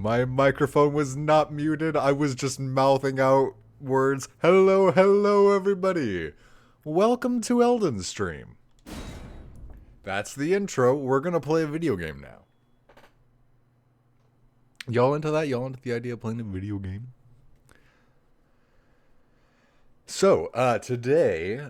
My microphone was not muted. I was just mouthing out words. Hello, hello, everybody. Welcome to Elden Stream. That's the intro. We're gonna play a video game now. Y'all into that? Y'all into the idea of playing a video game? So, today,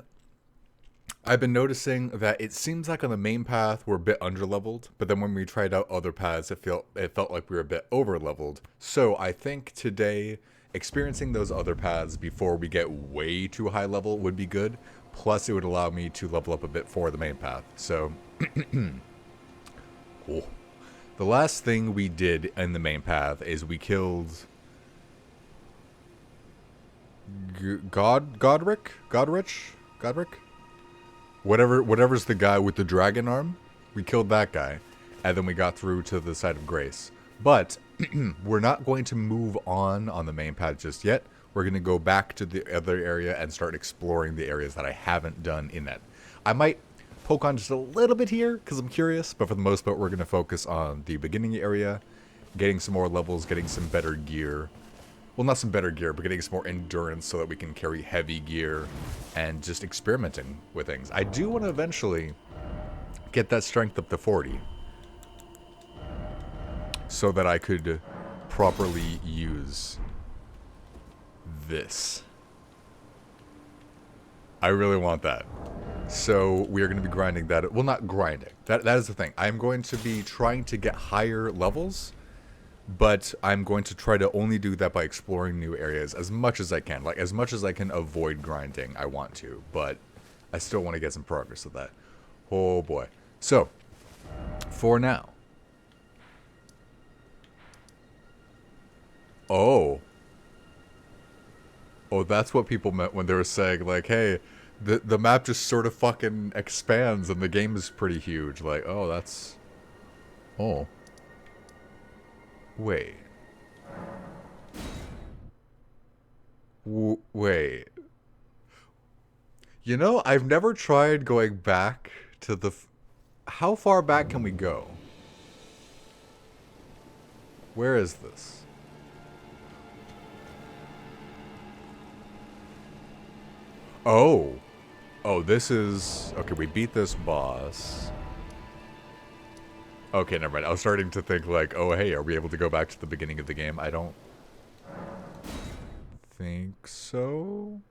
I've been noticing that it seems like on the main path we're a bit underleveled, but then when we tried out other paths, it felt like we were a bit overleveled. So I think today, experiencing those other paths before we get way too high level would be good. Plus, it would allow me to level up a bit for the main path. So, cool. The last thing we did in the main path is we killed Godric. Whatever's the guy with the dragon arm, we killed that guy, and then we got through to the side of Grace. But we're not going to move on the main path just yet. We're going to go back to the other area and start exploring the areas that I haven't done in that. I might poke on just a little bit here because I'm curious, but for the most part, we're going to focus on the beginning area, getting some more levels, getting some better gear. Well, not some better gear, but getting some more endurance so that we can carry heavy gear and just experimenting with things. I do want to eventually get that strength up to 40 so that I could properly use this. I really want that. So we are going to be grinding that. Well, not grinding. That is the thing. I'm going to be trying to get higher levels, but I'm going to try to only do that by exploring new areas as much as I can. Like, as much as I can avoid grinding, I want to. But I still want to get some progress with that. Oh, boy. So, for now. Oh, that's what people meant when they were saying, like, hey, the map just sort of fucking expands and the game is pretty huge. Like, oh, that's... Oh. Wait. Wait. You know, I've never tried going back to the... How far back can we go? Where is this? Oh. Oh, this is... Okay, we beat this boss. Okay, never mind. I was starting to think like, oh, hey, are we able to go back to the beginning of the game? I don't think so.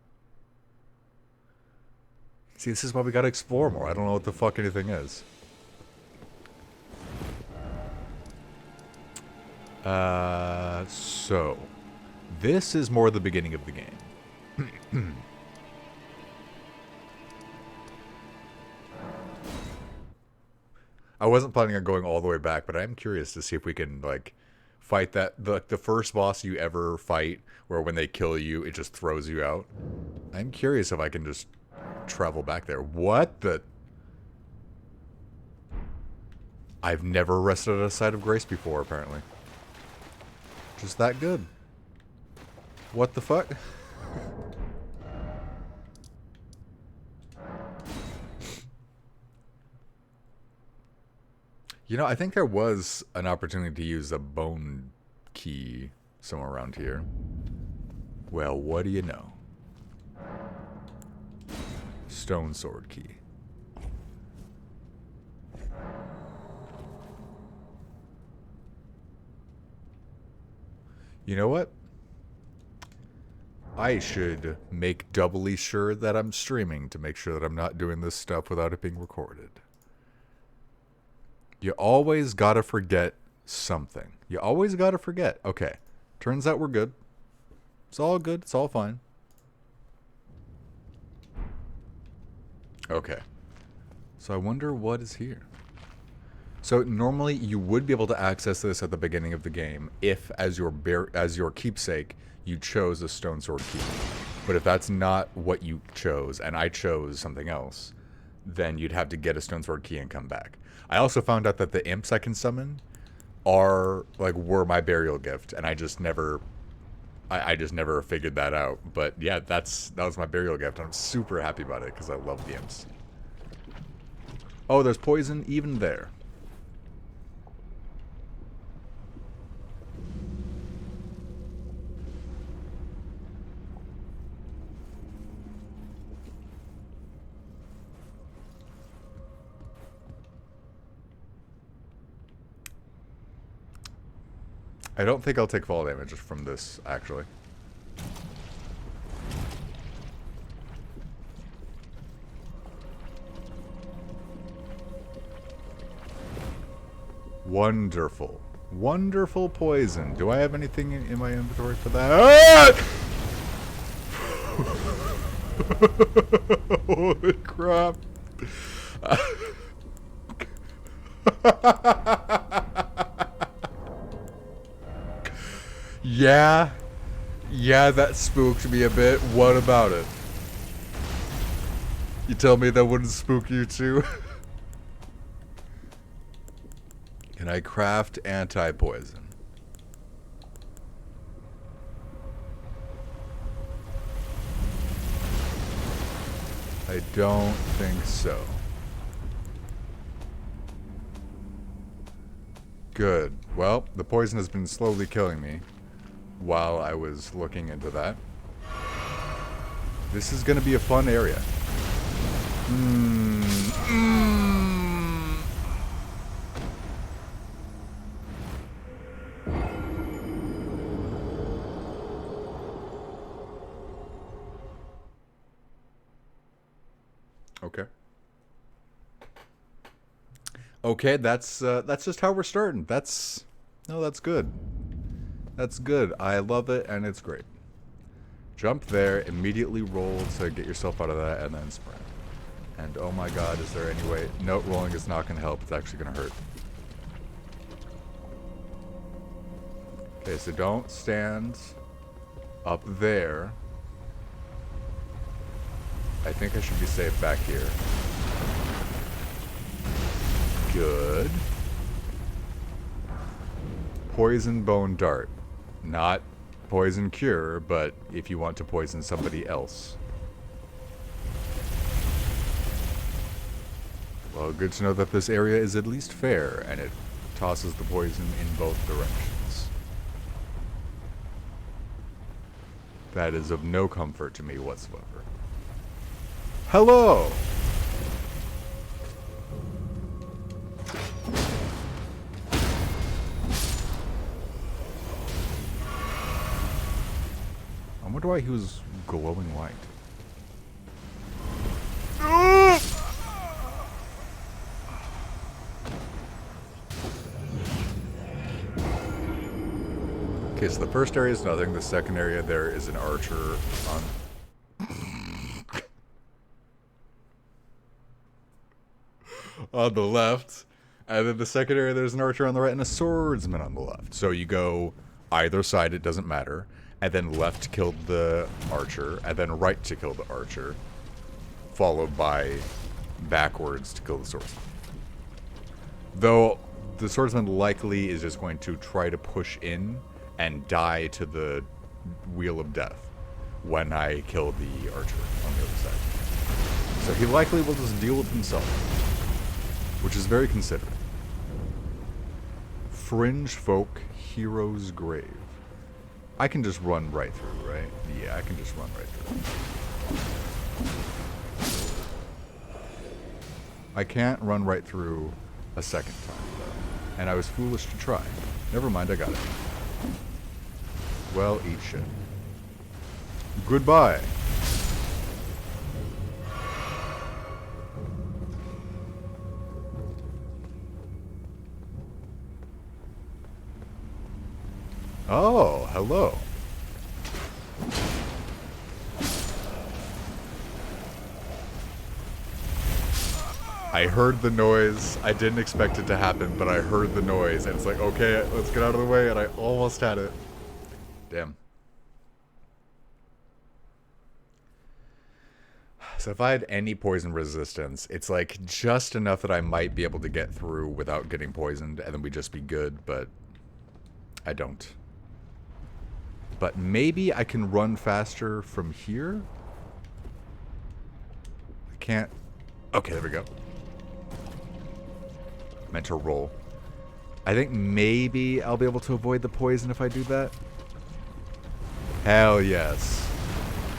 See, this is why we gotta explore more. I don't know what the fuck anything is. So... This is more the beginning of the game. I wasn't planning on going all the way back, but I'm curious to see if we can, like, fight that... The first boss you ever fight, where when they kill you, it just throws you out. I'm curious if I can just travel back there. What the... I've never rested at a side of Grace before, apparently. Just that good. What the fuck? You know, I think there was an opportunity to use a bone key somewhere around here. Well, what do you know? Stone sword key. You know what? I should make doubly sure that I'm streaming to make sure that I'm not doing this stuff without it being recorded. You always gotta forget something. You always gotta forget. Okay. Turns out we're good. It's all good. It's all fine. Okay. So I wonder what is here. So normally you would be able to access this at the beginning of the game if, as your keepsake, you chose a stone sword key. But if that's not what you chose, and I chose something else, then you'd have to get a stone sword key and come back. I also found out that the imps I can summon were my burial gift, and I just never figured that out. But yeah, that was my burial gift. I'm super happy about it because I love the imps. Oh, there's poison even there. I don't think I'll take fall damage from this, actually. Wonderful. Wonderful poison. Do I have anything in my inventory for that? Holy crap. Yeah. Yeah, that spooked me a bit. What about it? You tell me that wouldn't spook you too? Can I craft anti-poison? I don't think so. Good. Well, the poison has been slowly killing me while I was looking into that. This is going to be a fun area. Okay. Okay, that's just how we're starting. That's good. That's good. I love it, and it's great. Jump there, immediately roll to get yourself out of that, and then sprint. And oh my god, is there any way? No, rolling is not going to help. It's actually going to hurt. Okay, so don't stand up there. I think I should be safe back here. Good. Poison bone dart. Not poison cure, but if you want to poison somebody else. Well, good to know that this area is at least fair, and it tosses the poison in both directions. That is of no comfort to me whatsoever. Hello! I wonder why he was glowing white. Okay, so the first area is nothing. The second area there is an archer on the left. And then the second area there's an archer on the right and a swordsman on the left. So you go either side, it doesn't matter. And then left to kill the archer, and then right to kill the archer, followed by backwards to kill the swordsman. Though the swordsman likely is just going to try to push in and die to the wheel of death when I kill the archer on the other side. So he likely will just deal with himself, which is very considerate. Fringe Folk Hero's Grave. I can just run right through, right? Yeah, I can just run right through. I can't run right through a second time, though. And I was foolish to try. Never mind, I got it. Well, eat shit. Goodbye. Oh, hello. I heard the noise. I didn't expect it to happen, but I heard the noise. And it's like, okay, let's get out of the way. And I almost had it. Damn. So if I had any poison resistance, it's like just enough that I might be able to get through without getting poisoned. And then we'd just be good, but I don't. But maybe I can run faster from here? I can't. Okay, there we go. Meant to roll. I think maybe I'll be able to avoid the poison if I do that. Hell yes.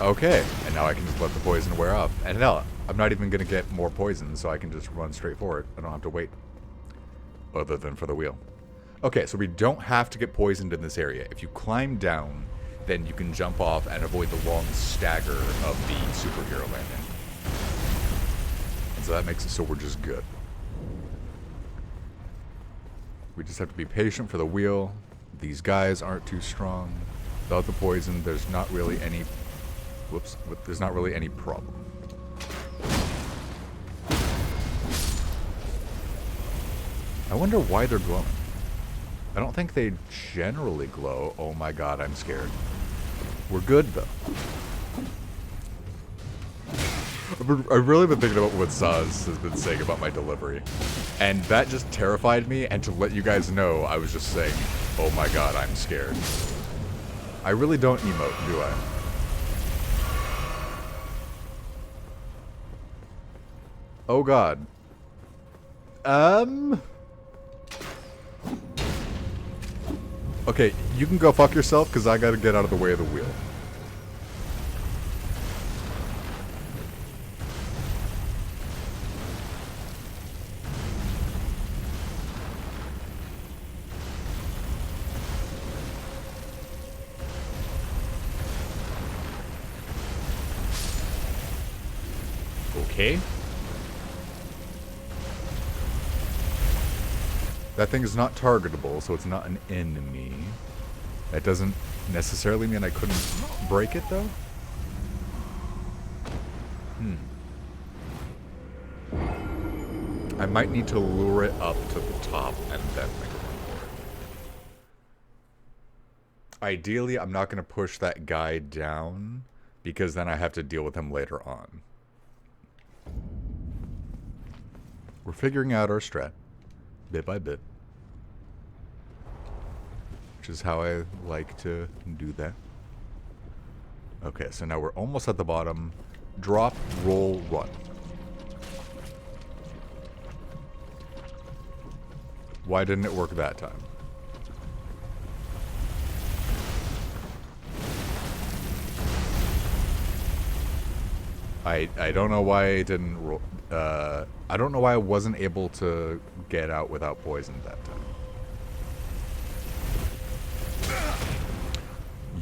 Okay, and now I can just let the poison wear off. And hell, I'm not even going to get more poison, so I can just run straight for it. I don't have to wait. Other than for the wheel. Okay, so we don't have to get poisoned in this area. If you climb down, then you can jump off and avoid the long stagger of the superhero landing. And so that makes it so we're just good. We just have to be patient for the wheel. These guys aren't too strong. Without the poison, there's not really any... Whoops. There's not really any problem. I wonder why they're glowing. I don't think they generally glow. Oh my god, I'm scared. We're good, though. I've really been thinking about what Saz has been saying about my delivery. And that just terrified me, and to let you guys know, I was just saying, oh my god, I'm scared. I really don't emote, do I? Oh god. Okay, you can go fuck yourself, because I gotta get out of the way of the wheel. Okay. That thing is not targetable, so it's not an enemy. That doesn't necessarily mean I couldn't break it, though. I might need to lure it up to the top and then make a run for it. Ideally, I'm not going to push that guy down, because then I have to deal with him later on. We're figuring out our strat, bit by bit. Which is how I like to do that. Okay, so now we're almost at the bottom. Drop, roll, run. Why didn't it work that time? I don't know why it didn't roll. I don't know why I wasn't able to get out without poison that time.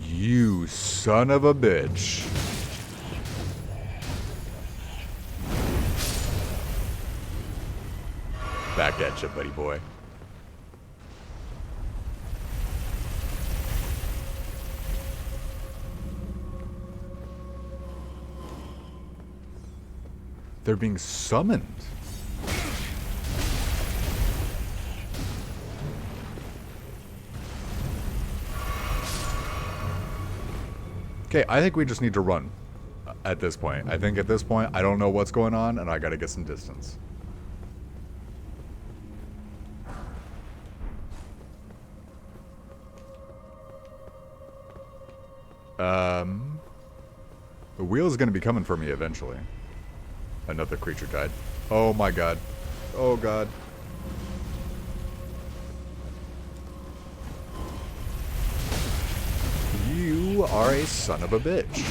You son of a bitch. Back at you, buddy boy. They're being summoned. Okay, I think we just need to run at this point. I think at this point, I don't know what's going on, and I gotta get some distance. The wheel is gonna be coming for me eventually. Another creature died. Oh my god. Oh god. You are a son of a bitch.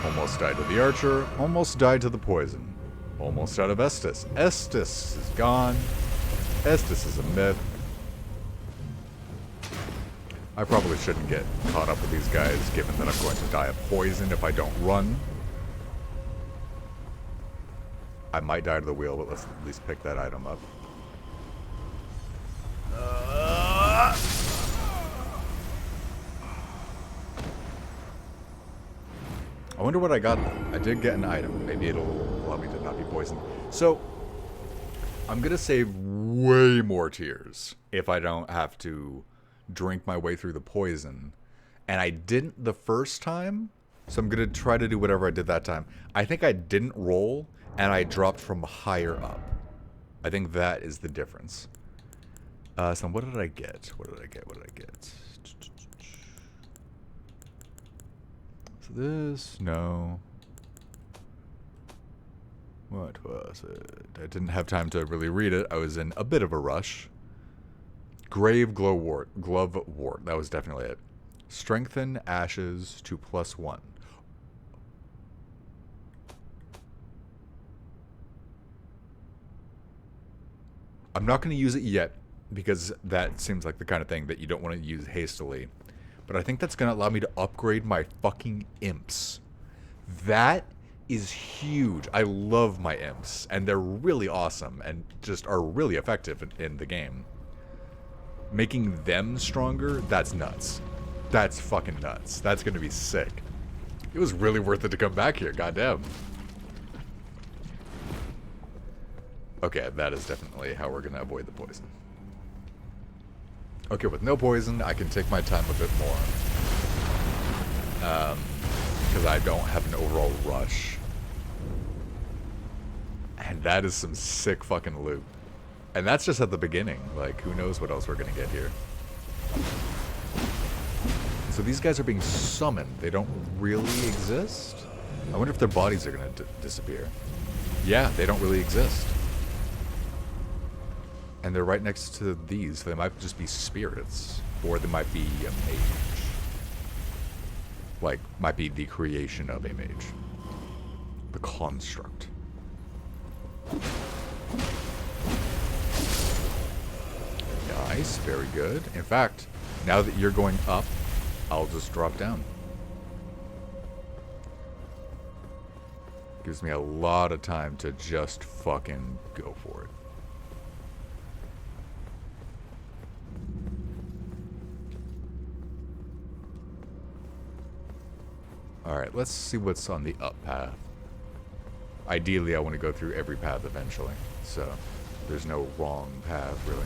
Almost died to the archer. Almost died to the poison. Almost out of Estus. Estus is gone. Estus is a myth. I probably shouldn't get caught up with these guys, given that I'm going to die of poison if I don't run. I might die to the wheel, but let's at least pick that item up. I wonder what I got though. I did get an item. Maybe it'll allow me to not be poisoned. So, I'm going to save way more tears if I don't have to drink my way through the poison. And I didn't the first time, so I'm going to try to do whatever I did that time. I think I didn't roll, and I dropped from higher up. I think that is the difference. So what did I get? What did I get? What did I get? So this, no. What was it? I didn't have time to really read it. I was in a bit of a rush. Grave glove wart. That was definitely it. Strengthen ashes to +1. I'm not going to use it yet because that seems like the kind of thing that you don't want to use hastily. But I think that's going to allow me to upgrade my fucking imps. That is huge. I love my imps, and they're really awesome and just are really effective in the game. Making them stronger, that's nuts. That's fucking nuts. That's going to be sick. It was really worth it to come back here, goddamn. Okay, that is definitely how we're going to avoid the poison. Okay, with no poison, I can take my time a bit more. Because I don't have an overall rush. And that is some sick fucking loot. And that's just at the beginning. Like, who knows what else we're going to get here. So these guys are being summoned. They don't really exist? I wonder if their bodies are going to disappear. Yeah, they don't really exist. And they're right next to these. They might just be spirits. Or they might be a mage. Like, might be the creation of a mage. The construct. Nice, very good. In fact, now that you're going up, I'll just drop down. Gives me a lot of time to just fucking go for it. Alright, let's see what's on the up path. Ideally, I want to go through every path eventually, so there's no wrong path, really.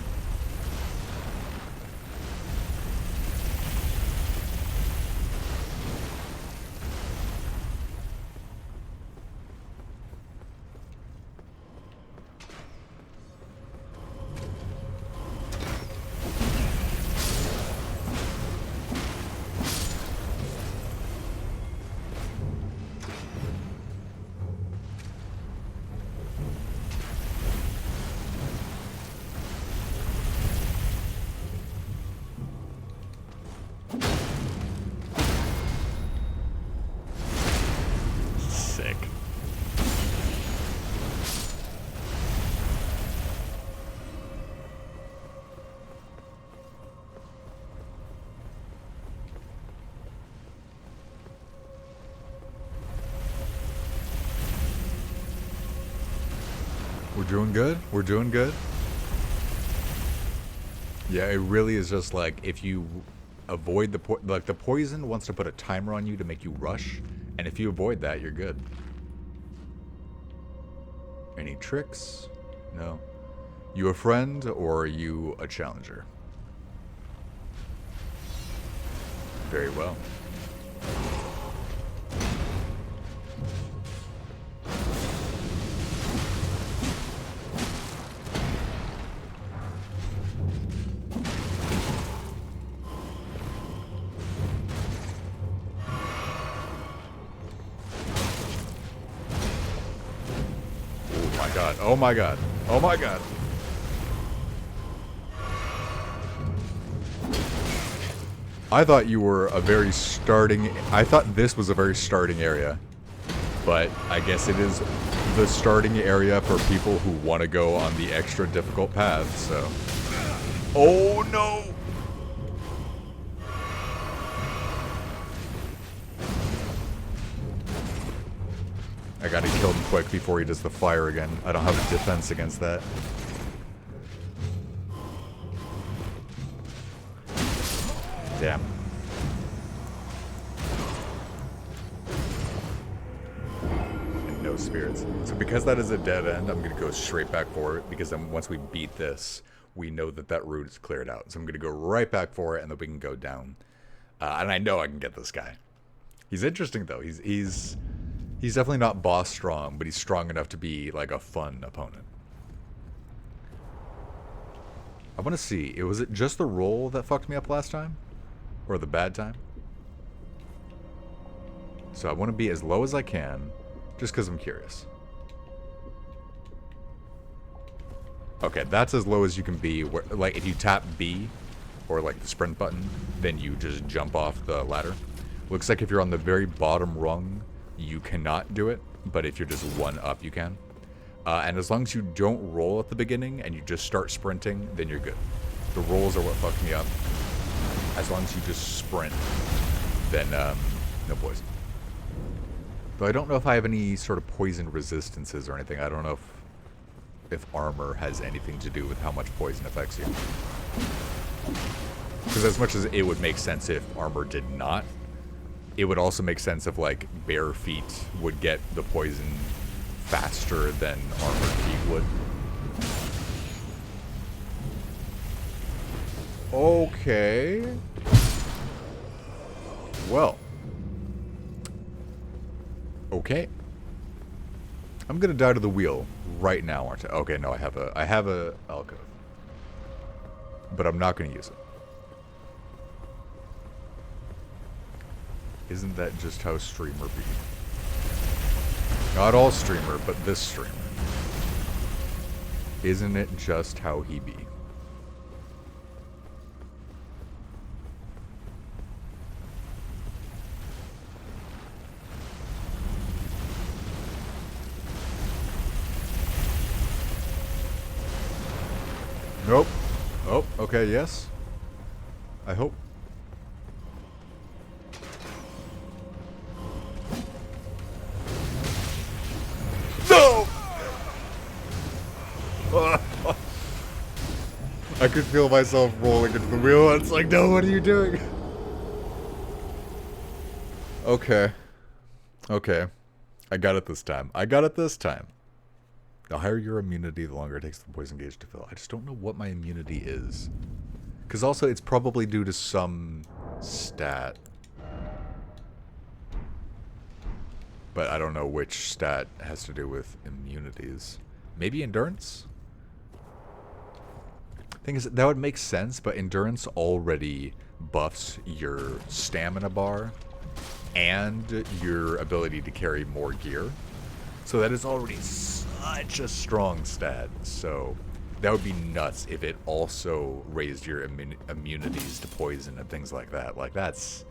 Sick. We're doing good? We're doing good? Yeah, it really is just like, if you avoid the the poison wants to put a timer on you to make you rush, and if you avoid that, you're good. Any tricks? No. You a friend, or are you a challenger? Very well. Oh my god. Oh my god. I thought you were a very starting... I thought this was a very starting area. But I guess it is the starting area for people who want to go on the extra difficult path, so... Oh no! I gotta kill him quick before he does the fire again. I don't have a defense against that. Damn. And no spirits. So because that is a dead end, I'm gonna go straight back for it, because then once we beat this, we know that that route is cleared out. So I'm gonna go right back for it, and then we can go down. And I know I can get this guy. He's interesting though. He's definitely not boss strong, but he's strong enough to be like a fun opponent. I want to see, was it just the roll that fucked me up last time? Or the bad time? So I want to be as low as I can, just because I'm curious. Okay, that's as low as you can be. Where, like, if you tap B, or like the sprint button, then you just jump off the ladder. Looks like if you're on the very bottom rung, you cannot do it, but if you're just one up, you can. And as long as you don't roll at the beginning and you just start sprinting, then you're good. The rolls are what fucked me up. As long as you just sprint, then no poison. Though I don't know if I have any sort of poison resistances or anything. I don't know if armor has anything to do with how much poison affects you. Because as much as it would make sense if armor did not, it would also make sense if, like, bare feet would get the poison faster than armored feet would. Okay. Well. Okay. I'm gonna die to the wheel right now, aren't I? Okay, no, I have a alcove. But I'm not gonna use it. Isn't that just how streamer be? Not all streamer, but this streamer. Isn't it just how he be? Nope. Oh, okay, yes. I hope. No! I could feel myself rolling into the wheel. It's like, no, what are you doing? Okay. Okay. I got it this time. I got it this time. The higher your immunity, the longer it takes the poison gauge to fill. I just don't know what my immunity is. Because also, it's probably due to some stat. But I don't know which stat has to do with immunities. Maybe endurance? Thing is, that would make sense, but endurance already buffs your stamina bar and your ability to carry more gear. So that is already such a strong stat. So that would be nuts if it also raised your immunities to poison and things like that. Like, that's...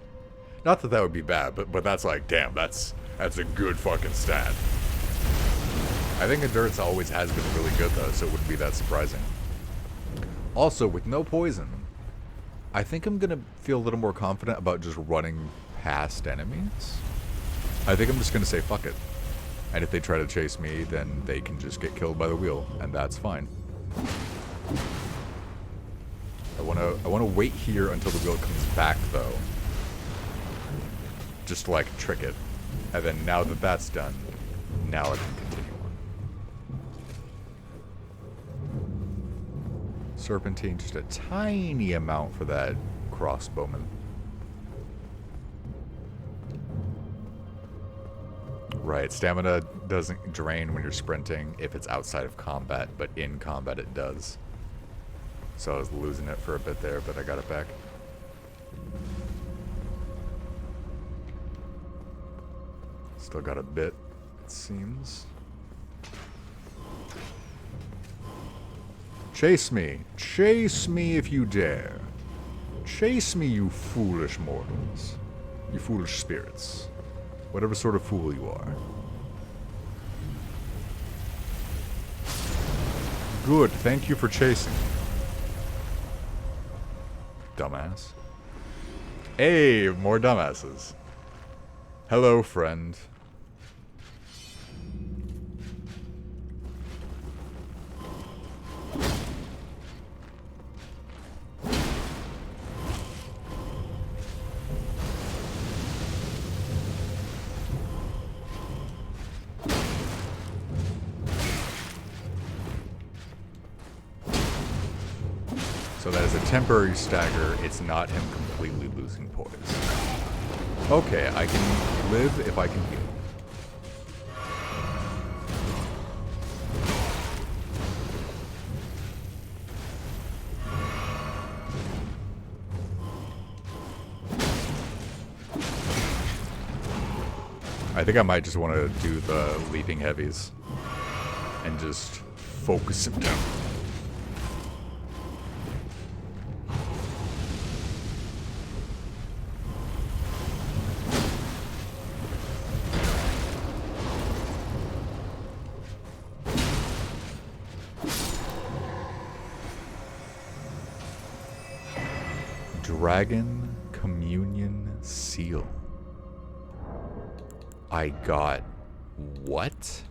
Not that that would be bad, but that's like, damn, that's a good fucking stat. I think endurance always has been really good, though, so it wouldn't be that surprising. Also, with no poison, I think I'm going to feel a little more confident about just running past enemies. I think I'm just going to say, fuck it. And if they try to chase me, then they can just get killed by the wheel, and that's fine. I wanna wait here until the wheel comes back, though. Just to, like, trick it. And then now that that's done, now I can continue on. Serpentine, just a tiny amount for that crossbowman. Right, stamina doesn't drain when you're sprinting if it's outside of combat, but in combat it does. So I was losing it for a bit there, but I got it back. Still got a bit, it seems. Chase me! Chase me if you dare! Chase me, you foolish mortals. You foolish spirits. Whatever sort of fool you are. Good, thank you for chasing me. Dumbass. Hey, more dumbasses. Hello, friend. So that is a temporary stagger. It's not him completely losing poise. Okay, I can live if I can heal. I think I might just want to do the leaping heavies and just focus him down. Dragon Communion Seal. I got what?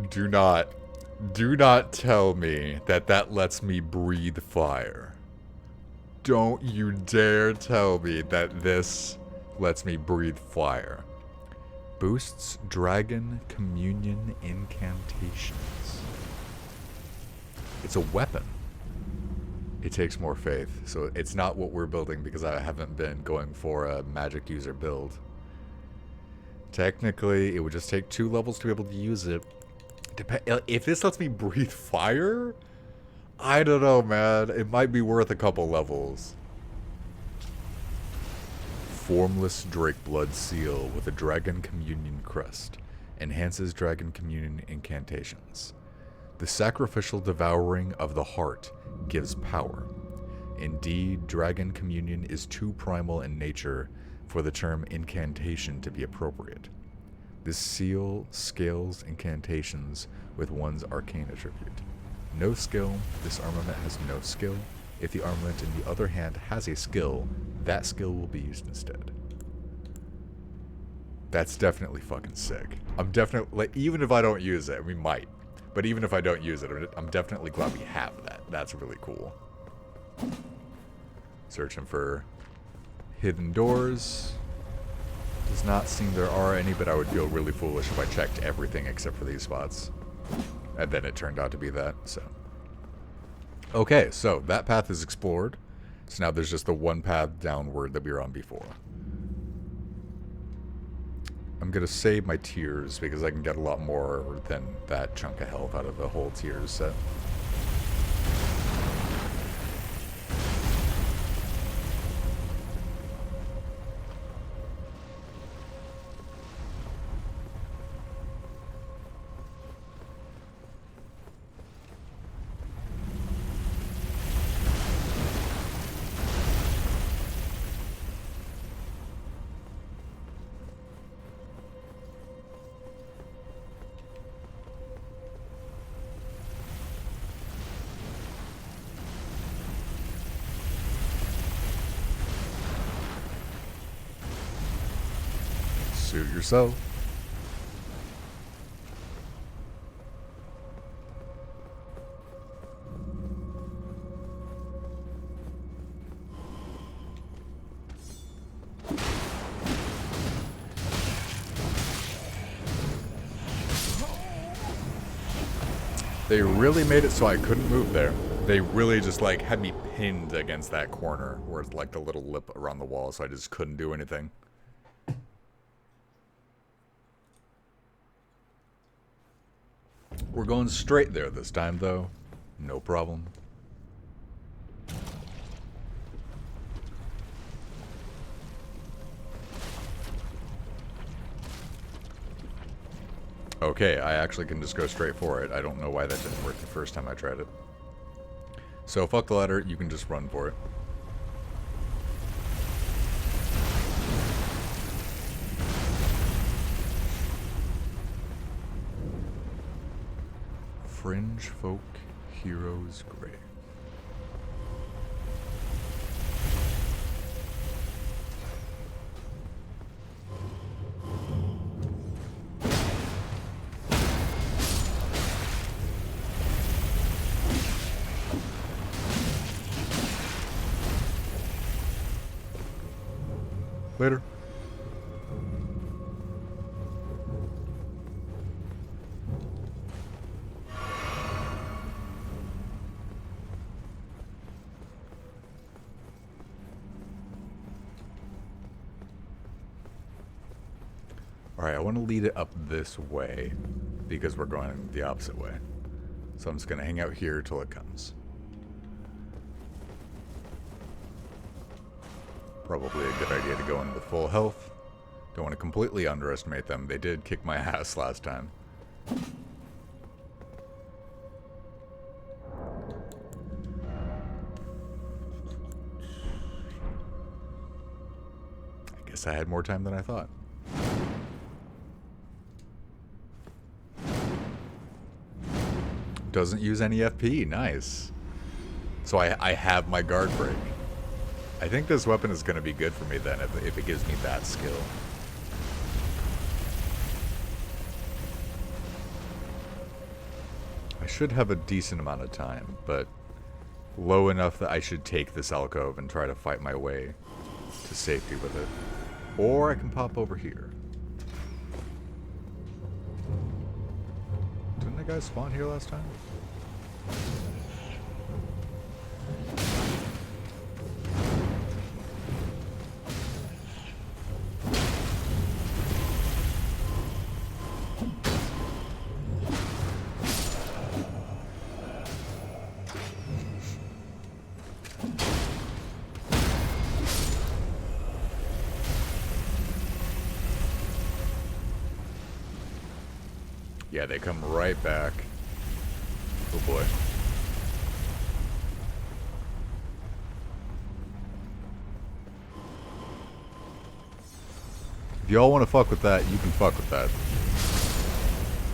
Do not tell me that that lets me breathe fire. Don't you dare tell me that this lets me breathe fire. Boosts Dragon Communion Incantations. It's a weapon. It takes more faith, so it's not what we're building because I haven't been going for a magic user build. Technically, it would just take 2 levels to be able to use it. If this lets me breathe fire, I don't know, man. It might be worth a couple levels. Formless Drakeblood Seal with a Dragon Communion Crest. Enhances Dragon Communion incantations. The sacrificial devouring of the heart gives power. Indeed, Dragon Communion is too primal in nature for the term incantation to be appropriate. This seal scales incantations with one's arcane attribute. No skill, this armament has no skill. If the armament in the other hand has a skill, that skill will be used instead. That's definitely fucking sick. I'm definitely, like, even if I don't use it, we might. But even if I don't use it, I'm definitely glad we have that. That's really cool. Searching for hidden doors. Does not seem there are any, but I would feel really foolish if I checked everything except for these spots. And then it turned out to be that, so. Okay, so that path is explored. So now there's just the one path downward that we were on before. I'm going to save my tears because I can get a lot more than that chunk of health out of the whole tears set. Suit yourself. They really made it so I couldn't move there. They really just like had me pinned against that corner where it's like the little lip around the wall, so I just couldn't do anything. We're going straight there this time, though. No problem. Okay, I actually can just go straight for it. I don't know why that didn't work the first time I tried it. So fuck the ladder, you can just run for it. Fringe Folk Heroes Grave. Later. Alright, I want to lead it up this way because we're going the opposite way. So I'm just going to hang out here till it comes. Probably a good idea to go in with full health. Don't want to completely underestimate them. They did kick my ass last time. I guess I had more time than I thought. doesn't use any FP. Nice. So I have my guard break. I think this weapon is going to be good for me then if it gives me that skill. I should have a decent amount of time, but low enough that I should take this alcove and try to fight my way to safety with it. Or I can pop over here. Didn't that guy spawn here last time? Yeah, they come right back. Oh boy. If y'all want to fuck with that, you can fuck with that.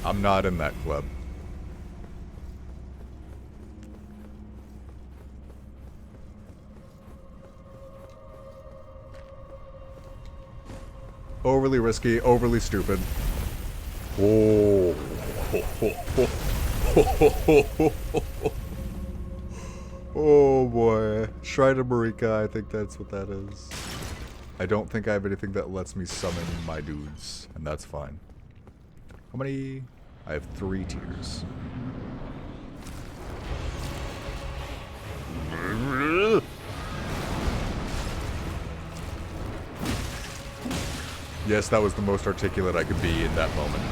I'm not in that club. Overly risky, overly stupid. Oh. Oh boy. Shrine of Marika, I think that's what that is. I don't think I have anything that lets me summon my dudes, and that's fine. How many? I have 3 tiers. Yes, that was the most articulate I could be in that moment.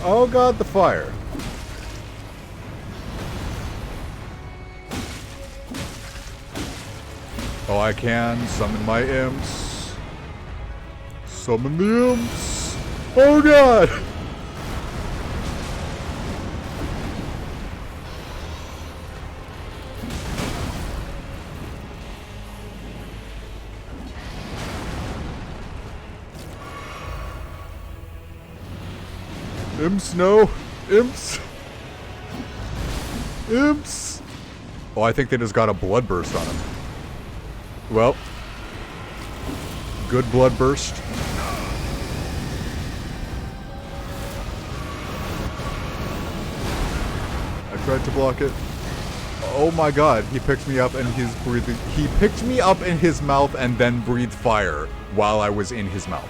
Oh god, the fire. Oh, I can summon my imps. Summon the imps. Oh god! Imps, no. Imps. Imps. Oh, I think they just got a blood burst on him. Well. Good blood burst. I tried to block it. Oh my god, he picked me up and he's breathing. He picked me up in his mouth and then breathed fire while I was in his mouth.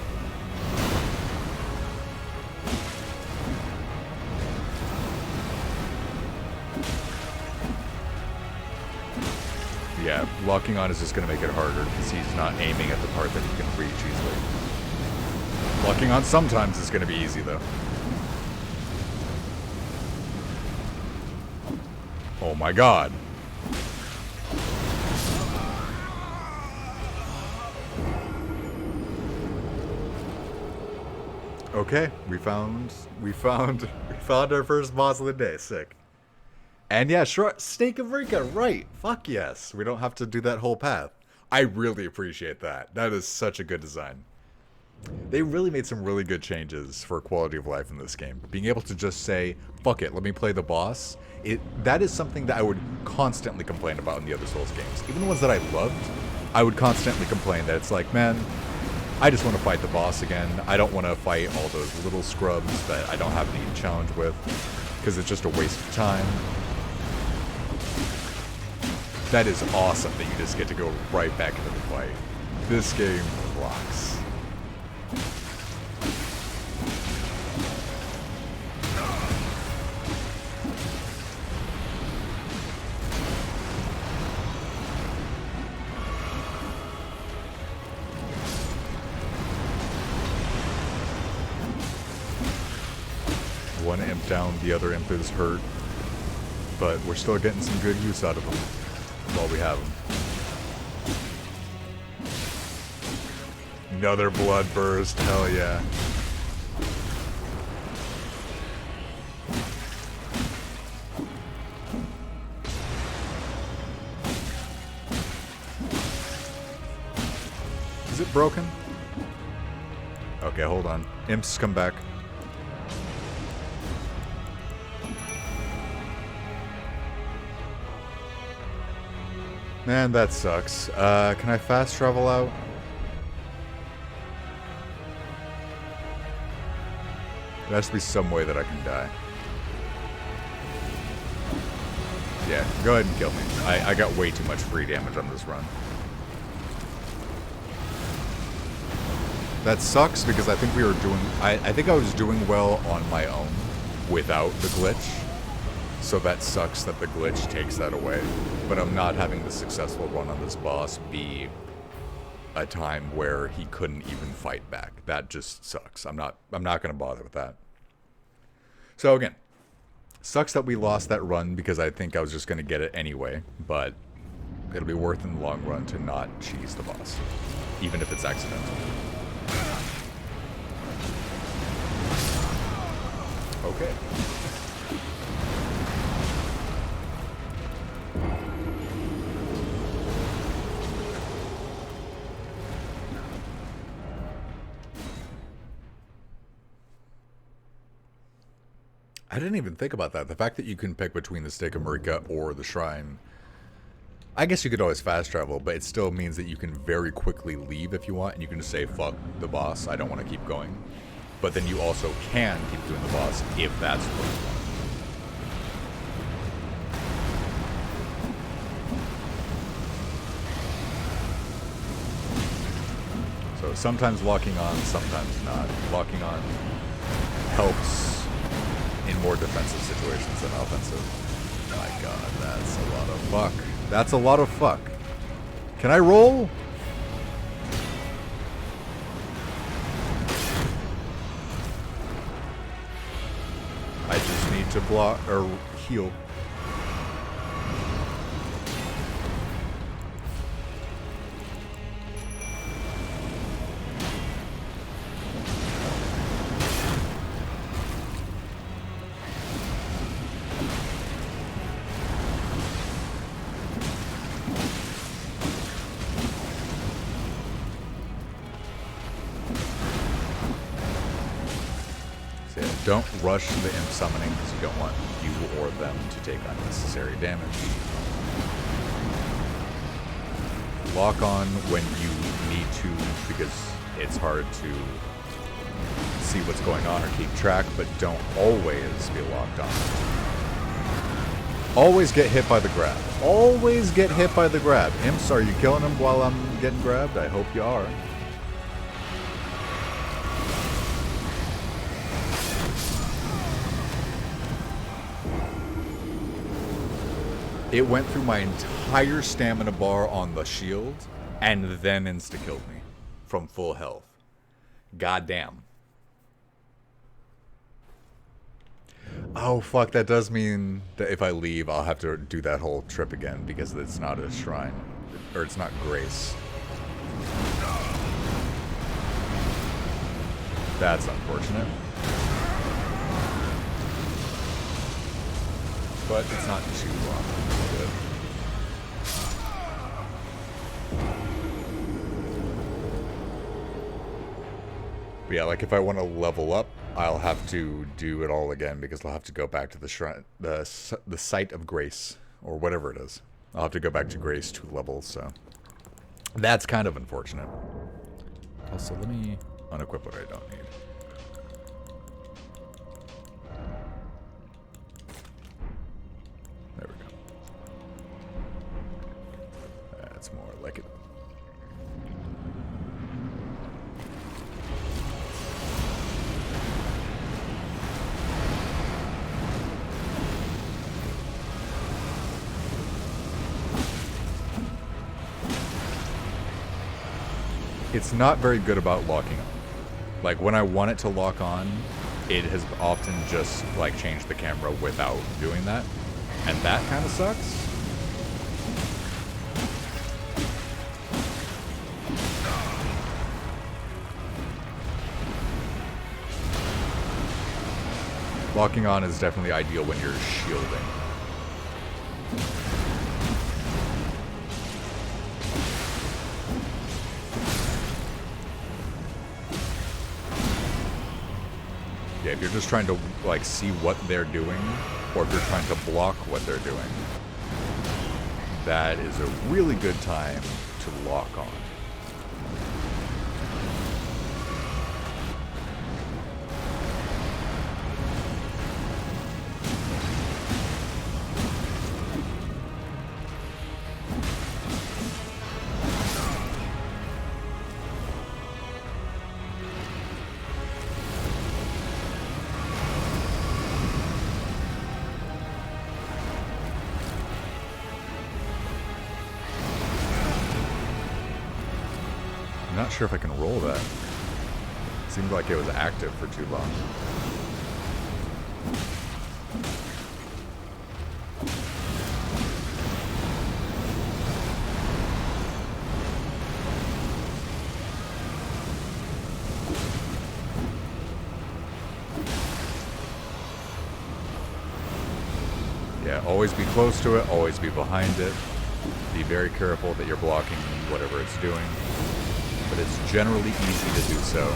Yeah, locking on is just going to make it harder because he's not aiming at the part that he can reach easily. Locking on sometimes is going to be easy, though. Oh my god. Okay, we found our first boss of the day. Sick. And yeah, sure, Snake of Rika, right. Fuck yes. We don't have to do that whole path. I really appreciate that. That is such a good design. They really made some really good changes for quality of life in this game. Being able to just say, fuck it, let me play the boss. That is something that I would constantly complain about in the other Souls games. Even the ones that I loved, I would constantly complain that it's like, man, I just want to fight the boss again. I don't want to fight all those little scrubs that I don't have any challenge with, because it's just a waste of time. That is awesome that you just get to go right back into the fight. This game rocks. One imp down, the other imp is hurt, but we're still getting some good use out of them while we have them. Another blood burst, hell yeah. Is it broken? Okay, hold on. Imps, come back. Man, that sucks. Can I fast travel out? There has to be some way that I can die. Yeah, go ahead and kill me. I got way too much free damage on this run. That sucks because I think we were doing... I think I was doing well on my own without the glitch. So that sucks that the glitch takes that away. But I'm not having the successful run on this boss be a time where he couldn't even fight back. That just sucks. I'm not going to bother with that. So again, sucks that we lost that run because I think I was just going to get it anyway. But it'll be worth in the long run to not cheese the boss, even if it's accidental. Okay. I didn't even think about that. The fact that you can pick between the Stake of Marika or the Shrine. I guess you could always fast travel, but it still means that you can very quickly leave if you want, and you can just say, fuck the boss, I don't want to keep going. But then you also can keep doing the boss if that's what you want. So sometimes locking on, sometimes not. Locking on helps in more defensive situations than offensive. My god, that's a lot of fuck. That's a lot of fuck. Can I roll? I just need to block or heal. Don't rush the imp summoning because you don't want you or them to take unnecessary damage. Lock on when you need to because it's hard to see what's going on or keep track, but don't always be locked on. Always get hit by the grab. Always get hit by the grab. Imps, are you killing them while I'm getting grabbed? I hope you are. It went through my entire stamina bar on the shield, and then insta-killed me from full health. Goddamn. Oh, fuck, that does mean that if I leave, I'll have to do that whole trip again, because it's not a shrine. Or it's not grace. That's unfortunate. But it's not too long. Good. But yeah, like if I want to level up, I'll have to do it all again because I'll have to go back to the shrine, the site of grace, or whatever it is. I'll have to go back to grace 2 levels, so that's kind of unfortunate. Also, let me unequip what I don't need. There we go. That's more like it. It's not very good about locking on. Like when I want it to lock on, it has often just like changed the camera without doing that. And that kind of sucks. Locking on is definitely ideal when you're shielding. if you're just trying to like see what they're doing, or if you're trying to block what they're doing, that is a really good time to lock on. I'm not sure if I can roll that. Seemed like it was active for too long. Yeah, always be close to it, always be behind it. Be very careful that you're blocking whatever it's doing. But it's generally easy to do so.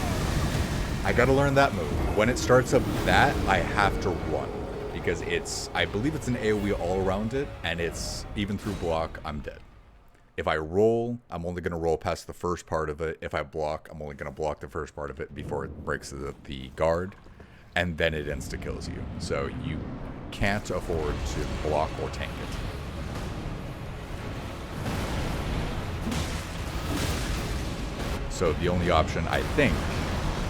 I gotta learn that move. When it starts up that, I have to run. Because it's, I believe it's an AoE all around it, and it's, even through block, I'm dead. If I roll, I'm only gonna roll past the first part of it. If I block, I'm only gonna block the first part of it before it breaks the guard. And then it insta-kills you. So you can't afford to block or tank it. So the only option, I think,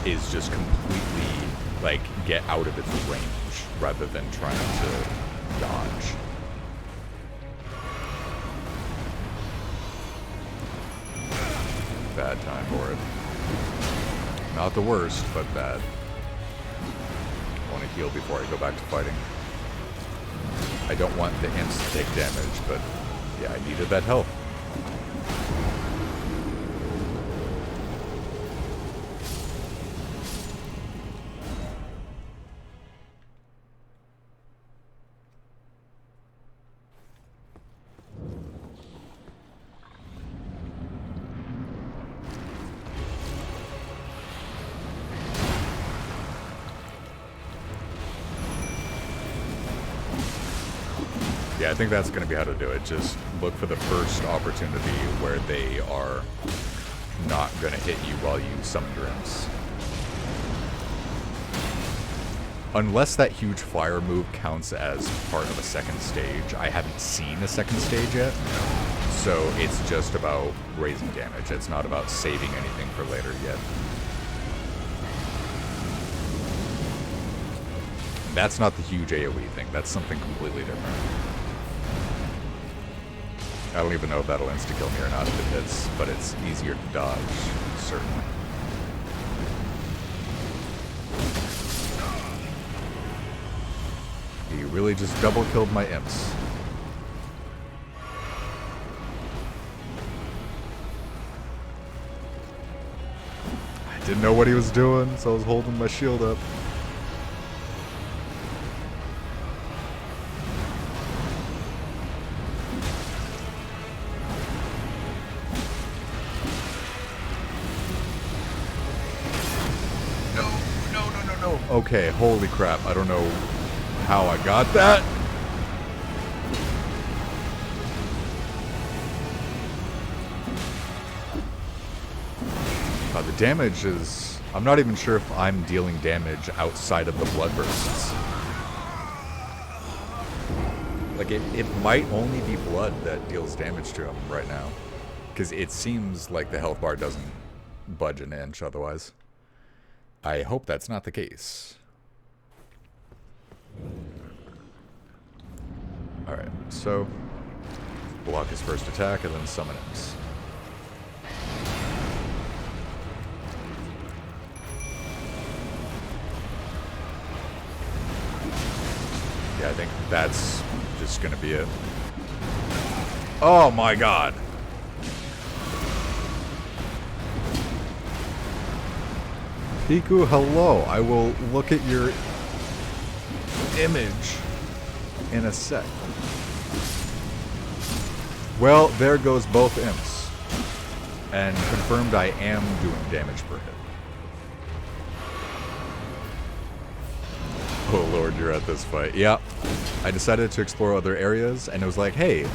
is just completely, like, get out of its range rather than trying to dodge. Bad time for it. Not the worst, but bad. I want to heal before I go back to fighting. I don't want the imps to take damage, but yeah, I needed that health. Yeah, I think that's going to be how to do it. Just look for the first opportunity where they are not going to hit you while you summon your imps. Unless that huge fire move counts as part of a second stage. I haven't seen a second stage yet, so it's just about raising damage. It's not about saving anything for later yet. That's not the huge AoE thing. That's something completely different. I don't even know if that'll insta-kill me or not if it hits, but it's easier to dodge, certainly. He really just double-killed my imps. I didn't know what he was doing, so I was holding my shield up. Okay, holy crap. I don't know how I got that. The damage is... I'm not even sure if I'm dealing damage outside of the blood bursts. Like, it might only be blood that deals damage to him right now. Because it seems like the health bar doesn't budge an inch otherwise. I hope that's not the case. Alright, so block his first attack and then summon imps. Yeah, I think that's just gonna be it. Oh my god! Piku, hello. I will look at your image in a sec. Well, there goes both imps. And confirmed I am doing damage per hit. Oh lord, you're at this fight. Yeah. I decided to explore other areas, and it was like, hey,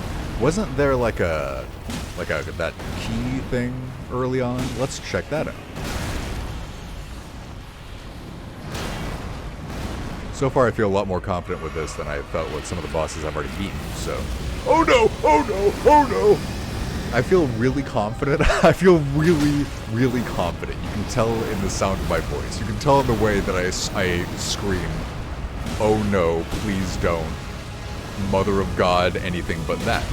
wasn't there like a that key thing early on? Let's check that out. So far, I feel a lot more confident with this than I felt with some of the bosses I've already beaten, so... Oh no! Oh no! Oh no! I feel really confident. I feel really, really confident. You can tell in the sound of my voice. You can tell in the way that I scream, oh no, please don't. Mother of God, anything but that.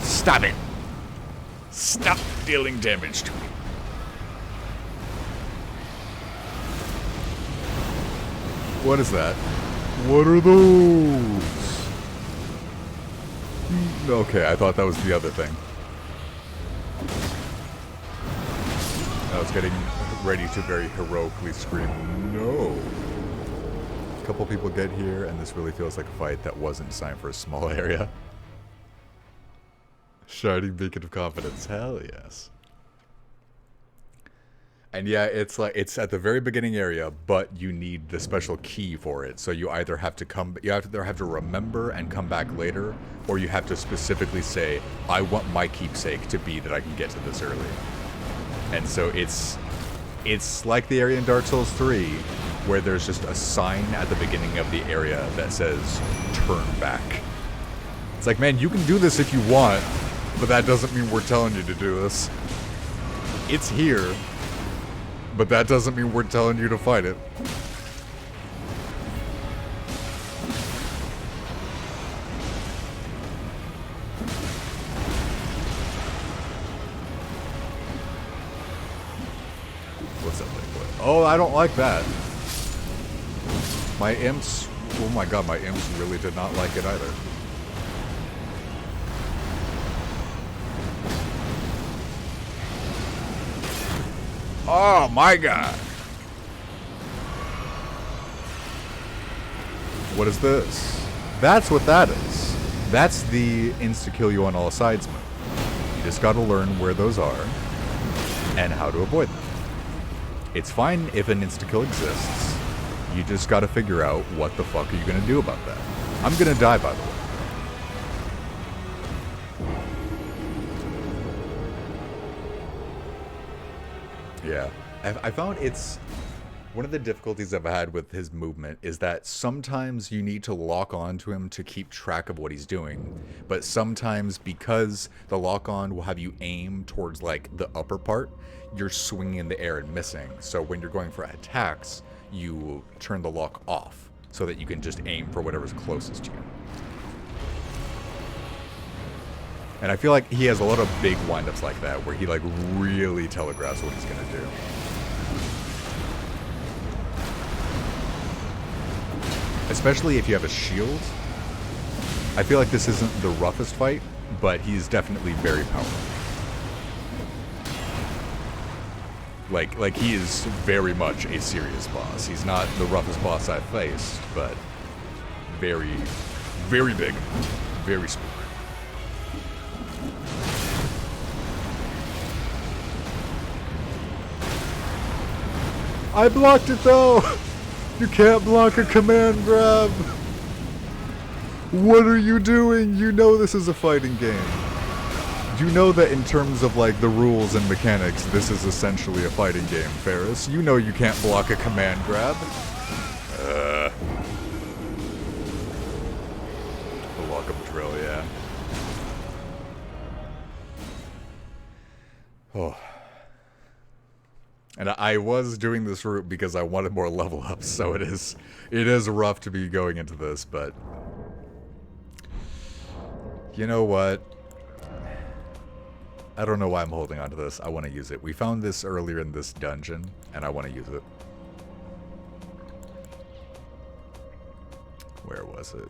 Stop it! Stop dealing damage to me. What is that? What are those? Okay, I thought that was the other thing. I was getting ready to very heroically scream, no. A couple people get here, and this really feels like a fight that wasn't designed for a small area. Shining beacon of confidence. Hell yes. And yeah, it's like it's at the very beginning area, but you need the special key for it. So you either have to remember and come back later, or you have to specifically say, I want my keepsake to be that I can get to this early. And so it's like the area in Dark Souls 3, where there's just a sign at the beginning of the area that says, turn back. It's like, man, you can do this if you want, but that doesn't mean we're telling you to do this. It's here, but that doesn't mean we're telling you to fight it. What's up, Liquid? Oh, I don't like that. My imps, oh my god, my imps really did not like it either. Oh my god! What is this? That's what that is. That's the insta-kill you on all sides move. You just gotta learn where those are and how to avoid them. It's fine if an insta-kill exists. You just gotta figure out what the fuck are you gonna do about that. I'm gonna die, by the way. Yeah, I found it's one of the difficulties I've had with his movement is that sometimes you need to lock on to him to keep track of what he's doing, but sometimes because the lock on will have you aim towards like the upper part, you're swinging in the air and missing. So when you're going for attacks, you turn the lock off so that you can just aim for whatever's closest to you. And I feel like he has a lot of big windups like that, where he like really telegraphs what he's gonna do. Especially if you have a shield. I feel like this isn't the roughest fight, but he's definitely very powerful. Like he is very much a serious boss. He's not the roughest boss I've faced, but very, very big, very spooky. I blocked it though! You can't block a command grab! What are you doing? You know this is a fighting game. You know that in terms of like the rules and mechanics, this is essentially a fighting game, Ferris. You know you can't block a command grab. The welcome drill, yeah. Oh. And I was doing this route because I wanted more level ups, so it is rough to be going into this, but you know what? I don't know why I'm holding on to this. I want to use it. We found this earlier in this dungeon, and I want to use it. Where was it?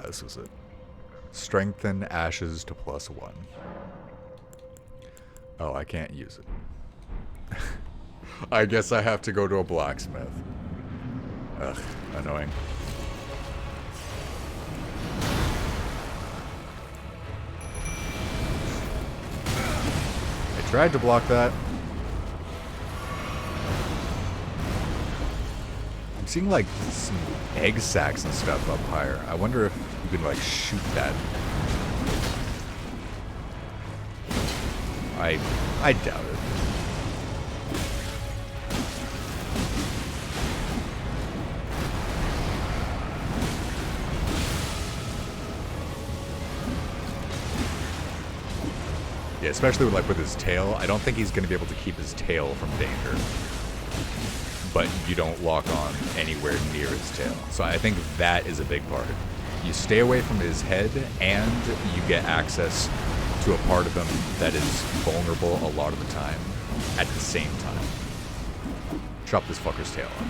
this was it. Strengthen ashes to +1. Oh, I can't use it. I guess I have to go to a blacksmith. Ugh, annoying. I tried to block that. I'm seeing like some egg sacs and stuff up higher. I wonder if you can like shoot that. I doubt it. Yeah, especially with his tail. I don't think he's going to be able to keep his tail from danger. But you don't lock on anywhere near his tail. So I think that is a big part. You stay away from his head, and you get access to a part of him that is vulnerable a lot of the time at the same time. Chop this fucker's tail off.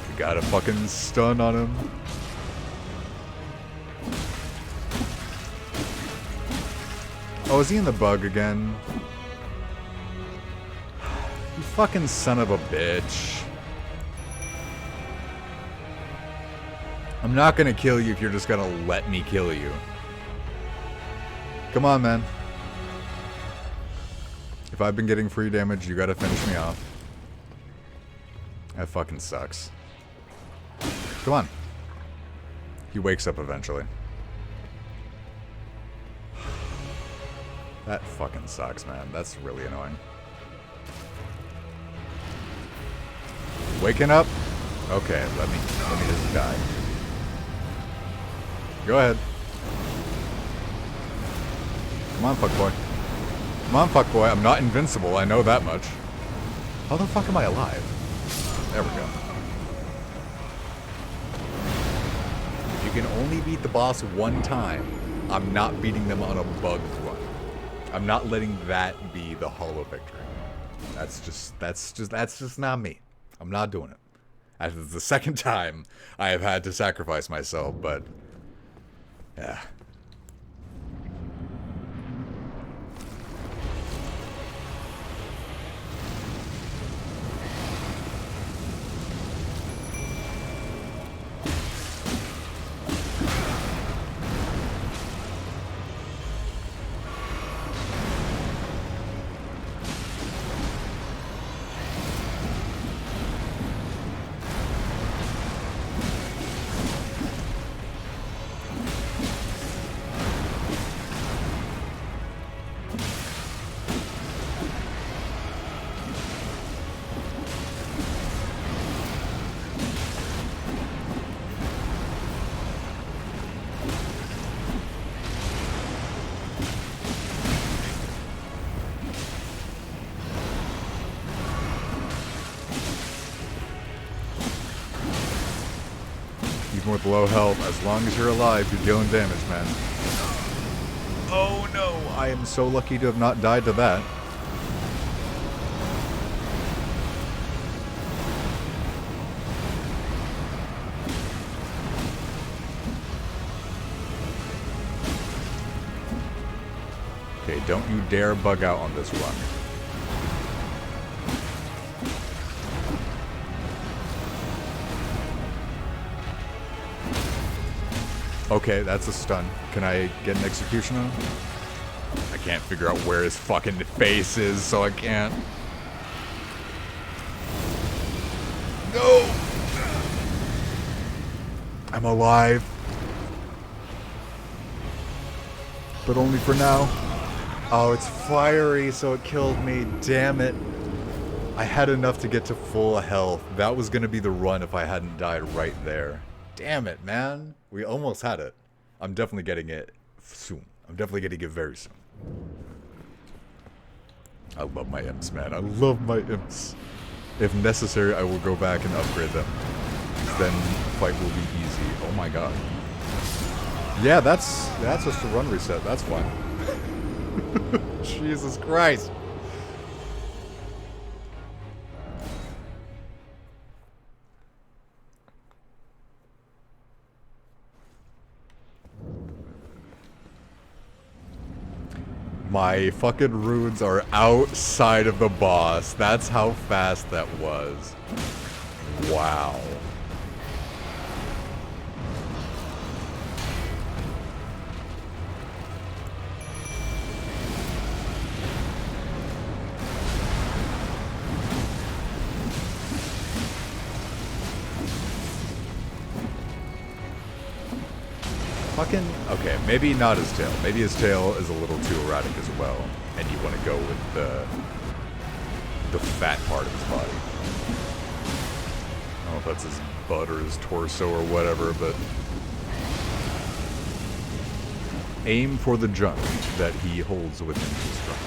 We got a fucking stun on him. Oh, is he in the bug again? You fucking son of a bitch. I'm not gonna kill you if you're just gonna let me kill you. Come on, man. If I've been getting free damage, you gotta finish me off. That fucking sucks. Come on. He wakes up eventually. That fucking sucks, man. That's really annoying. Waking up? Okay, let me just die. Go ahead. Come on, fuckboy. Come on, fuckboy. I'm not invincible, I know that much. How the fuck am I alive? There we go. If you can only beat the boss one time, I'm not beating them on a bug run. I'm not letting that be the hollow victory. That's just not me. I'm not doing it. This is the second time I have had to sacrifice myself, but yeah. Even with low health, as long as you're alive, you're dealing damage, man. Oh no! I am so lucky to have not died to that. Okay, don't you dare bug out on this run. Okay, that's a stun. Can I get an execution on him? I can't figure out where his fucking face is, so I can't. No! I'm alive. But only for now. Oh, it's fiery, so it killed me. Damn it. I had enough to get to full health. That was gonna be the run if I hadn't died right there. Damn it, man. We almost had it. I'm definitely getting it soon. I'm definitely getting it very soon. I love my imps, man. I love my imps. If necessary, I will go back and upgrade them. Then fight will be easy. Oh my god. Yeah, that's just a run reset. That's fine. Jesus Christ. My fucking runes are outside of the boss. That's how fast that was. Wow. Fucking, okay, maybe not his tail. Maybe his tail is a little too erratic as well, and you want to go with the fat part of his body. I don't know if that's his butt or his torso or whatever, but aim for the junk that he holds within his trunk.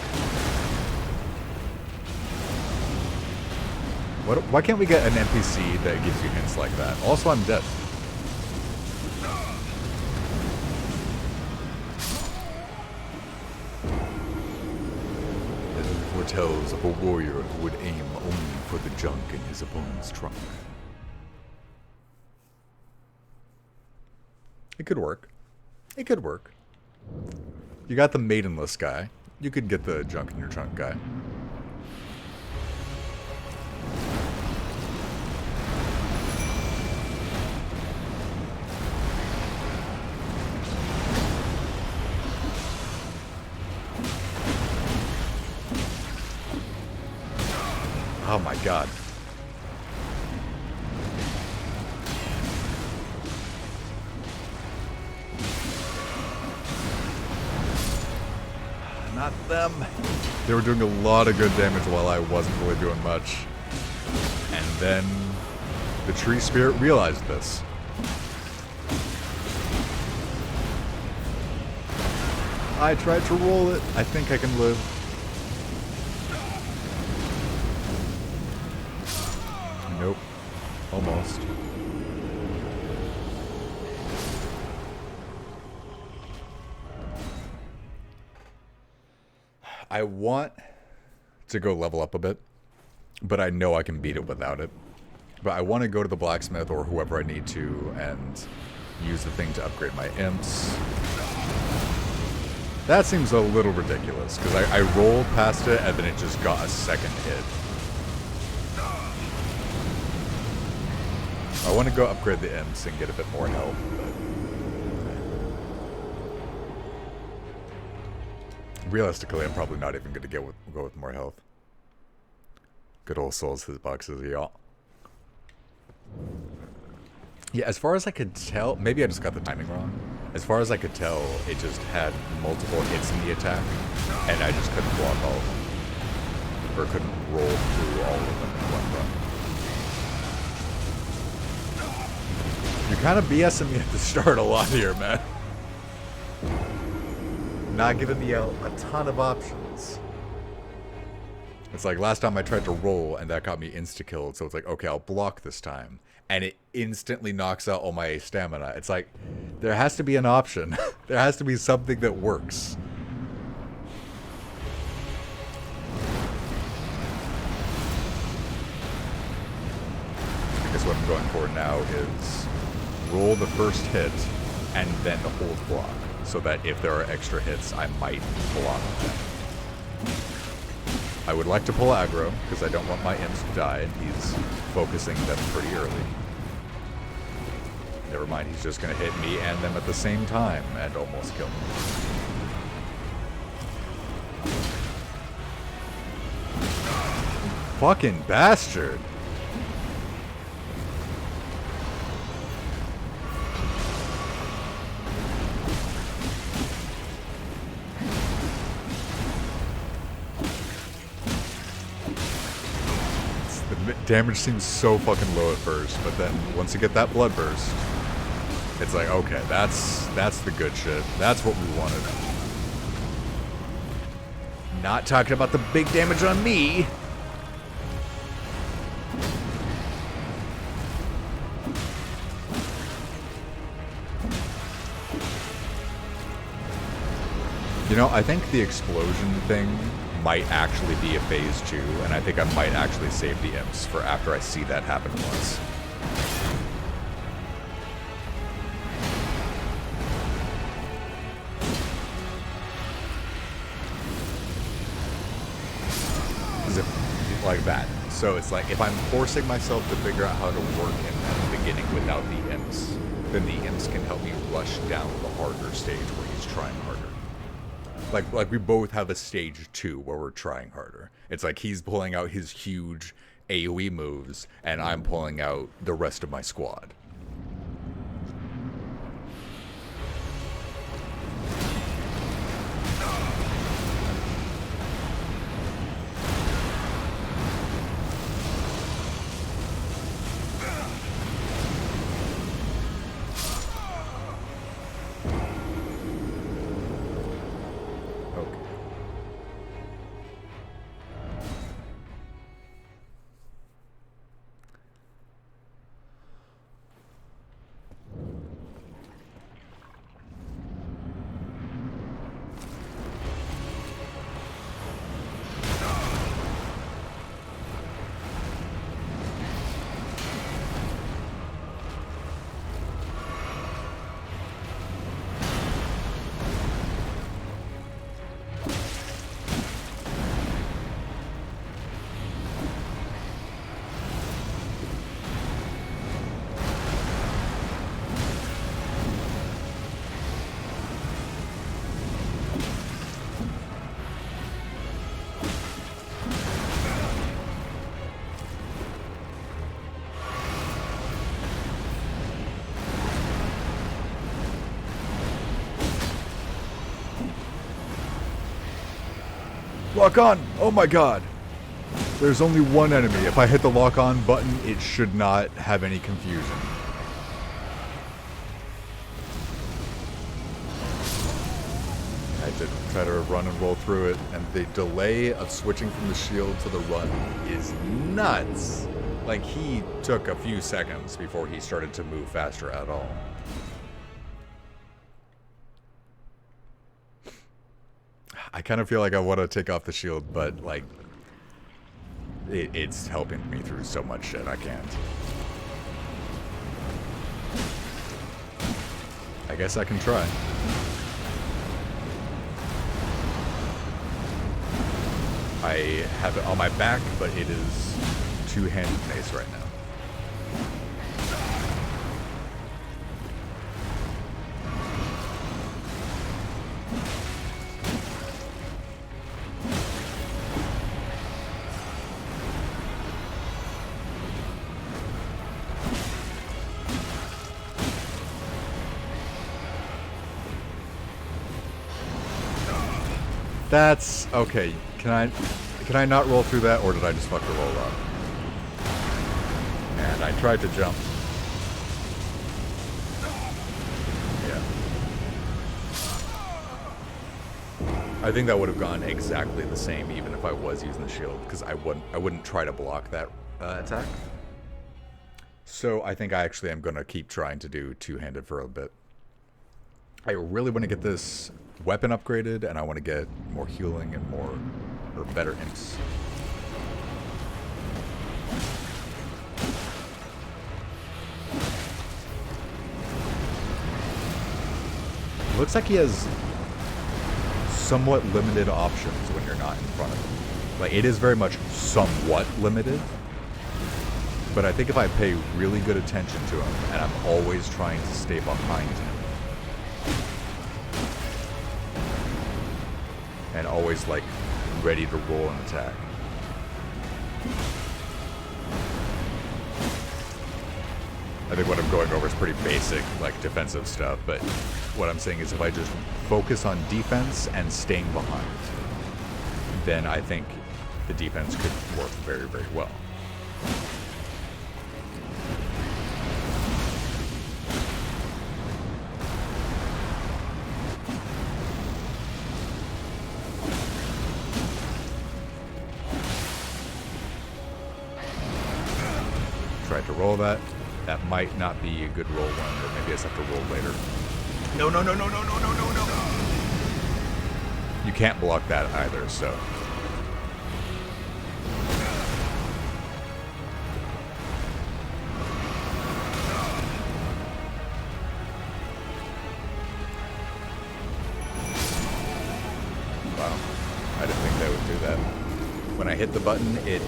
Why can't we get an NPC that gives you hints like that? Also, I'm dead. Foretells of a warrior who would aim only for the junk in his opponent's trunk. It could work. It could work. You got the maidenless guy. You could get the junk in your trunk guy. Oh my god. Not them. They were doing a lot of good damage while I wasn't really doing much. And then the tree spirit realized this. I tried to roll it. I think I can live. Nope. Almost. I want to go level up a bit, but I know I can beat it without it. But I want to go to the blacksmith or whoever I need to and use the thing to upgrade my imps. That seems a little ridiculous, because I rolled past it and then it just got a second hit. I want to go upgrade the imps and get a bit more health, but realistically, I'm probably not even going to go with more health. Good old Souls hitboxes, y'all. Yeah, as far as I could tell, maybe I just got the timing wrong. As far as I could tell, it just had multiple hits in the attack, and I just couldn't block all of them. Or couldn't roll through all of them in one run. You're kind of BSing me at the start a lot here, man. Not giving me a ton of options. It's like last time I tried to roll and that got me insta-killed, so it's like, okay, I'll block this time. And it instantly knocks out all my stamina. It's like, there has to be an option. There has to be something that works. Because what I'm going for now is roll the first hit and then the hold block, so that if there are extra hits, I might block them. I would like to pull aggro, because I don't want my imps to die, and he's focusing them pretty early. Never mind, he's just going to hit me and them at the same time, and almost kill me. Fucking bastard! Damage seems so fucking low at first, but then once you get that blood burst, it's like, okay, that's the good shit. That's what we wanted. Not talking about the big damage on me. You know, I think the explosion thing might actually be a phase 2, and I think I might actually save the imps for after I see that happen once. So it's like, if I'm forcing myself to figure out how to work in at the beginning without the imps, then the imps can help me rush down the harder stage where he's trying harder. Like we both have a stage 2 where we're trying harder. It's like he's pulling out his huge AoE moves, and I'm pulling out the rest of my squad. Lock on! Oh my god! There's only one enemy. If I hit the lock on button, it should not have any confusion. I had to try to run and roll through it, and the delay of switching from the shield to the run is nuts. Like, he took a few seconds before he started to move faster at all. I kind of feel like I want to take off the shield, but, like, it's helping me through so much shit, I can't. I guess I can try. I have it on my back, but it is two-handed mace right now. That's okay. Can I not roll through that, or did I just fuck the roll up? And I tried to jump. Yeah. I think that would have gone exactly the same even if I was using the shield, because I wouldn't try to block that attack. So I think I actually am going to keep trying to do two-handed for a bit. I really want to get this weapon upgraded, and I want to get more healing and better imps. Looks like he has somewhat limited options when you're not in front of him. Like, it is very much somewhat limited, but I think if I pay really good attention to him, and I'm always trying to stay behind him, and always, like, ready to roll an attack. I think what I'm going over is pretty basic, like, defensive stuff, but what I'm saying is if I just focus on defense and staying behind, then I think the defense could work very, very well. To roll that. That might not be a good roll one, or maybe I just have to roll later. No, no, no, no, no, no, no, no, no. You can't block that either, so. Wow. I didn't think that would do that. When I hit the button, it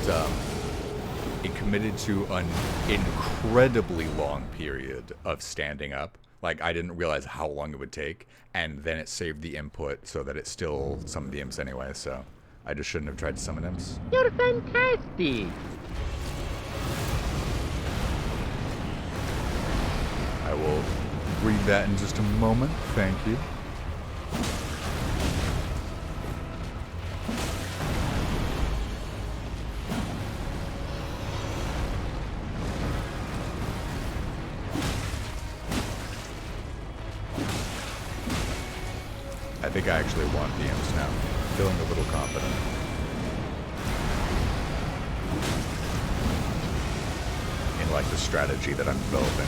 committed to an incredibly long period of standing up. Like, I didn't realize how long it would take, and then it saved the input so that it still summoned the imps anyway, so I just shouldn't have tried to summon imps. You're fantastic! I will read that in just a moment. Thank you. I think I actually want the imps now. Feeling a little confident. In like the strategy that I'm developing.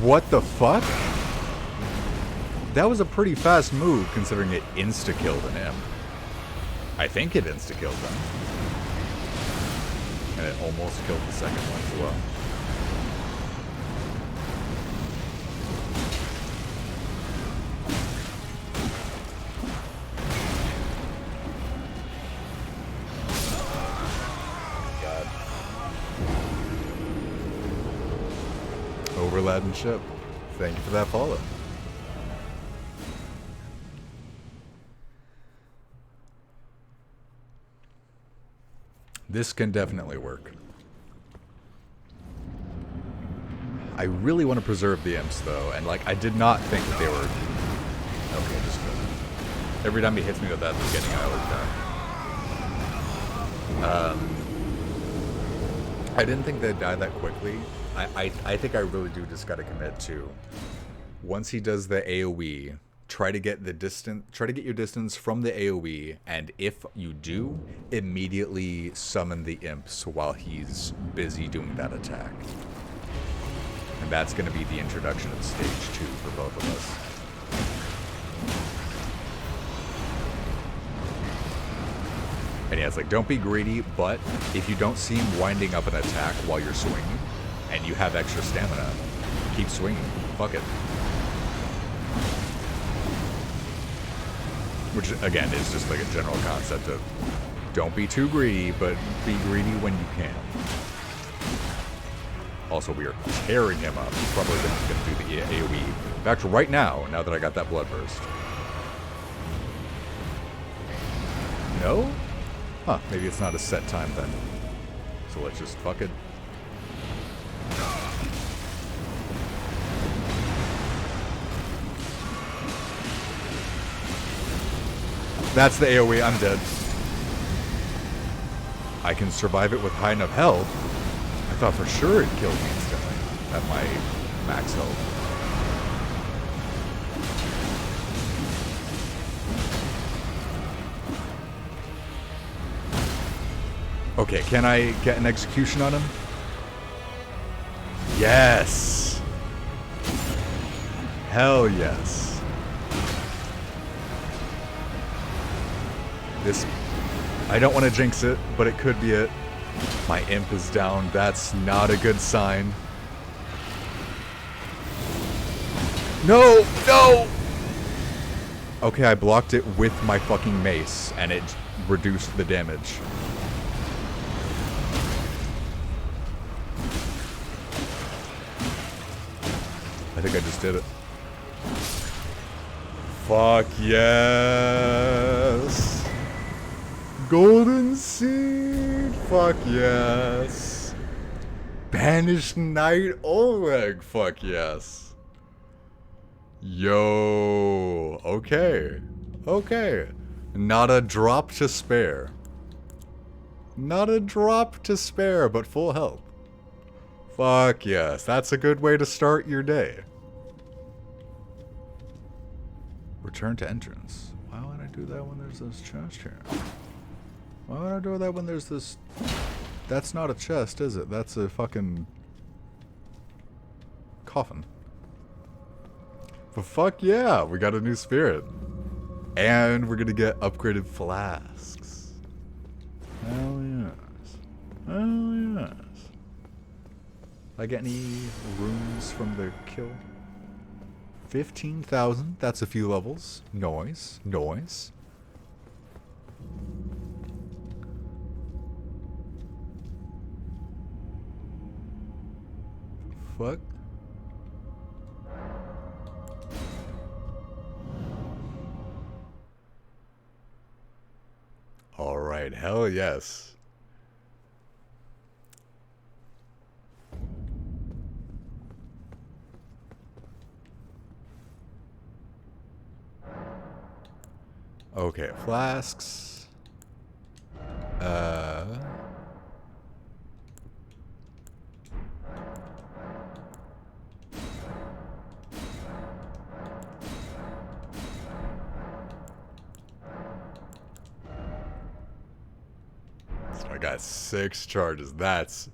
What the fuck? That was a pretty fast move considering it insta-killed an imp. I think it insta-killed them. And it almost killed the second one as well. Overladen ship. Thank you for that follow. This can definitely work. I really want to preserve the imps though, and like I did not think that they were okay, just good. Every time he hits me with that at the beginning, I always die. I didn't think they'd die that quickly. I think I really do just gotta commit to once he does the AoE, try to get your distance from the AoE, and if you do, immediately summon the imps while he's busy doing that attack. And that's gonna be the introduction of stage 2 for both of us. And yeah, it's like, don't be greedy, but if you don't see him winding up an attack while you're swinging, and you have extra stamina, keep swinging. Fuck it. Which, again, is just like a general concept of don't be too greedy, but be greedy when you can. Also, we are tearing him up. He's probably going to do the AoE. In fact, right now that I got that blood burst. No? Huh, maybe it's not a set time then. So let's just fuck it. That's the AoE, I'm dead. I can survive it with high enough health. I thought for sure it killed me instantly at my max health. Okay, can I get an execution on him? Yes! Hell yes. This, I don't want to jinx it, but it could be it. My imp is down. That's not a good sign. No! No! Okay, I blocked it with my fucking mace, and it reduced the damage. I think I just did it. Fuck yes! Golden Seed! Fuck yes! Banished Knight Oleg! Fuck yes! Yo! Okay. Okay. Not a drop to spare. Not a drop to spare, but full health. Fuck yes. That's a good way to start your day. Return to entrance. Why would I do that when there's this chest here? Why would I do that when there's this... That's not a chest, is it? That's a fucking... coffin. But fuck yeah, we got a new spirit. And we're gonna get upgraded flasks. Hell yes. Hell yes. I get any runes from the kill? 15,000. That's a few levels. Noise. Noise. fuck? Alright, hell yes. Okay, flasks. So I got 6 charges. That's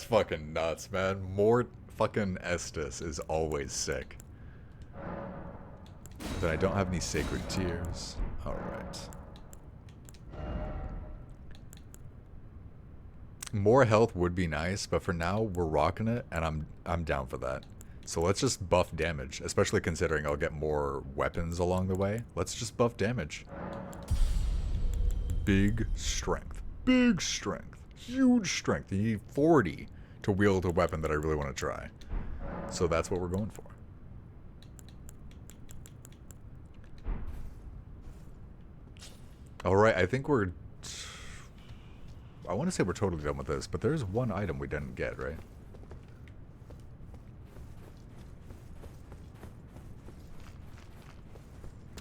fucking nuts, man. More fucking Estus is always sick. But I don't have any sacred tears. Alright. More health would be nice, but for now we're rocking it, and I'm down for that. So let's just buff damage, especially considering I'll get more weapons along the way. Let's just buff damage. Big strength. Big strength. Huge strength. You need 40 to wield a weapon that I really want to try. So that's what we're going for. Alright, I think we're... I want to say we're totally done with this, but there's one item we didn't get, right?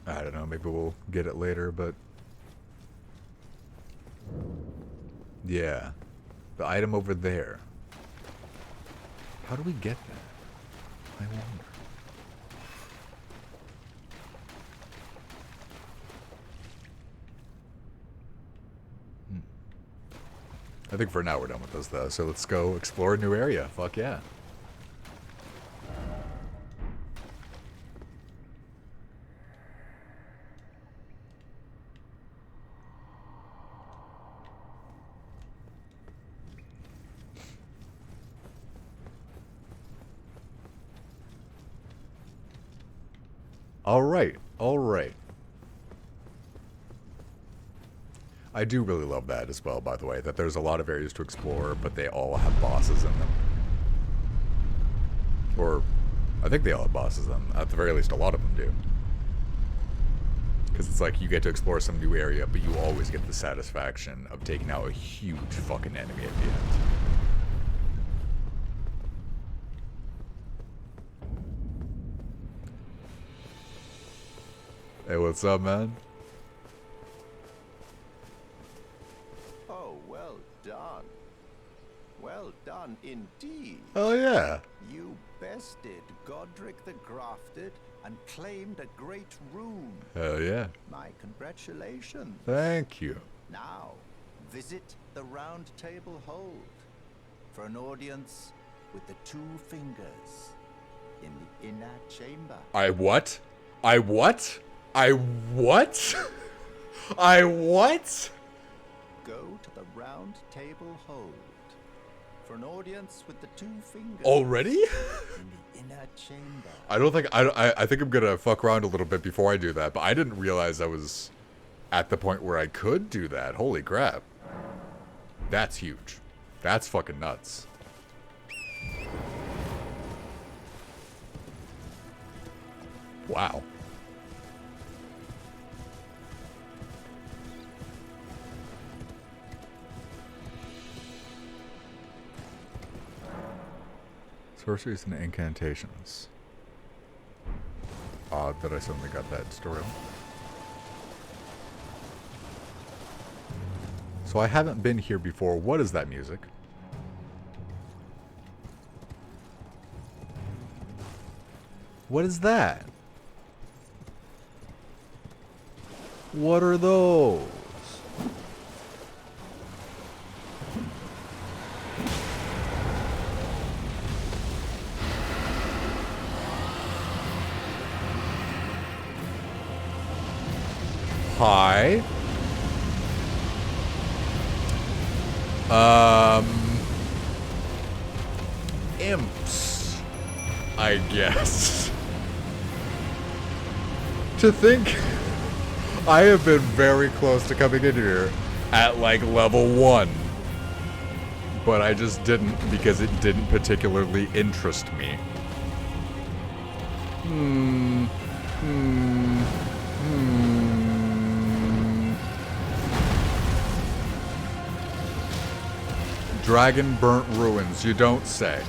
I don't know, maybe we'll get it later, but... Yeah. The item over there. How do we get that? I wonder. I think for now we're done with this, though, so let's go explore a new area. Fuck yeah. Alright, alright. I do really love that as well, by the way, that there's a lot of areas to explore, but they all have bosses in them. Or, I think they all have bosses in them. At the very least, a lot of them do. Because it's like, you get to explore some new area, but you always get the satisfaction of taking out a huge fucking enemy at the end. Hey, what's up, man? Oh, well done. Well done indeed. Oh, yeah. You bested Godric the Grafted and claimed a great rune. Hell yeah. My congratulations. Thank you. Now, visit the Round Table Hold for an audience with the 2 fingers in the inner chamber. I what? I what? I what? I what? Go to the Round Table Hold for an audience with the 2 fingers. Already? In the inner chamber. I don't think I think I'm gonna fuck around a little bit before I do that, but I didn't realize I was at the point where I could do that. Holy crap. That's huge. That's fucking nuts. Wow. Sorceries and incantations. Odd that I suddenly got that tutorial. So I haven't been here before. What is that music? What is that? What are those? Hi. Imps, I guess. To think I have been very close to coming in here at like level 1. but I just didn't because it didn't particularly interest me. Dragon burnt ruins, you don't say.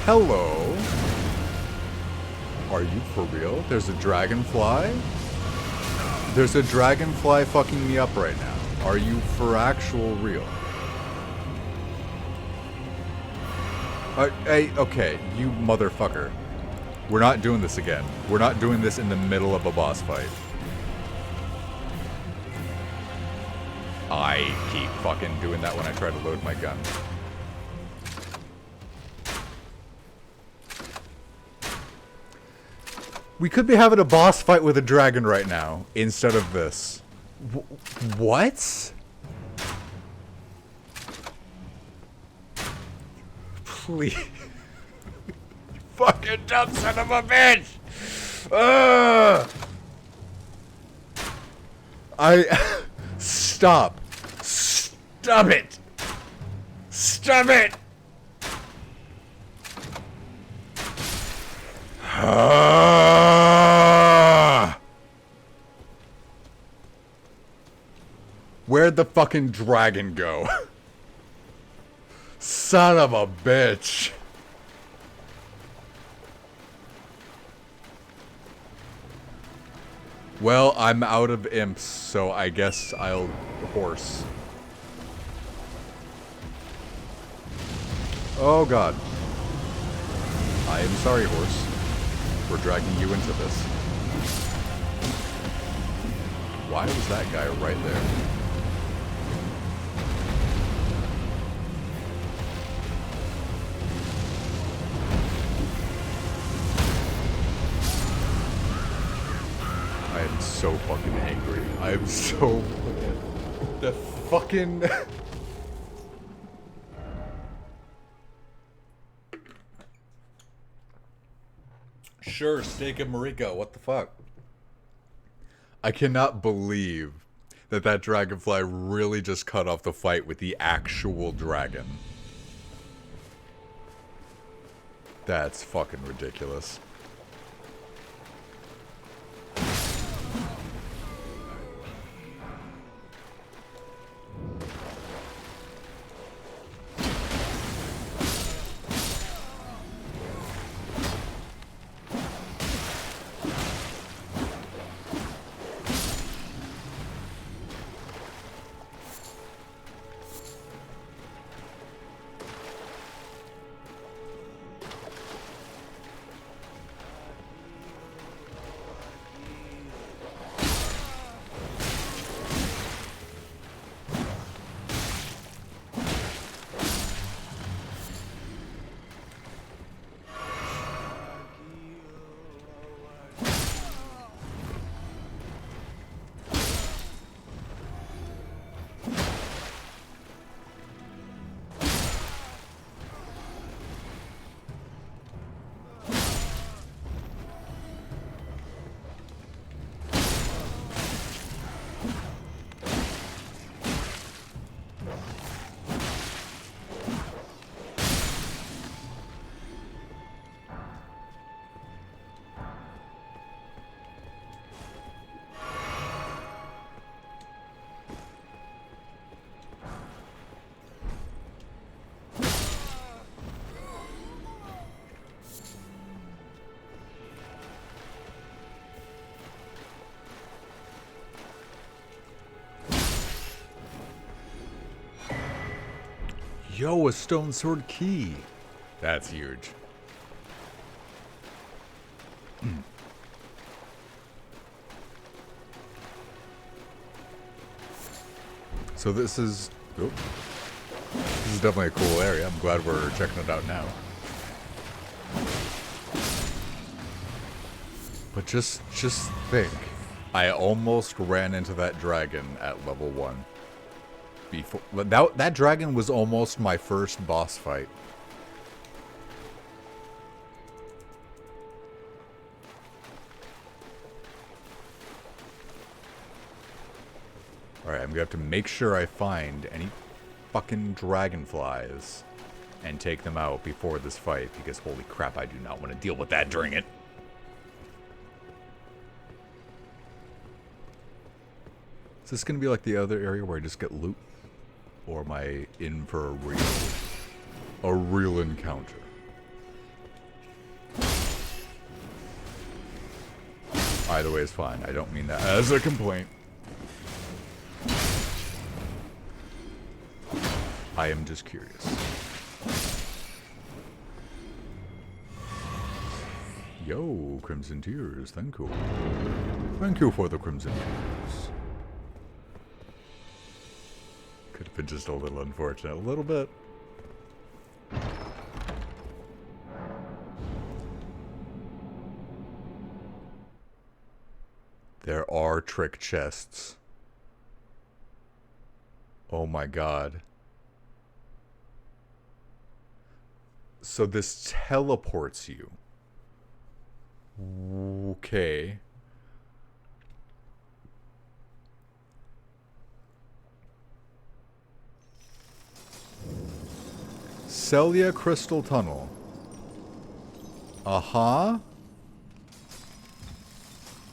Hello? Are you for real? There's a dragonfly? There's a dragonfly fucking me up right now. Are you for actual real? Hey, okay, you motherfucker. We're not doing this again. We're not doing this in the middle of a boss fight. I keep fucking doing that when I try to load my gun. We could be having a boss fight with a dragon right now, instead of this. What? Please. You fucking dumb son of a bitch! Stop. Stop it! Stop it! Where'd the fucking dragon go? Son of a bitch. Well, I'm out of imps, so I guess I'll horse. Oh god. I am sorry, horse. We're dragging you into this. Why was that guy right there? I am so fucking angry. I am so... The fucking... Sure, steak and Marika, what the fuck? I cannot believe that that dragonfly really just cut off the fight with the actual dragon. That's fucking ridiculous. Yo, a stone sword key. That's huge. So this is... Oh, this is definitely a cool area. I'm glad we're checking it out now. But just think. I almost ran into that dragon at level 1. before. That dragon was almost my first boss fight. Alright, I'm gonna have to make sure I find any fucking dragonflies and take them out before this fight, because holy crap, I do not want to deal with that during it. Is this gonna be like the other area where I just get loot? Or am I in for a real encounter? Either way is fine. I don't mean that as a complaint. I am just curious. Yo, Crimson Tears, thank you. Thank you for the Crimson Tears. Could have been just a little unfortunate, a little bit. There are trick chests. Oh my god. So this teleports you. Okay. Celia Crystal Tunnel. Uh-huh.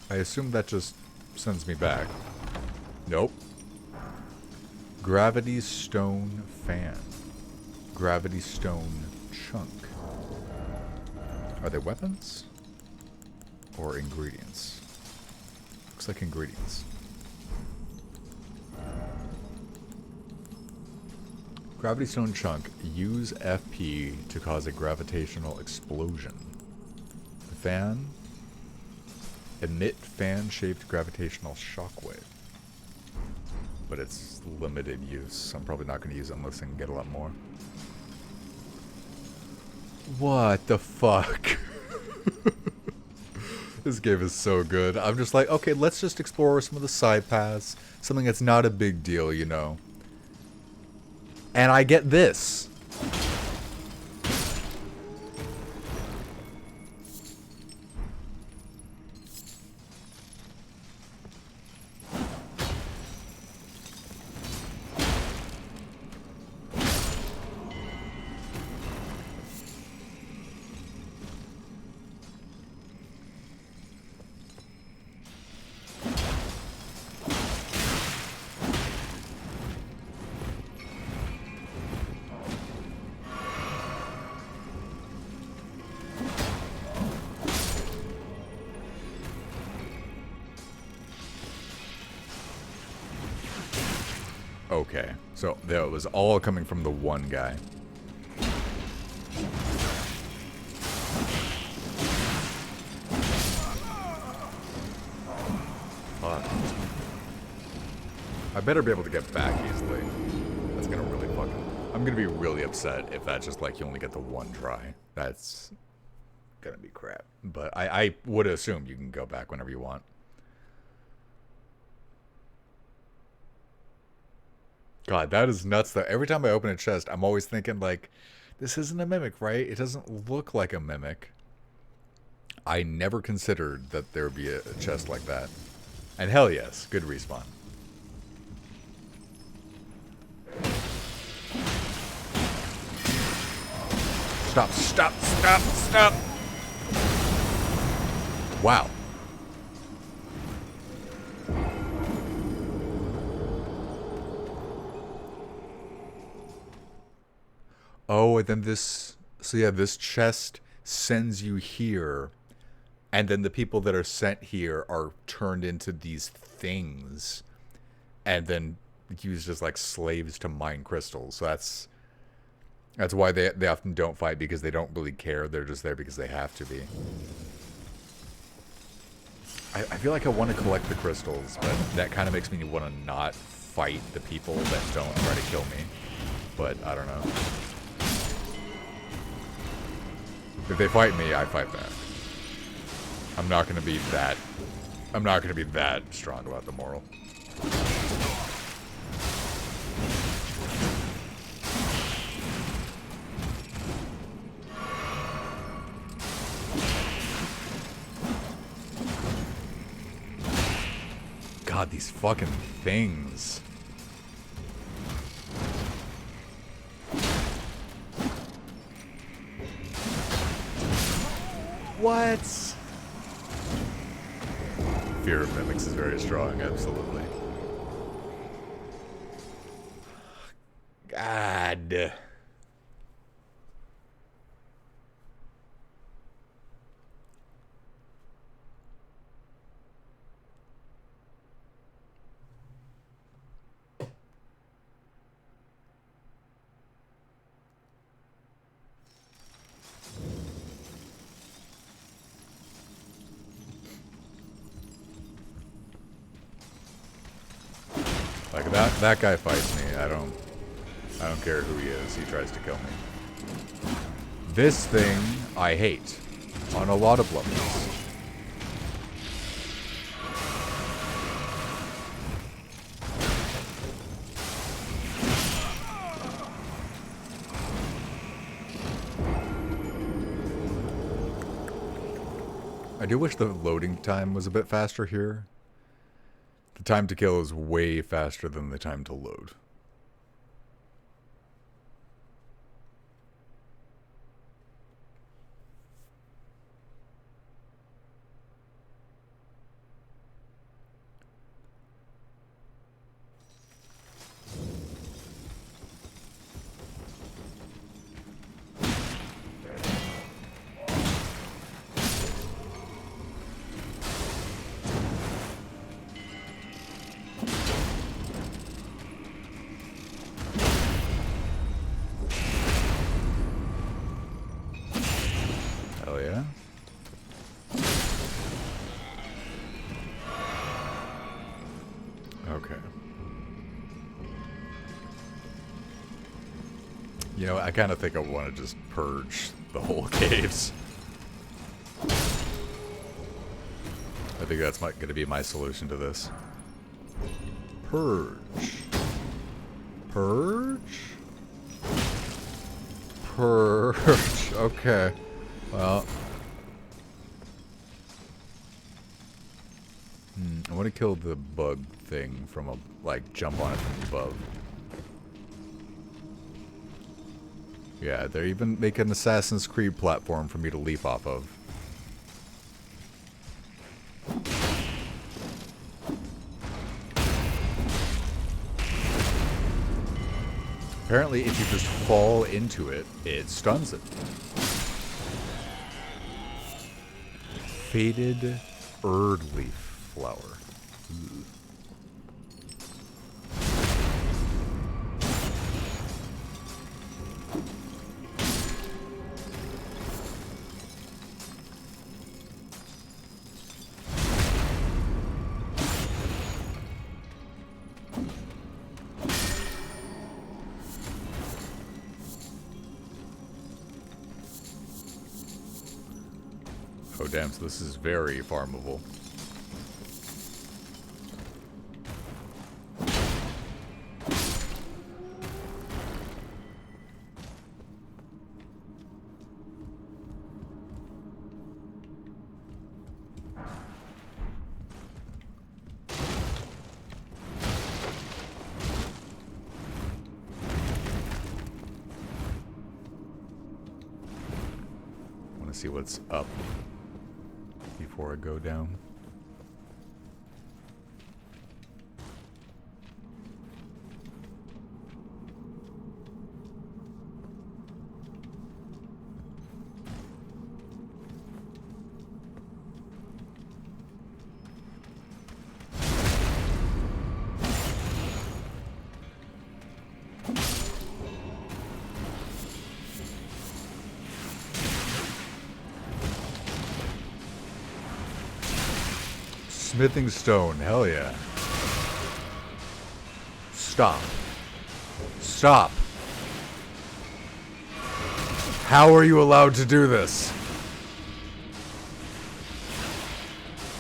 I assume that just sends me back. Nope. Gravity Stone Fan. Gravity Stone Chunk. Are they weapons? Or ingredients? Looks like ingredients. Gravity Stone Chunk. Use FP to cause a gravitational explosion. The fan. Emit fan-shaped gravitational shockwave. But it's limited use. I'm probably not going to use it unless I can get a lot more. What the fuck? This game is so good. I'm just like, okay, let's just explore some of the side paths. Something that's not a big deal, you know. And I get this. Okay, so there it was all coming from the one guy. Fuck. I better be able to get back easily. That's gonna really fucking... I'm gonna be really upset if that's just like you only get the one try. That's gonna be crap. But I would assume you can go back whenever you want. God, that is nuts though. Every time I open a chest, I'm always thinking like, this isn't a mimic, right? It doesn't look like a mimic. I never considered that there would be a chest like that. And hell yes, good respawn. Stop, stop, stop, stop! Wow. Oh, and then this... So yeah, this chest sends you here. And then the people that are sent here are turned into these things. And then used as like slaves to mine crystals. So that's why they often don't fight, because they don't really care. They're just there because they have to be. I feel like I want to collect the crystals, but that kind of makes me want to not fight the people that don't try to kill me. But I don't know. If they fight me, I fight back. I'm not gonna be that strong about the moral. God, these fucking things. What? Fear of mimics is very strong, absolutely. God. Like that guy fights me. I don't care who he is. He tries to kill me. This thing I hate on a lot of levels. I do wish the loading time was a bit faster here. The time to kill is way faster than the time to load. Hell yeah. Okay. You know, I kind of think I want to just purge the whole caves. I think that's going to be my solution to this. Purge. Purge? Purge. Okay. Well. I want to kill the bug thing from a, like, jump on it from above. Yeah, they're even making an Assassin's Creed platform for me to leap off of. Apparently, if you just fall into it, it stuns it. Faded Erd Leaf Flower. Ooh. Oh damn, so this is very farmable. Want to see what's up before I go down. Smithing stone, hell yeah. Stop. Stop. How are you allowed to do this?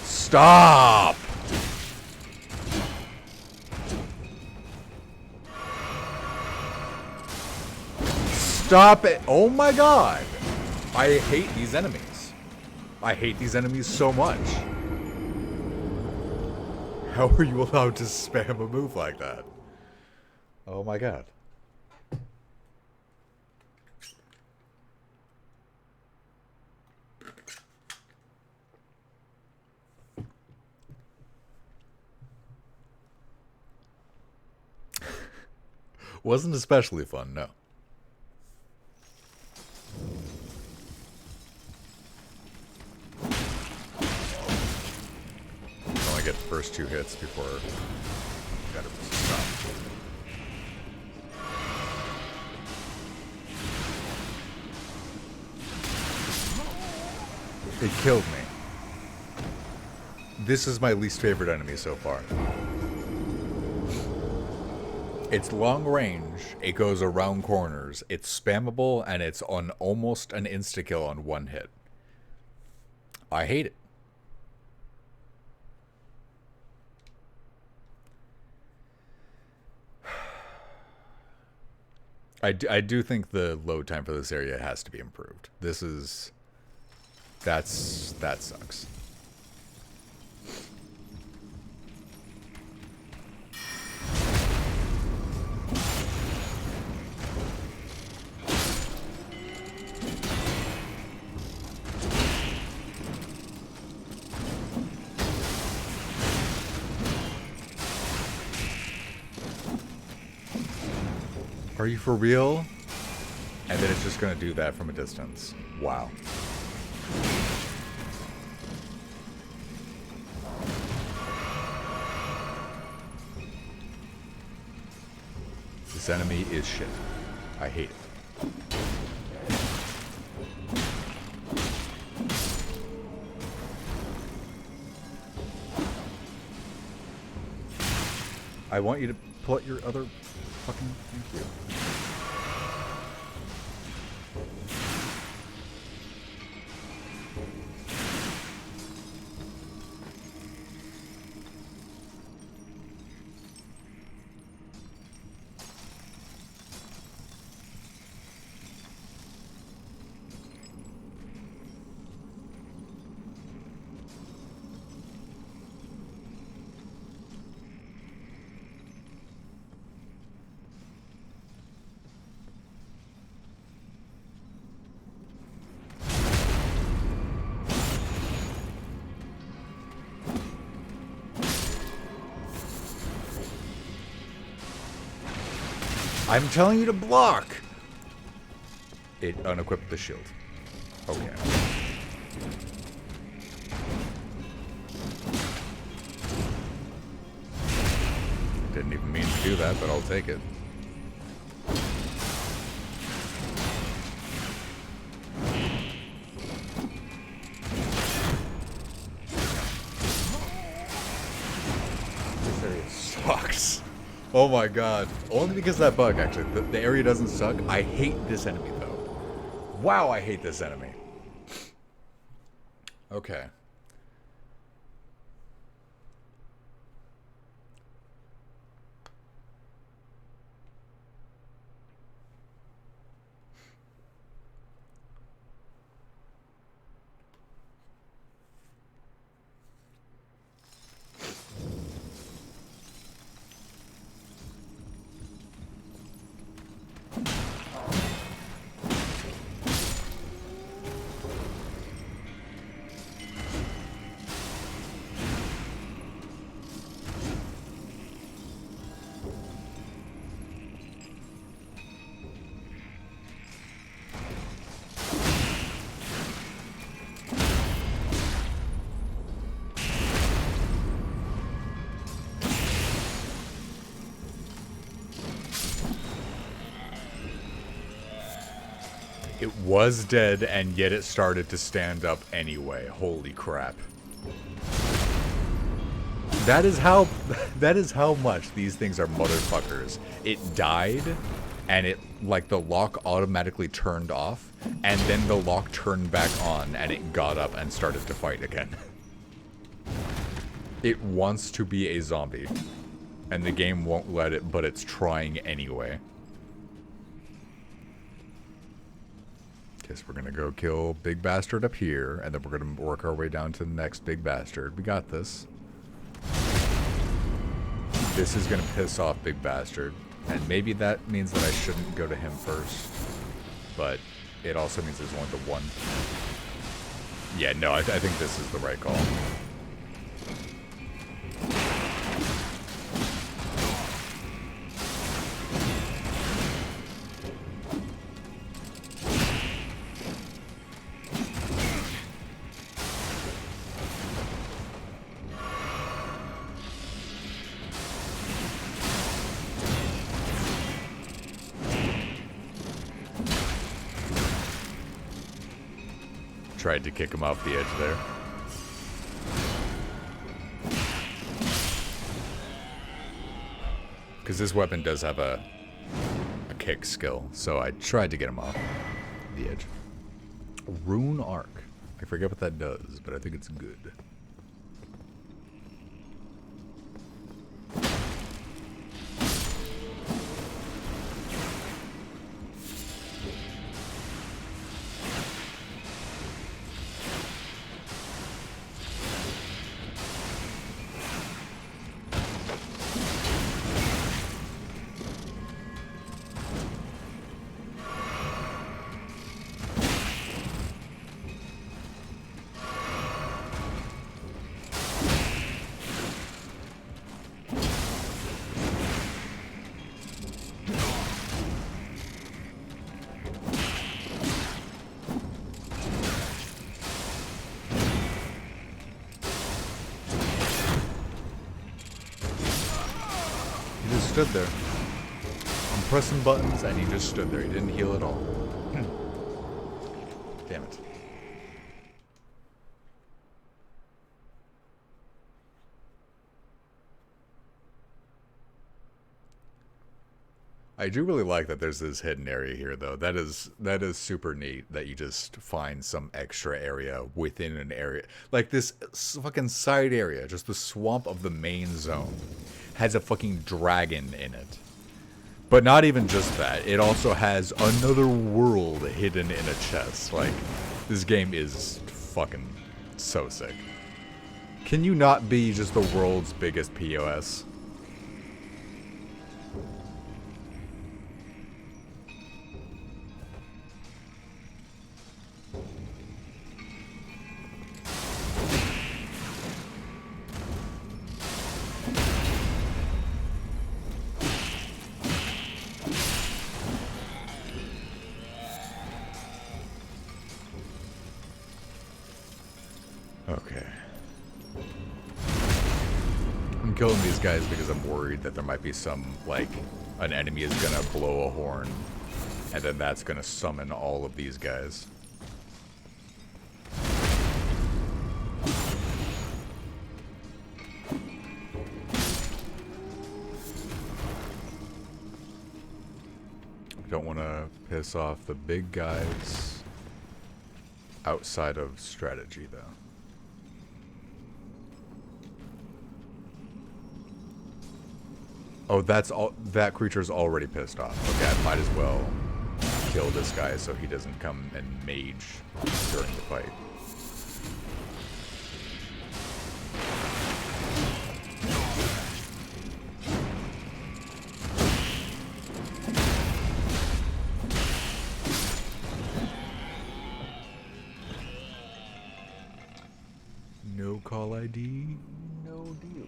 Stop. Stop it. Oh my god. I hate these enemies. I hate these enemies so much. How are you allowed to spam a move like that? Oh my god. Wasn't especially fun, no. Only get the first 2 hits before gotta stop. It killed me. This is my least favorite enemy so far. It's long range, it goes around corners, it's spammable, and it's on almost an insta-kill on 1 hit. I hate it. I do think the load time for this area has to be improved. This is... that sucks. Are you for real? And then it's just gonna do that from a distance. Wow. This enemy is shit. I hate it. I want you to pull out your other fucking... Thank you. I'm telling you to block! It unequipped the shield. Okay. Didn't even mean to do that, but I'll take it. This area sucks. Oh my god. Only because of that bug, actually. The area doesn't suck. I hate this enemy, though. Wow, I hate this enemy. Okay. It was dead, and yet it started to stand up anyway. Holy crap. That is how much these things are motherfuckers. It died, and it, like, the lock automatically turned off, and then the lock turned back on, and it got up and started to fight again. It wants to be a zombie, and the game won't let it, but it's trying anyway. Guess we're gonna go kill Big Bastard up here, and then we're gonna work our way down to the next Big Bastard. We got this. This is gonna piss off Big Bastard. And maybe that means that I shouldn't go to him first. But it also means there's only the one. Yeah, no, I think this is the right call. Tried to kick him off the edge there. Because this weapon does have a kick skill, so I tried to get him off the edge. Rune Arc. I forget what that does, but I think it's good. Stood there. I'm pressing buttons and he just stood there. He didn't heal at all. Damn it. I do really like that there's this hidden area here though. That is super neat that you just find some extra area within an area. Like this fucking side area, just the swamp of the main zone, has a fucking dragon in it. But not even just that, it also has another world hidden in a chest. Like, this game is fucking so sick. Can you not be just the world's biggest POS? Okay. I'm killing these guys because I'm worried that there might be some, like, an enemy is gonna blow a horn, and then that's gonna summon all of these guys. Don't want to piss off the big guys outside of strategy, though. Oh, that's all. That creature's already pissed off. Okay, I might as well kill this guy so he doesn't come and mage during the fight. No call ID, no deal.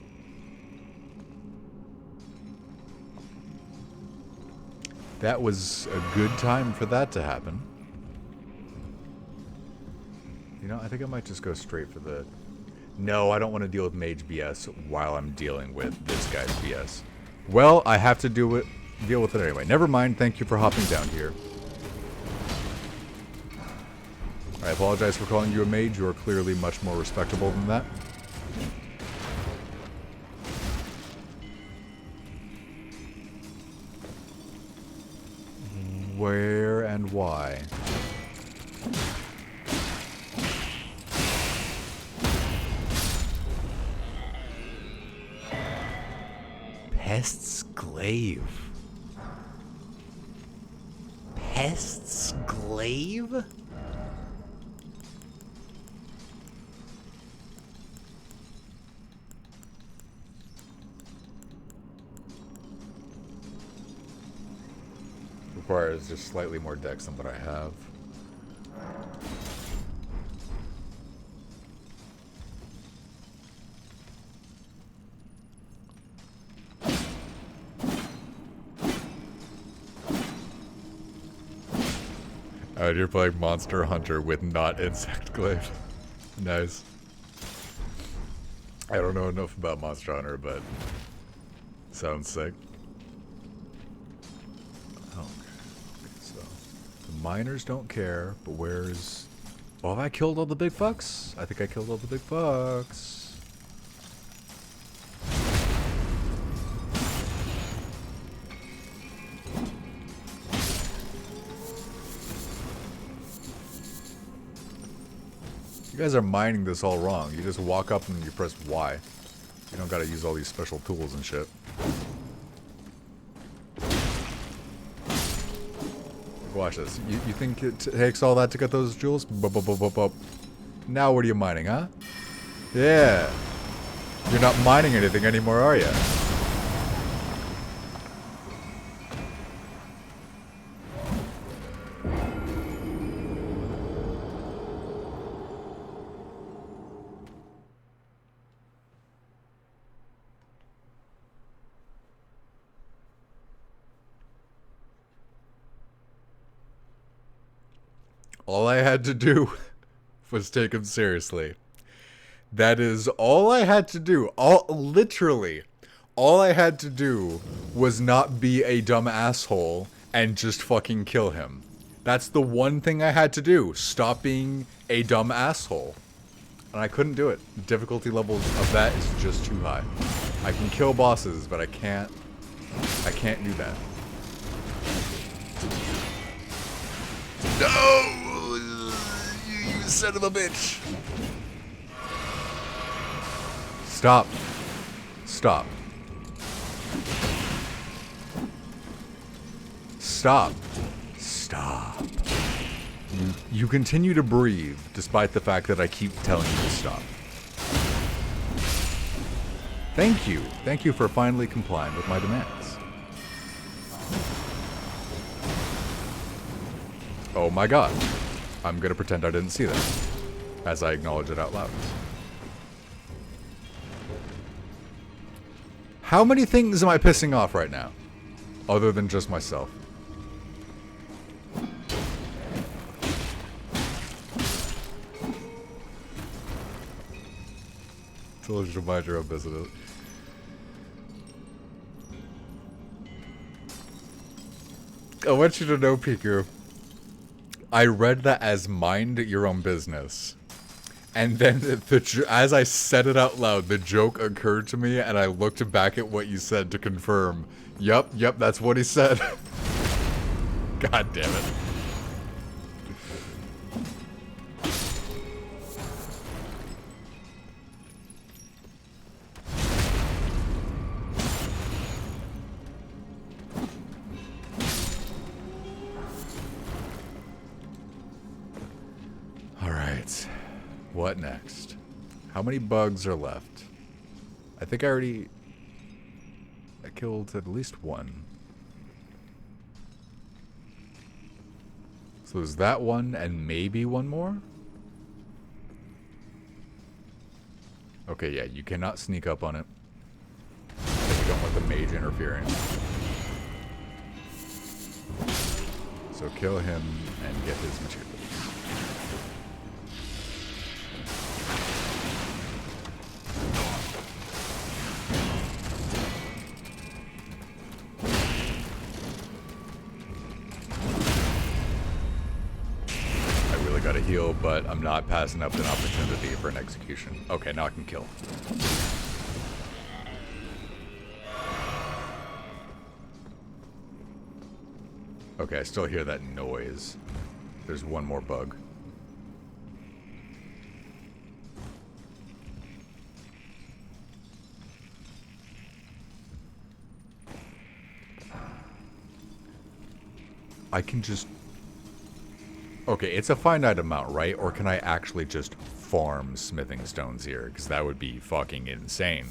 That was a good time for that to happen. You know, I think I might just go straight for the... No, I don't want to deal with mage BS while I'm dealing with this guy's BS. Well, I have to deal with it anyway. Never mind, thank you for hopping down here. I apologize for calling you a mage. You are clearly much more respectable than that. Where and why? Pest's Glaive. Pest's Glaive? requires just slightly more dex than what I have. Alright, you're playing Monster Hunter with not Insect Glaive. Nice. I don't know enough about Monster Hunter, but sounds sick. Okay, so the miners don't care, but where's... Oh, have I killed all the big fucks? I think I killed all the big fucks. You guys are mining this all wrong. You just walk up and you press Y. You don't gotta use all these special tools and shit. Watch this. You think it takes all that to get those jewels? Now what are you mining, huh? Yeah. You're not mining anything anymore, are you? All I had to do was take him seriously. That is all I had to do. Literally, all I had to do was not be a dumb asshole and just fucking kill him. That's the one thing I had to do. Stop being a dumb asshole. And I couldn't do it. The difficulty level of that is just too high. I can kill bosses, but I can't do that. No! You son of a bitch! Stop. Stop. Stop. Stop. You continue to breathe, despite the fact that I keep telling you to stop. Thank you. Thank you for finally complying with my demands. Oh my god. I'm gonna pretend I didn't see that, as I acknowledge it out loud. How many things am I pissing off right now? Other than just myself. Told you to mind your own business. I want you to know, Piku, I read that as mind your own business. And then, as I said it out loud, the joke occurred to me, and I looked back at what you said to confirm. Yep, that's what he said. God damn it. Alright. What next? How many bugs are left? I think I killed at least one. So there's that one and maybe one more? Okay, yeah, you cannot sneak up on it. We don't want the mage interfering. So kill him and get his materials. Heal, but I'm not passing up an opportunity for an execution. Okay, now I can kill. Okay, I still hear that noise. There's one more bug. I can just... Okay, it's a finite amount, right? Or can I actually just farm smithing stones here? Because that would be fucking insane.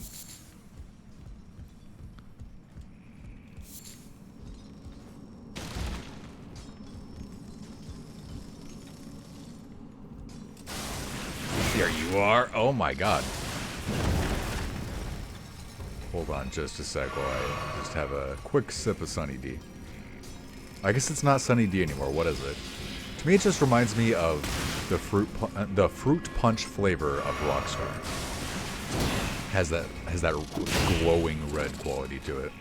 There you are. Oh my god. Hold on just a sec while I just have a quick sip of Sunny D. I guess it's not Sunny D anymore. What is it? To me, it just reminds me of the fruit punch flavor of Rockstar. Has that glowing red quality to it.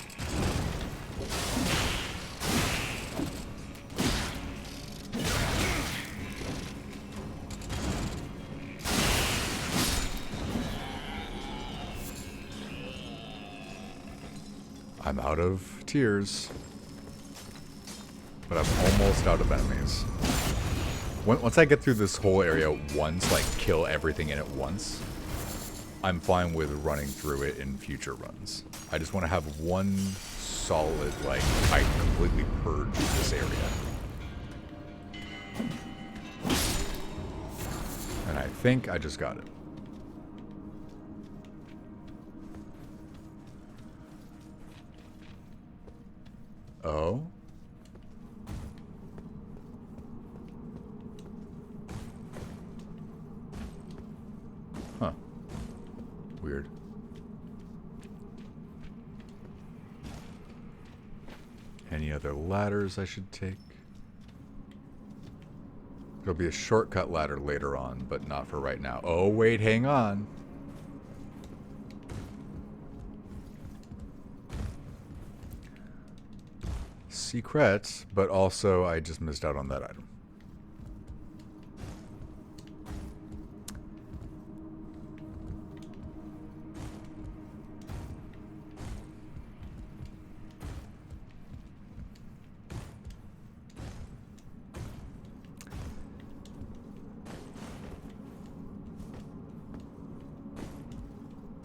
I'm out of tears. But I'm almost out of enemies. Once I get through this whole area once, like kill everything in it once, I'm fine with running through it in future runs. I just want to have one solid, like, I completely purge this area. And I think I just got it. Oh? Huh. Weird. Any other ladders I should take? There'll be a shortcut ladder later on, but not for right now. Oh, wait, hang on. Secret, but also I just missed out on that item.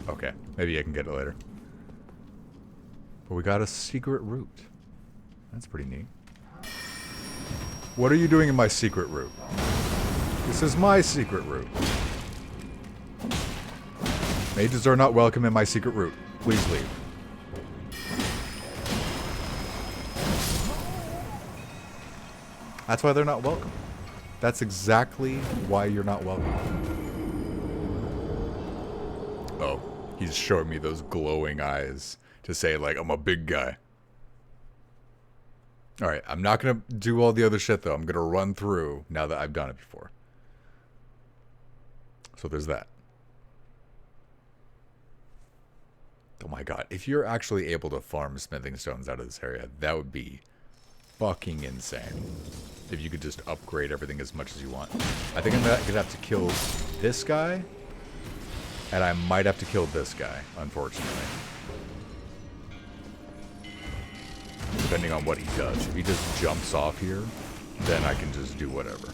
Okay, maybe I can get it later. But we got a secret route. That's pretty neat. What are you doing in my secret route? This is my secret route. Mages are not welcome in my secret route. Please leave. That's why they're not welcome. That's exactly why you're not welcome. Oh, he's showing me those glowing eyes to say, like, I'm a big guy. Alright, I'm not going to do all the other shit, though. I'm going to run through now that I've done it before. So there's that. Oh my god, if you're actually able to farm smithing stones out of this area, that would be fucking insane. If you could just upgrade everything as much as you want. I think I'm going to have to kill this guy. And I might have to kill this guy, unfortunately. Depending on what he does. If he just jumps off here, then I can just do whatever.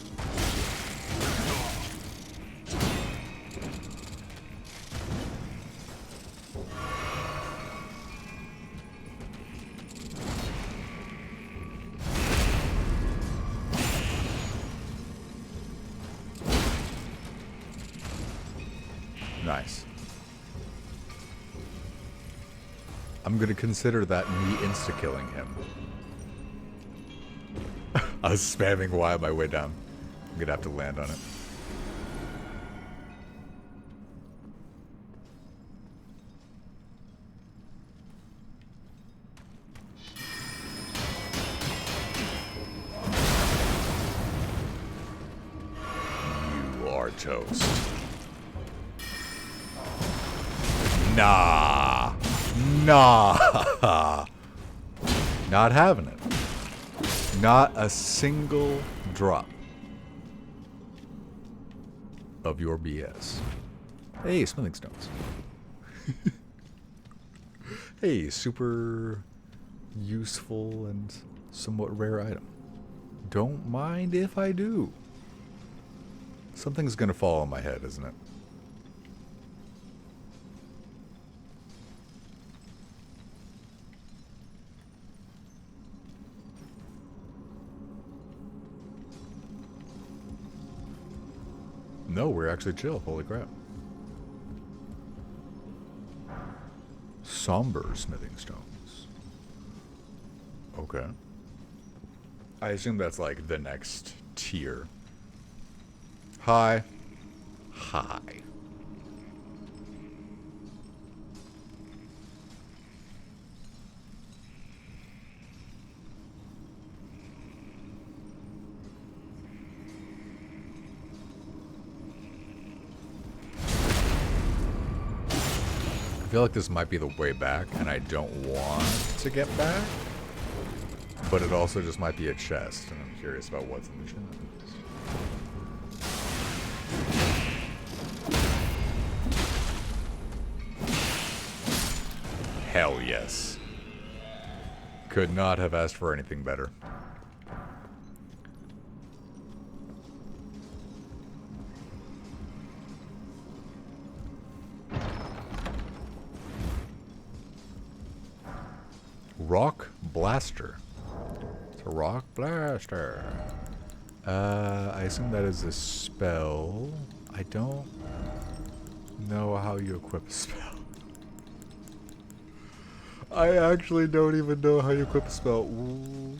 Nice. I'm gonna consider that me insta-killing him. I was spamming Y on my way down. I'm gonna have to land on it. You are toast. Nah. Nah. Not having it. Not a single drop of your BS. Hey, smithing stones. Hey, super useful and somewhat rare item. Don't mind if I do. Something's gonna fall on my head, isn't it? No, we're actually chill. Holy crap. Somber smithing stones. Okay. I assume that's like the next tier. Hi. high. I feel like this might be the way back, and I don't want to get back. But it also just might be a chest, and I'm curious about what's in the chest. Hell yes. Could not have asked for anything better. Rock Blaster. It's a rock blaster. I assume that is a spell. I don't know how you equip a spell. I actually don't even know how you equip a spell. Ooh.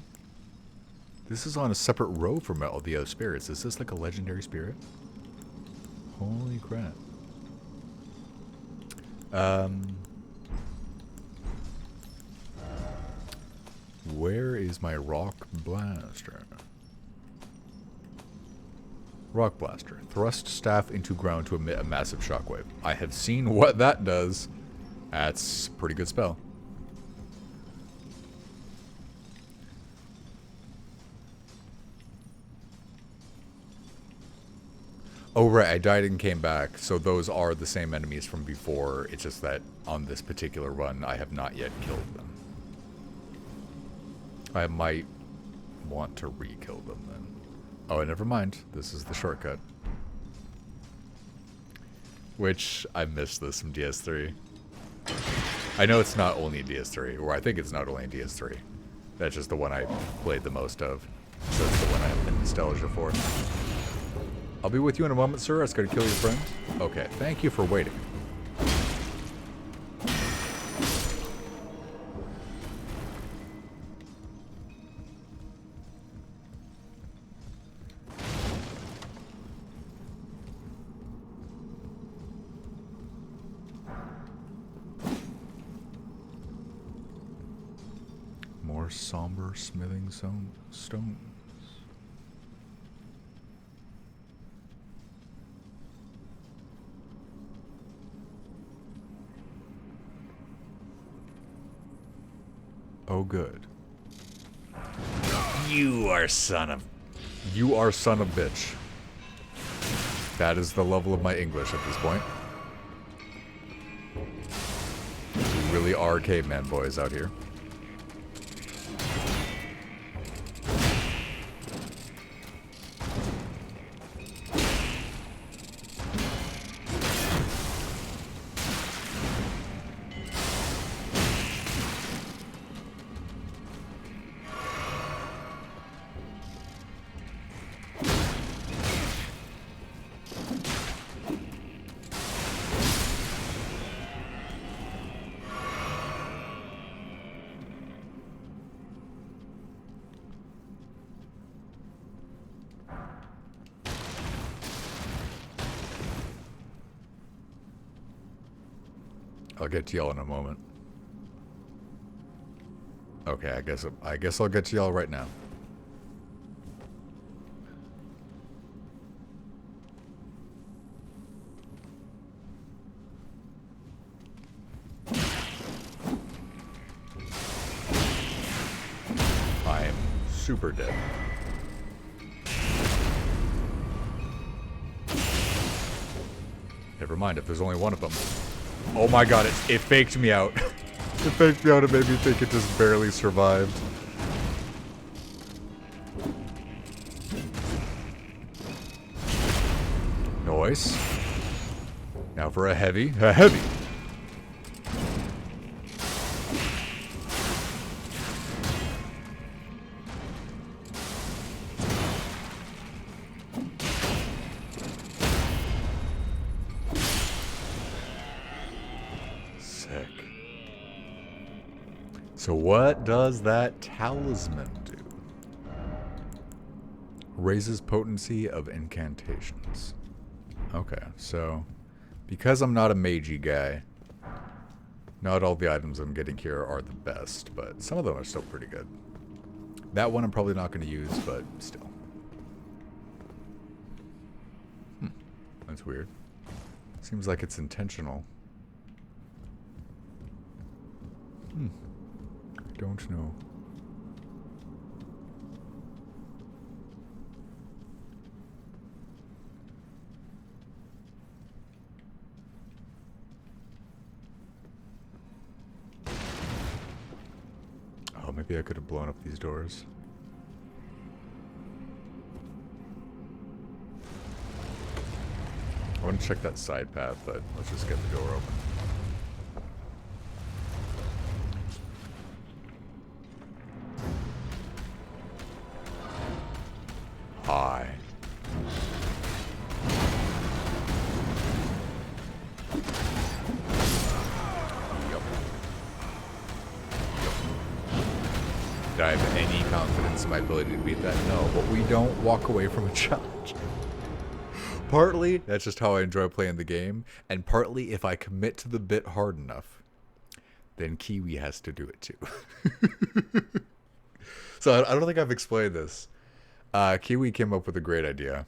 This is on a separate row from all the other spirits. Is this like a legendary spirit? Holy crap. Where is my rock blaster? Rock blaster. Thrust staff into ground to emit a massive shockwave. I have seen what that does. That's a pretty good spell. Oh right, I died and came back, so those are the same enemies from before. It's just that on this particular run, I have not yet killed them. I might want to re-kill them then. Oh, never mind. This is the shortcut. Which, I missed this from DS3. I know it's not only in DS3, or I think it's not only in DS3. That's just the one I played the most of. So it's the one I have the nostalgia for. I'll be with you in a moment, sir. I was going to kill your friend. Okay, thank you for waiting. More somber smithing stones. Oh, good. You are son of bitch. That is the level of my English at this point. We really are caveman boys out here. I'll get to y'all in a moment. Okay, I guess I'll get to y'all right now. I'm super dead. Never mind if there's only one of them. Oh my god, it faked me out. It faked me out and made me think it just barely survived. Nice. Now for a heavy. A heavy! So what does that talisman do? Raises potency of incantations. Okay, so because I'm not a magey guy, not all the items I'm getting here are the best, but some of them are still pretty good. That one I'm probably not going to use, but still. That's weird. Seems like it's intentional. Don't know. Oh, maybe I could have blown up these doors. I want to check that side path, but let's just get the door open. Hi. Yep. Did I have any confidence in my ability to beat that? No, but we don't walk away from a challenge. Partly, that's just how I enjoy playing the game, and partly, if I commit to the bit hard enough, then Kiwi has to do it too. So I don't think I've explained this. Kiwi came up with a great idea,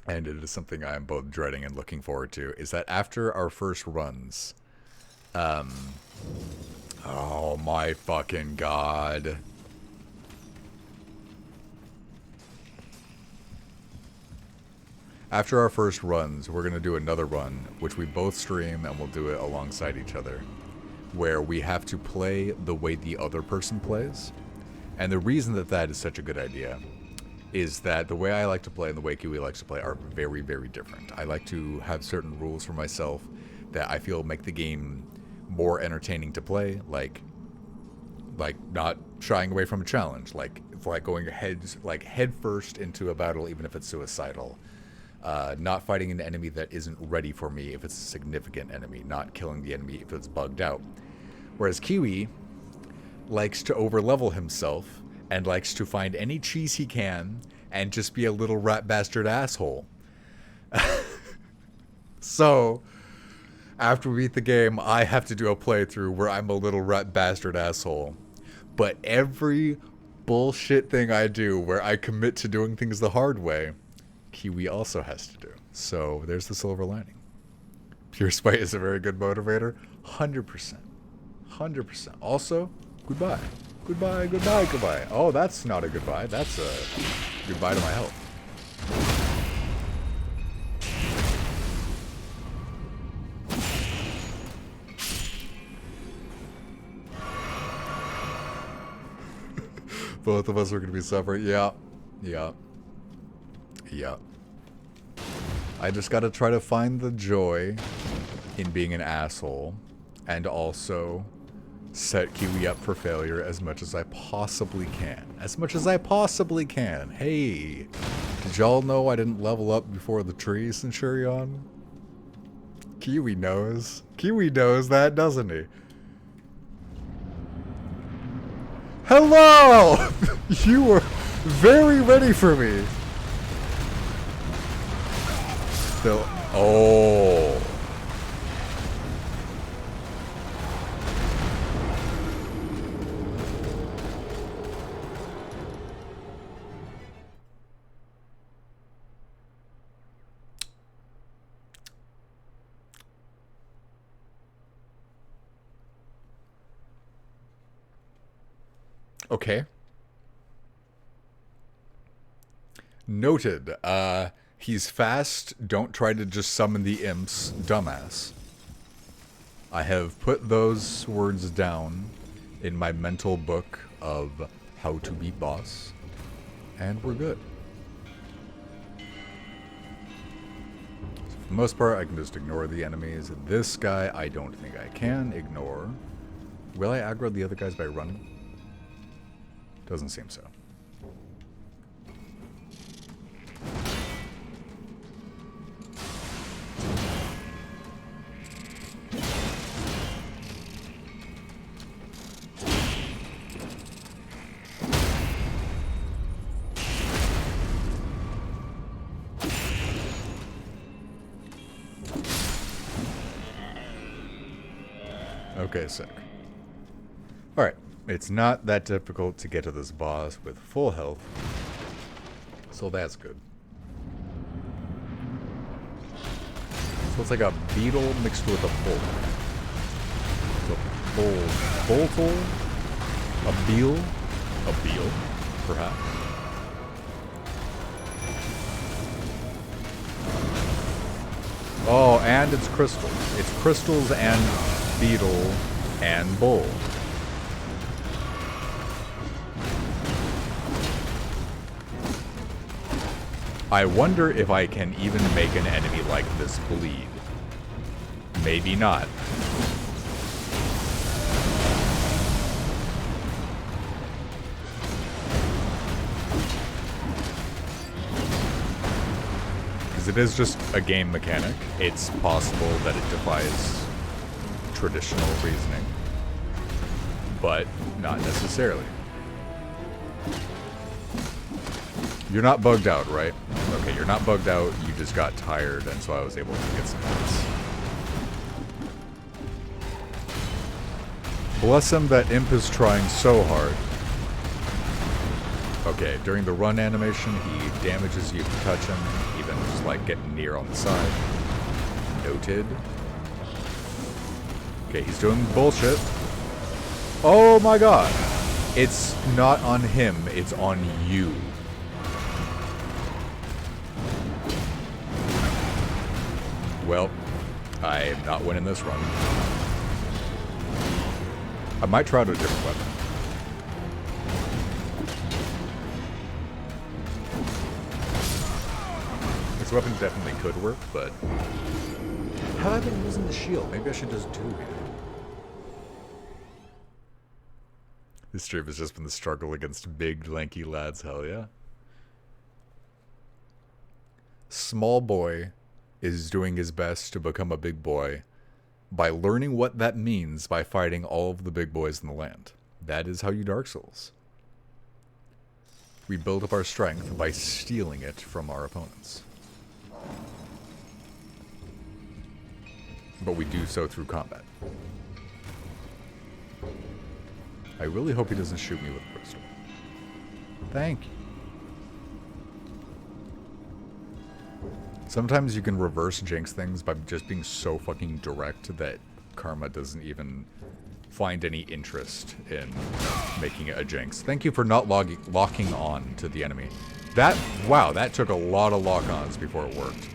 and it is something I am both dreading and looking forward to, is that after our first runs, oh my fucking god. After our first runs, we're going to do another run, which we both stream, and we'll do it alongside each other, where we have to play the way the other person plays. And the reason that that is such a good idea is that the way I like to play and the way Kiwi likes to play are very, very different. I like to have certain rules for myself that I feel make the game more entertaining to play, like not shying away from a challenge, like going head first into a battle, even if it's suicidal. Not fighting an enemy that isn't ready for me if it's a significant enemy, not killing the enemy if it's bugged out. Whereas Kiwi likes to overlevel himself and likes to find any cheese he can and just be a little rat bastard asshole. So, after we beat the game, I have to do a playthrough where I'm a little rat bastard asshole. But every bullshit thing I do where I commit to doing things the hard way, Kiwi also has to do. So there's the silver lining. Pure spite is a very good motivator. 100%. 100%. Also, goodbye. Goodbye, goodbye, goodbye. Oh, that's not a goodbye. That's a goodbye to my health. Both of us are going to be suffering. Yeah. Yeah. Yeah. I just gotta try to find the joy in being an asshole and also set Kiwi up for failure as much as I possibly can. As much as I possibly can. Hey, did y'all know I didn't level up before the tree, Centurion? Kiwi knows. Kiwi knows that, doesn't he? Hello! You were very ready for me. Still. Oh. Okay. Noted. He's fast. Don't try to just summon the imps. Dumbass. I have put those words down in my mental book of how to beat boss. And we're good. So for the most part, I can just ignore the enemies. This guy, I don't think I can ignore. Will I aggro the other guys by running? Doesn't seem so. Okay, sick. Alright, it's not that difficult to get to this boss with full health, so that's good. So it's like a beetle mixed with a bull. So boltle, a beal, perhaps. Oh, and it's crystals. It's crystals and beetle and bull. I wonder if I can even make an enemy like this bleed. Maybe not. Because it is just a game mechanic. It's possible that it defies traditional reasoning. But not necessarily. You're not bugged out, right? Okay, you're not bugged out, you just got tired, and so I was able to get some hits. Bless him, that imp is trying so hard. Okay, during the run animation, he damages you if you touch him, even just like getting near on the side. Noted. Okay, he's doing bullshit. Oh my god! It's not on him, it's on you. Well, I am not winning this run. I might try out a different weapon. This weapon definitely could work, but... Have I been using the shield? Maybe I should just do it. This stream has just been the struggle against big, lanky lads, hell yeah. Small boy is doing his best to become a big boy by learning what that means by fighting all of the big boys in the land. That is how you Dark Souls. We build up our strength by stealing it from our opponents. But we do so through combat. I really hope he doesn't shoot me with a crystal. Thank you. Sometimes you can reverse jinx things by just being so fucking direct that karma doesn't even find any interest in making it a jinx. Thank you for not locking on to the enemy. Wow, that took a lot of lock-ons before it worked.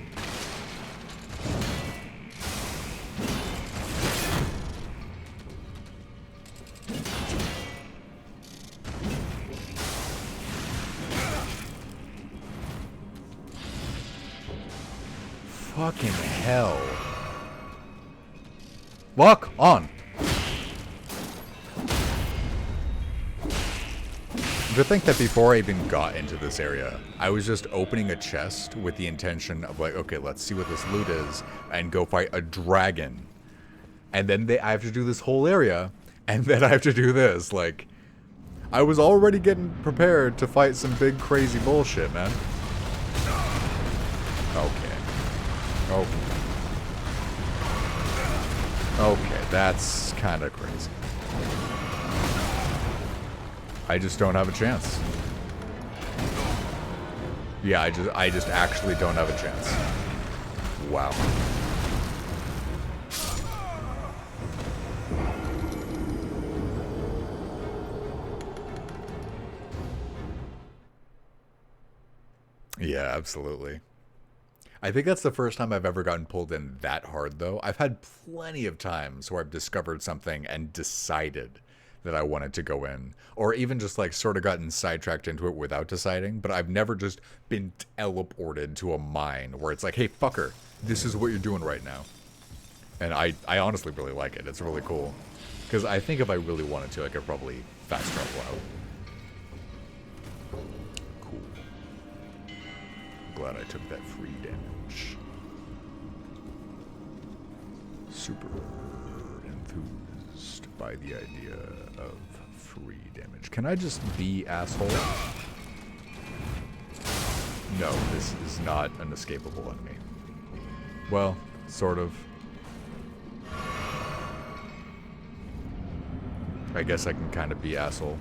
Fucking hell. Lock on. To think that before I even got into this area, I was just opening a chest with the intention of like, okay, let's see what this loot is and go fight a dragon. And then I have to do this whole area and then I have to do this. Like, I was already getting prepared to fight some big crazy bullshit, man. Okay. Okay, that's kind of crazy. I just don't have a chance. Yeah, I just actually don't have a chance. Wow. Yeah, absolutely. I think that's the first time I've ever gotten pulled in that hard, though. I've had plenty of times where I've discovered something and decided that I wanted to go in. Or even just, like, sort of gotten sidetracked into it without deciding. But I've never just been teleported to a mine where it's like, hey, fucker, this is what you're doing right now. And I honestly really like it. It's really cool. Because I think if I really wanted to, I could probably fast travel out. Cool. Glad I took that free damage. Super enthused by the idea of free damage. Can I just be asshole? No, this is not an escapable enemy. Well, sort of. I guess I can kind of be asshole.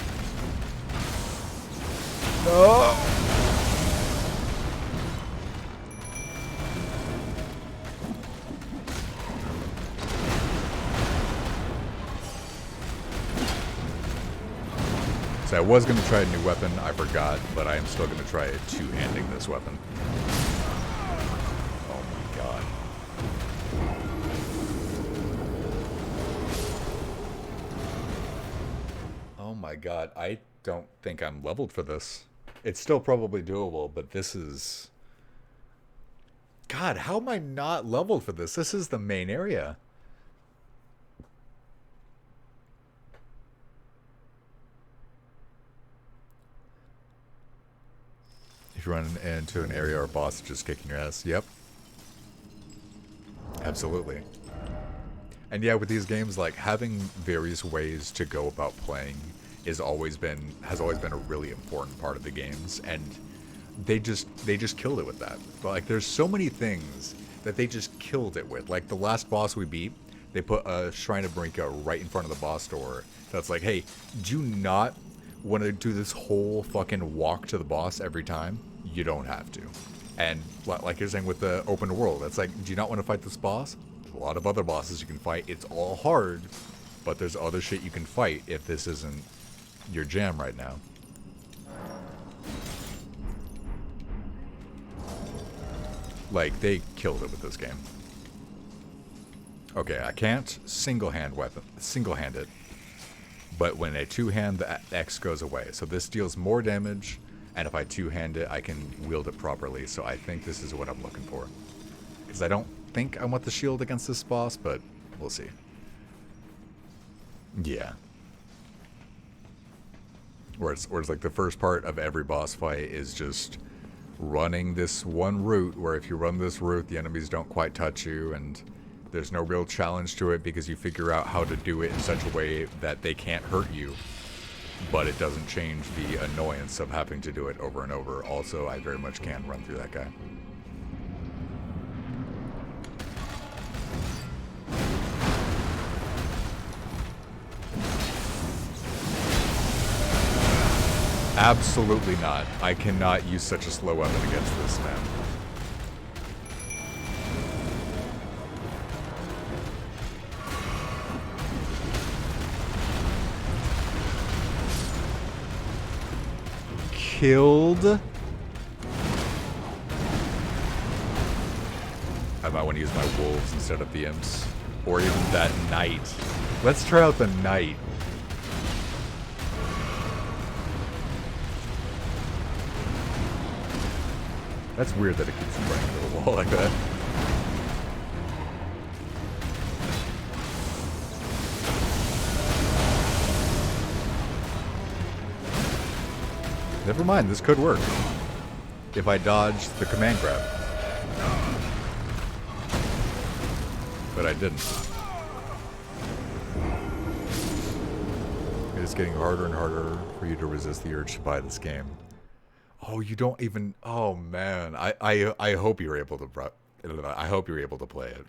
No! So I was going to try a new weapon, I forgot, but I am still going to try two-handing this weapon. Oh my god. Oh my god, I don't think I'm leveled for this. It's still probably doable, but this is... God, how am I not leveled for this? This is the main area. If you run into an area or a boss just kicking your ass. Yep. Absolutely. And yeah, with these games, like, having various ways to go about playing has always been a really important part of the games, and they just killed it with that. But like, there's so many things that they just killed it with. Like the last boss we beat, they put a Shrine of Brinka right in front of the boss door. That's like, hey, do you not want to do this whole fucking walk to the boss every time? You don't have to. And like you're saying with the open world, it's like, do you not want to fight this boss? There's a lot of other bosses you can fight. It's all hard, but there's other shit you can fight if this isn't your jam right now. Like, they killed it with this game. Okay, I can't single-hand it, but when I two-hand, the X goes away. So this deals more damage, and if I two-hand it, I can wield it properly. So I think this is what I'm looking for. Because I don't think I want the shield against this boss, but we'll see. Yeah. Whereas like the first part of every boss fight is just running this one route, where if you run this route, the enemies don't quite touch you, and there's no real challenge to it because you figure out how to do it in such a way that they can't hurt you, but it doesn't change the annoyance of having to do it over and over. Also, I very much can run through that guy. Absolutely not. I cannot use such a slow weapon against this man. Killed. I might want to use my wolves instead of the imps. Or even that knight. Let's try out the knight. That's weird that it keeps running into the wall like that. Never mind, this could work. If I dodge the command grab. But I didn't. It's getting harder and harder for you to resist the urge to buy this game. Oh, you don't even... Oh, man. I hope you're able to... I hope you're able to play it.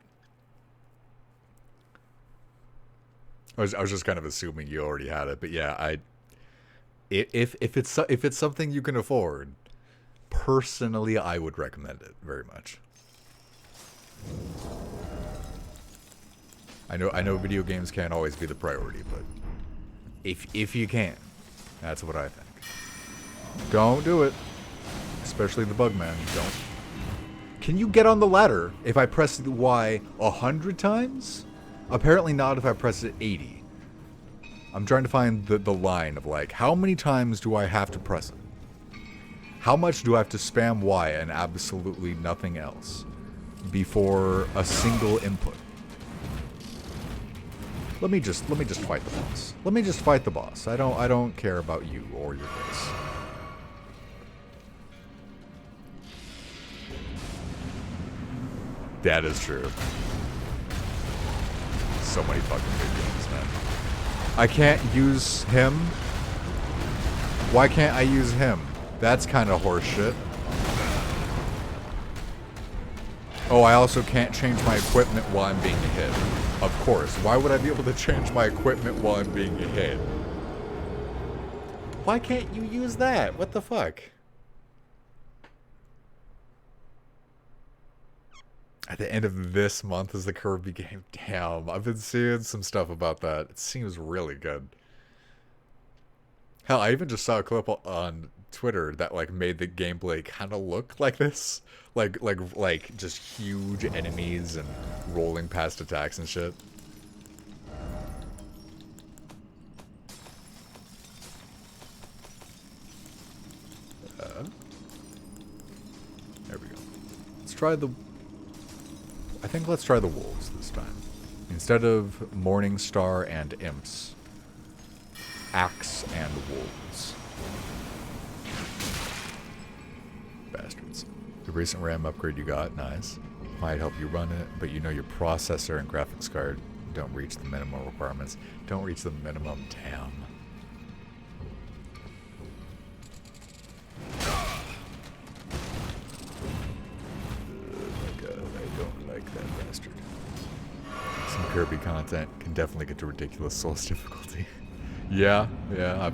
I was just kind of assuming you already had it, but yeah, if it's something you can afford, personally, I would recommend it very much. I know video games can't always be the priority, but if you can, that's what I think. Don't do it. Especially the bug man. Don't. Can you get on the ladder if I press the Y 100 times? Apparently not if I press it 80. I'm trying to find the line of like, how many times do I have to press it? How much do I have to spam Y and absolutely nothing else before a single input? Let me just fight the boss. Let me just fight the boss. I don't care about you or your face. That is true. So many fucking good games, man. I can't use him. Why can't I use him? That's kind of horseshit. Oh, I also can't change my equipment while I'm being hit. Of course. Why would I be able to change my equipment while I'm being hit? Why can't you use that? What the fuck? At the end of this month is the Kirby game. Damn, I've been seeing some stuff about that. It seems really good. Hell, I even just saw a clip on Twitter that like made the gameplay kind of look like this, like just huge enemies and rolling past attacks and shit. There we go. Let's try the. I think let's try the wolves this time. Instead of Morningstar and imps, axe and wolves. Bastards. The recent RAM upgrade you got, nice. Might help you run it, but you know your processor and graphics card don't reach the minimum requirements. Don't reach the minimum, damn. Some Kirby content can definitely get to ridiculous Souls difficulty. yeah,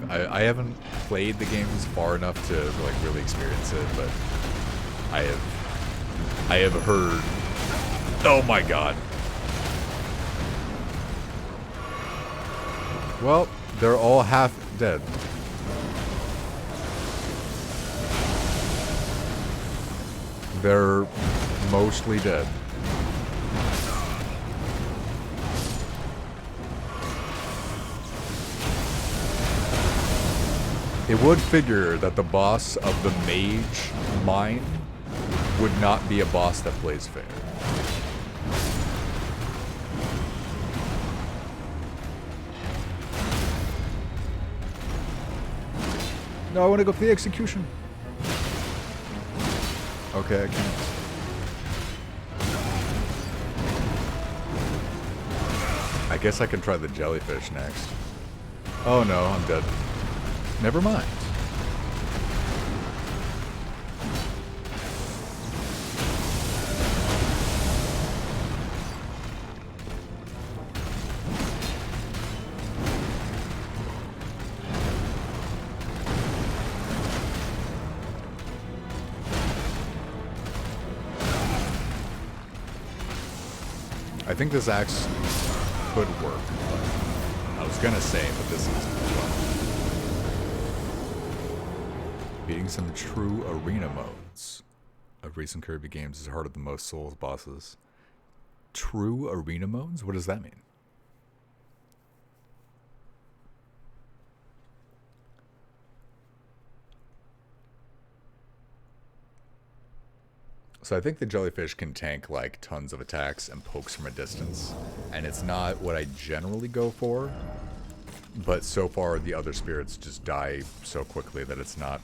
I haven't played the games far enough to like really experience it, but I have heard. Oh my god. Well, they're all half dead. They're mostly dead. It would figure that the boss of the mage mine would not be a boss that plays fair. No, I want to go for the execution. Okay, I can't. I guess I can try the jellyfish next. Oh no, I'm dead. Never mind. I think this axe could work. I was gonna say, but this is beating some true arena modes of recent Kirby games is harder than most Souls bosses. True arena modes? What does that mean? So I think the jellyfish can tank like tons of attacks and pokes from a distance. And it's not what I generally go for. But so far the other spirits just die so quickly that it's not...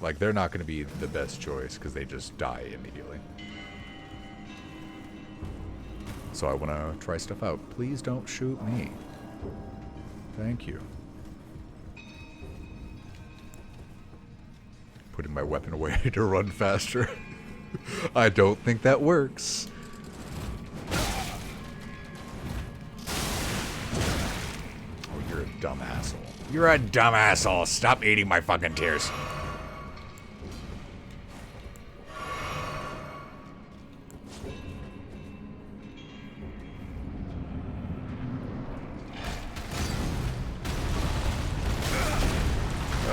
Like, they're not going to be the best choice because they just die immediately. So I want to try stuff out. Please don't shoot me. Thank you. Putting my weapon away to run faster. I don't think that works. Oh, you're a dumb asshole. You're a dumb asshole. Stop eating my fucking tears.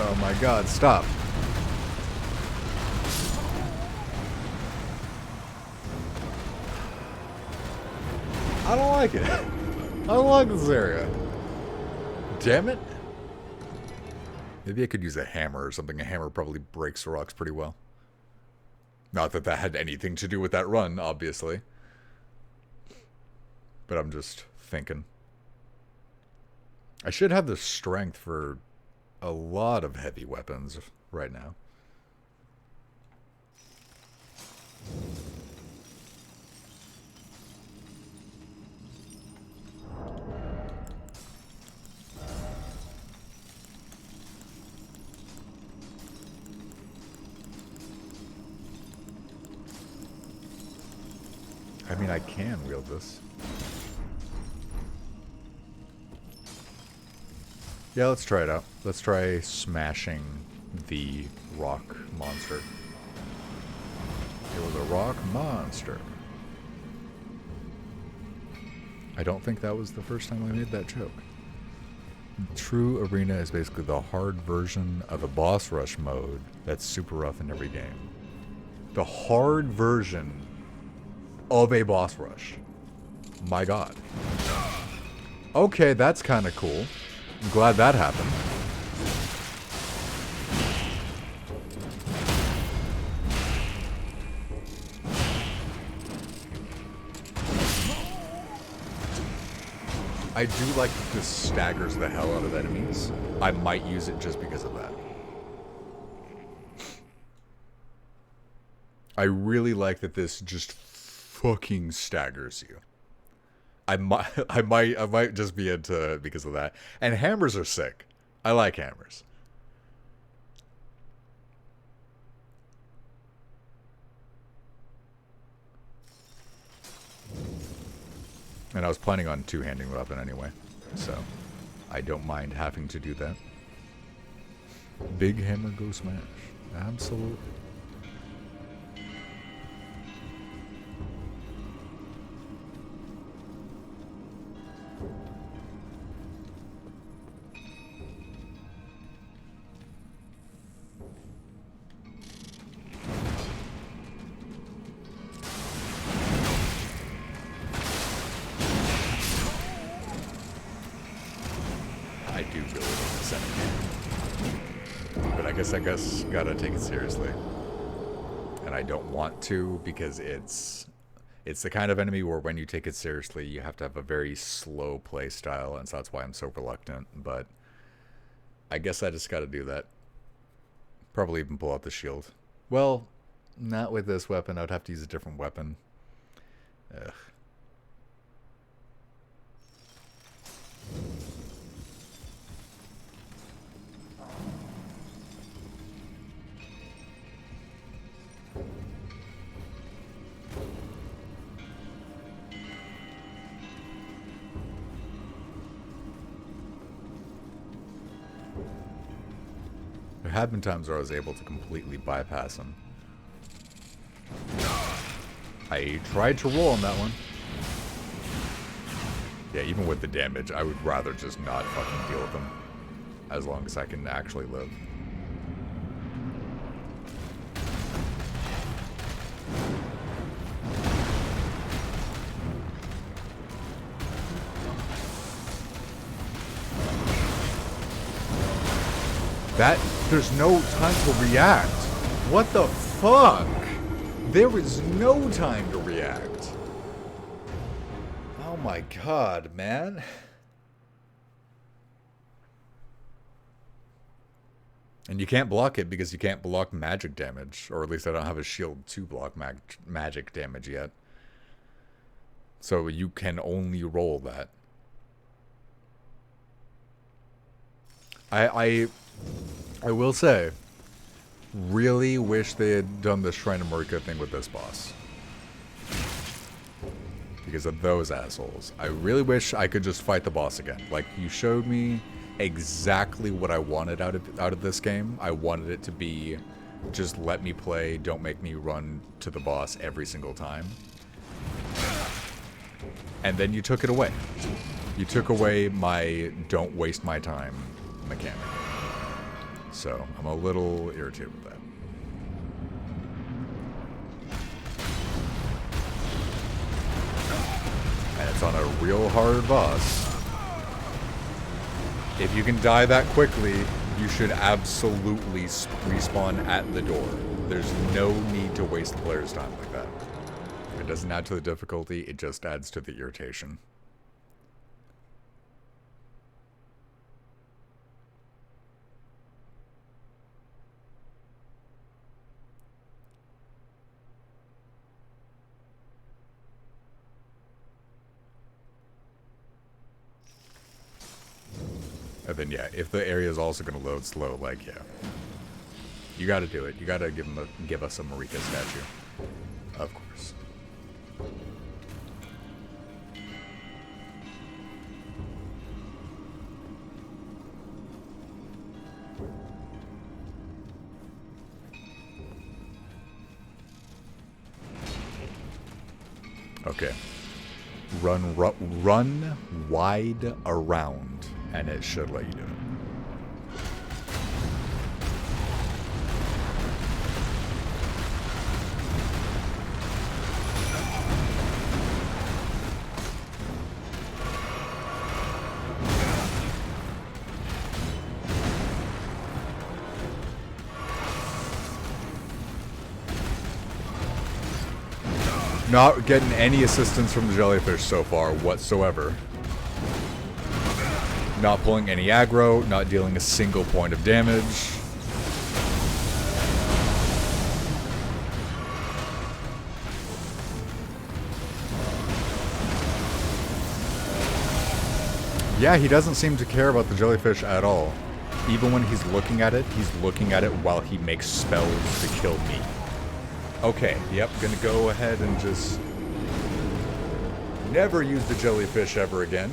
Oh my god, stop. I don't like it. I don't like this area. Damn it. Maybe I could use a hammer or something. A hammer probably breaks rocks pretty well. Not that that had anything to do with that run, obviously. But I'm just thinking. I should have the strength for a lot of heavy weapons right now. I mean, I can wield this. Yeah, let's try it out. Let's try smashing the rock monster. It was a rock monster. I don't think that was the first time I made that joke. True Arena is basically the hard version of a boss rush mode that's super rough in every game. The hard version of a boss rush. My god. Okay, that's kind of cool. I'm glad that happened. I do like that this staggers the hell out of enemies. I might use it just because of that. I really like that this just fucking staggers you. I might just be into it because of that. And hammers are sick. I like hammers. And I was planning on two-handing the weapon anyway, so I don't mind having to do that. Big hammer go smash. Absolutely. I do really like this enemy. But I guess gotta take it seriously. And I don't want to because it's the kind of enemy where when you take it seriously, you have to have a very slow play style, and so that's why I'm so reluctant. But I guess I just gotta do that. Probably even pull out the shield. Well, not with this weapon. I would have to use a different weapon. Ugh. There have been times where I was able to completely bypass him. I tried to roll on that one. Yeah, even with the damage, I would rather just not fucking deal with them. As long as I can actually live. There's no time to react. What the fuck? There is no time to react. Oh my god, man. And you can't block it because you can't block magic damage. Or at least I don't have a shield to block magic damage yet. So you can only roll that. I will say, really wish they had done the Shrine of Marika thing with this boss. Because of those assholes. I really wish I could just fight the boss again. Like, you showed me exactly what I wanted out of this game. I wanted it to be, just let me play, don't make me run to the boss every single time. And then you took it away. You took away my don't waste my time mechanic. So, I'm a little irritated with that. And it's on a real hard boss. If you can die that quickly, you should absolutely respawn at the door. There's no need to waste the player's time like that. It doesn't add to the difficulty, it just adds to the irritation. And then, yeah, if the area is also going to load slow, like, yeah. You got to do it. You got to give us a Marika statue. Of course. Okay. Run wide around, and it should let you do it. Not getting any assistance from the jellyfish so far whatsoever. Not pulling any aggro, not dealing a single point of damage. Yeah, he doesn't seem to care about the jellyfish at all. Even when he's looking at it while he makes spells to kill me. Okay, yep, gonna go ahead and just never use the jellyfish ever again.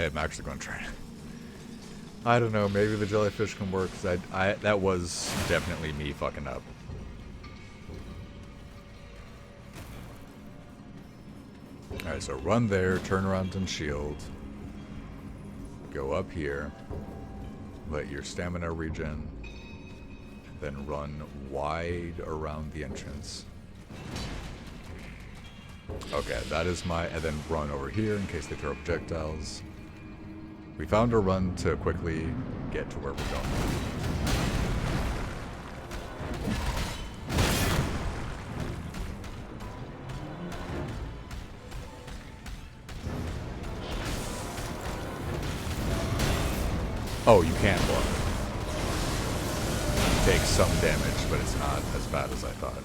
I'm actually going to try. I don't know. Maybe the jellyfish can work. Cause that was definitely me fucking up. All right, so run there, turn around and shield. Go up here. Let your stamina regen. Then run wide around the entrance. Okay, that is my... And then run over here in case they throw projectiles. We found a run to quickly get to where we're going. Oh, you can block. You take some damage, but it's not as bad as I thought.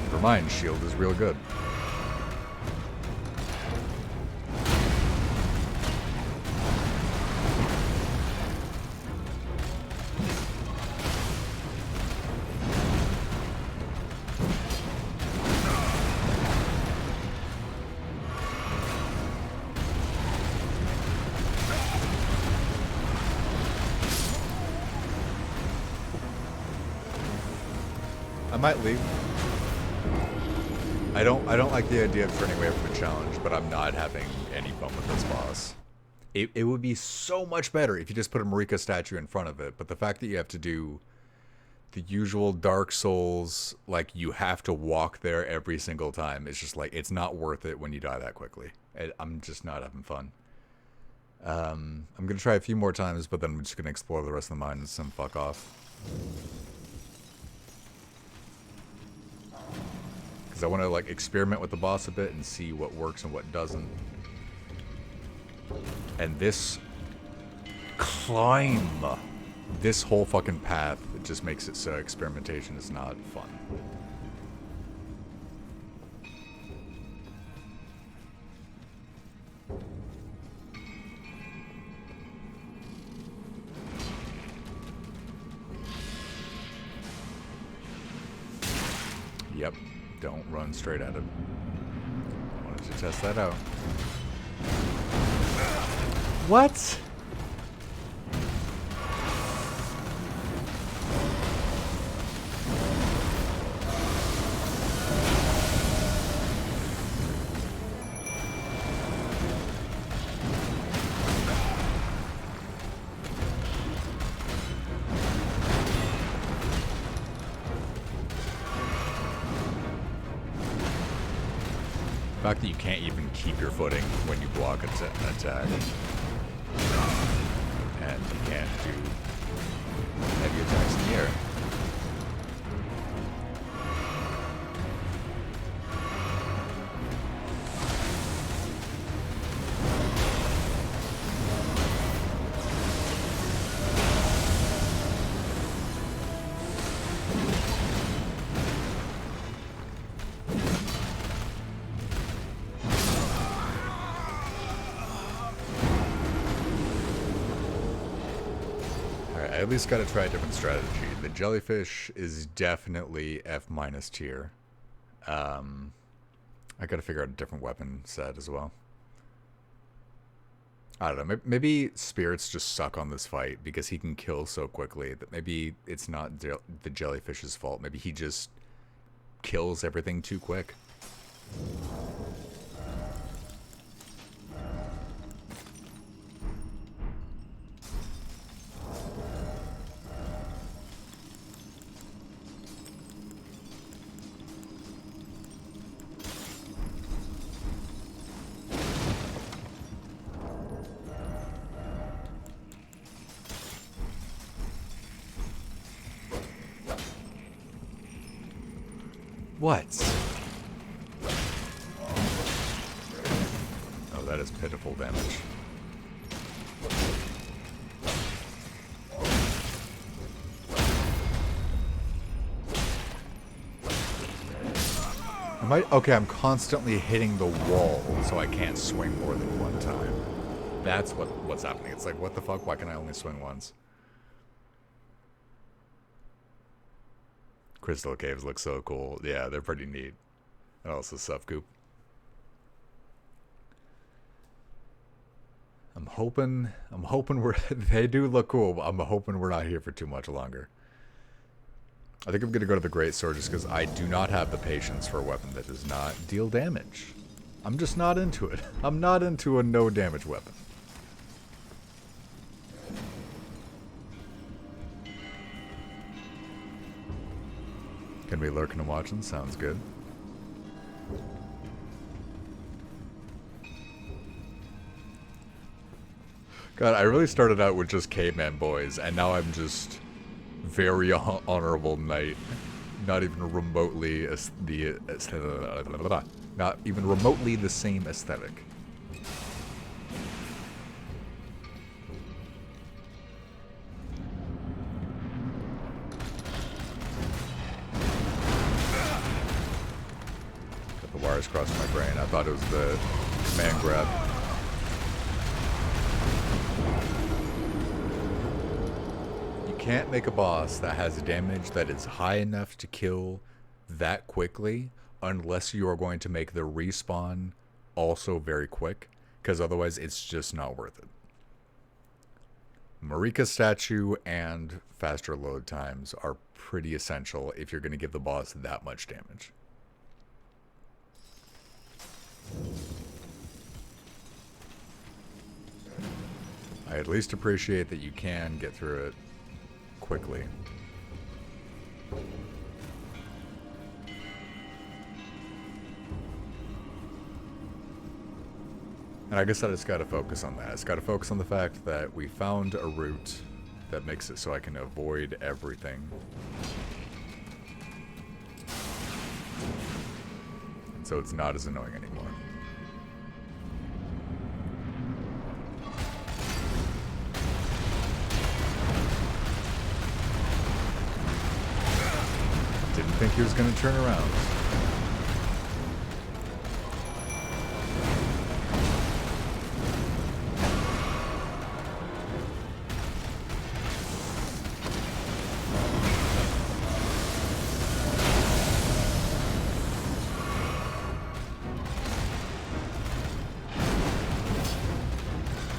Never mind, shield is real good. I might leave. I don't like the idea of turning away from a challenge, but I'm not having any fun with this boss. It would be so much better if you just put a Marika statue in front of it, but the fact that you have to do the usual Dark Souls, like you have to walk there every single time, it's just like, it's not worth it when you die that quickly. I'm just not having fun. I'm going to try a few more times, but then I'm just going to explore the rest of the mines and fuck off. I want to like experiment with the boss a bit and see what works and what doesn't. And this climb, this whole fucking path, it just makes it so experimentation is not fun. Yep. Don't run straight at it. Wanted to test that out. What? The fact that you can't even keep your footing when you block an attack. And you can't do Heavy attacks in the air. I at least gotta try a different strategy. The jellyfish is definitely F- tier. I gotta figure out a different weapon set as well. I don't know. Maybe spirits just suck on this fight because he can kill so quickly that maybe it's not the jellyfish's fault. Maybe he just kills everything too quick. What? Oh, that is pitiful damage. Okay, I'm constantly hitting the wall, so I can't swing more than one time. That's what's happening. It's like, what the fuck? Why can I only swing once? Crystal caves look so cool. Yeah, they're pretty neat. And also Suff Goop. I'm hoping we're they do look cool, but I'm hoping we're not here for too much longer. I think I'm gonna go to the Great Sword just because I do not have the patience for a weapon that does not deal damage. I'm just not into it. I'm not into a no damage weapon. Gonna be lurking and watching, sounds good. God, I really started out with just caveman boys, and now I'm just very honorable knight. Not even remotely not even remotely the same aesthetic. Got the wires crossing my brain. I thought it was the command grab. Can't make a boss that has damage that is high enough to kill that quickly unless you are going to make the respawn also very quick, because otherwise it's just not worth it. Marika statue and faster load times are pretty essential if you're going to give the boss that much damage. I at least appreciate that you can get through it quickly. And I guess I just gotta focus on that. I just gotta focus on the fact that we found a route that makes it so I can avoid everything. And so it's not as annoying anymore. Didn't think he was going to turn around.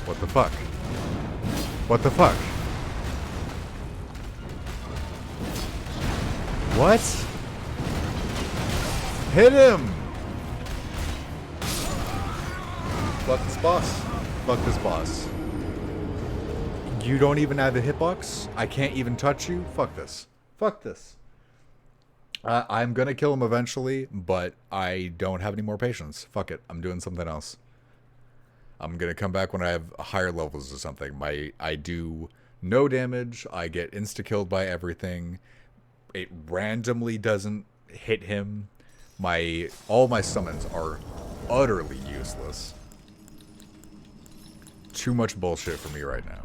What the fuck? What the fuck? What? Hit him! Fuck this boss. Fuck this boss. You don't even have a hitbox? I can't even touch you? Fuck this. Fuck this. I'm gonna kill him eventually, but I don't have any more patience. Fuck it. I'm doing something else. I'm gonna come back when I have higher levels or something. I do No damage. I get insta-killed by everything. It randomly doesn't hit him. All my summons are utterly useless. Too much bullshit for me right now.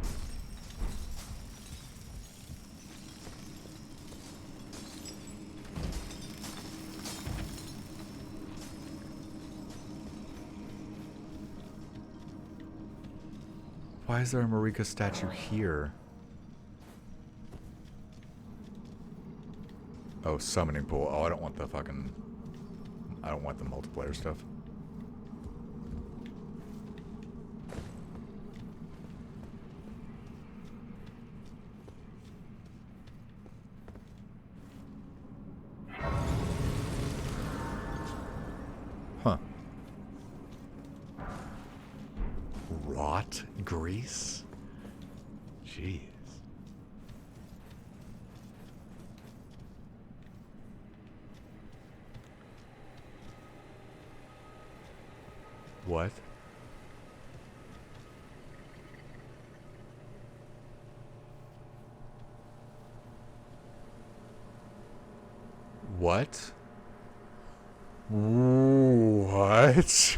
Why is there a Marika statue here? Oh, summoning pool. Oh, I don't want the multiplayer stuff. Huh. Rot grease? Jeez. What? What? What?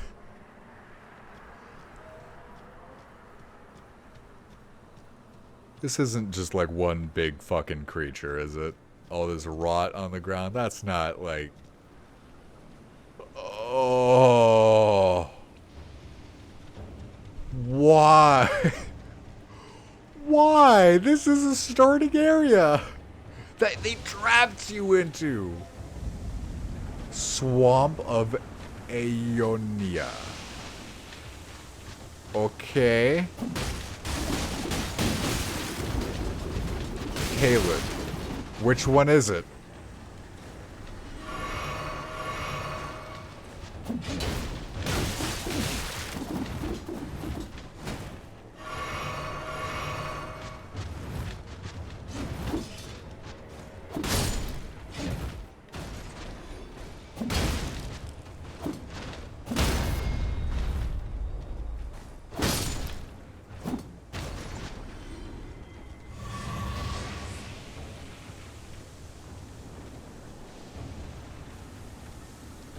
This isn't just like one big fucking creature, is it? All this rot on the ground. That's not like... Oh... Why? Why? This is a starting area that they trapped you into. Swamp of Aeonia. Okay. Caleb, which one is it?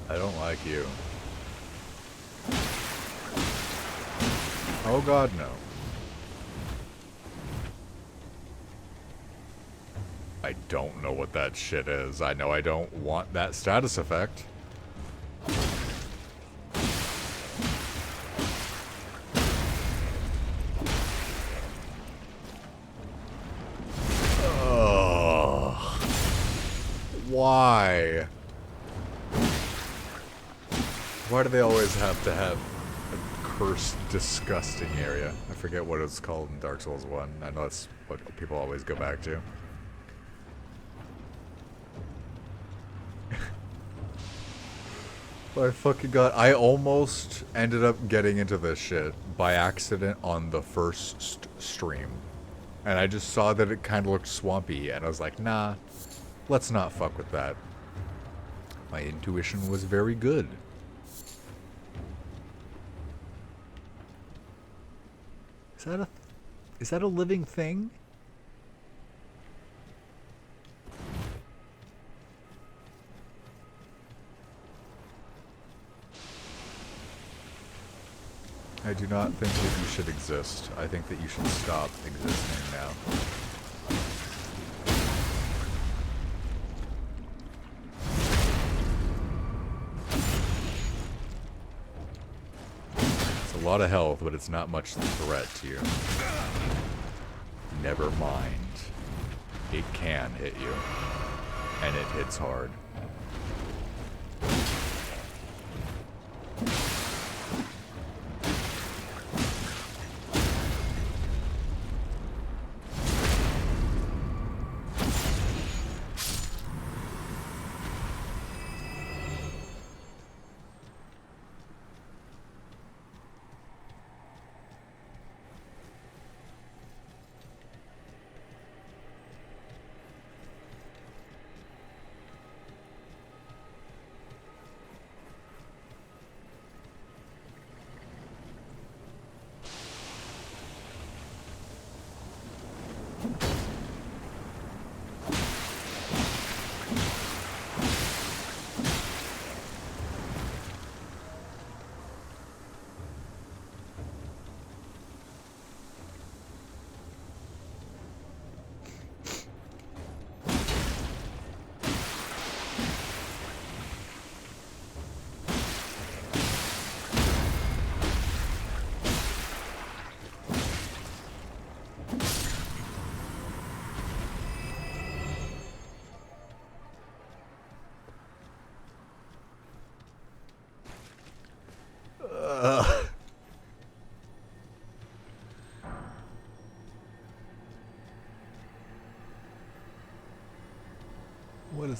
I don't like you. Oh god, no. I don't know what that shit is. I know I don't want that status effect. Ugh. Why? Why do they always have to have a cursed, disgusting area? I forget what it's called in Dark Souls 1. I know that's what people always go back to. My fucking god. I almost ended up getting into this shit by accident on the first stream. And I just saw that it kind of looked swampy, and I was like, nah, let's not fuck with that. My intuition was very good. Is that a living thing? I do not think that you should exist. I think that you should stop existing now. It's a lot of health, but it's not much threat to you. Never mind. It can hit you. And it hits hard.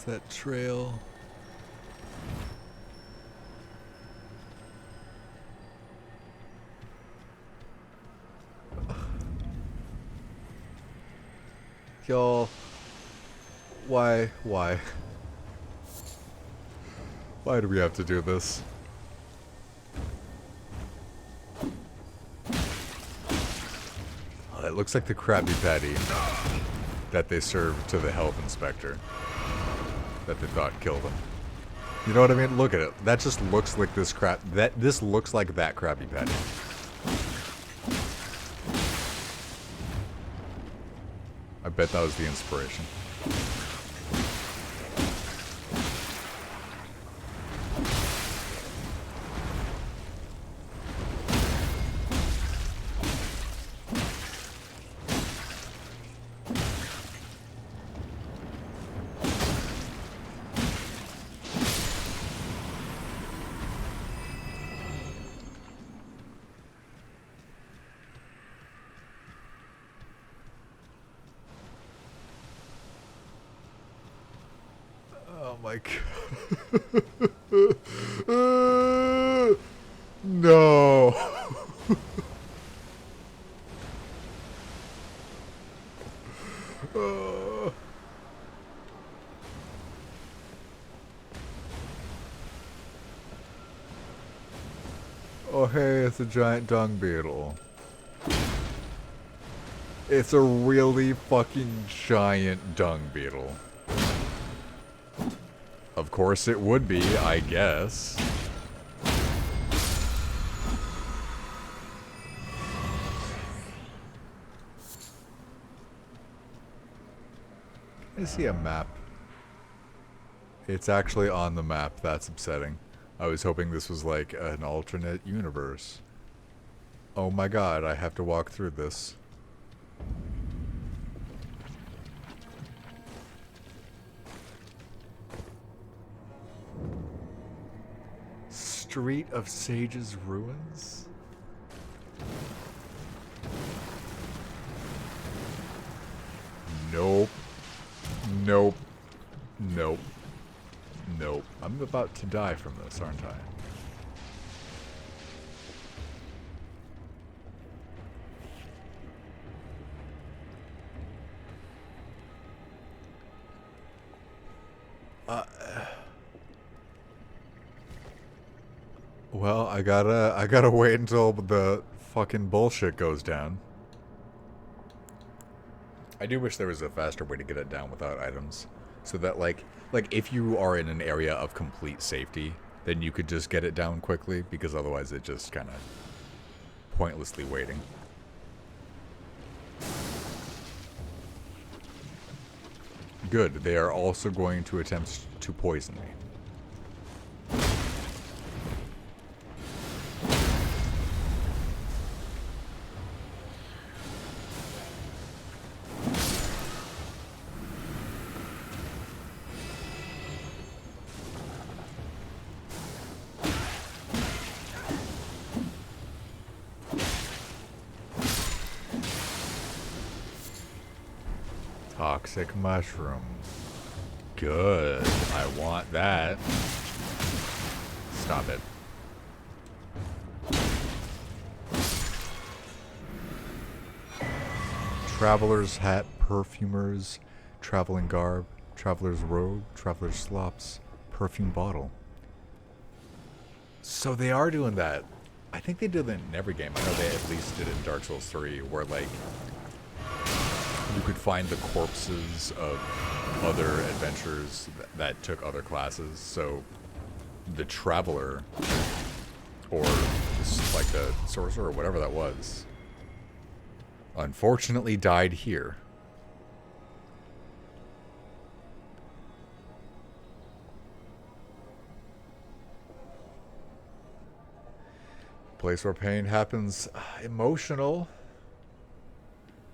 is that trail? Y'all, why? Why do we have to do this? It looks like the Krabby Patty that they served to the health inspector that they thought killed him. You know what I mean? Look at it. That just looks like this this looks like that Krabby Patty. I bet that was the inspiration. Oh my god. No. Oh hey, it's a giant dung beetle. It's a really fucking giant dung beetle. Of course it would be, I guess. I see a map. It's actually on the map. That's upsetting. I was hoping this was like an alternate universe. Oh my god, I have to walk through this. Street of Sage's Ruins? Nope. Nope. Nope. Nope. I'm about to die from this, aren't I? Well, I gotta wait until the fucking bullshit goes down. I do wish there was a faster way to get it down without items. So that like if you are in an area of complete safety, then you could just get it down quickly, because otherwise it just kind of pointlessly waiting. Good, they are also going to attempt to poison me. Toxic mushroom. Good. I want that. Stop it. Traveler's hat, perfumers, traveling garb, traveler's robe, traveler's slops, perfume bottle. So they are doing that. I think they did that in every game. I know they at least did it in Dark Souls 3, where like you could find the corpses of other adventurers that took other classes. So the traveler, or just like the sorcerer or whatever that was, unfortunately died here. Place where pain happens, emotional.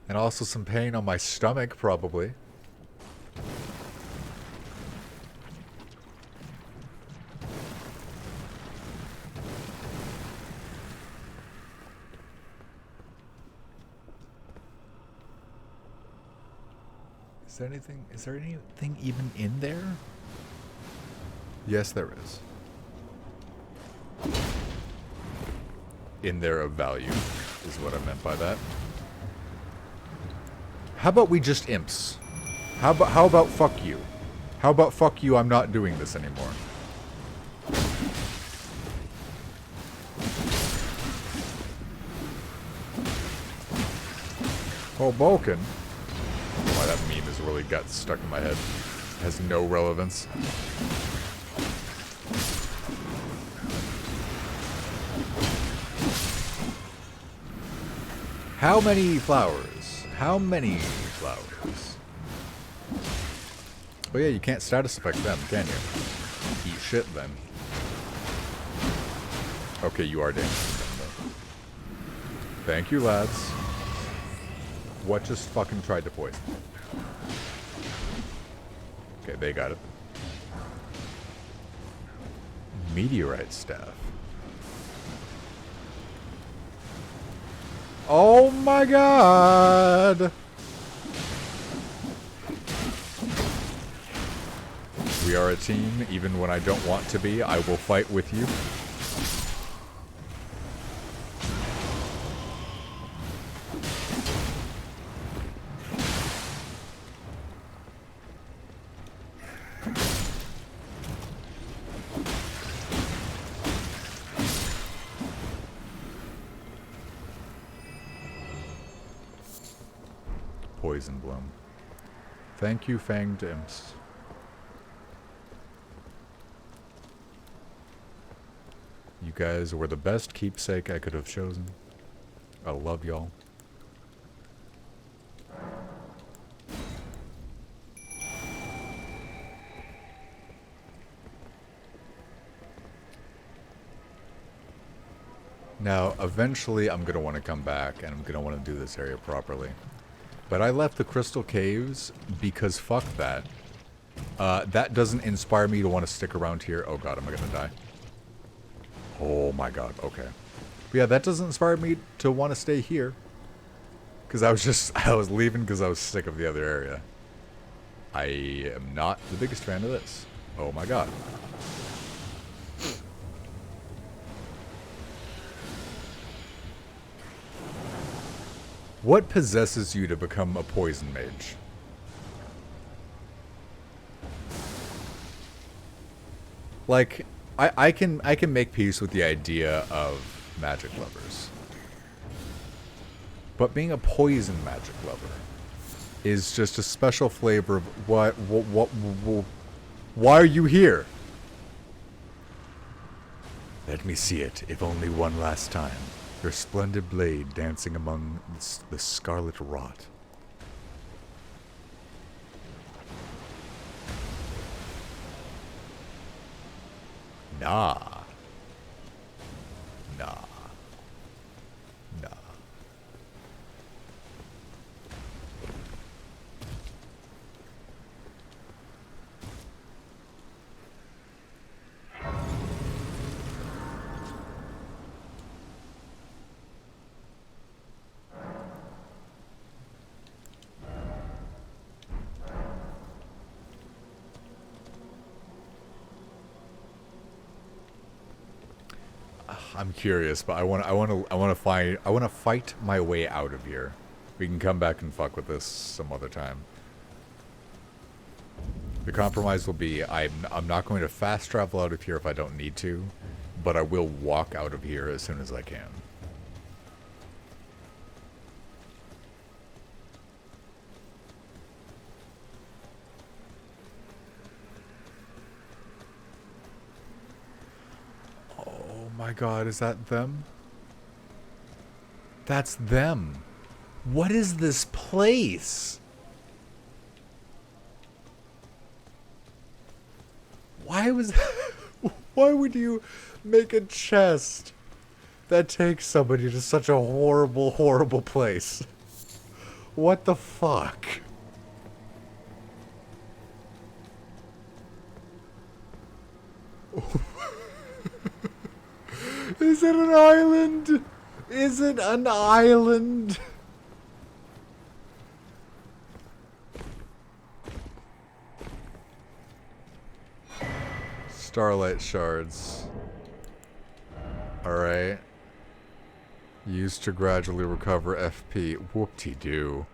And also some pain on my stomach, probably. Is there anything even in there? Yes, there is. In there of value is what I meant by that. How about we just imps? How about fuck you? How about fuck you, I'm not doing this anymore. Hoboken? Why that meme has really got stuck in my head. Has no relevance. How many flowers? How many flowers? Oh yeah, you can't status effect them, can you? Eat shit then. Okay, you are dancing them though. Thank you, lads. What just fucking tried to poison? Okay, they got it. Meteorite staff. Oh my god! We are a team, even when I don't want to be. I will fight with you. Poison bloom. Thank you, fanged imps. You guys were the best keepsake I could have chosen. I love y'all. Now, eventually I'm going to want to come back and I'm going to want to do this area properly. But I left the Crystal Caves because fuck that. That doesn't inspire me to want to stick around here. Oh god, am I going to die? Oh my god, okay. But yeah, that doesn't inspire me to want to stay here. Because I was leaving because I was sick of the other area. I am not the biggest fan of this. Oh my god. What possesses you to become a poison mage? Like, I can make peace with the idea of magic lovers. But being a poison magic lover is just a special flavor of why are you here? Let me see it, if only one last time. Your splendid blade dancing among the scarlet rot. Nah. Nah. Nah. I'm curious, but I want to fight my way out of here. We can come back and fuck with this some other time. The compromise will be I'm not going to fast travel out of here if I don't need to, but I will walk out of here as soon as I can. Oh my god, is that them? That's them. What is this place? Why would you make a chest that takes somebody to such a horrible, horrible place? What the fuck? Is it an island? Is it an island? Starlight shards. Alright. Used to gradually recover FP. Whoop-de-doo.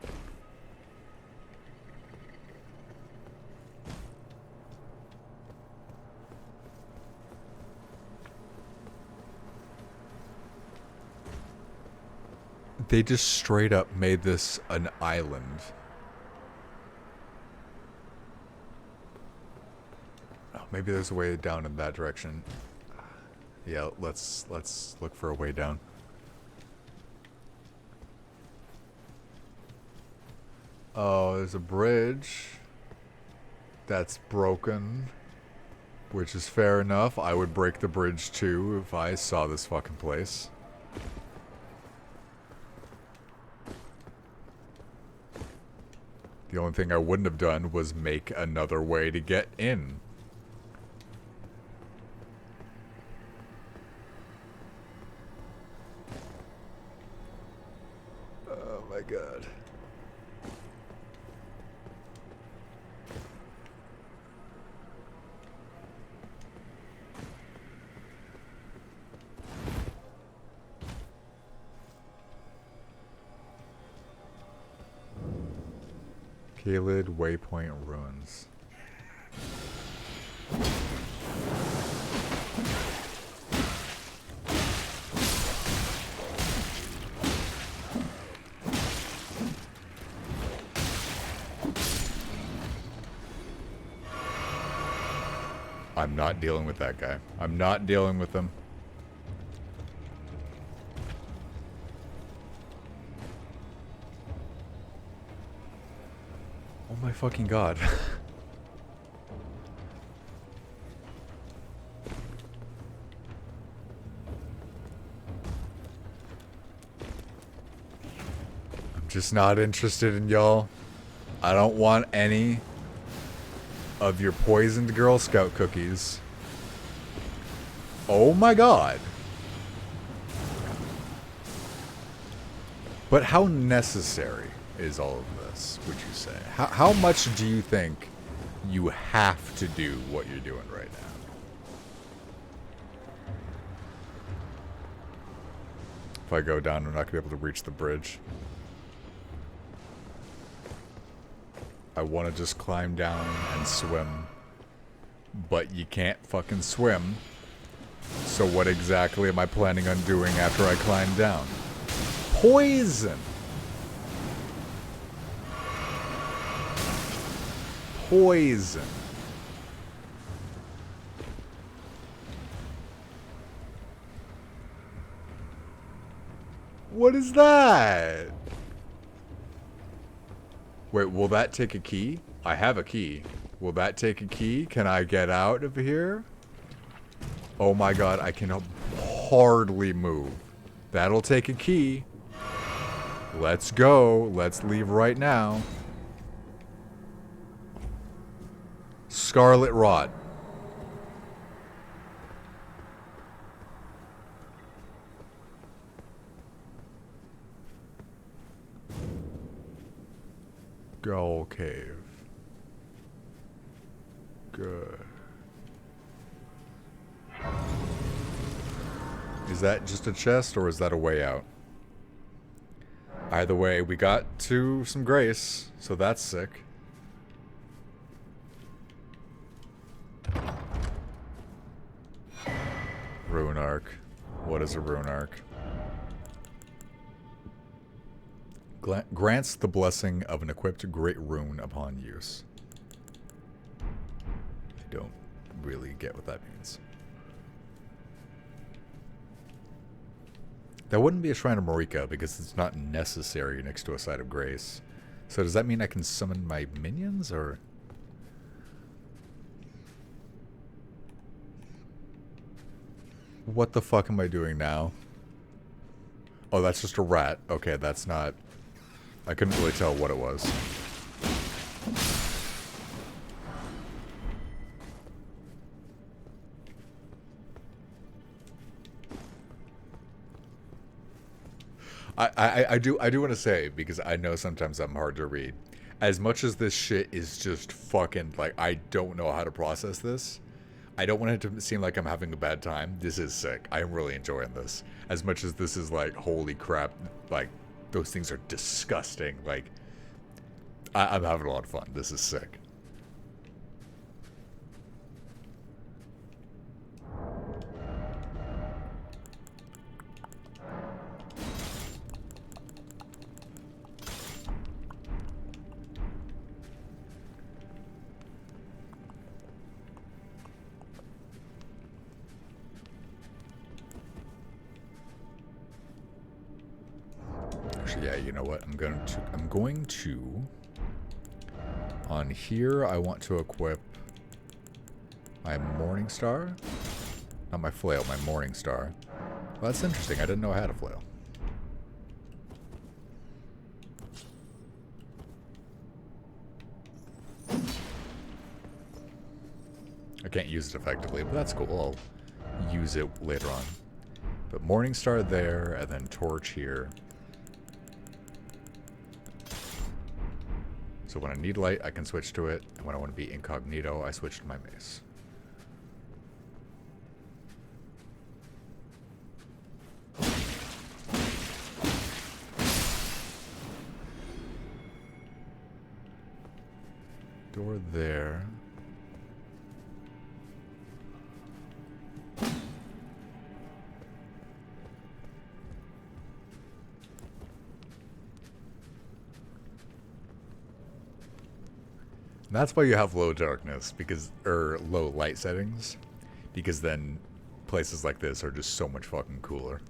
They just straight up made this an island. Oh, maybe there's a way down in that direction. Yeah, let's look for a way down. Oh, there's a bridge that's broken, which is fair enough. I would break the bridge too if I saw this fucking place. The only thing I wouldn't have done was make another way to get in. Oh my god. Kaled Waypoint Ruins. I'm not dealing with that guy. I'm not dealing with him. Oh my fucking god. I'm just not interested in y'all. I don't want any of your poisoned Girl Scout cookies. Oh my god. But how necessary is all of this, would you say? How much do you think you have to do what you're doing right now? If I go down, I'm not going to be able to reach the bridge. I want to just climb down and swim. But you can't fucking swim. So what exactly am I planning on doing after I climb down? Poison! Poison. What is that? Wait, will that take a key? I have a key. Will that take a key? Can I get out of here? Oh my god, I can hardly move. That'll take a key. Let's go. Let's leave right now. Scarlet Rot. Gull Cave. Good. Is that just a chest or is that a way out? Either way, we got to some grace, so that's sick. Rune Arc. What is a Rune Arc? Grants the blessing of an equipped great rune upon use. I don't really get what that means. That wouldn't be a Shrine of Marika because it's not necessary next to a Site of Grace. So does that mean I can summon my minions, or...? What the fuck am I doing now? Oh, that's just a rat. Okay, that's not... I couldn't really tell what it was. I do want to say, because I know sometimes I'm hard to read, as much as this shit is just fucking, like, I don't know how to process this, I don't want it to seem like I'm having a bad time. This is sick. I'm really enjoying this. As much as this is like, holy crap, like, those things are disgusting. Like, I'm having a lot of fun. This is sick. Actually, yeah, you know what? I'm going to on here I want to equip my Morning Star. Not my flail, my Morning Star. Well, that's interesting. I didn't know I had a flail. I can't use it effectively, but that's cool. I'll use it later on. But Morning Star there, and then Torch here. So when I need light, I can switch to it. And when I want to be incognito, I switch to my mace. Door there. And that's why you have low darkness, or low light settings, because then places like this are just so much fucking cooler.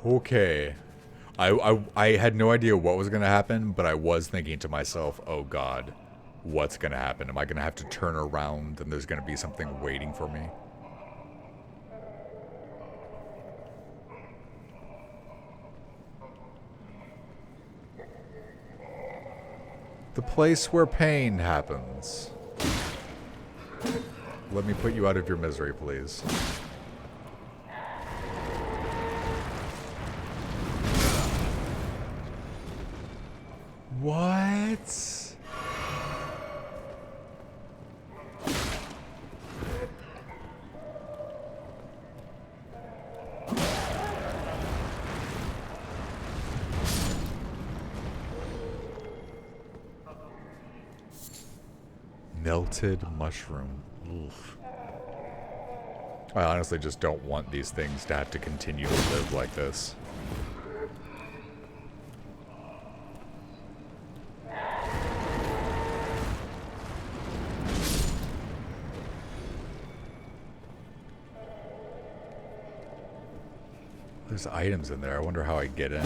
Okay. I had no idea what was gonna happen, but I was thinking to myself, oh god, what's gonna happen? Am I gonna have to turn around and there's gonna be something waiting for me? The place where pain happens. Let me put you out of your misery, please. What? Melted mushroom. Oof. I honestly just don't want these things to have to continue to live like this. There's items in there. I wonder how I get in.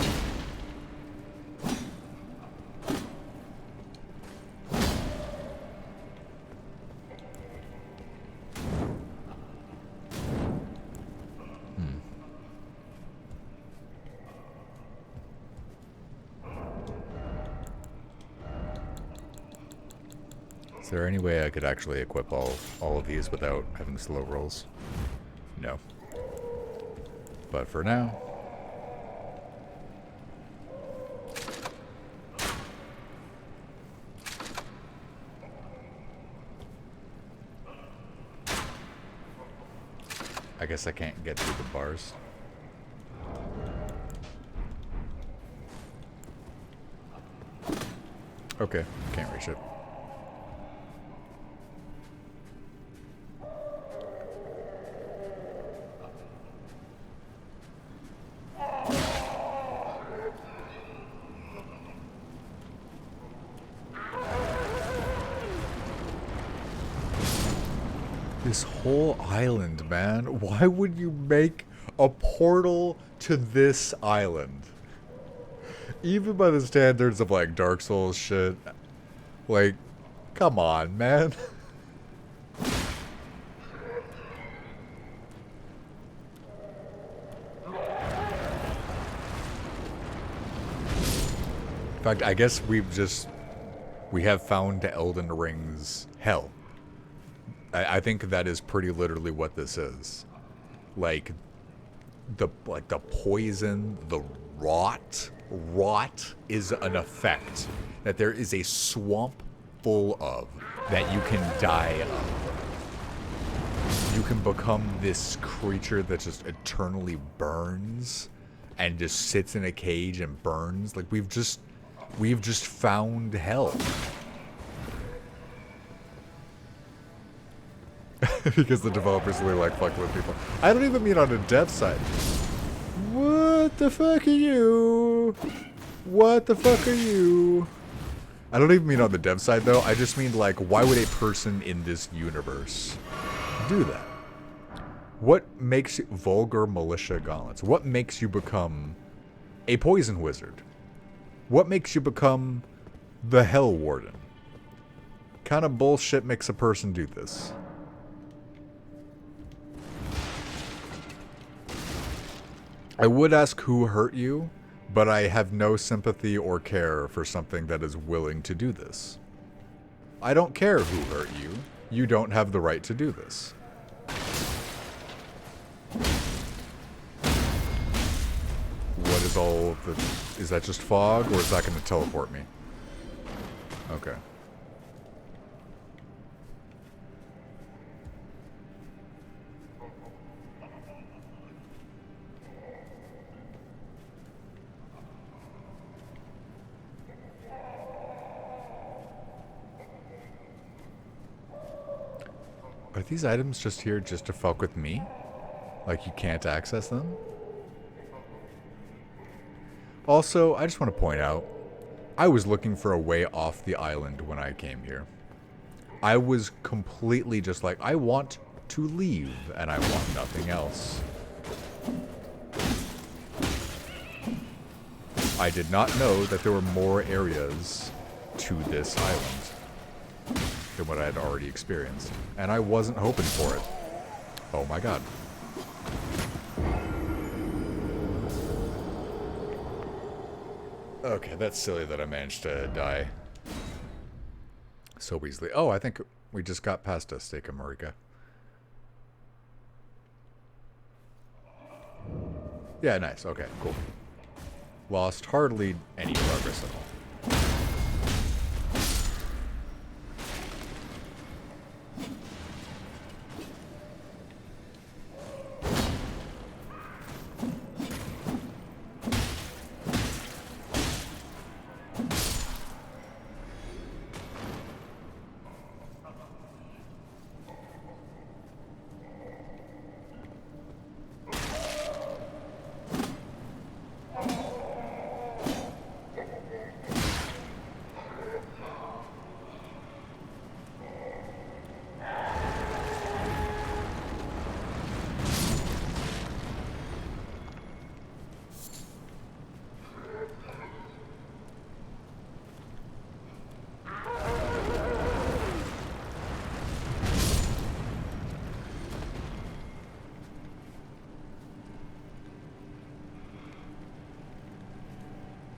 Is there any way I could actually equip all of these without having slow rolls? No. But for now... I guess I can't get through the bars. Okay, can't reach it. This whole island, man. Why would you make a portal to this island? Even by the standards of, like, Dark Souls shit. Like, come on, man. In fact, I guess we have found Elden Ring's hell. I think that is pretty literally what this is. Like, the poison, the rot. Rot is an effect that there is a swamp full of that you can die of. You can become this creature that just eternally burns and just sits in a cage and burns. Like we've just found hell. Because the developers really like fucking with people. I don't even mean on the dev side. What the fuck are you? What the fuck are you? I don't even mean on the dev side though. I just mean like, why would a person in this universe do that? What makes vulgar militia gauntlets? What makes you become a poison wizard? What makes you become the Hell Warden? What kind of bullshit makes a person do this? I would ask who hurt you, but I have no sympathy or care for something that is willing to do this. I don't care who hurt you. You don't have the right to do this. What is all of the... Is that just fog, or is that going to teleport me? Okay. Are these items just here just to fuck with me? Like you can't access them? Also, I just want to point out, I was looking for a way off the island when I came here. I was completely just like, I want to leave, and I want nothing else. I did not know that there were more areas to this island than what I had already experienced. And I wasn't hoping for it. Oh my god. Okay, that's silly that I managed to die so easily. Oh, I think we just got past a Steak and Marika. Yeah, nice. Okay, cool. Lost hardly any progress at all.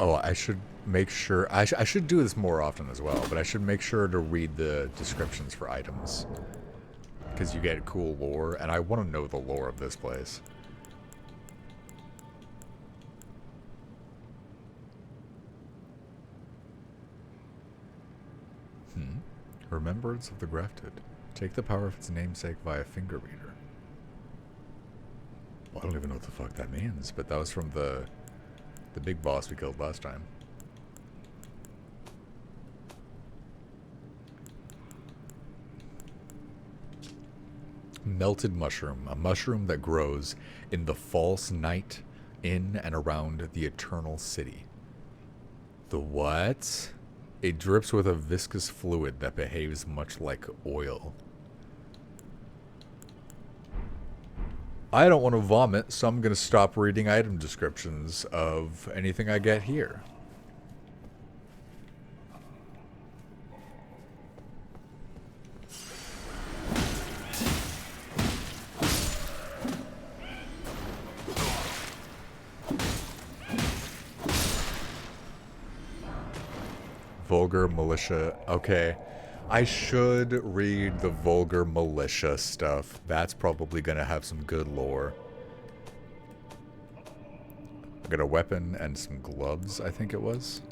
Oh, I should make sure... I should do this more often as well, but I should make sure to read the descriptions for items. Because you get cool lore, and I want to know the lore of this place. Remembrance of the Grafted. Take the power of its namesake via finger reader. Well, I don't even know what the fuck that means, but that was from the big boss we killed last time. Melted mushroom. A mushroom that grows in the false night in and around the eternal city. The what? It drips with a viscous fluid that behaves much like oil. I don't want to vomit, so I'm going to stop reading item descriptions of anything I get here. Vulgar militia. Okay. I should read the vulgar militia stuff. That's probably going to have some good lore. I got a weapon and some gloves, I think it was.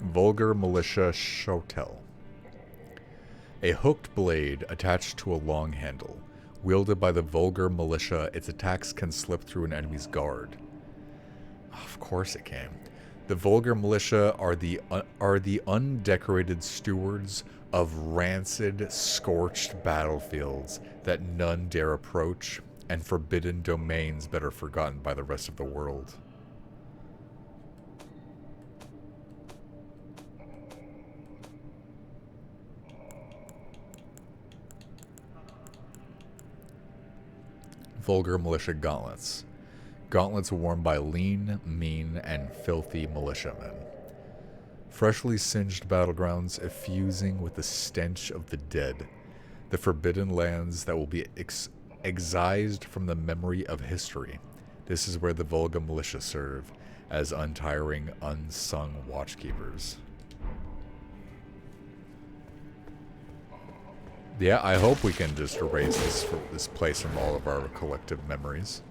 Vulgar Militia Shotel. A hooked blade attached to a long handle. Wielded by the Vulgar Militia, its attacks can slip through an enemy's guard. Of course it can. The Vulgar Militia are the undecorated stewards of rancid, scorched battlefields that none dare approach, and forbidden domains better forgotten by the rest of the world. Vulgar Militia Gauntlets. Gauntlets worn by lean, mean, and filthy militiamen. Freshly singed battlegrounds effusing with the stench of the dead. The forbidden lands that will be excised from the memory of history. This is where the Vulgar Militia serve, as untiring, unsung watchkeepers. Yeah, I hope we can just erase this place from all of our collective memories.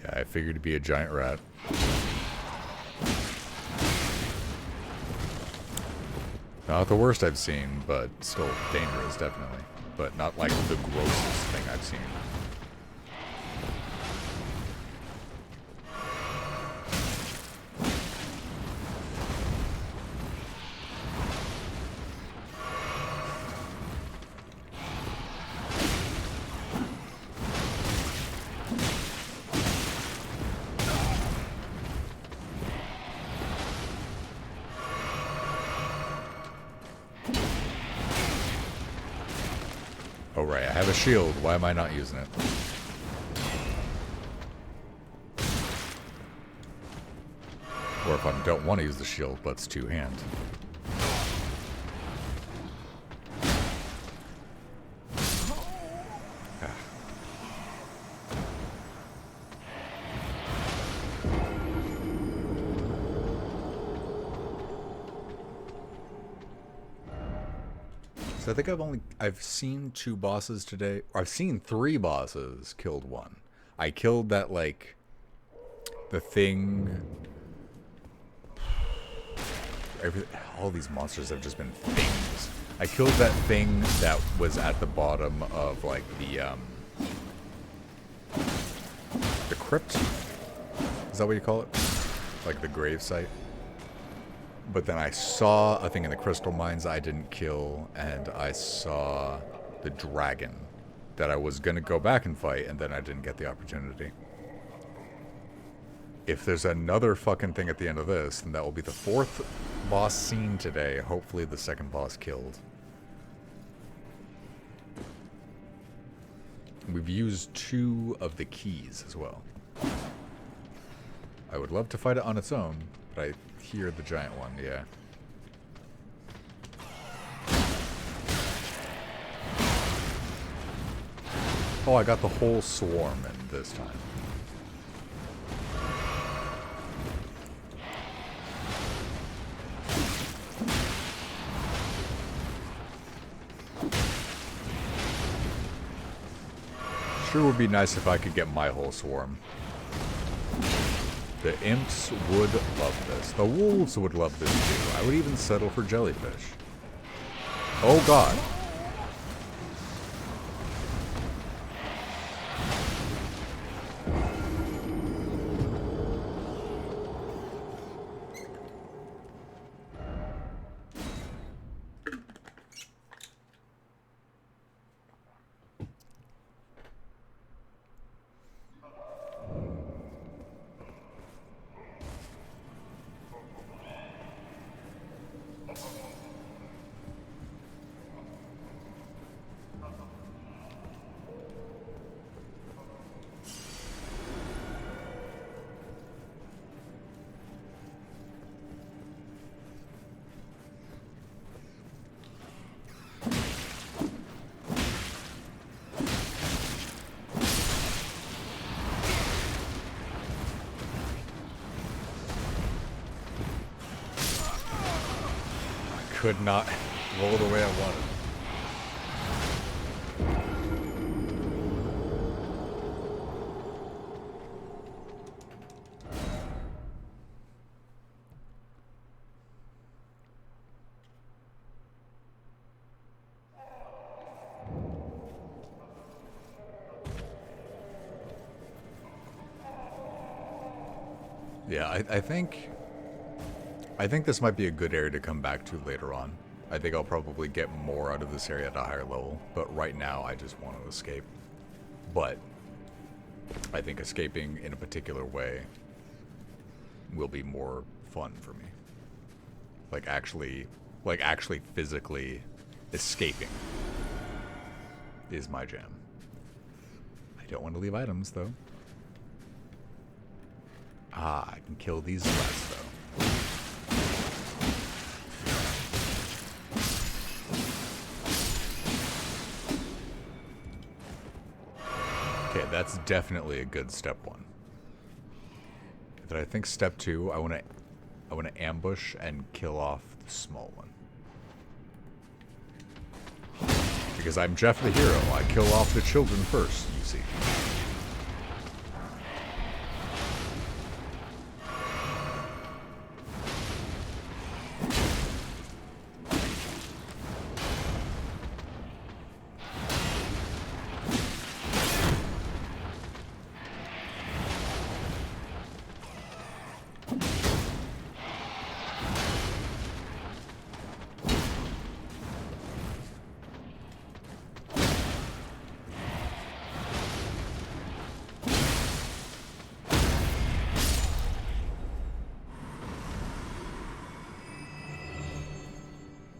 Yeah, I figured it'd be a giant rat. Not the worst I've seen, but still dangerous, definitely. But not like the grossest thing I've seen. Oh right, I have a shield. Why am I not using it? Or if I don't want to use the shield, but it's two-hand. So I think I've seen 2 bosses today. Or I've seen 3 bosses, killed 1. I killed that, like, the thing. All these monsters have just been things. I killed that thing that was at the bottom of, like, the crypt? Is that what you call it? Like the grave site? But then I saw a thing in the crystal mines I didn't kill, and I saw the dragon that I was going to go back and fight, and then I didn't get the opportunity. If there's another fucking thing at the end of this, then that will be the 4th boss seen today. Hopefully the 2nd boss killed. We've used 2 of the keys as well. I would love to fight it on its own, but I hear the giant one, yeah. Oh, I got the whole swarm in this time. Sure would be nice if I could get my whole swarm. The imps would love this. The wolves would love this too. I would even settle for jellyfish. Oh god. could not roll the way I wanted. Yeah, I think this might be a good area to come back to later on. I think I'll probably get more out of this area at a higher level, but right now I just want to escape. But I think escaping in a particular way will be more fun for me. Like actually physically escaping is my jam. I don't want to leave items though. Ah, I can kill these less though. Okay, that's definitely a good step one. But I think step two, I want to ambush and kill off the small one. Because I'm Jeff the hero. I kill off the children first, you see.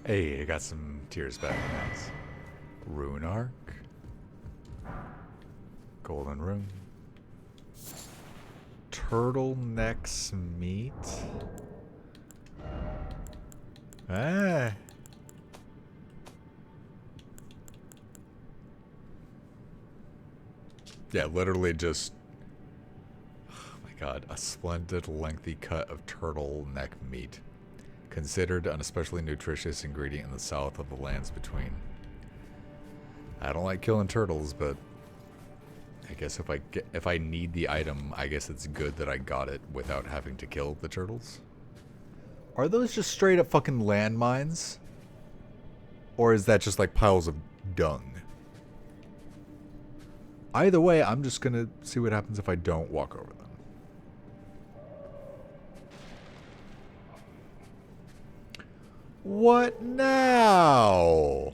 Hey, I got some tears back. Nice. Rune Arc. Golden Rune. Turtleneck's meat. Ah. Yeah, literally just... Oh my god, a splendid lengthy cut of turtleneck meat. Considered an especially nutritious ingredient in the south of the lands between. I don't like killing turtles, but I guess if I need the item, I guess it's good that I got it without having to kill the turtles. Are those just straight up fucking landmines? Or is that just like piles of dung? Either way, I'm just gonna see what happens if I don't walk over them. What now?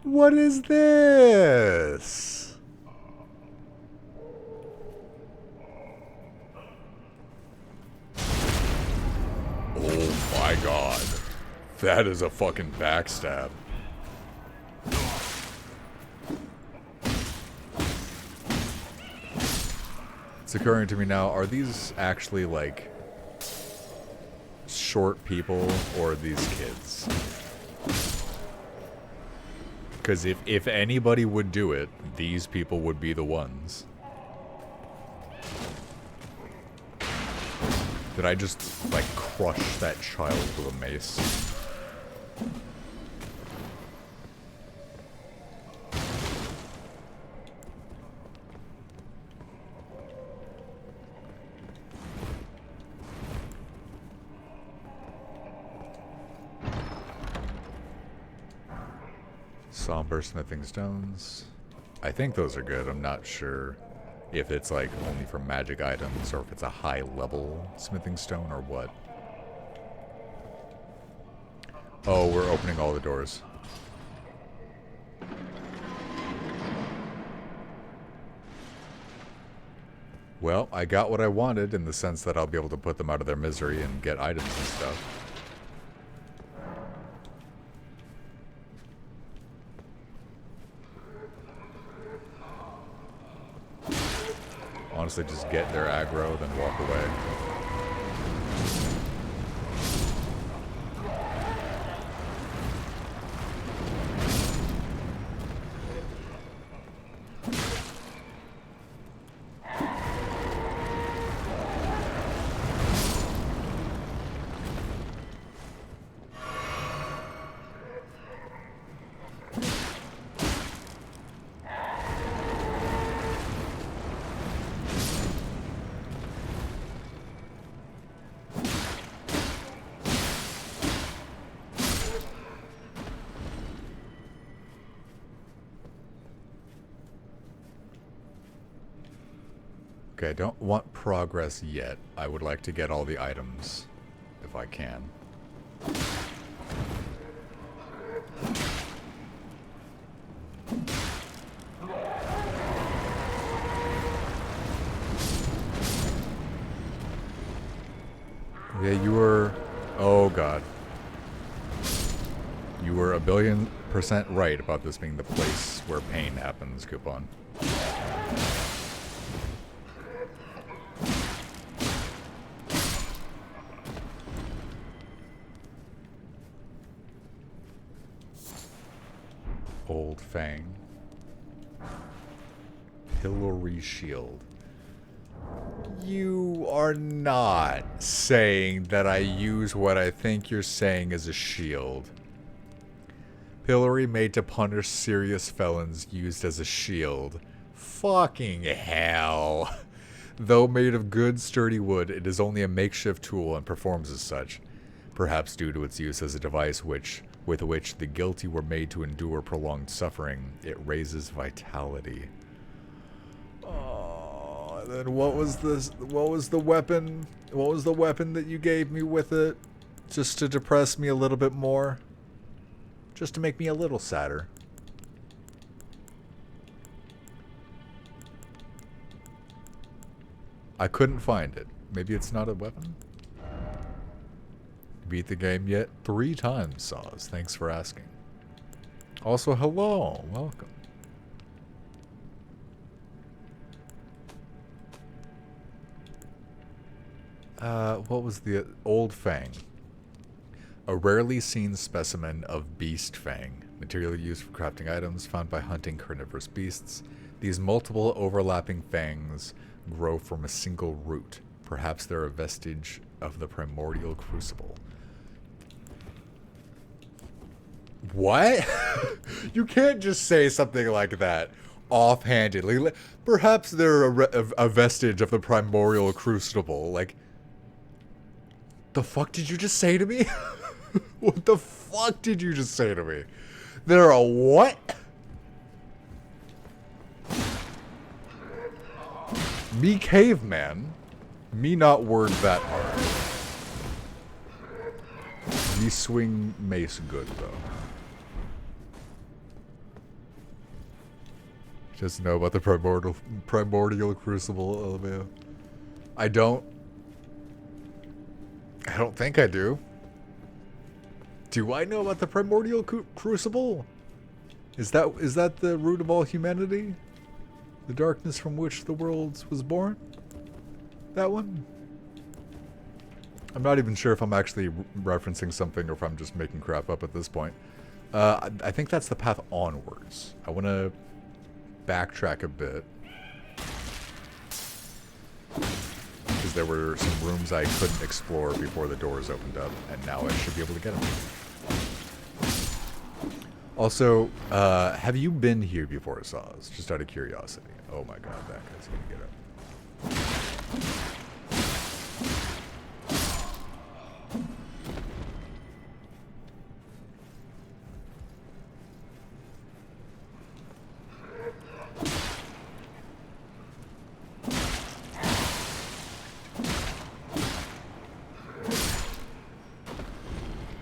What is this? Oh my god. That is a fucking backstab. It's occurring to me now, are these actually like short people or these kids? Because if anybody would do it, these people would be the ones. Did I just like crush that child with a mace? Somber smithing stones. I think those are good. I'm not sure if it's like only for magic items or if it's a high level smithing stone or what. Oh, we're opening all the doors. Well, I got what I wanted in the sense that I'll be able to put them out of their misery and get items and stuff. Honestly, just get their aggro, then walk away. Okay, I don't want progress yet. I would like to get all the items, if I can. Yeah, you were... Oh, God. You were 1,000,000,000% right about this being the place where pain happens, Coupon. Old Fang. Pillory Shield. You are not saying that I use what I think you're saying as a shield. Pillory made to punish serious felons used as a shield. Fucking hell. Though made of good, sturdy wood, it is only a makeshift tool and performs as such. Perhaps due to its use as a device with which the guilty were made to endure prolonged suffering, it raises vitality. Oh, then what was this? What was the weapon? What was the weapon that you gave me with it? Just to depress me a little bit more? Just to make me a little sadder. I couldn't find it. Maybe it's not a weapon? Beat the game yet? 3 times, Saws. Thanks for asking. Also, hello. Welcome. What was the... Old Fang. A rarely seen specimen of beast fang. Material used for crafting items found by hunting carnivorous beasts. These multiple overlapping fangs grow from a single root. Perhaps they're a vestige of the primordial crucible. What? You can't just say something like that offhandedly. Perhaps they're a vestige of the primordial crucible. Like, the fuck did you just say to me? What the fuck did you just say to me? They're a what? Me caveman. Me not word that hard. Me swing mace good though. Just know about the primordial crucible, LMAO. I don't think I do. Do I know about the primordial crucible? Is that the root of all humanity? The darkness from which the world was born? That one? I'm not even sure if I'm actually referencing something or if I'm just making crap up at this point. I think that's the path onwards. I want to backtrack a bit. Because there were some rooms I couldn't explore before the doors opened up, and now I should be able to get them. Also, have you been here before, Saws? Just out of curiosity. Oh my god, that guy's gonna get up.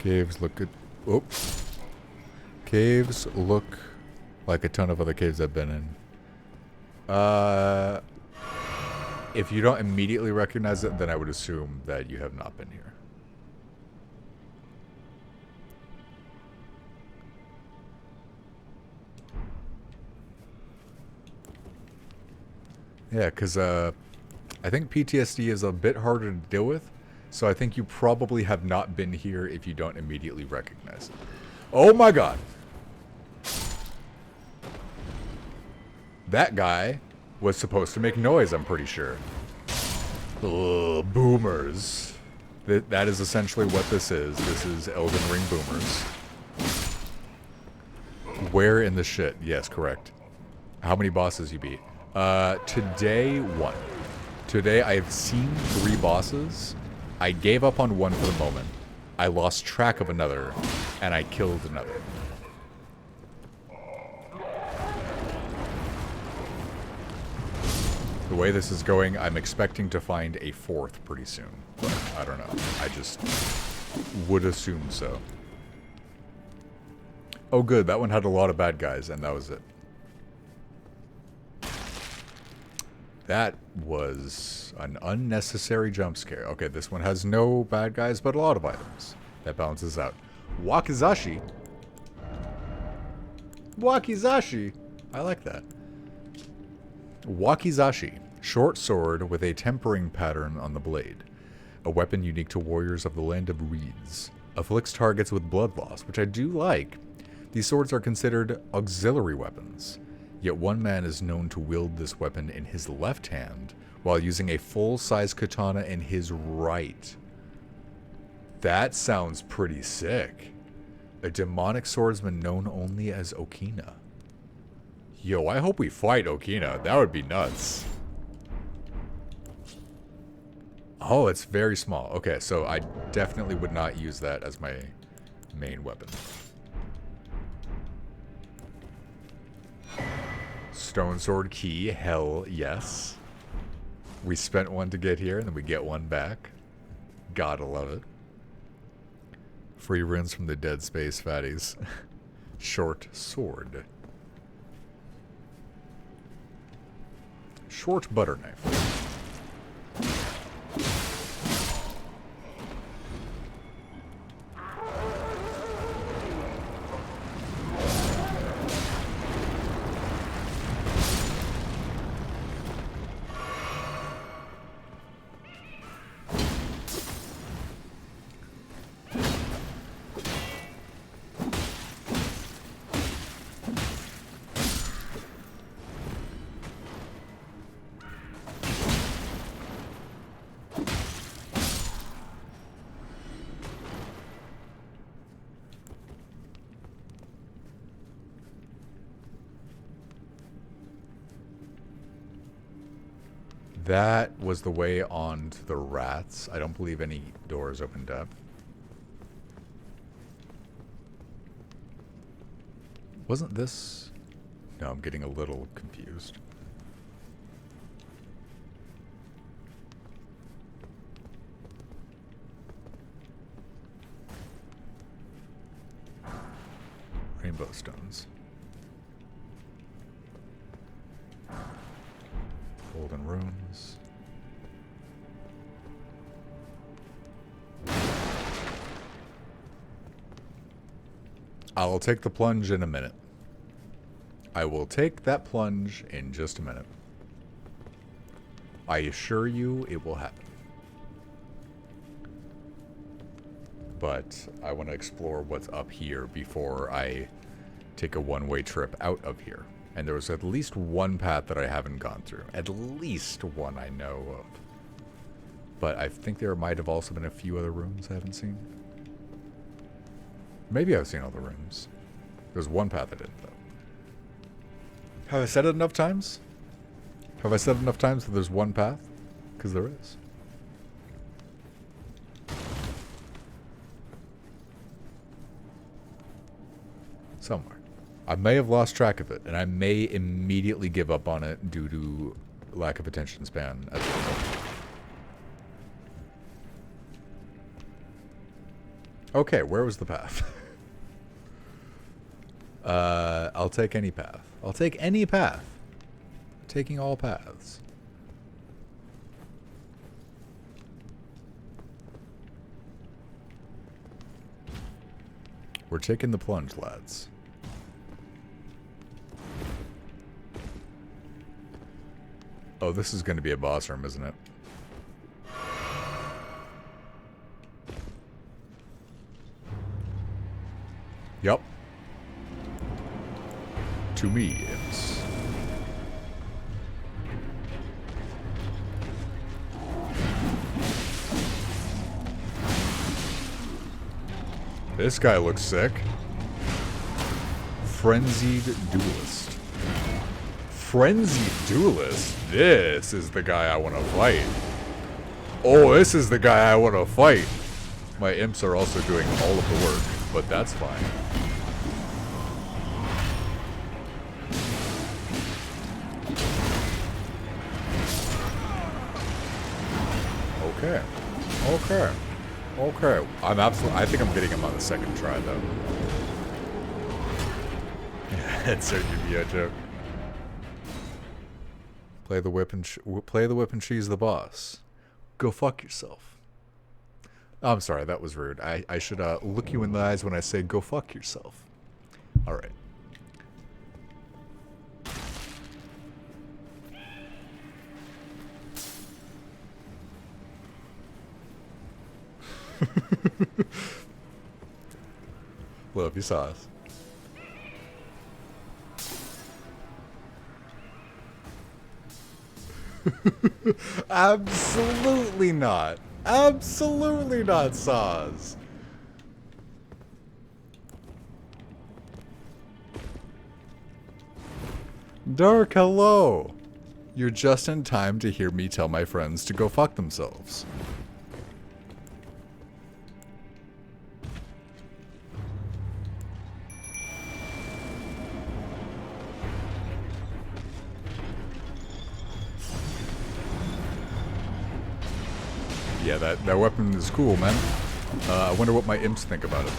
Caves look good. Oh. Caves look like a ton of other caves I've been in. If you don't immediately recognize it, then I would assume that you have not been here. Yeah, because I think PTSD is a bit harder to deal with, so I think you probably have not been here if you don't immediately recognize it. Oh my god! That guy was supposed to make noise, I'm pretty sure. Ugh, boomers. That is essentially what this is. This is Elden Ring boomers. Where in the shit? Yes, correct. How many bosses you beat? Today, 1. Today, I have seen 3 bosses. I gave up on one for the moment. I lost track of another, and I killed another. The way this is going, I'm expecting to find a fourth pretty soon. But I don't know. I just would assume so. Oh good, that one had a lot of bad guys, and that was it. That was an unnecessary jump scare. Okay, this one has no bad guys, but a lot of items. That balances out. Wakizashi? Wakizashi? I like that. Wakizashi. Short sword with a tempering pattern on the blade. A weapon unique to warriors of the land of reeds. Afflicts targets with blood loss, which I do like. These swords are considered auxiliary weapons. Yet one man is known to wield this weapon in his left hand, while using a full-size katana in his right. That sounds pretty sick. A demonic swordsman known only as Okina. Yo, I hope we fight Okina. That would be nuts. Oh, it's very small. Okay, so I definitely would not use that as my main weapon. Stone sword key, hell yes. We spent one to get here, and then we get one back. Gotta love it. Free runes from the Dead Space fatties. Short sword. Short butter knife. That was the way on to the rats. I don't believe any doors opened up. Wasn't this... No, I'm getting a little confused. Rainbow stones. Golden runes. I'll take the plunge in a minute. I will take that plunge in just a minute. I assure you it will happen. But I want to explore what's up here before I take a one-way trip out of here. And there was at least one path that I haven't gone through. At least one I know of. But I think there might have also been a few other rooms I haven't seen. Maybe I've seen all the rooms. There's one path I didn't, though. Have I said it enough times? Have I said enough times that there's one path? Because there is. Somewhere. I may have lost track of it, and I may immediately give up on it due to lack of attention span as a result. Okay, where was the path? I'll take any path. I'll take any path. Taking all paths. We're taking the plunge, lads. Oh, this is going to be a boss room, isn't it? Yup. To me, it's... This guy looks sick. Frenzied Duelist. Frenzied Duelist? This is the guy I want to fight. Oh, this is the guy I want to fight. My imps are also doing all of the work, but that's fine. Okay. Okay. Okay. I think I'm getting him on the second try, though. That's a Yu-Gi-Oh joke. Play the whip and she's the boss. Go fuck yourself. Oh, I'm sorry, that was rude. I should look you in the eyes when I say go fuck yourself. All right. Love you, sauce. Absolutely not. Absolutely not, Saz. Dark, hello. You're just in time to hear me tell my friends to go fuck themselves. Yeah, that weapon is cool, man. I wonder what my imps think about it.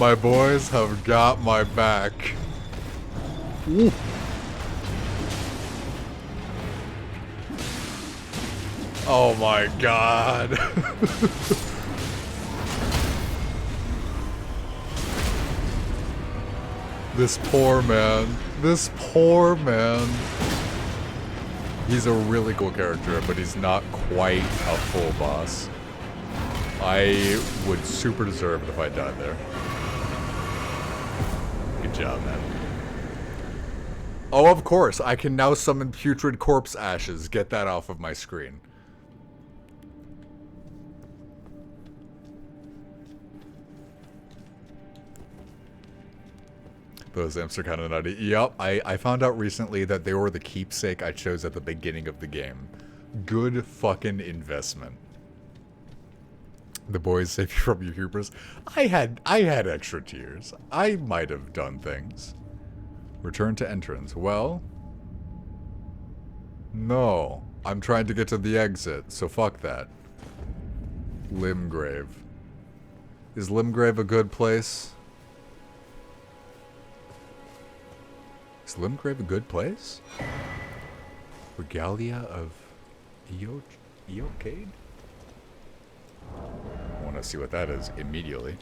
My boys have got my back. Ooh. Oh my god. This poor man. This poor man. He's a really cool character, but he's not quite a full boss. I would super deserve it if I died there. Good job, man. Oh, of course. I can now summon putrid corpse ashes. Get that off of my screen. Those imps are kind of nutty. Yup, I found out recently that they were the keepsake I chose at the beginning of the game. Good fucking investment. The boys save you from your hubris. I had extra tears. I might have done things. Return to entrance. Well, no. I'm trying to get to the exit, so fuck that. Limgrave. Is Limgrave a good place? Is Limgrave a good place? Regalia of Eocade? I want to see what that is immediately.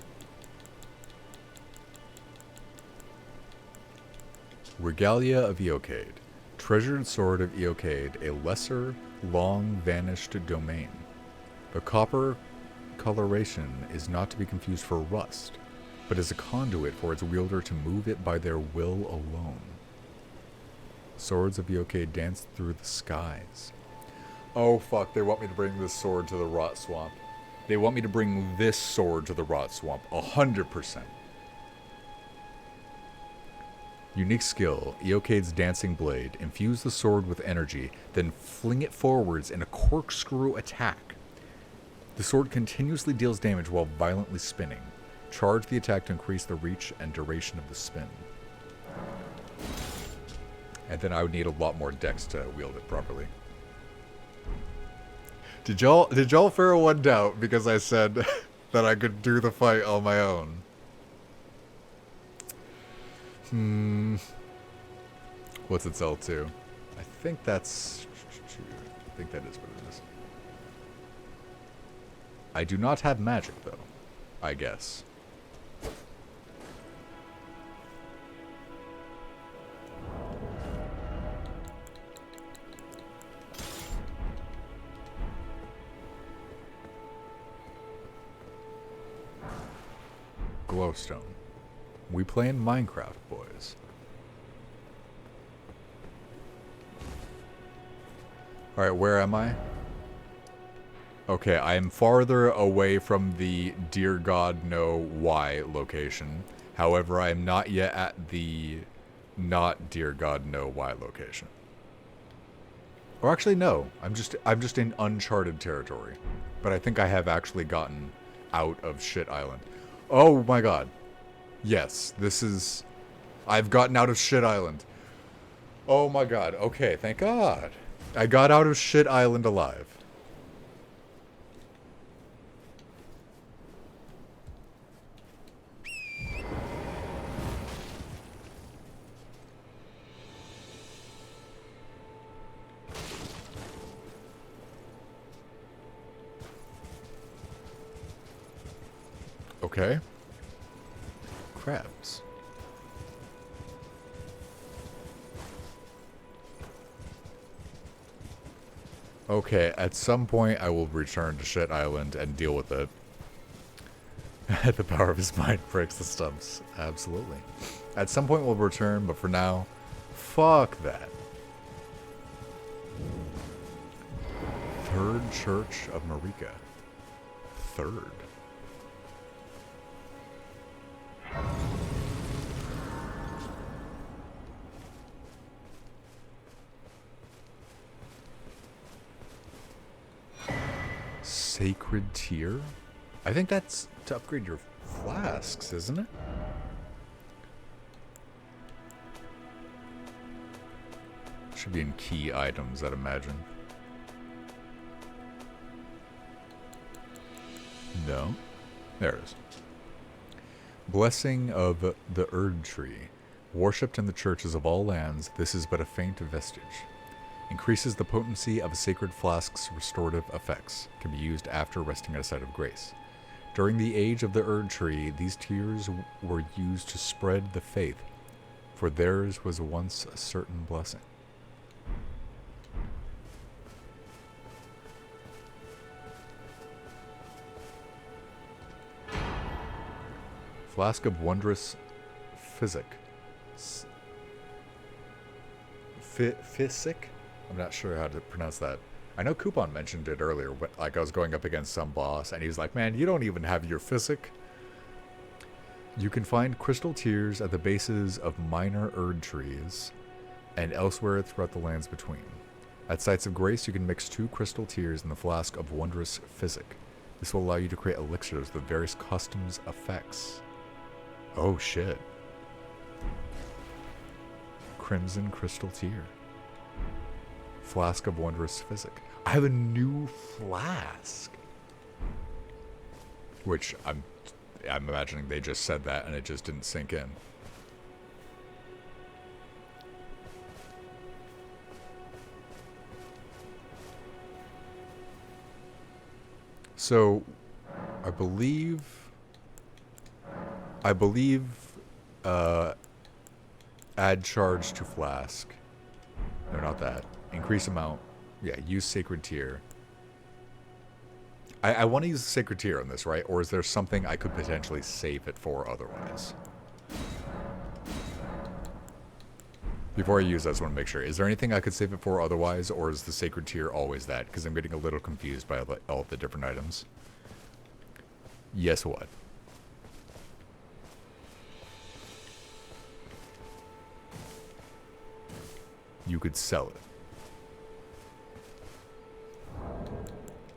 Regalia of Eocade. Treasured sword of Eocade, a lesser, long-vanished domain. The copper coloration is not to be confused for rust, but is a conduit for its wielder to move it by their will alone. Swords of Eocade dance through the skies. Oh fuck, they want me to bring this sword to the Rot Swamp. They want me to bring this sword to the Rot Swamp. 100%. Unique skill, Eocade's Dancing Blade. Infuse the sword with energy, then fling it forwards in a corkscrew attack. The sword continuously deals damage while violently spinning. Charge the attack to increase the reach and duration of the spin. And then I would need a lot more dex to wield it properly. Did y'all fear one doubt because I said that I could do the fight on my own? What's its L2? I think that is what it is. I do not have magic though, I guess. Glowstone. We playing Minecraft, boys. Alright, where am I? Okay, I am farther away from the Dear God Know Why location. However, I am not yet at the not Dear God Know Why location. Or actually, no. I'm just in uncharted territory. But I think I have actually gotten out of Shit Island. Oh my god. Yes, this is... I've gotten out of Shit Island. Oh my god. Okay, thank god. I got out of Shit Island alive. Okay. Crabs. Okay, at some point I will return to Shit Island and deal with it. The power of his mind breaks the stumps. Absolutely. At some point we'll return, but for now, fuck that. Third Church of Marika. Third. Sacred Tier? I think that's to upgrade your flasks, isn't it? Should be in key items, I'd imagine. No. There it is. Blessing of the Erd Tree. Worshipped in the churches of all lands, this is but a faint vestige. Increases the potency of a sacred flask's restorative effects. Can be used after resting at a site of grace. During the age of the Erd Tree, these tears were used to spread the faith, for theirs was once a certain blessing. Flask of Wondrous Physic. Physic? I'm not sure how to pronounce that. I know Coupon mentioned it earlier, but like I was going up against some boss, and he was like, man, you don't even have your physic. You can find crystal tears at the bases of minor Erd trees and elsewhere throughout the lands between. At sites of grace, you can mix 2 crystal tears in the flask of Wondrous Physic. This will allow you to create elixirs with various customs effects. Oh shit. Crimson Crystal Tear. Flask of Wondrous Physic. I have a new flask. Which I'm imagining they just said that and it just didn't sink in. So, I believe add charge to flask. No, not that. Increase amount. Yeah, use Sacred Tier. I want to use the Sacred Tier on this, right? Or is there something I could potentially save it for otherwise? Before I use that, I just want to make sure. Is there anything I could save it for otherwise, or is the Sacred Tier always that? Because I'm getting a little confused by all of the different items. Yes, what? You could sell it.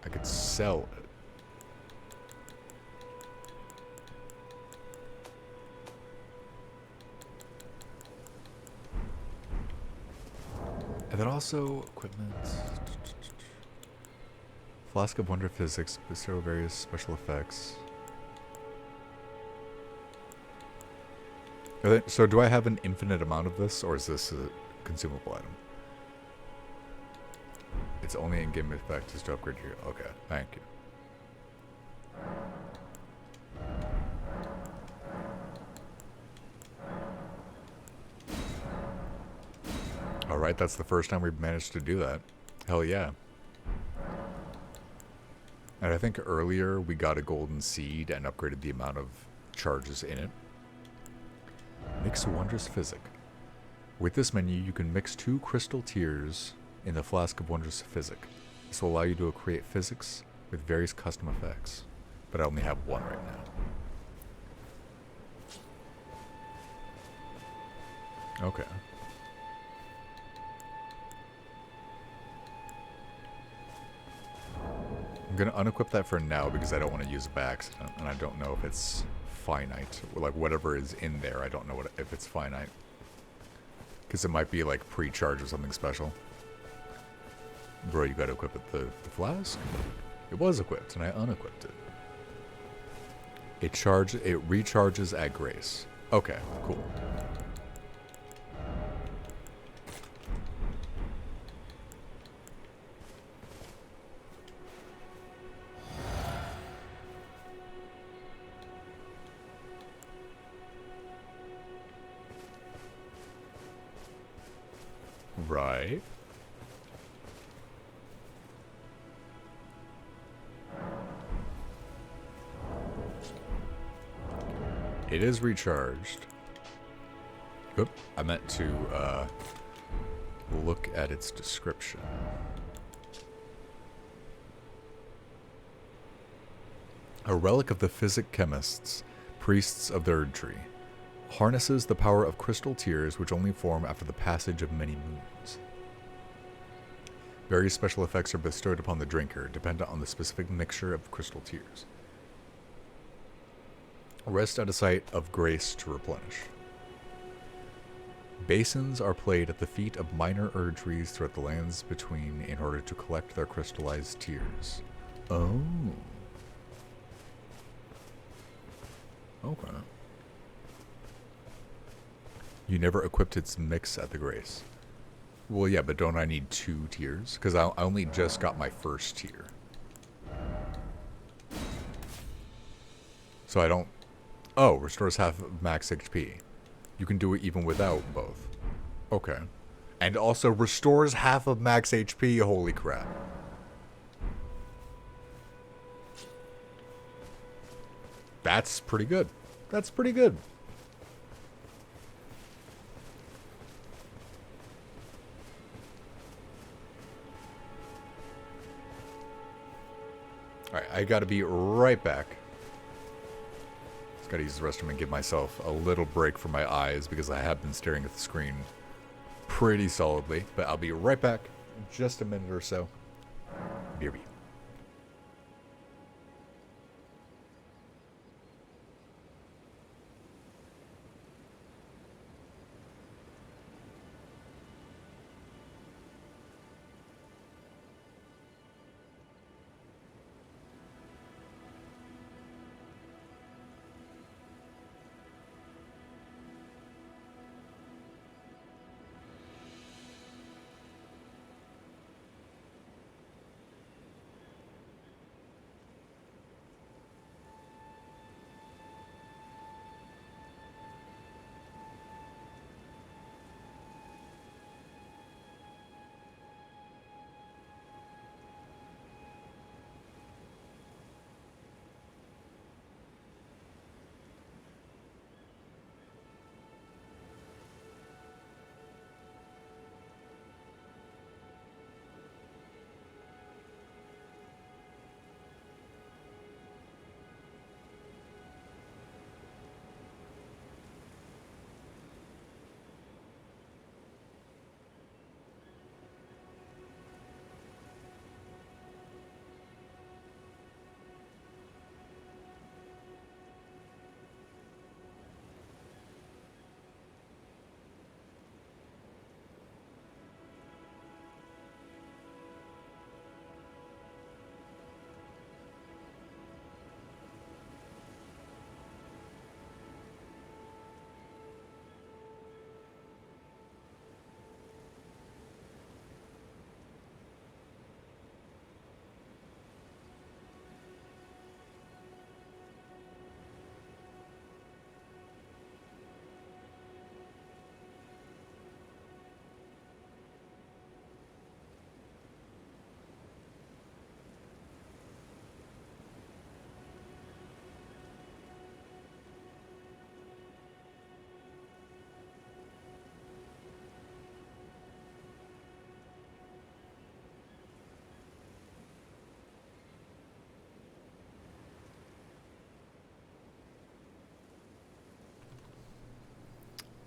I could sell it. And then also equipment. Flask of Wonder Physics, bestow various special effects. So do I have an infinite amount of this, or is this a consumable item? It's only in-game effect is to upgrade your... Okay, thank you. Alright, that's the first time we've managed to do that. Hell yeah. And I think earlier we got a golden seed and upgraded the amount of charges in it. Mix Wondrous Physic. With this menu, you can mix 2 crystal tears in the Flask of Wondrous Physic. This will allow you to create physics with various custom effects. But I only have 1 right now. Okay. I'm going to unequip that for now because I don't want to use it by accident. And I don't know if it's finite. Like, whatever is in there, I don't know if it's finite. Because it might be, like, pre-charge or something special. Bro, you got to equip it. The flask? It was equipped, and I unequipped it. It recharges at grace. Okay, cool. Right. It is recharged. Oop, I meant to look at its description. A relic of the physic chemists, priests of the Erd Tree. Harnesses the power of crystal tears which only form after the passage of many moons. Various special effects are bestowed upon the drinker, dependent on the specific mixture of crystal tears. Rest at a site of grace to replenish. Basins are played at the feet of minor Erd trees throughout the lands between in order to collect their crystallized tears. Oh. Okay. You never equipped its mix at the grace. Well, yeah, but don't I need 2 tiers? Because I only just got my first tier. So I don't... Oh, restores half of max HP. You can do it even without both. Okay. And also restores half of max HP, holy crap. That's pretty good. That's pretty good. Alright, I gotta be right back. Just gotta use the restroom and give myself a little break from my eyes because I have been staring at the screen pretty solidly. But I'll be right back in just a minute or so. BRB.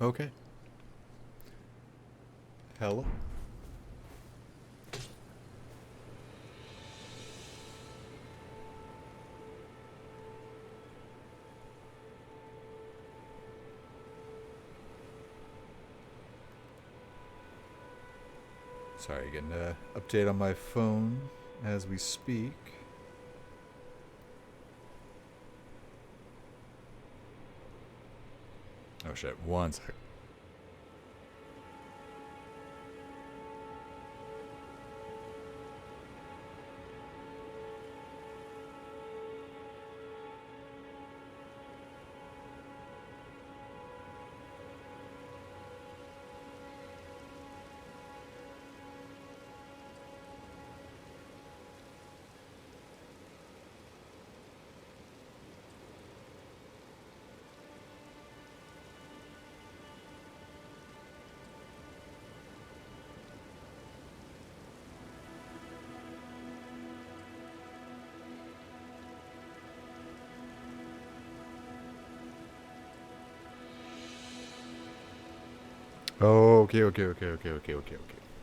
Okay. Hello. Sorry, getting an update on my phone as we speak. Oh shit, one sec.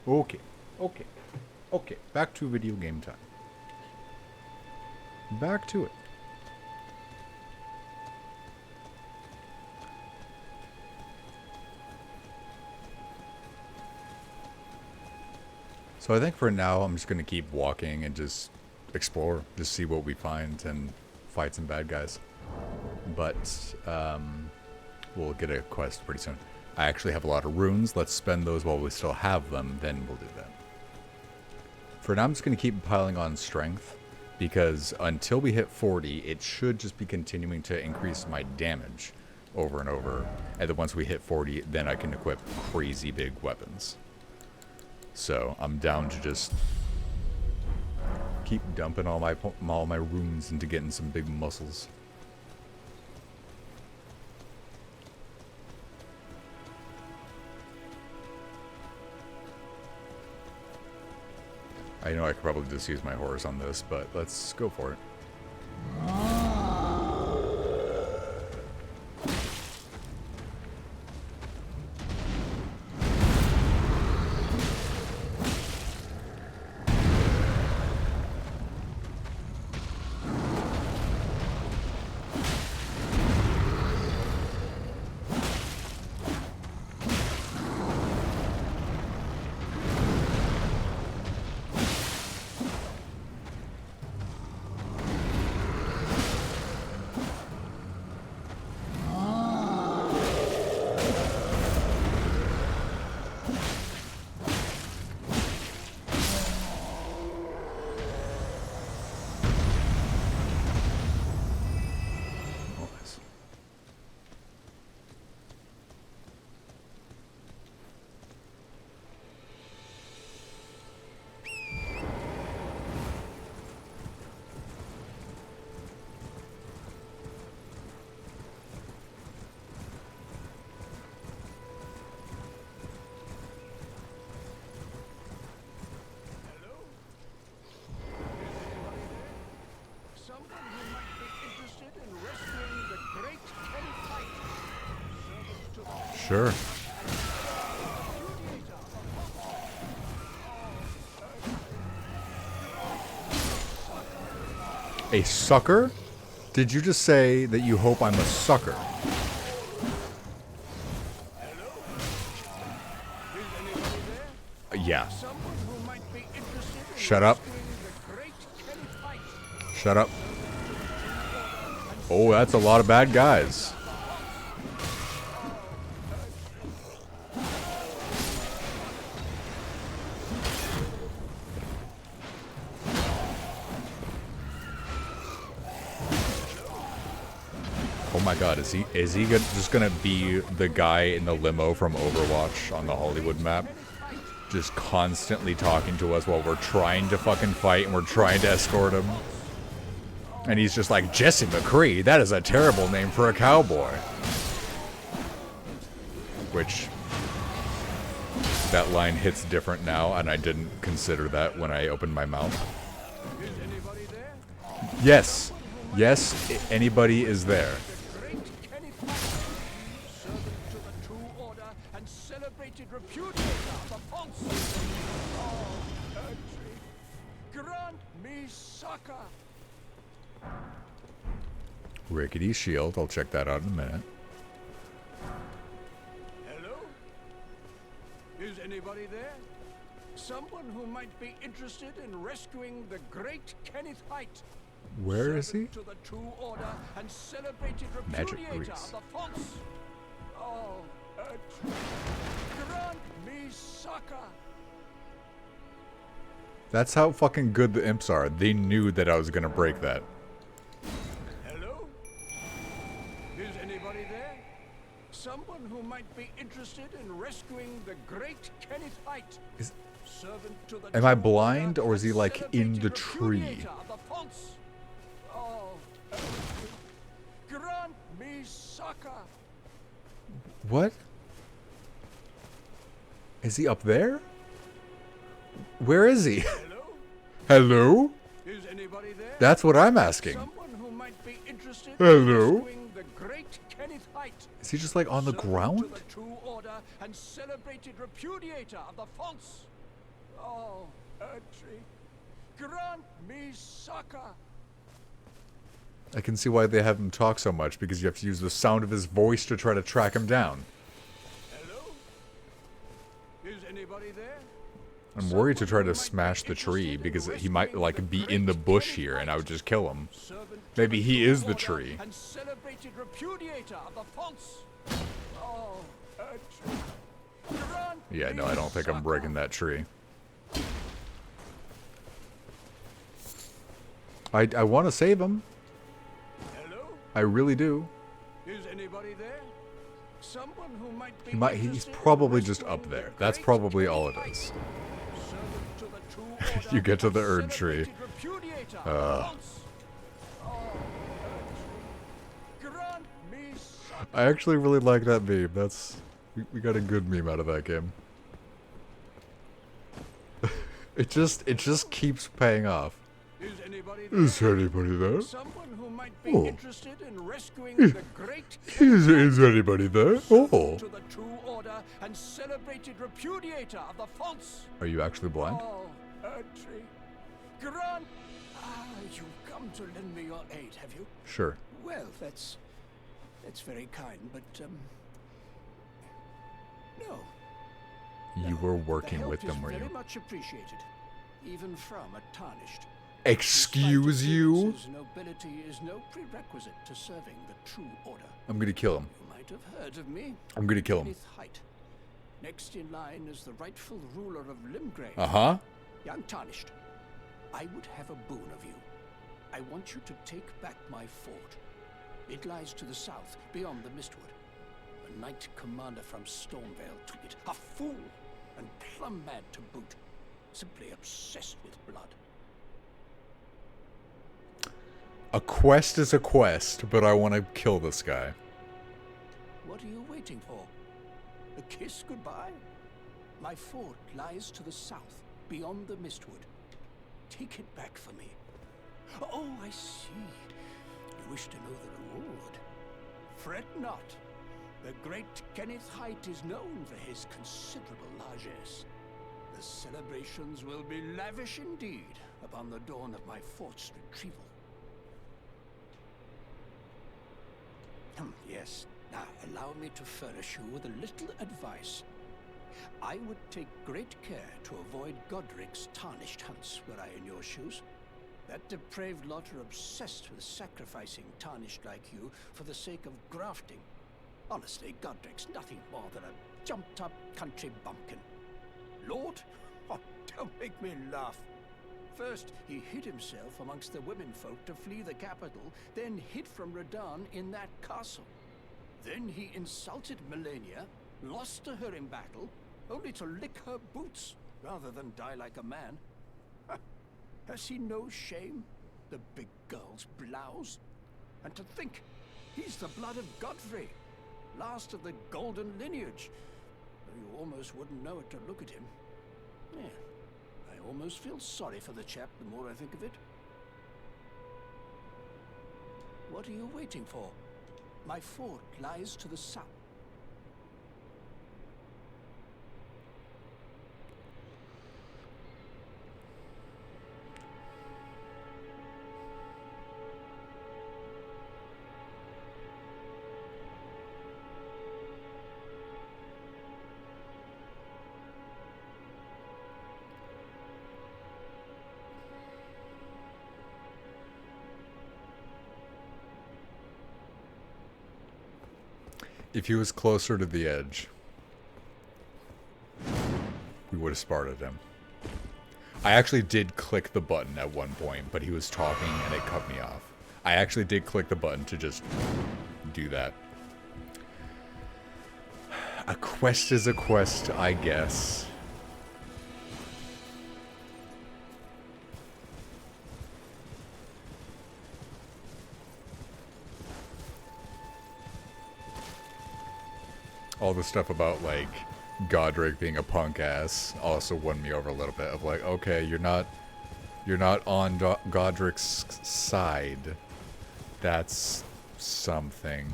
Okay. Okay. Back to video game time. Back to it. So I think for now I'm just going to keep walking and just explore, just see what we find and fight some bad guys. But we'll get a quest pretty soon. I actually have a lot of runes. Let's spend those while we still have them, then we'll do that. For now I'm just going to keep piling on strength, because until we hit 40, it should just be continuing to increase my damage over and over. And then once we hit 40, then I can equip crazy big weapons. So I'm down to just keep dumping all my runes into getting some big muscles. I know I could probably just use my horse on this, but let's go for it. Sure. A sucker? Did you just say that you hope I'm a sucker? Yeah. Shut up. Shut up. Oh, that's a lot of bad guys. Oh my god, is he just gonna be the guy in the limo from Overwatch on the Hollywood map? Just constantly talking to us while we're trying to fucking fight and we're trying to escort him. And he's just like, Jesse McCree, that is a terrible name for a cowboy. Which, that line hits different now, and I didn't consider that when I opened my mouth. Yes. Yes, anybody is there. Rickety shield. I'll check that out in a minute. Hello? Is anybody there? Someone who might be interested in rescuing the great Kenneth Height. Where is he? To the true order and celebrated Magic repudiator grease. of the fonts. Oh, grant me succor. That's how fucking good the imps are. They knew that I was gonna break that. Hello? Is anybody there? Someone who might be interested in rescuing the great Kenneth Height. Servant to the Am I true blind, order or is he and like in the celebrated tree? repudiator of the fonts. Oh, grant me succor. What? Is he up there? Where is he? Hello? Hello? Is anybody there? That's what I'm asking. Someone who might be interested Hello? in rescuing the great Kenneth Height. Is he just like on the Servant ground? To the true order and celebrated repudiator of the fonts. Oh, Erdtree, grant me succor. I can see why they have him talk so much, because you have to use the sound of his voice to try to track him down. Hello? Is anybody there? I'm worried to try to smash the tree, because he might like be in the bush here and I would just kill him. Maybe he is the tree. And celebrated repudiator of the fonts. Oh, Erdtree, grant Yeah, no, me I don't think I'm succor. breaking that tree. I want to save him. Hello? I really do. Is anybody there? Someone who might be He's interested in probably just rescuing up there. the That's great probably all it Kenneth is. Height. Servant to the true order You get to the and Erd tree. celebrated repudiator of the fonts. Oh, Erd tree, grant me succor. I actually really like that meme. We got a good meme out of that game. It just keeps paying off. Is anybody there? Is anybody there? Someone who might be Oh. interested in rescuing the great Is anybody there? Oh. to the true order and celebrated repudiator of the fonts. Are you actually blind? Oh, Erdtree, grant. You've come to lend me your aid, have you? Sure. Well, that's very kind, but no. You were The working help with them, is were very you? much appreciated, even from a tarnished. Excuse Despite you? appearances, nobility is no prerequisite to serving the true order. I'm gonna kill him. You might have heard of me. I'm gonna kill him. Kenneth Height. Next in line is the rightful ruler of Limgrave. Uh-huh. Young Tarnished, I would have a boon of you. I want you to take back my fort. It lies to the south, beyond the Mistwood. A knight commander from Stormvale took it. A fool, and plumb mad to boot. Simply obsessed with blood. A quest is a quest, but I want to kill this guy. What are you waiting for? A kiss goodbye? My fort lies to the south, beyond the Mistwood. Take it back for me. Oh, I see. You wish to know the reward. Fret not. The great Kenneth Height is known for his considerable largesse. The celebrations will be lavish indeed upon the dawn of my fort's retrieval. Yes. Now, allow me to furnish you with a little advice. I would take great care to avoid Godric's tarnished hunts were I in your shoes. That depraved lot are obsessed with sacrificing tarnished like you for the sake of grafting. Honestly, Godric's nothing more than a jumped-up country bumpkin. Lord? Oh, don't make me laugh. First, he hid himself amongst the womenfolk to flee the capital, then hid from Radahn in that castle. Then he insulted Melania, lost to her in battle, only to lick her boots rather than die like a man. Has he no shame, the big girl's blouse? And to think, he's the blood of Godfrey, last of the golden lineage. Though you almost wouldn't know it to look at him. Yeah. I almost feel sorry for the chap the more I think of it. What are you waiting for? My fort lies to the south. If he was closer to the edge, we would have Sparted him. I actually did click the button at one point, but he was talking and it cut me off. I actually did click the button to just do that. A quest is a quest, I guess. All the stuff about, like, Godric being a punk ass also won me over a little bit of like, okay, you're not on Godric's side. That's something.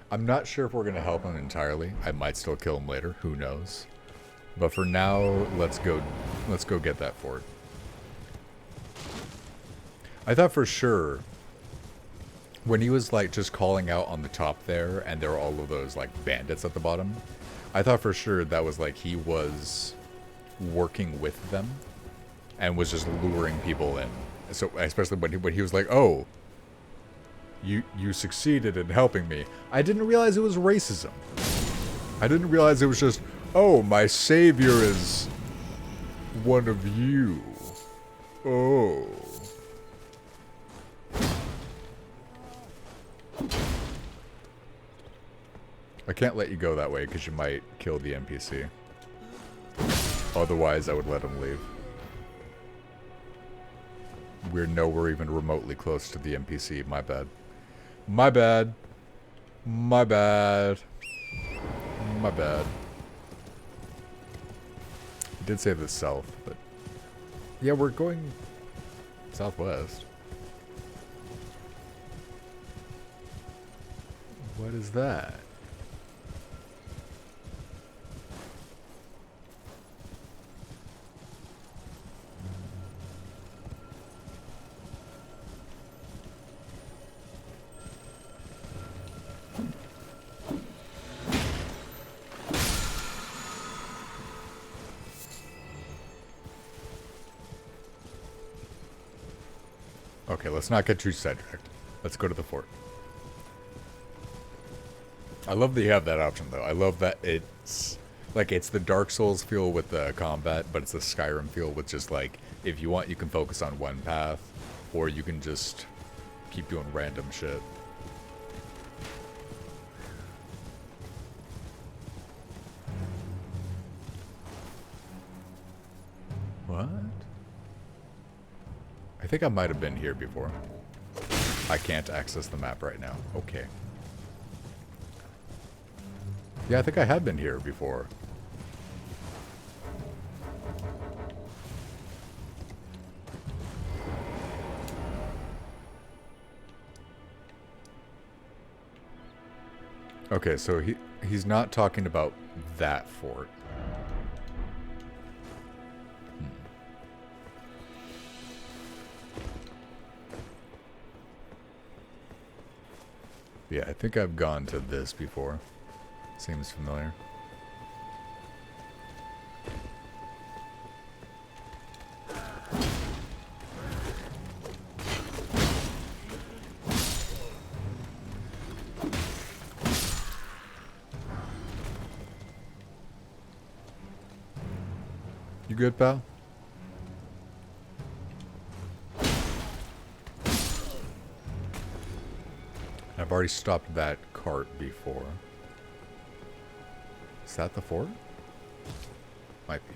I'm not sure if we're going to help him entirely. I might still kill him later. Who knows? But for now, let's go get that fort. I thought for sure when he was like just calling out on the top there and there were all of those like bandits at the bottom, I thought for sure that was like he was working with them and was just luring people in. So especially when he was like, "Oh, you succeeded in helping me." I didn't realize it was racism. I didn't realize it was just, "Oh, my savior is one of you." Oh. I can't let you go that way because you might kill the NPC. Otherwise, I would let him leave. We're nowhere even remotely close to the NPC. My bad. My bad. My bad. My bad. I did say the south, but... yeah, we're going southwest. What is that? Okay, let's not get too sidetracked. Let's go to the fort. I love that you have that option, though. I love that it's... like, it's the Dark Souls feel with the combat, but it's the Skyrim feel with just, like, if you want, you can focus on one path, or you can just keep doing random shit. What? I think I might have been here before. I can't access the map right now. Okay. Yeah, I think I have been here before. Okay, so he's not talking about that fort. Yeah, I think I've gone to this before. Seems familiar. You good, pal? I've already stopped that cart before. Is that the fort? Might be.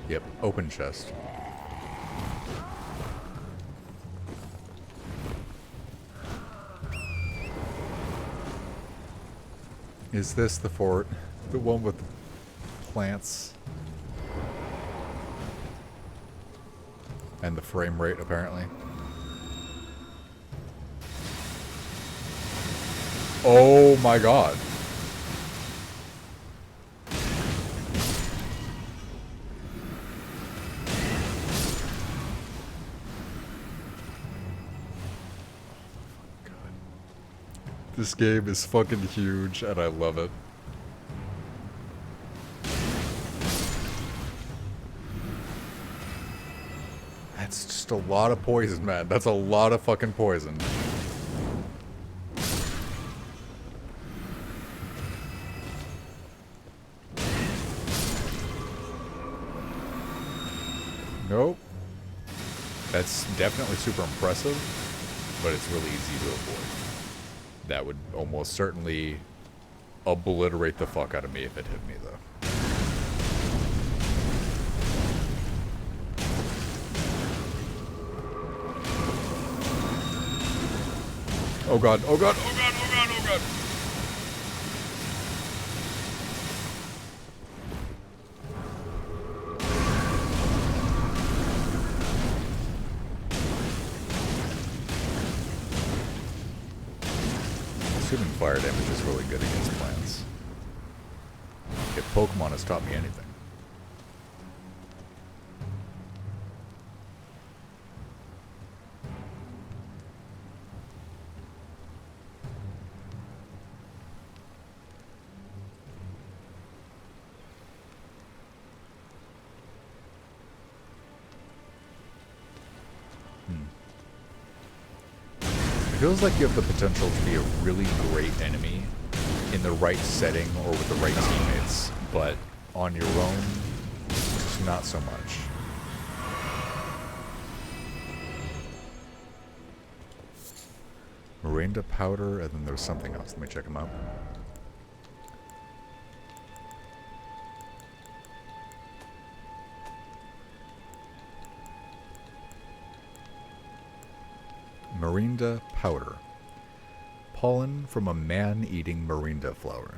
Yep, open chest. Is this the fort? The one with the plants? And the frame rate, apparently. Oh my god. This game is fucking huge, and I love it. That's just a lot of poison, man. That's a lot of fucking poison. Nope. That's definitely super impressive, but it's really easy to avoid. That would almost certainly obliterate the fuck out of me if it hit me, though. Oh god, oh god, oh god, oh god, oh god! Assuming fire damage is really good against plants. If Pokemon has taught me anything. It feels like you have the potential to be a really great enemy in the right setting or with the right teammates, but on your own, just not so much. Morinda powder, and then there's something else. Let me check them out. Morinda powder. Pollen from a man-eating morinda flower.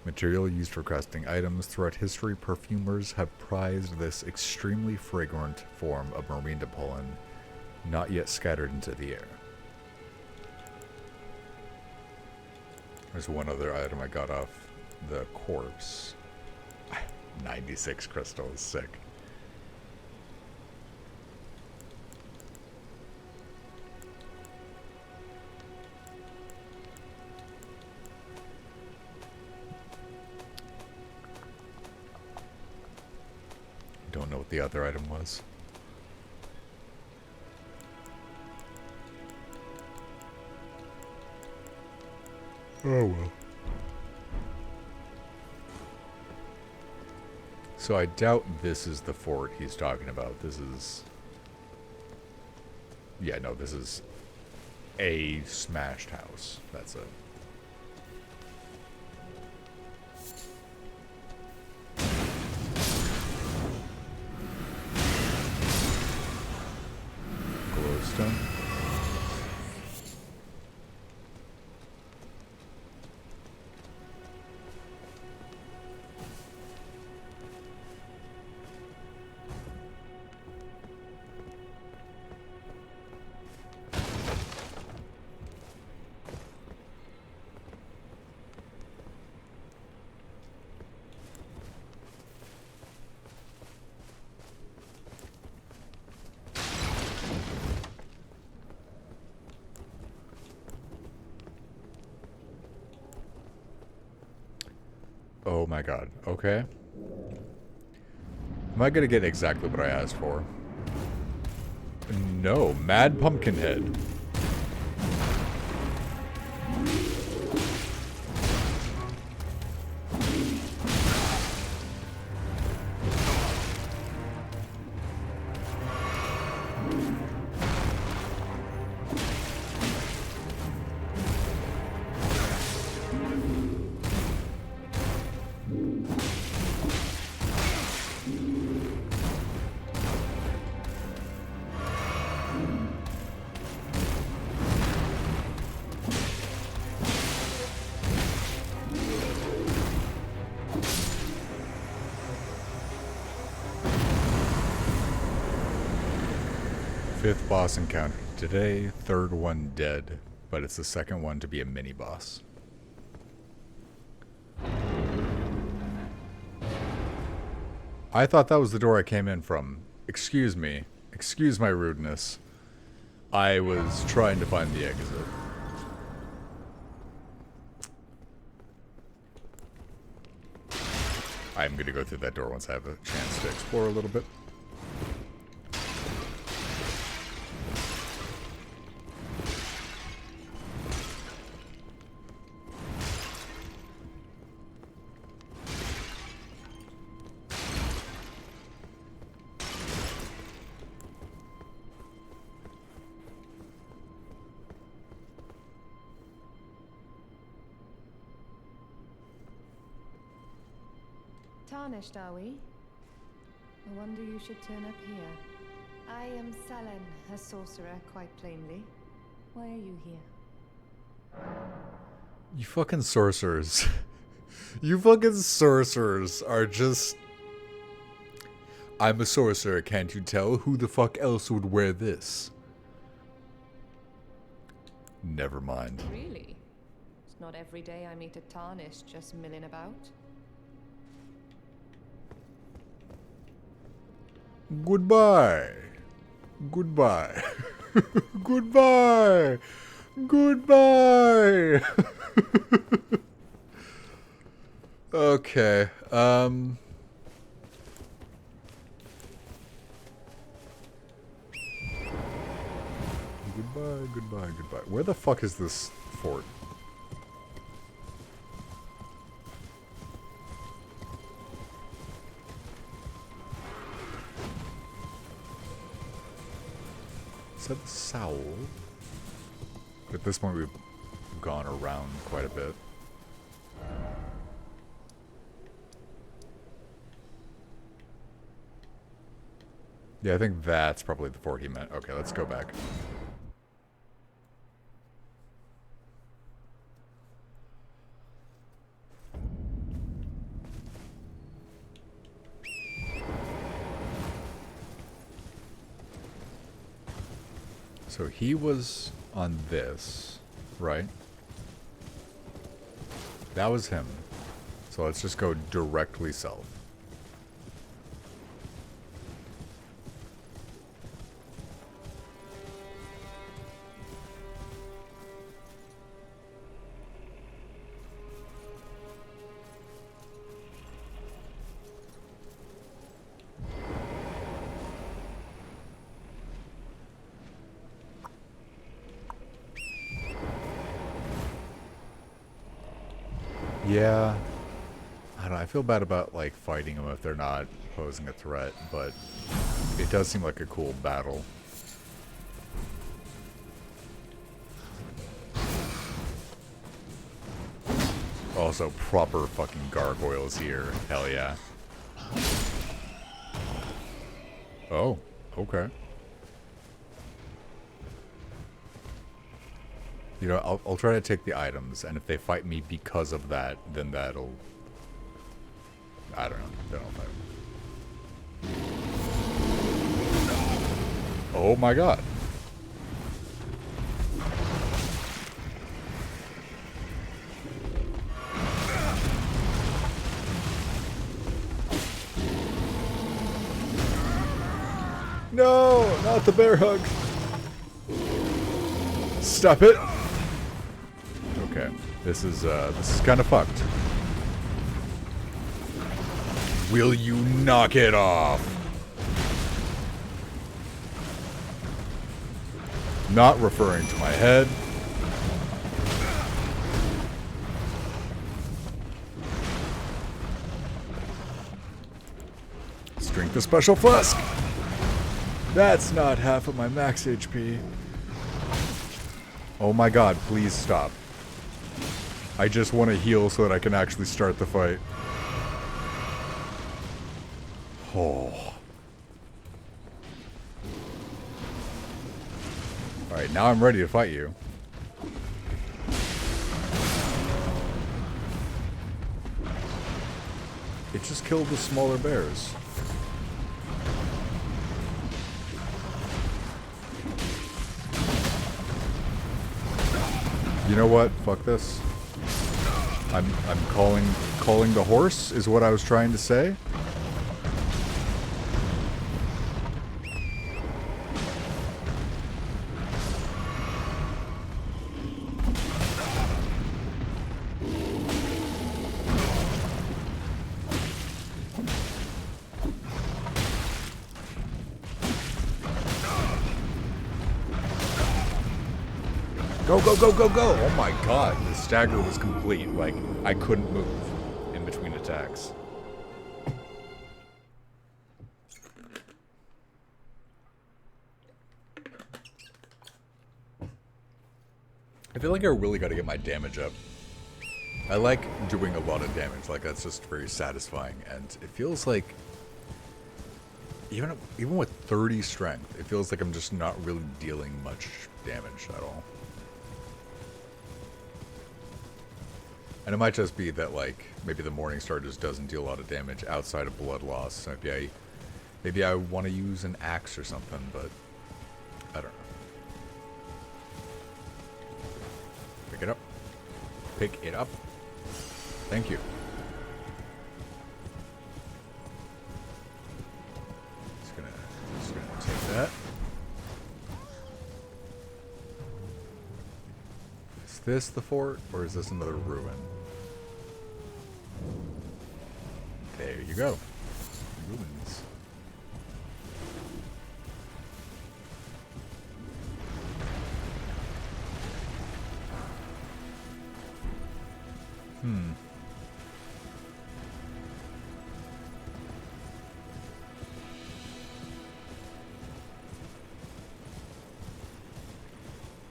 Material used for crafting items. Throughout history, perfumers have prized this extremely fragrant form of morinda pollen, not yet scattered into the air. There's one other item I got off the corpse. 96 crystals, sick. Don't know what the other item was. Oh well. So I doubt this is the fort he's talking about. This is... Yeah, no, this is a smashed house. That's it. Glowstone. Oh my god. Okay. Am I gonna get exactly what I asked for? No. Mad Pumpkinhead. Fifth boss encounter today, third one dead, but it's the second one to be a mini boss. I thought that was the door I came in from. Excuse me. Excuse my rudeness. I was trying to find the exit. I'm going to go through that door once I have a chance to explore a little bit. Tarnished, are we? I wonder you should turn up here. I am Selen, a sorcerer, quite plainly. Why are you here? You fucking sorcerers. You fucking sorcerers are just... I'm a sorcerer, can't you tell? Who the fuck else would wear this? Never mind. Really? It's not every day I meet a Tarnished just milling about. Goodbye. Goodbye. Goodbye. Goodbye. Okay. Goodbye, goodbye, goodbye. Where the fuck is this fort? Is that the Sowl? At this point, we've gone around quite a bit. Yeah, I think that's probably the fort he meant. Okay, let's go back. So he was on this, right? That was him. So let's just go directly south. Yeah. I don't know, I feel bad about, like, fighting them if they're not posing a threat, but it does seem like a cool battle. Also, proper fucking gargoyles here. Hell yeah. Oh, okay. You know, I'll try to take the items, and if they fight me because of that, then that'll... I don't know. Then I'll fight them. Oh my god. No, not the bear hug. Stop it. Okay, this is kind of fucked. Will you knock it off? Not referring to my head. Let's drink the special flask. That's not half of my max HP. Oh my god, please stop. I just want to heal so that I can actually start the fight. Oh. Alright, now I'm ready to fight you. It just killed the smaller bears. You know what? Fuck this. I'm calling the horse is what I was trying to say. Go, go, go, go, go! Oh my god, the stagger was complete. Like, I couldn't move in between attacks. I feel like I really gotta get my damage up. I like doing a lot of damage, like that's just very satisfying, and it feels like even with 30 strength, it feels like I'm just not really dealing much damage at all. And it might just be that, like, maybe the Morningstar just doesn't deal a lot of damage outside of blood loss. Maybe I want to use an axe or something, but I don't know. Pick it up. Pick it up. Thank you. Just gonna take that. Is this the fort, or is this another ruin? There you go. Ruins.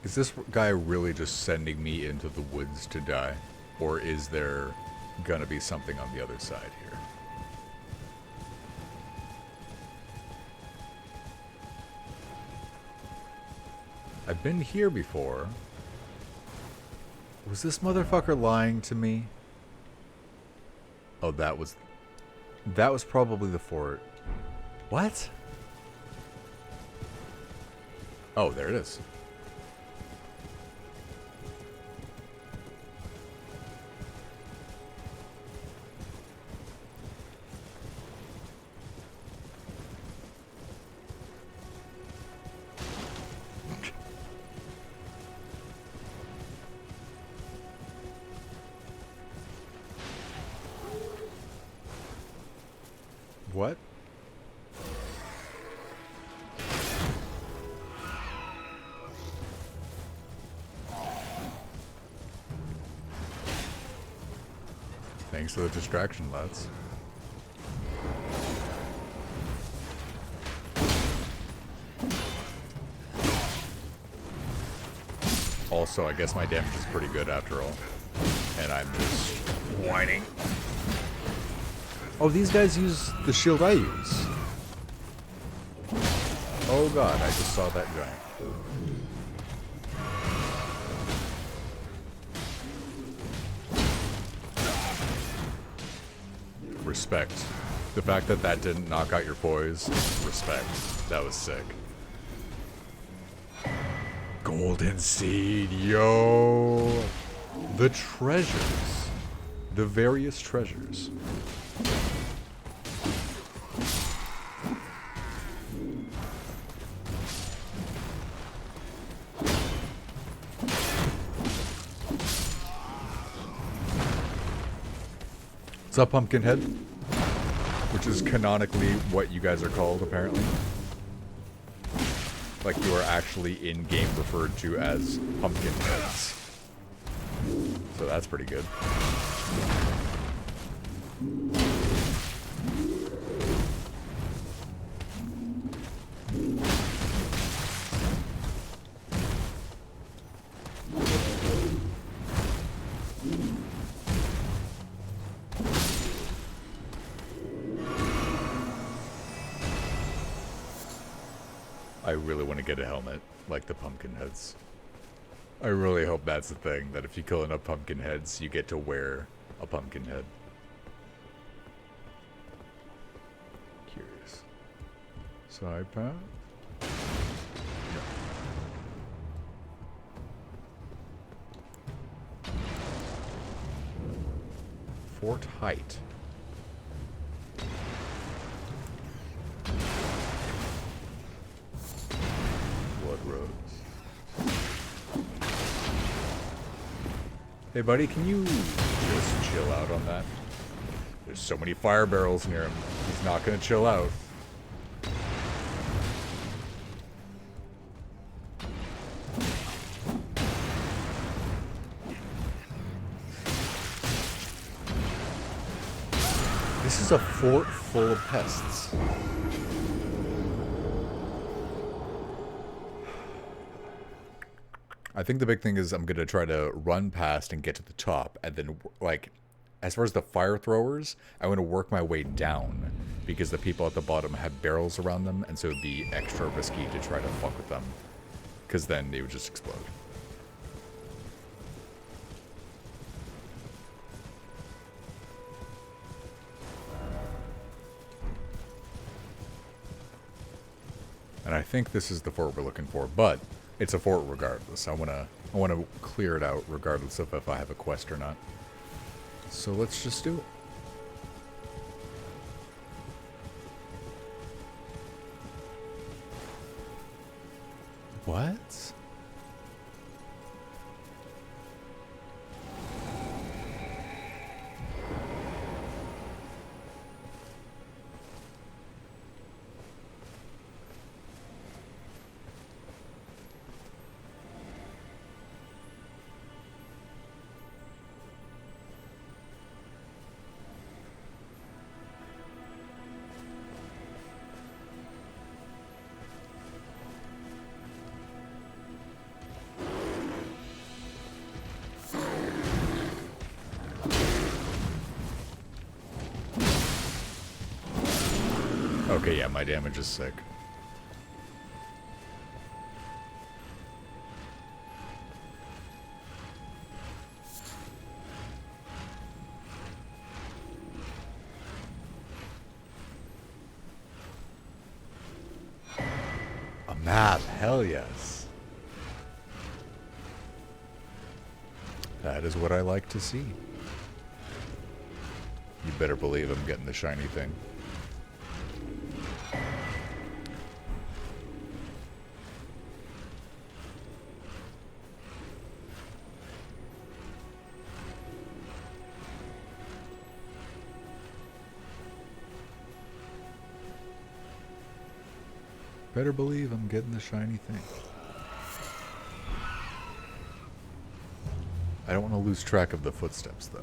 Is this guy really just sending me into the woods to die? Or is there gonna be something on the other side here? I've been here before. Was this motherfucker lying to me? Oh, that was probably the fort. What? Oh, there it is. What? Thanks for the distraction, lads. Also, I guess my damage is pretty good after all. And I'm just whining. Oh, these guys use the shield I use. Oh god, I just saw that giant. Respect. The fact that that didn't knock out your poise, respect. That was sick. Golden seed, yo! The treasures. The various treasures. What's up, Pumpkinhead? Which is canonically what you guys are called, apparently. Like you are actually in-game referred to as Pumpkinheads. So that's pretty good. I really want to get a helmet like the Pumpkinheads. I really hope that's the thing, that if you kill enough Pumpkinheads, you get to wear a pumpkin head. Curious. Side path? No. Fort Height. Blood Rose. Hey buddy, can you just chill out on that? There's so many fire barrels near him. He's not gonna chill out. is a fort full of pests. I think the big thing is I'm going to try to run past and get to the top. And then, like, as far as the fire throwers, I want to work my way down. Because the people at the bottom have barrels around them. And so it would be extra risky to try to fuck with them. Because then they would just explode. And I think this is the fort we're looking for, but it's a fort regardless. I wanna clear it out regardless of if I have a quest or not. So let's just do it. What? Okay, yeah, my damage is sick. A map, hell yes. That is what I like to see. You better believe I'm getting the shiny thing. Better believe I'm getting the shiny thing. I don't want to lose track of the footsteps, though.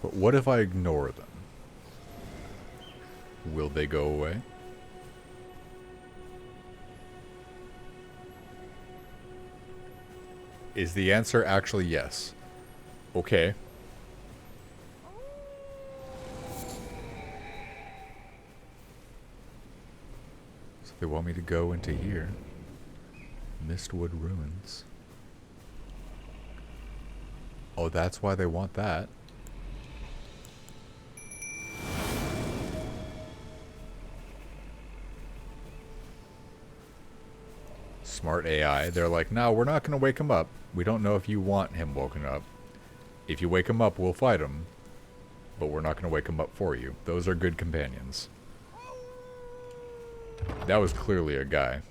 But what if I ignore them? Will they go away? Is the answer actually yes? Okay. So they want me to go into here. Mistwood Ruins. Oh, that's why they want that. Smart AI. They're like, no, we're not going to wake him up. We don't know if you want him woken up. If you wake him up, we'll fight him. But we're not going to wake him up for you. Those are good companions. That was clearly a guy.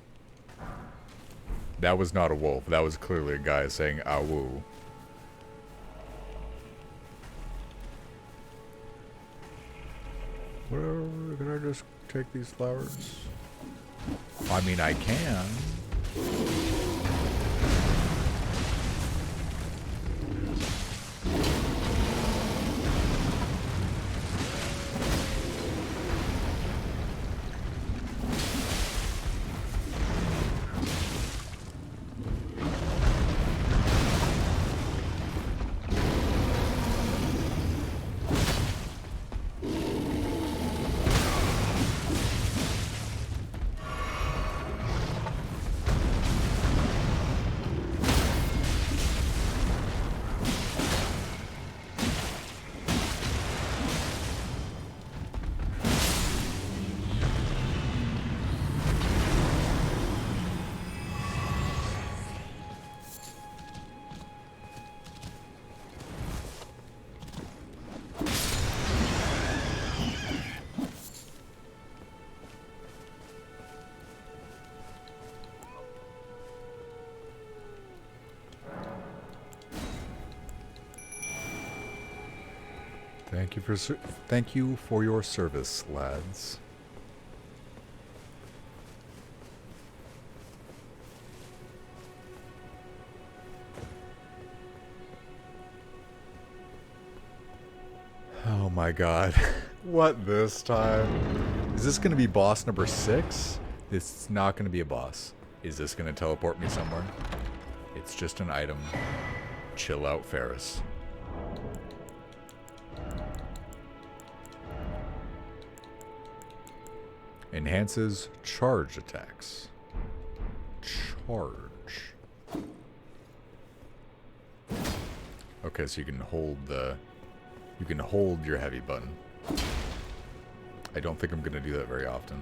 That was not a wolf. That was clearly a guy saying, awoo. Whatever, can I just take these flowers? I mean, I can. Thank you for your service, lads. Oh my god. What this time? Is this going to be boss number 6? It's not going to be a boss. Is this going to teleport me somewhere? It's just an item. Chill out, Ferris. Enhances charge attacks. Charge. Okay, so you can hold the... You can hold your heavy button. I don't think I'm going to do that very often.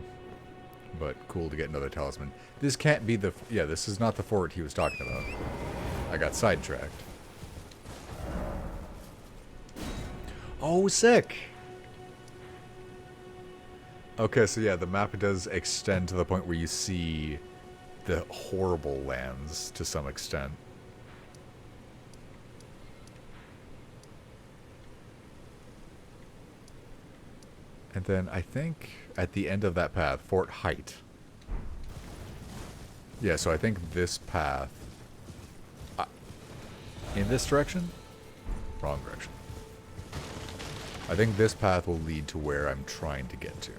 But cool to get another talisman. This can't be the... Yeah, this is not the fort he was talking about. I got sidetracked. Oh, sick! Okay, so yeah, the map does extend to the point where you see the horrible lands to some extent. And then I think at the end of that path, Fort Height. Yeah, so I think this path... in this direction? Wrong direction. I think this path will lead to where I'm trying to get to.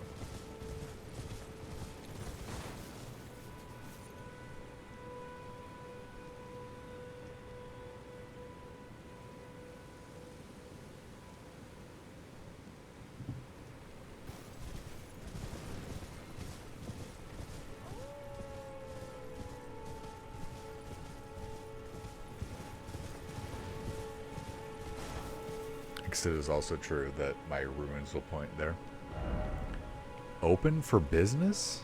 It is also true that my ruins will point there. Open for business?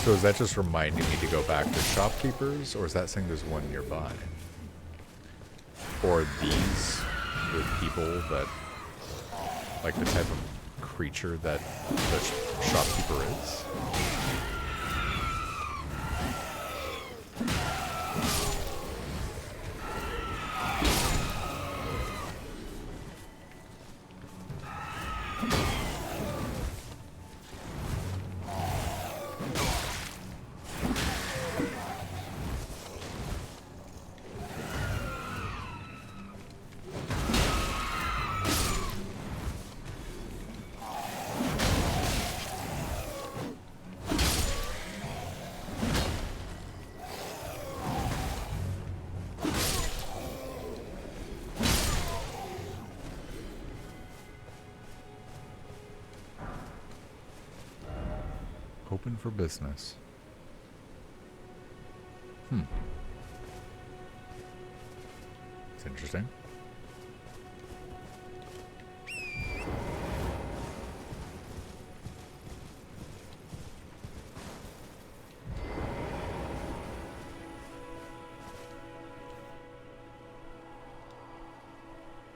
So is that just reminding me to go back to shopkeepers, or is that saying there's one nearby? Or these with people that, like the type of creature that the shopkeeper is? Open for business. It's interesting.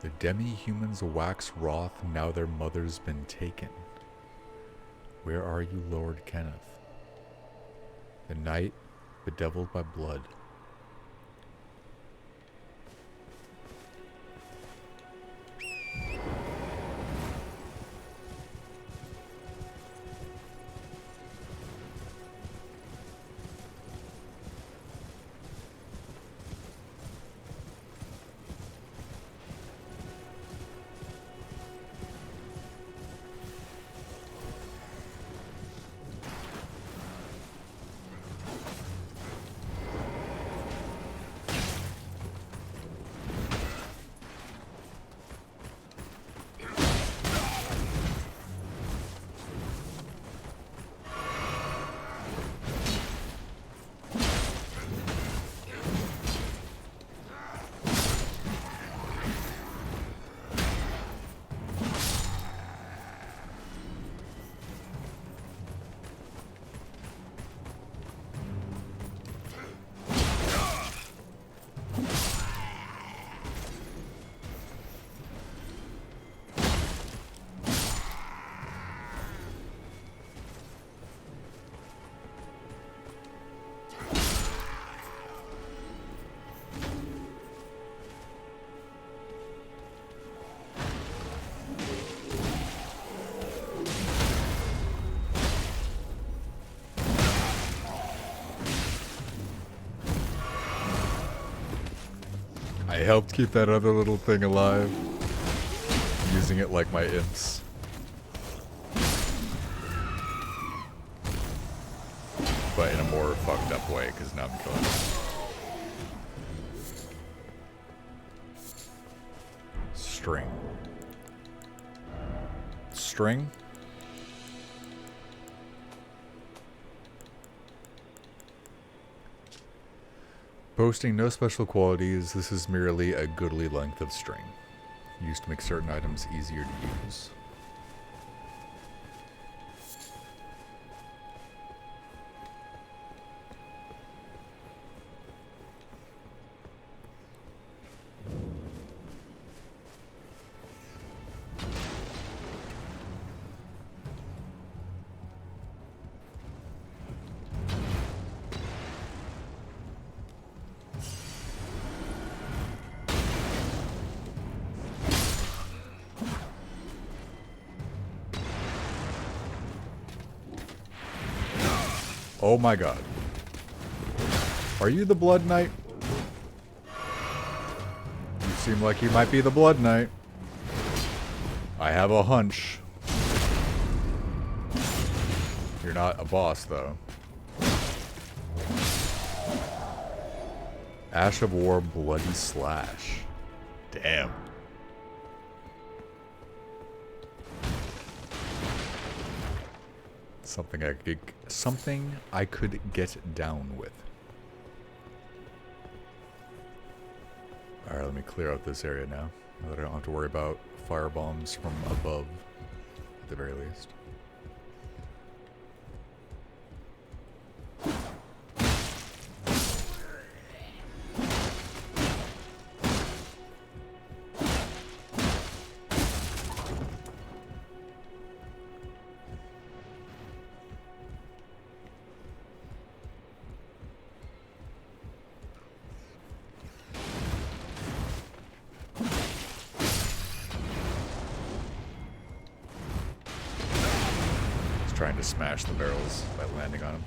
The demi-humans wax wroth, now their mother's been taken. Where are you, Lord Kenneth? The night bedeviled by blood. I helped keep that other little thing alive. Using it like my imps. But in a more fucked up way, because now I'm killing it. String. String? Boasting no special qualities, this is merely a goodly length of string, used to make certain items easier to use. Oh my god. Are you the Blood Knight? You seem like you might be the Blood Knight. I have a hunch. You're not a boss, though. Ash of War Bloody Slash. Damn. Something I could get down with. Alright, let me clear out this area now that I don't have to worry about fire bombs from above, at the very least. Trying to smash the barrels by landing on them.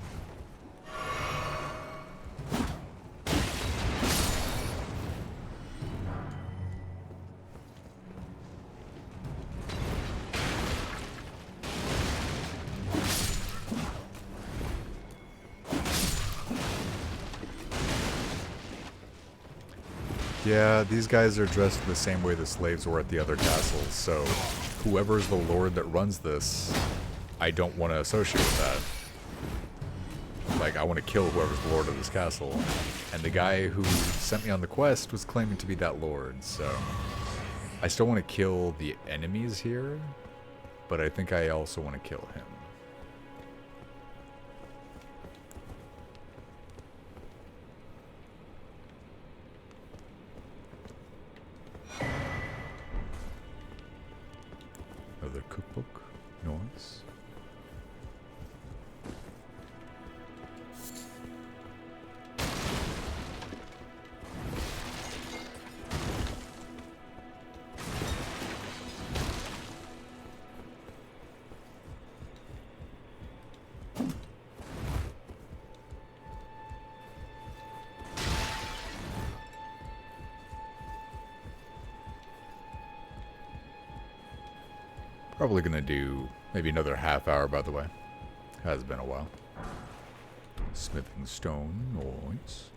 Yeah, these guys are dressed the same way the slaves were at the other castles, so whoever's the lord that runs this, I don't want to associate with that. Like, I want to kill whoever's the lord of this castle. And the guy who sent me on the quest was claiming to be that lord, so... I still want to kill the enemies here, but I think I also want to kill him. Another cookbook. Nice. Probably gonna do maybe another half hour, by the way. Has been a while. Smithing stone, nice.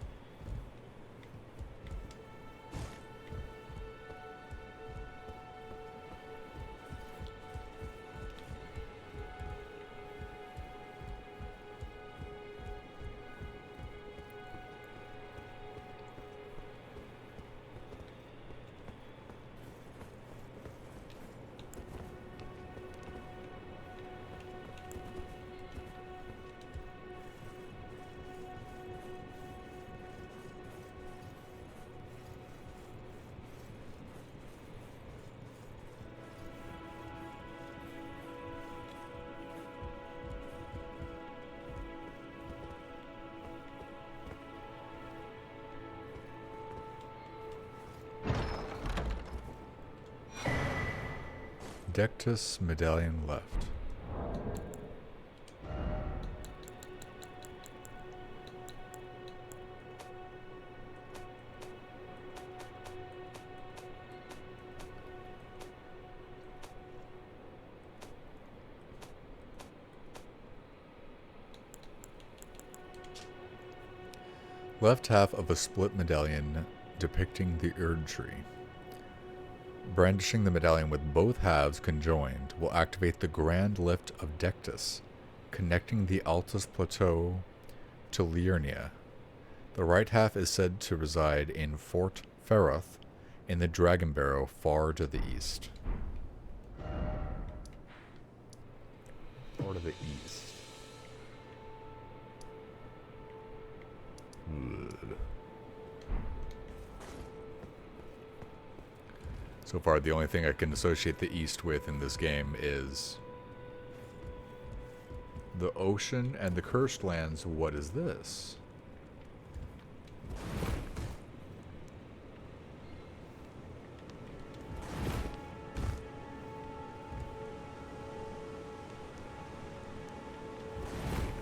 Dectus medallion left. Left half of a split medallion depicting the Erd tree. Brandishing the medallion with both halves conjoined will activate the Grand Lift of Dectus, connecting the Altus Plateau to Liurnia. The right half is said to reside in Fort Feroth in the Dragon Barrow far to the east. Far to the east. Ugh. So far, the only thing I can associate the east with in this game is the ocean and the cursed lands. What is this?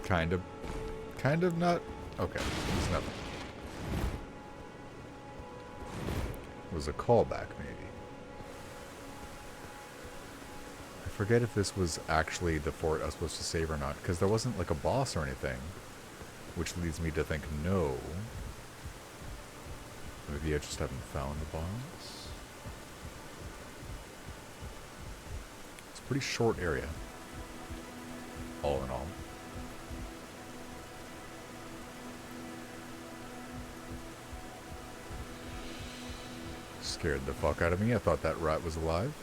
Kind of not. Okay, it's nothing. It was a callback, maybe. I forget if this was actually the fort I was supposed to save or not, because there wasn't like a boss or anything, which leads me to think no. Maybe I just haven't found the boss. It's a pretty short area, all in all. Scared the fuck out of me. I thought that rat was alive.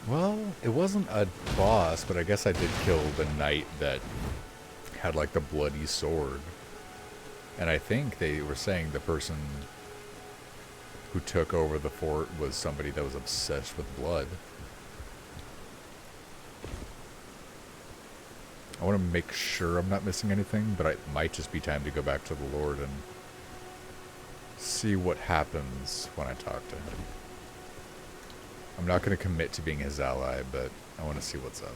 Well, it wasn't a boss, but I guess I did kill the knight that had like the bloody sword. And I think they were saying the person who took over the fort was somebody that was obsessed with blood. I want to make sure I'm not missing anything, but it might just be time to go back to the Lord and see what happens when I talk to him. I'm not going to commit to being his ally, but I want to see what's up.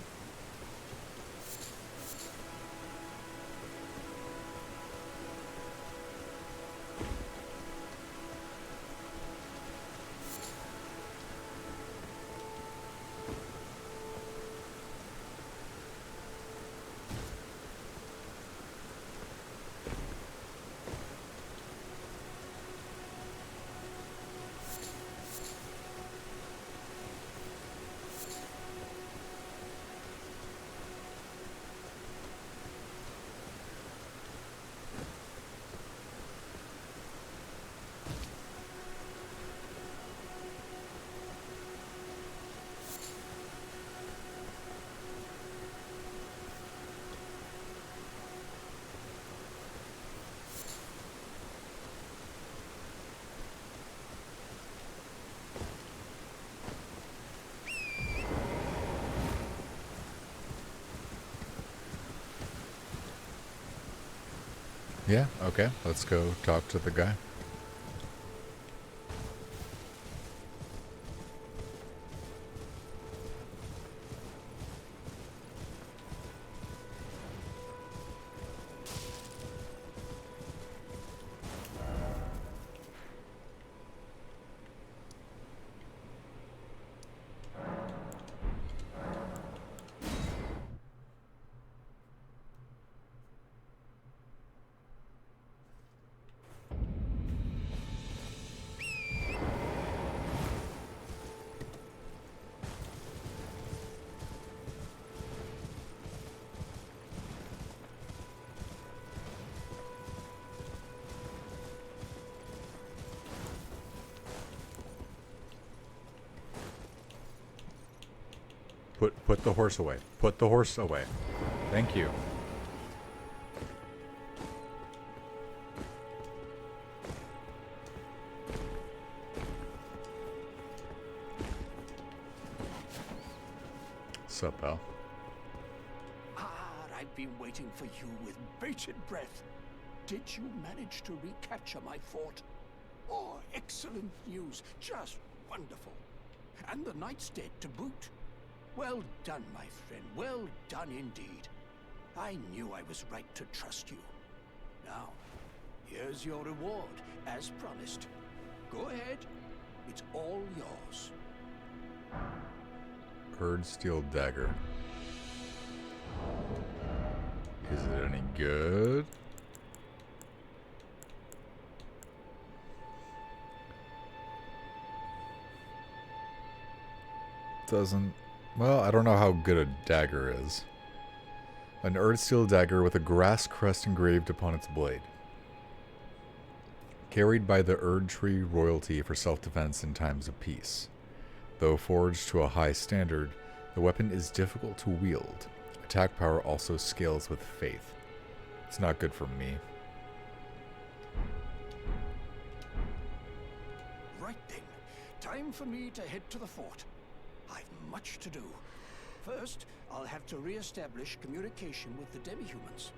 Yeah, okay, let's go talk to the guy. Put the horse away. Put the horse away. Thank you. Sup, pal? I've been waiting for you with bated breath. Did you manage to recapture my fort? Oh, excellent news. Just wonderful. And the knight's dead to boot. Well done, my friend. Well done indeed. I knew I was right to trust you. Now, here's your reward, as promised. Go ahead. It's all yours. Herd steel dagger. Is it any good? Doesn't... Well, I don't know how good a dagger is. An Erdsteel dagger with a grass crest engraved upon its blade. Carried by the Erd Tree royalty for self-defense in times of peace. Though forged to a high standard, the weapon is difficult to wield. Attack power also scales with faith. It's not good for me. Right then. Time for me to head to the fort. I've much to do. First, I'll have to re-establish communication with the demi-humans.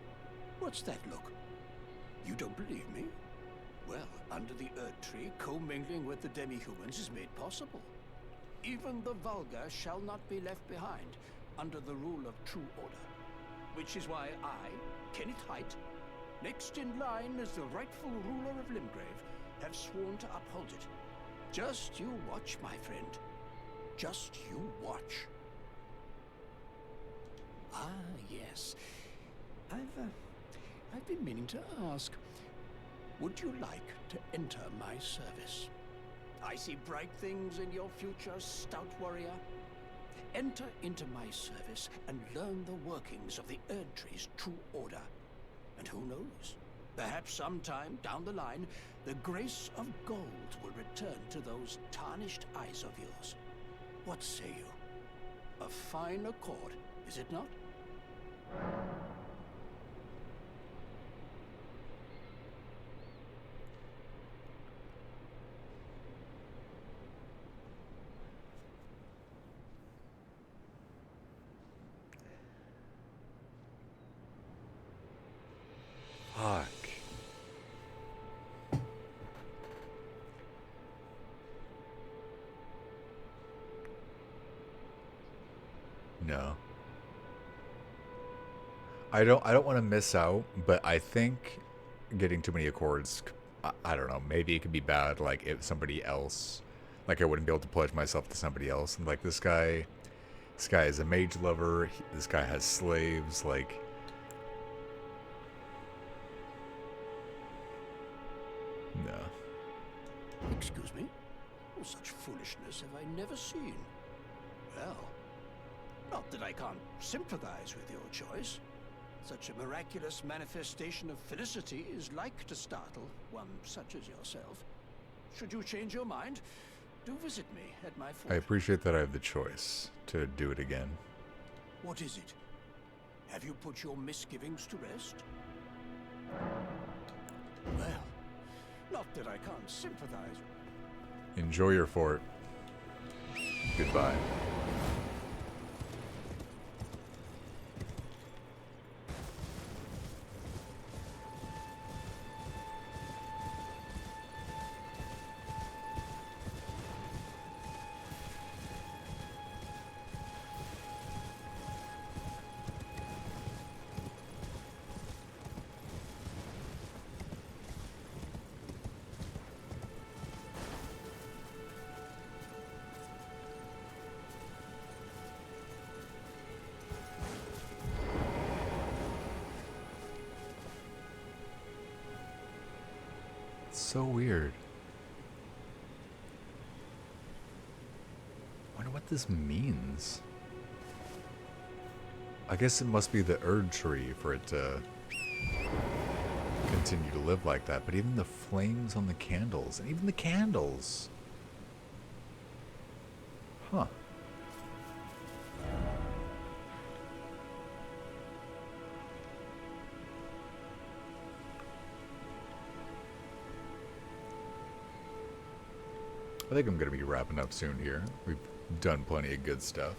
What's that look? You don't believe me? Well, under the Erd Tree, commingling with the demi-humans is made possible. Even the vulgar shall not be left behind, under the rule of true order. Which is why I, Kenneth Haidt, next in line as the rightful ruler of Limgrave, have sworn to uphold it. Just you watch, my friend. Just you watch. Ah, yes. I've been meaning to ask. Would you like to enter my service? I see bright things in your future, stout warrior. Enter into my service and learn the workings of the Erd Tree's true order. And who knows? Perhaps sometime down the line, the grace of gold will return to those tarnished eyes of yours. What say you? A fine accord, is it not? Fuck. No. I don't want to miss out, but I think getting too many accords, I don't know, maybe it could be bad, like if somebody else, like I wouldn't be able to pledge myself to somebody else. And like this guy is a mage lover, this guy has slaves, like... No. Excuse me? Well, such foolishness have I never seen. Well, not that I can't sympathize with your choice. Such a miraculous manifestation of felicity is like to startle one such as yourself. Should you change your mind, do visit me at my fort. I appreciate that I have the choice to do it again. What is it? Have you put your misgivings to rest? Well, not that I can't sympathize. Enjoy your fort. Goodbye. So weird. Wonder what this means. I guess it must be the Erd Tree for it to continue to live like that. But even the flames on the candles, and even the candles. Huh. I think I'm going to be wrapping up soon here. We've done plenty of good stuff.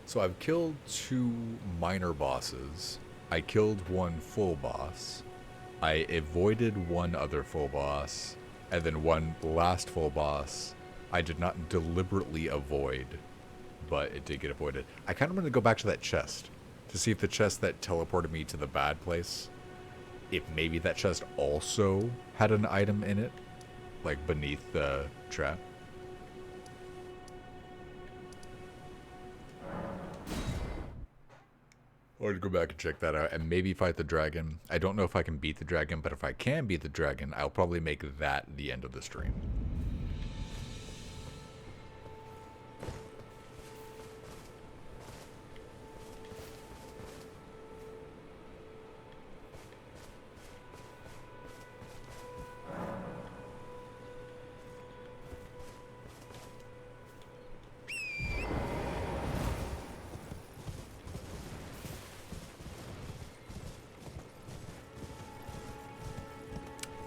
So I've killed 2 minor bosses. I killed 1 full boss. I avoided 1 other full boss. And then 1 last full boss I did not deliberately avoid. but it did get avoided. I kind of want to go back to that chest to see if the chest that teleported me to the bad place, if maybe that chest also had an item in it, like beneath the trap. Or to go back and check that out and maybe fight the dragon. I don't know if I can beat the dragon, but if I can beat the dragon, I'll probably make that the end of the stream.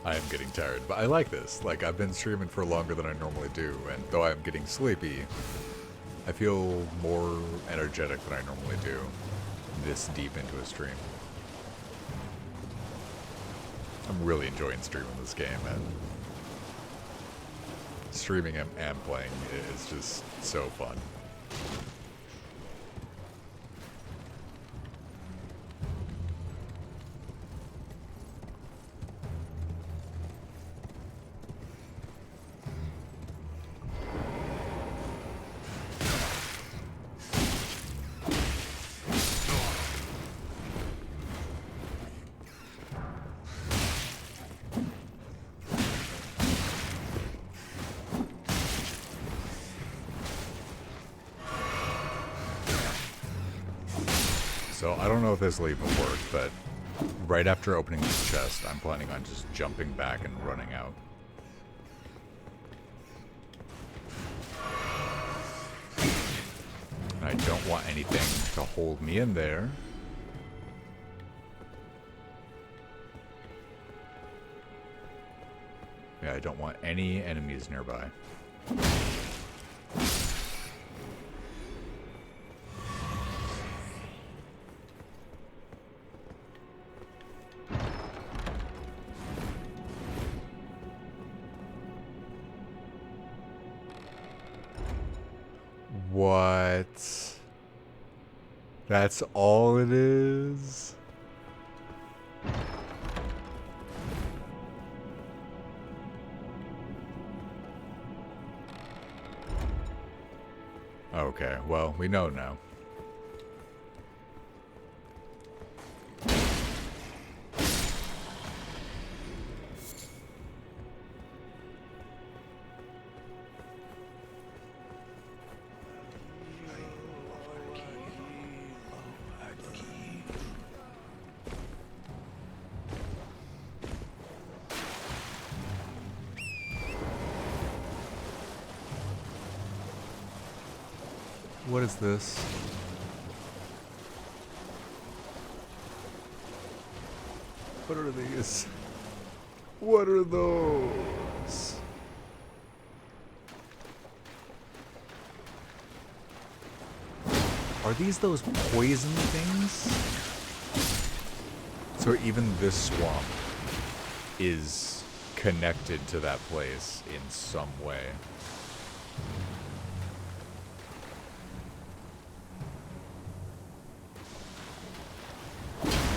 I am getting tired, but I like this. Like, I've been streaming for longer than I normally do, and though I'm getting sleepy, I feel more energetic than I normally do this deep into a stream. I'm really enjoying streaming this game, and streaming and playing is just so fun. So I don't know if this will even work, but right after opening this chest, I'm planning on just jumping back and running out. And I don't want anything to hold me in there. Yeah, I don't want any enemies nearby. What? That's all it is? Okay, well, we know now. What is this? What are these? What are those? Are these those poison things? So even this swamp is connected to that place in some way.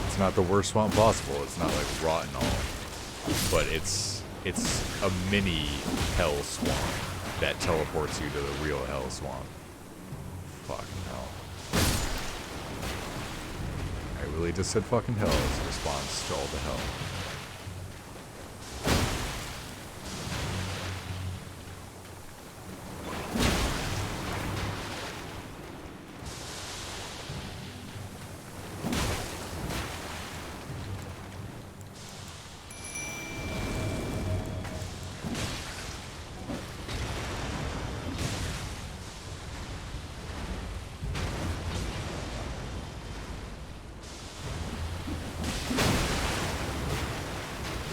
It's not the worst swamp possible. It's not like rotten all, but it's a mini hell swamp that teleports you to the real hell swamp. Fucking hell. I really just said fucking hell as a response to all the hell.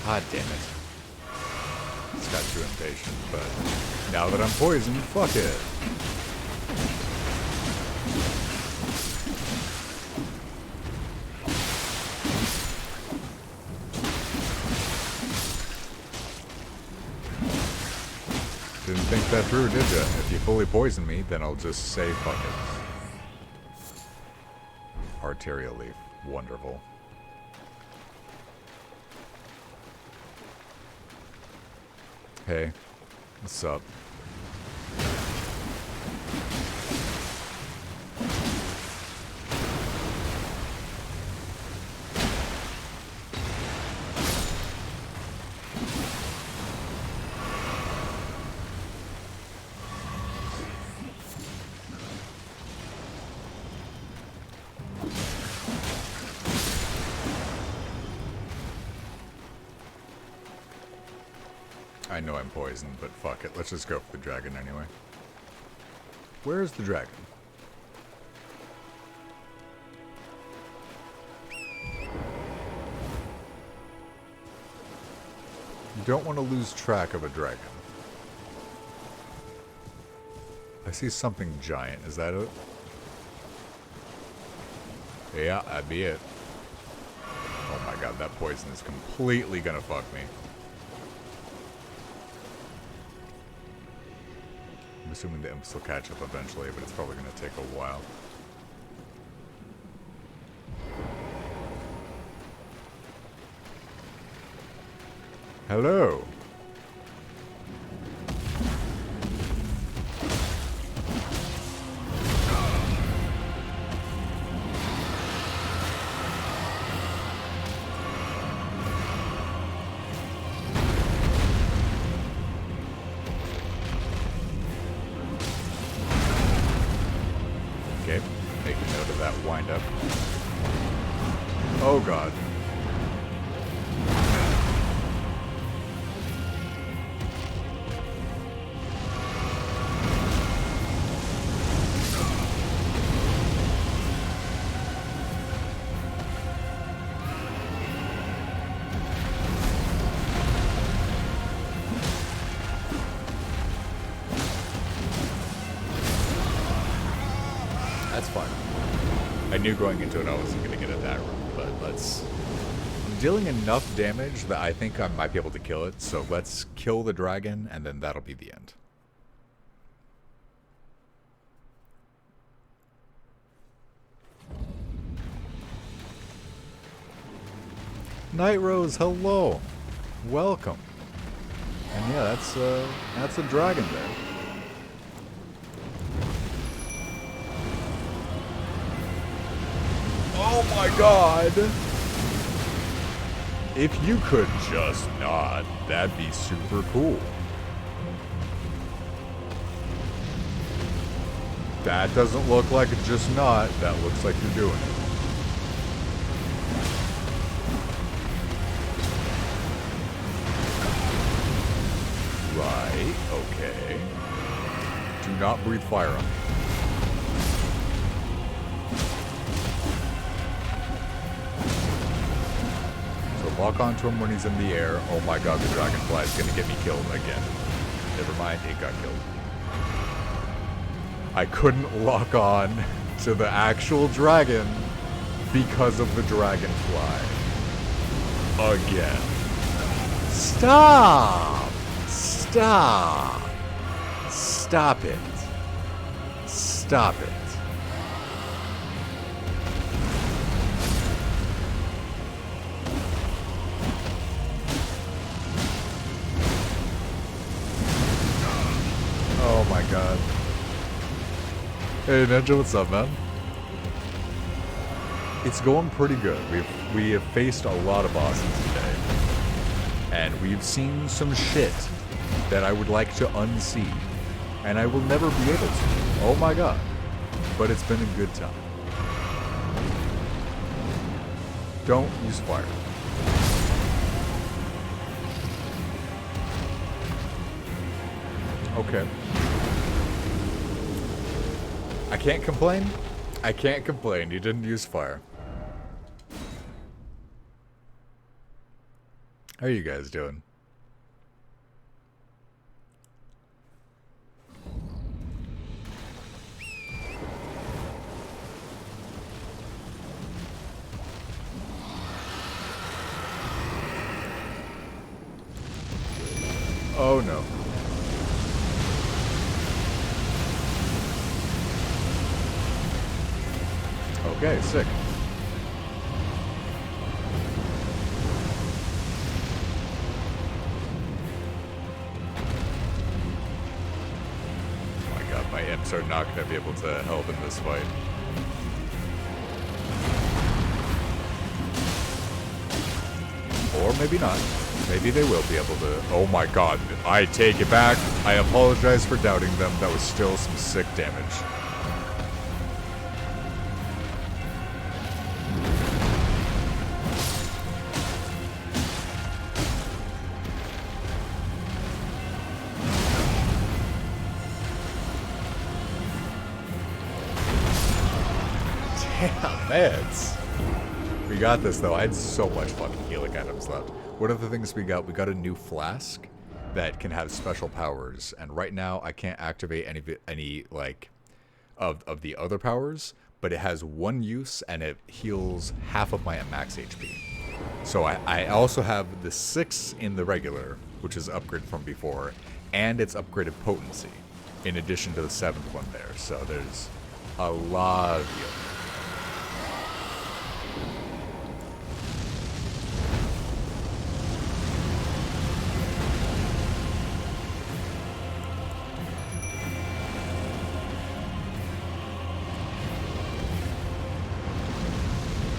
God damn it. Just got too impatient, but now that I'm poisoned, fuck it. think that through, did ya? If you fully poison me, then I'll just say fuck it. Arterial leaf. Wonderful. Hey, what's up? I know I'm poisoned, but fuck it. Let's just go for the dragon anyway. Where is the dragon? You don't want to lose track of a dragon. I see something giant. Is that it? Yeah, that'd be it. Oh my god, that poison is completely gonna fuck me. I'm assuming the imps will catch up eventually, but it's probably going to take a while. Hello. Okay, make a note of that wind up. Oh god. That's fine. I knew going into it I wasn't going to get at that room, but I'm dealing enough damage that I think I might be able to kill it, so let's kill the dragon, and then that'll be the end. Night Rose, hello! Welcome! And yeah, that's a dragon there. Oh my god! If you could just nod, that'd be super cool. That doesn't look like a just nod, that looks like you're doing it. Right, okay. Do not breathe fire on me. Walk onto him when he's in the air. Oh my god, the dragonfly is going to get me killed again. Never mind, it got killed. I couldn't lock on to the actual dragon because of the dragonfly. Again. Stop! Stop! Stop it. Stop it. Oh my god. Hey Ninja, what's up, man? It's going pretty good. We have faced a lot of bosses today. And we've seen some shit that I would like to unsee. And I will never be able to. Oh my god. But it's been a good time. Don't use fire. Okay. I can't complain. I can't complain. You didn't use fire. How are you guys doing? Oh no. Okay, sick. Oh my god, my imps are not going to be able to help in this fight. Or maybe not. Maybe they will be able to. Oh my god, I take it back. I apologize for doubting them. That was still some sick damage. Damn, meds. We got this though. I had so much fucking healing items left. What are the things we got? We got a new flask that can have special powers, and right now I can't activate any like of the other powers, but it has one use and it heals half of my max HP. So I also have the 6 in the regular, which is upgraded from before, and it's upgraded potency in addition to the 7th one there. So there's a lot of healing.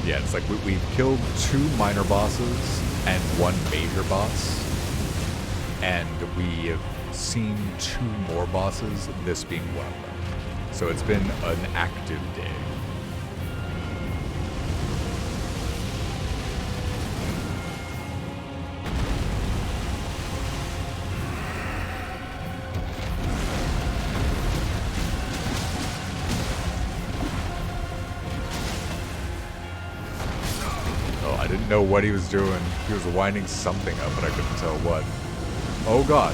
Yeah, it's like we've killed 2 minor bosses and 1 major boss. And we have seen 2 more bosses, this being one of them. So it's been an active day. I didn't know what he was doing. He was winding something up, but I couldn't tell what. Oh god.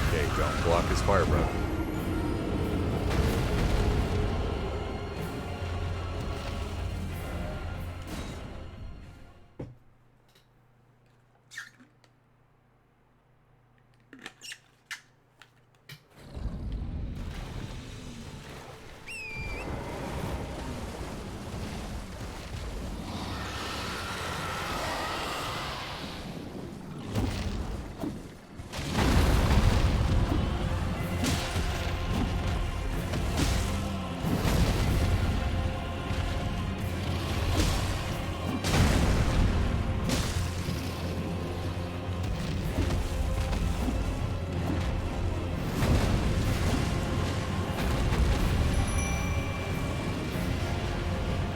Okay, don't block his fire breath.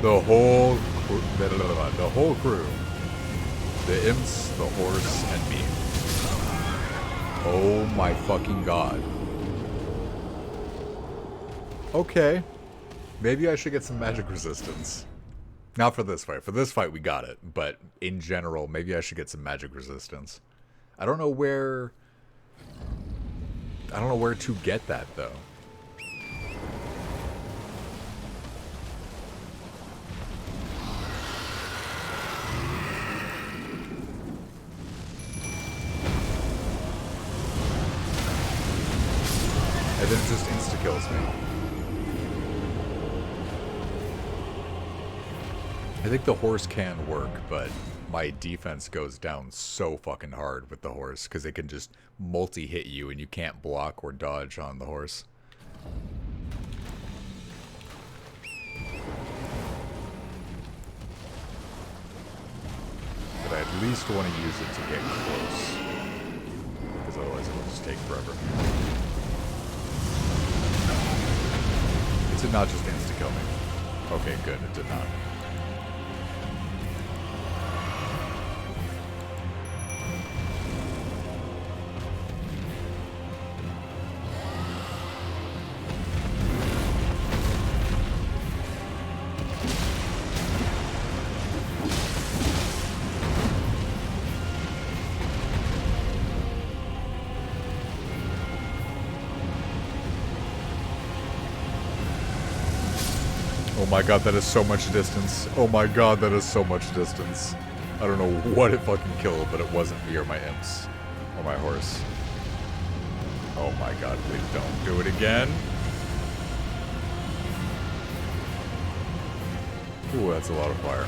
The whole crew. The imps, the horse, and me. Oh my fucking god. Okay. Maybe I should get some magic resistance. Not for this fight. For this fight we got it. But in general, maybe I should get some magic resistance. I don't know where to get that though. And then it just insta-kills me. I think the horse can work, but my defense goes down so fucking hard with the horse, because it can just multi-hit you and you can't block or dodge on the horse. But I at least want to use it to get close, because otherwise it will just take forever. It did not just insta-kill me. Okay, good, it did not. Oh my god, that is so much distance. Oh my god, that is so much distance. I don't know what it fucking killed, but it wasn't me or my imps. Or my horse. Oh my god, please don't do it again. Ooh, that's a lot of fire.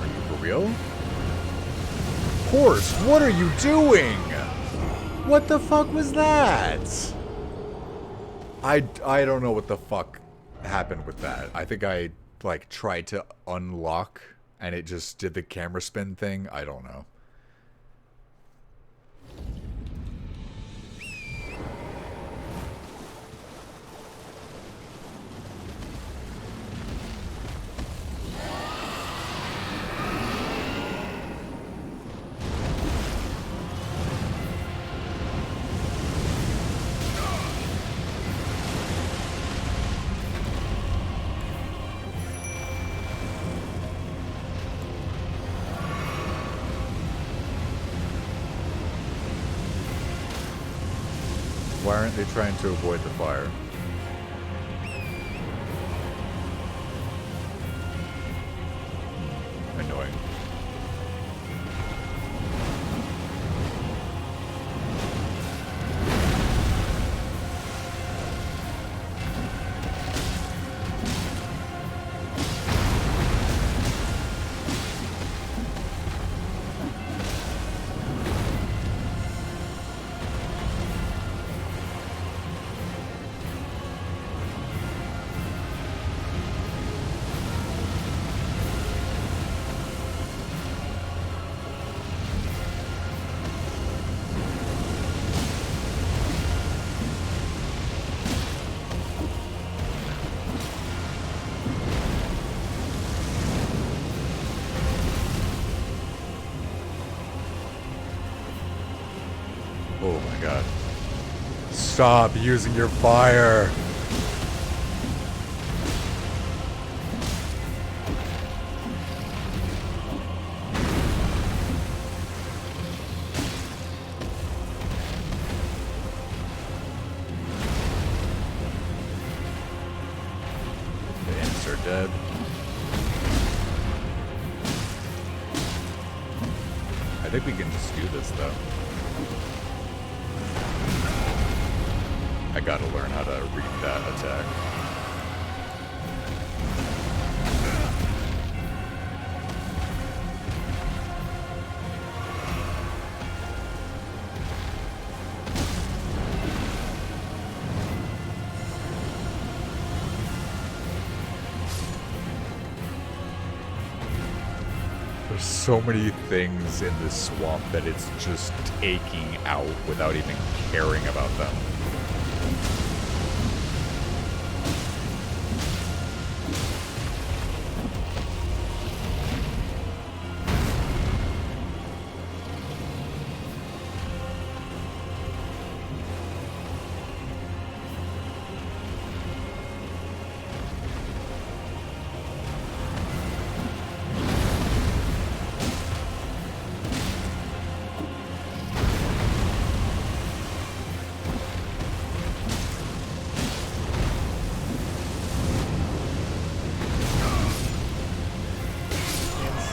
Are you for real? Horse, what are you doing? What the fuck was that? I don't know what the fuck happened with that. I think I, like, tried to unlock and it just did the camera spin thing. I don't know. Why aren't they trying to avoid the fire? Annoying. Oh my god. Stop using your fire! The imps are dead. I think we can just do this though. I gotta learn how to read that attack. There's so many things in this swamp that it's just taking out without even caring about them.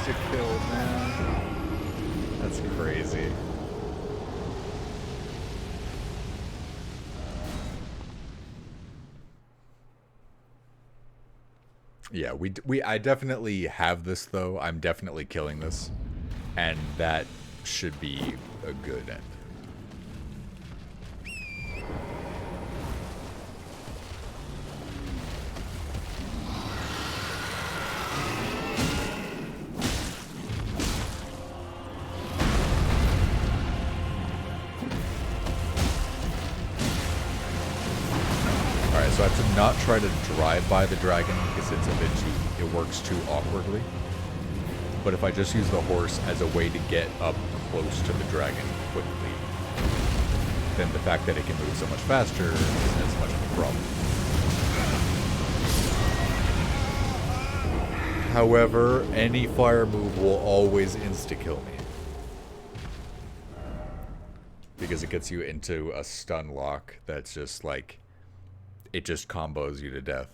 Insta-kill, man. That's crazy. Yeah, I definitely have this though. I'm definitely killing this, and that should be a good end. Alright, so I have to not try to drive by the dragon because it's a bit too, it works too awkwardly. But if I just use the horse as a way to get up close to the dragon quickly, then the fact that it can move so much faster isn't as much of a problem. However, any fire move will always insta-kill me. Because it gets you into a stun lock that's just like, it just combos you to death.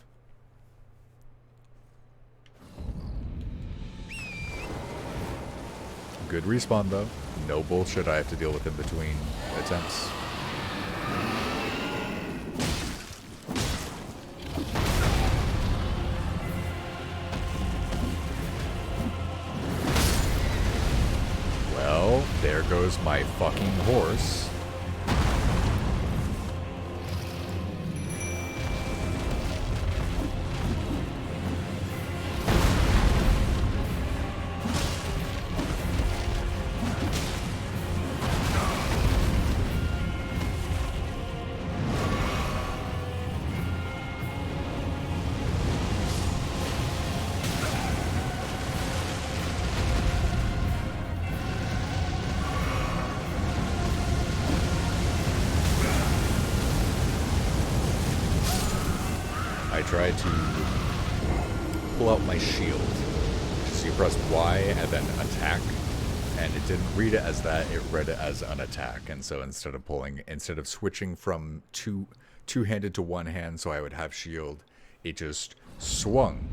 Good respawn though. No bullshit I have to deal with in between attempts. Well, there goes my fucking horse. I tried to pull out my shield. So you press Y and then attack, and it didn't read it as that, it read it as an attack. And so instead of switching from two-handed to one hand so I would have shield, it just swung.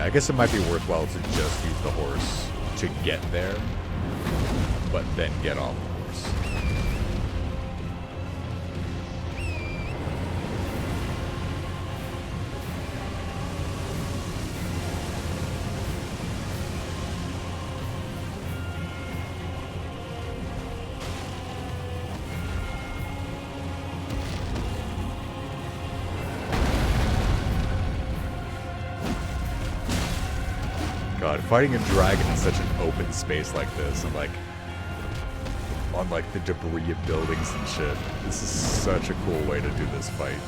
I guess it might be worthwhile to just use the horse to get there, but then get off the horse. God, fighting a dragon in such an open space like this, and like on like the debris of buildings and shit. This is such a cool way to do this fight.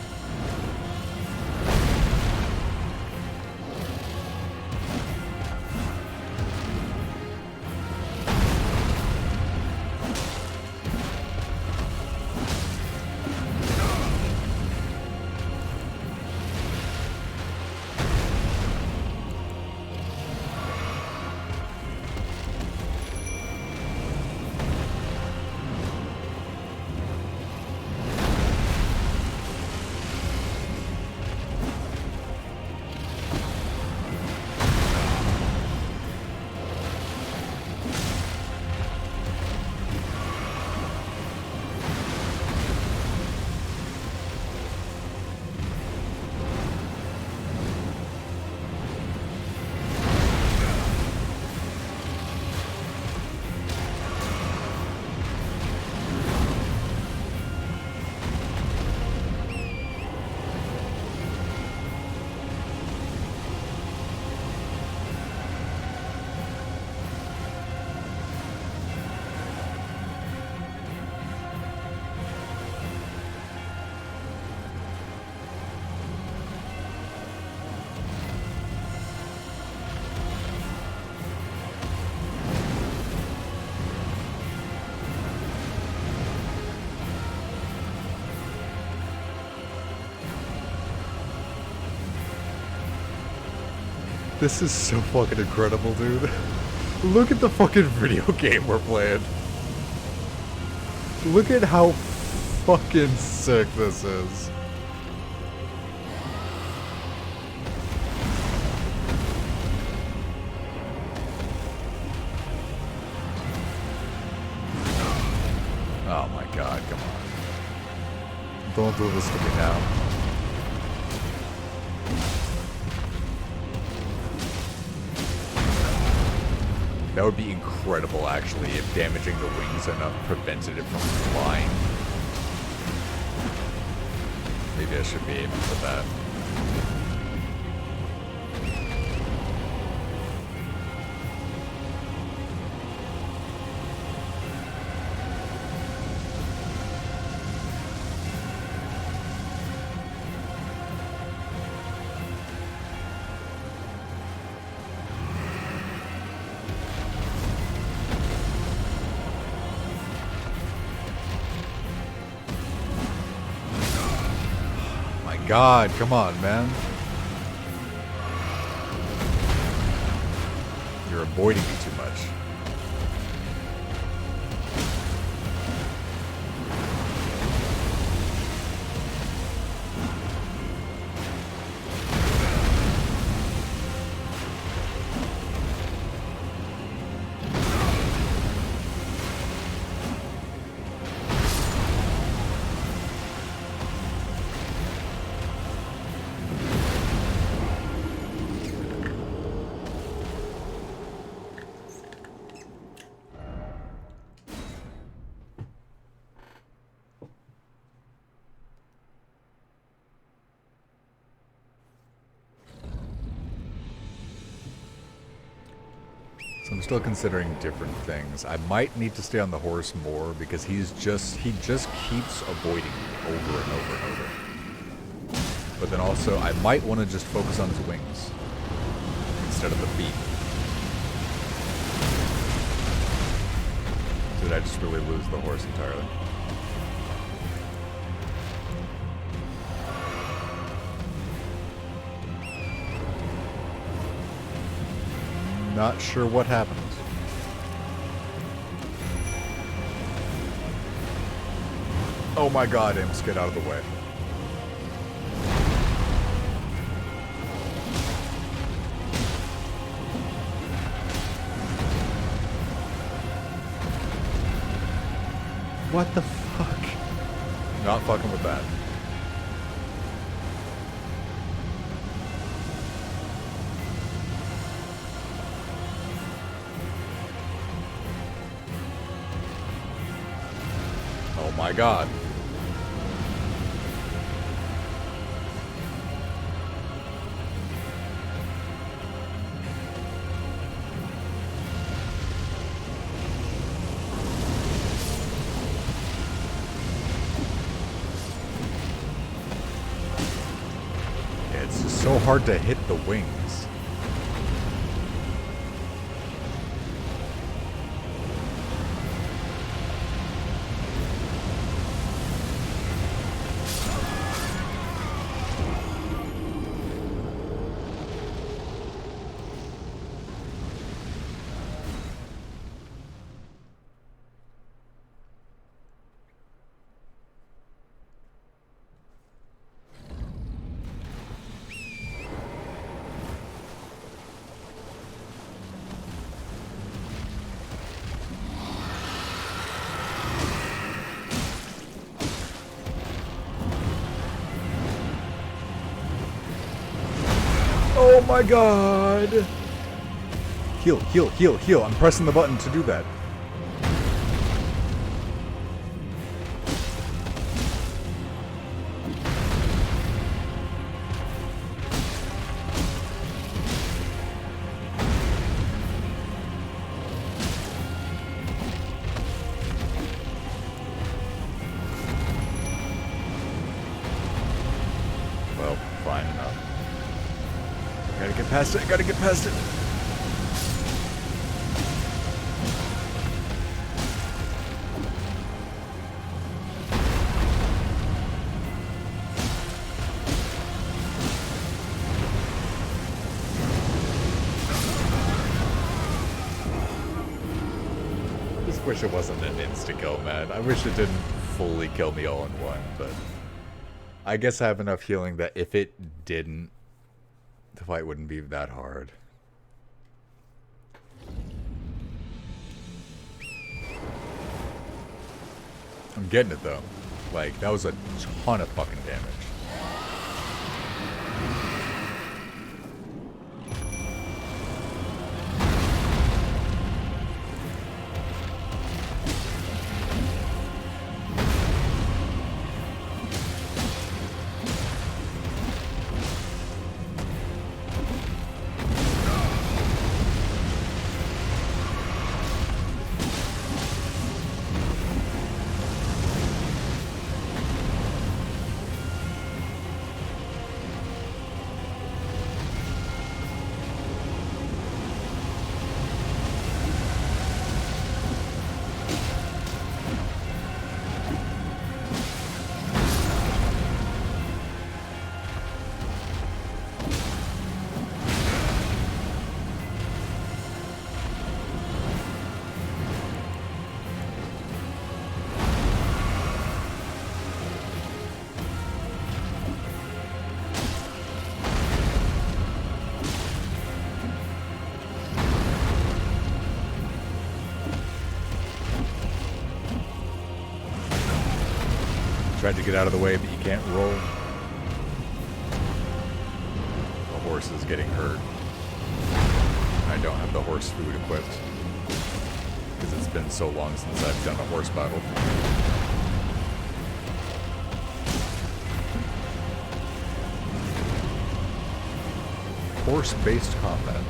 This is so fucking incredible, dude. Look at the fucking video game we're playing. Look at how fucking sick this is. Oh my god, come on. Don't do this to me now. That would be incredible, actually, if damaging the wings enough prevented it from flying. Maybe I should be aiming for that. God, come on, man. you're avoiding me too much. So I'm still considering different things. I might need to stay on the horse more because he just keeps avoiding me over and over and over. But then also, I might want to just focus on his wings instead of the feet. Did I just really lose the horse entirely? Not sure what happened. Oh my god, imps, get out of the way. What the fuck? Not fucking with that. Oh my god. It's just so hard to hit the wings. Oh my god! Heal, heal, heal, heal. I'm pressing the button to do that. Well, fine enough. Gotta get past it, gotta get past it. Just wish it wasn't an insta-kill, man. I wish it didn't fully kill me all in one, but I guess I have enough healing that if it didn't, the fight wouldn't be that hard. I'm getting it though. Like, that was a ton of fucking damage. tried to get out of the way, but you can't roll. The horse is getting hurt. I don't have the horse food equipped because it's been so long since I've done a horse battle. Horse-based combat.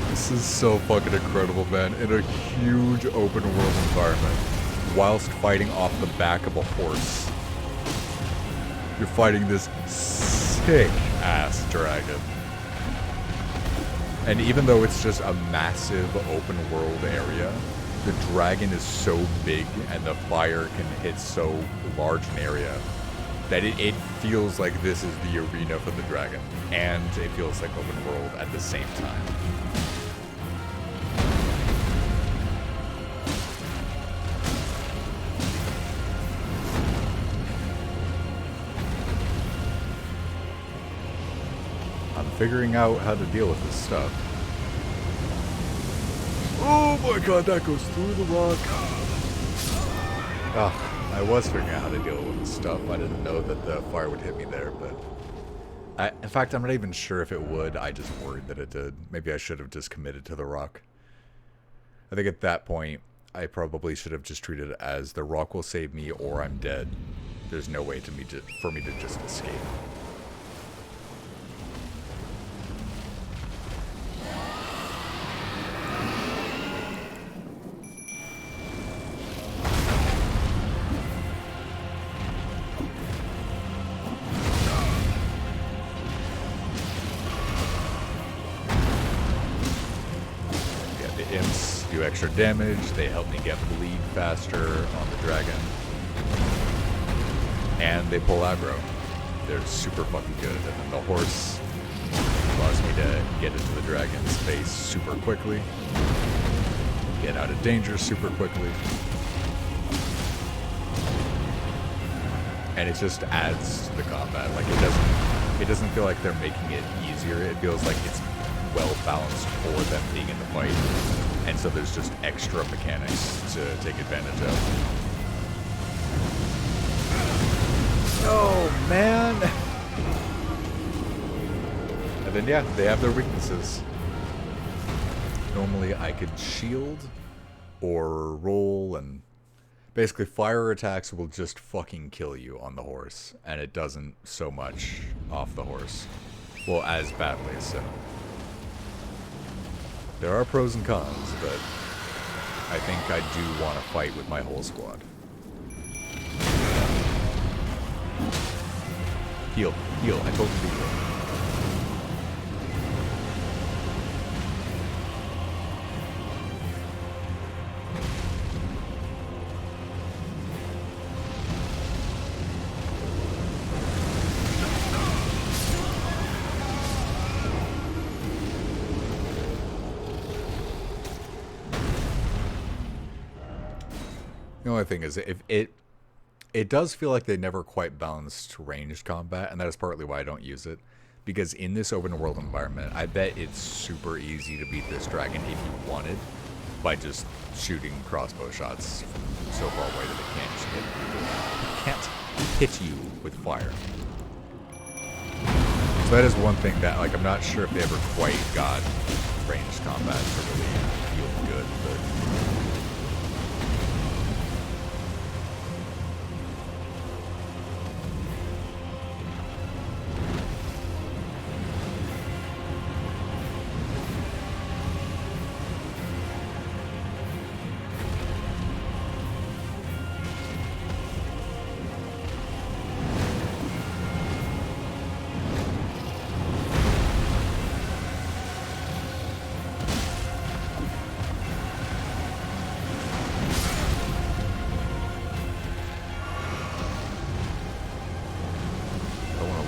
This is so fucking incredible, man. In a huge open world environment, whilst fighting off the back of a horse. You're fighting this sick-ass dragon. And even though it's just a massive open world area, the dragon is so big and the fire can hit so large an area that it feels like this is the arena for the dragon. And it feels like open world at the same time. Figuring out how to deal with this stuff. Oh my god, that goes through the rock. Oh, I was figuring out how to deal with this stuff. I didn't know that the fire would hit me there, but... in fact, I'm not even sure if it would. I just worried that it did. Maybe I should have just committed to the rock. I think at that point, I probably should have just treated it as the rock will save me or I'm dead. There's no way for me to just escape. Extra damage, they help me get bleed faster on the dragon, and they pull aggro. They're super fucking good. And then the horse allows me to get into the dragon's face super quickly, get out of danger super quickly, and it just adds to the combat. Like it doesn't feel like they're making it easier. It feels like it's well balanced for them being in the fight. And so there's just extra mechanics to take advantage of. Oh, man! And then, yeah, they have their weaknesses. Normally I could shield or roll, and basically fire attacks will just fucking kill you on the horse. And it doesn't so much off the horse. Well, as badly, so... There are pros and cons, but I think I do want to fight with my whole squad. Heal. Heal. I told you to heal. The only thing is, if it does feel like they never quite balanced ranged combat, and that is partly why I don't use it. Because in this open world environment, I bet it's super easy to beat this dragon if you wanted, by just shooting crossbow shots from so far away that it can't hit you with fire. So that is one thing that, like, I'm not sure if they ever quite got ranged combat to really feel good, but...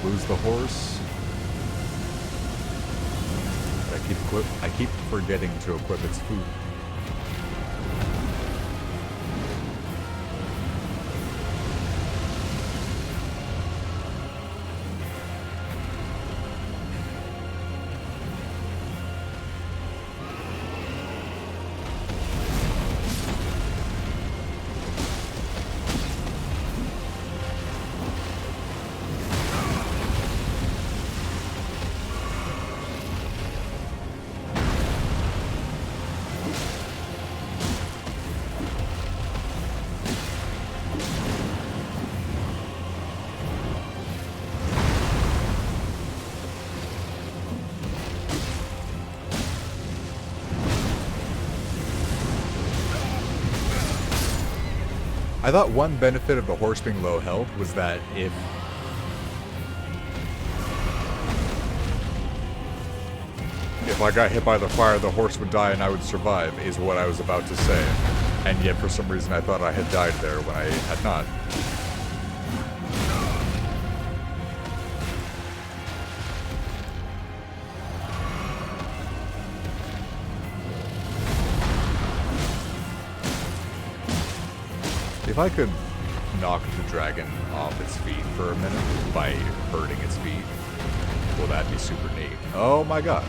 Lose the horse. I keep forgetting to equip its food. I thought one benefit of the horse being low health was that if I got hit by the fire, the horse would die and I would survive, is what I was about to say. And yet, for some reason, I thought I had died there when I had not. If I could knock the dragon off its feet for a minute by hurting its feet, well, that'd be super neat. Oh my god.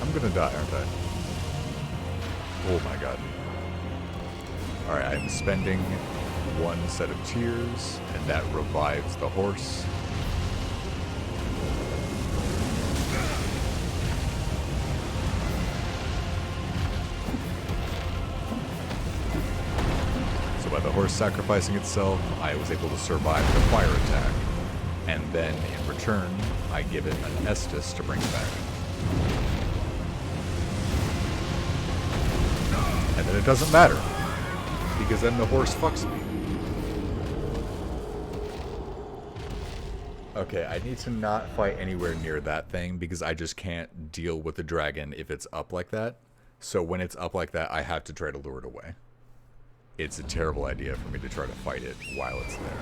I'm gonna die, aren't I? Oh my god. Alright, I'm spending one set of tears, and that revives the horse. So by the horse sacrificing itself, I was able to survive the fire attack. And then, in return, I give it an Estus to bring back. And then it doesn't matter, because then the horse fucks me. Okay, I need to not fight anywhere near that thing, because I just can't deal with the dragon if it's up like that. So when it's up like that, I have to try to lure it away. It's a terrible idea for me to try to fight it while it's there.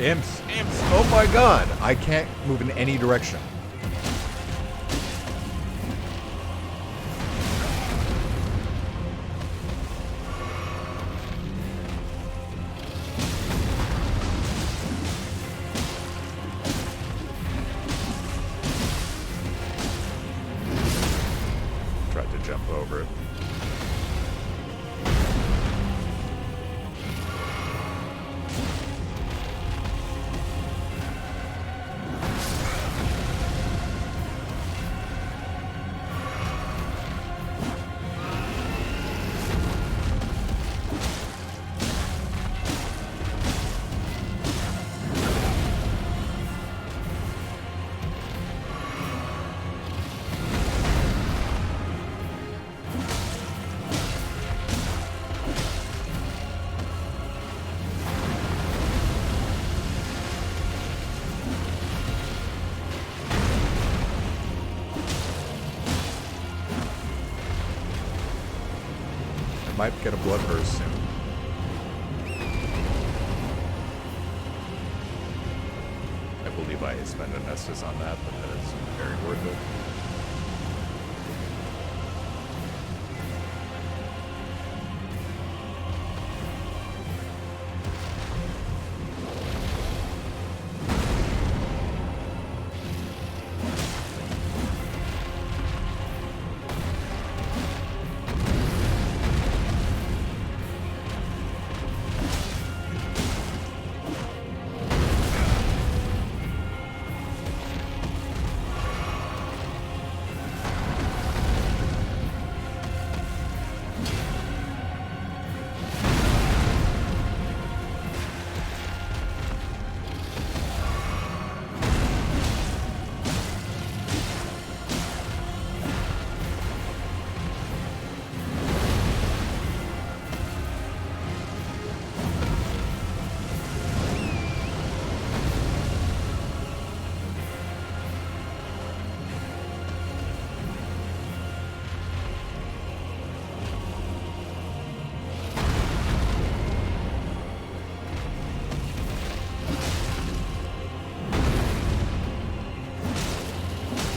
Imps! Imps! Oh my god! I can't move in any direction. Tried to jump over it. Might get a blood burst soon. I believe I spent an Estus on that, but that is very worth it.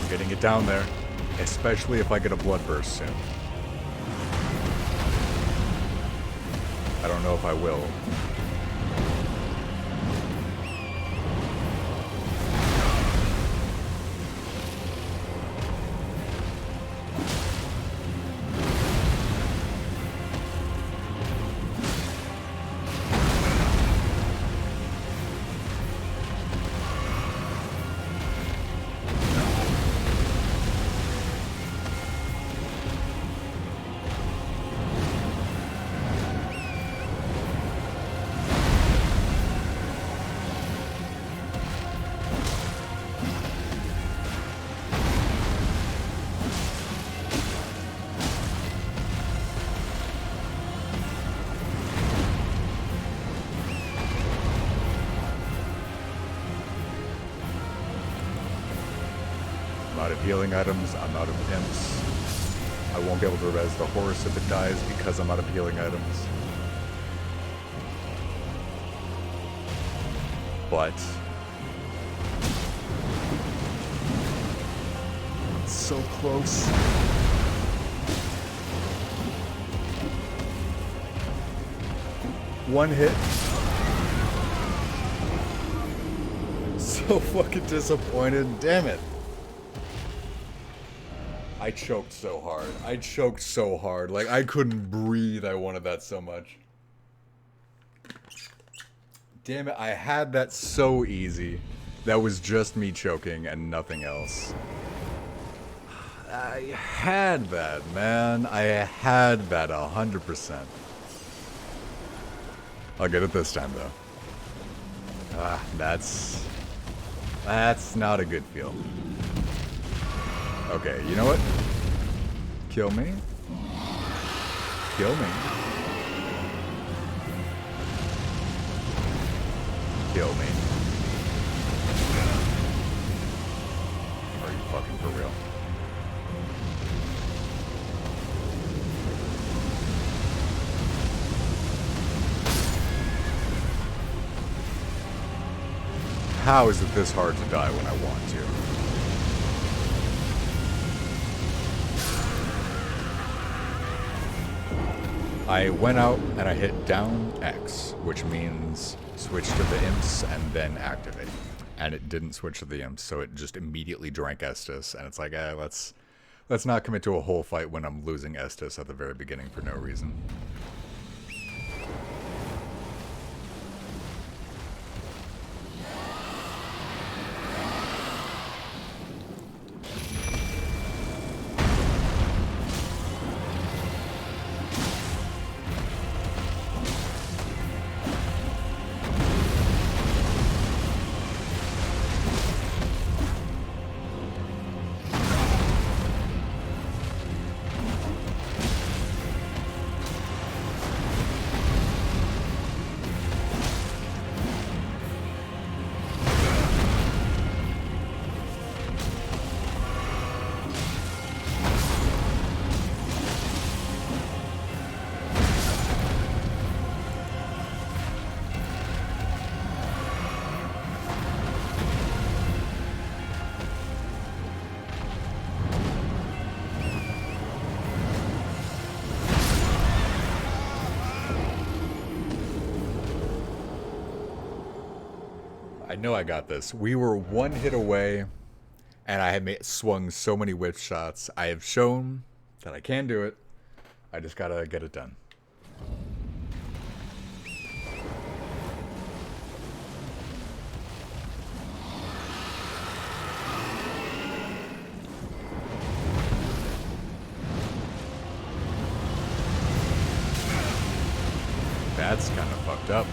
Getting it down there, especially if I get a blood burst soon. I don't know if I will. I'm out of healing items, I'm out of imps. I won't be able to res the horse if it dies because I'm out of healing items. But it's so close. One hit. So fucking disappointed. Damn it. I choked so hard. I choked so hard. Like, I couldn't breathe. I wanted that so much. Damn it. I had that so easy. That was just me choking and nothing else. I had that, man. I had that 100%. I'll get it this time, though. That's not a good feel. Okay, you know what? Kill me. Kill me. Kill me. Are you fucking for real? How is it this hard to die when I want to? I went out and I hit down X, which means switch to the imps and then activate. And it didn't switch to the imps, so it just immediately drank Estus. And it's like, let's not commit to a whole fight when I'm losing Estus at the very beginning for no reason. I know I got this. We were one hit away, and I had swung so many whip shots. I have shown that I can do it. I just gotta get it done. That's kind of fucked up.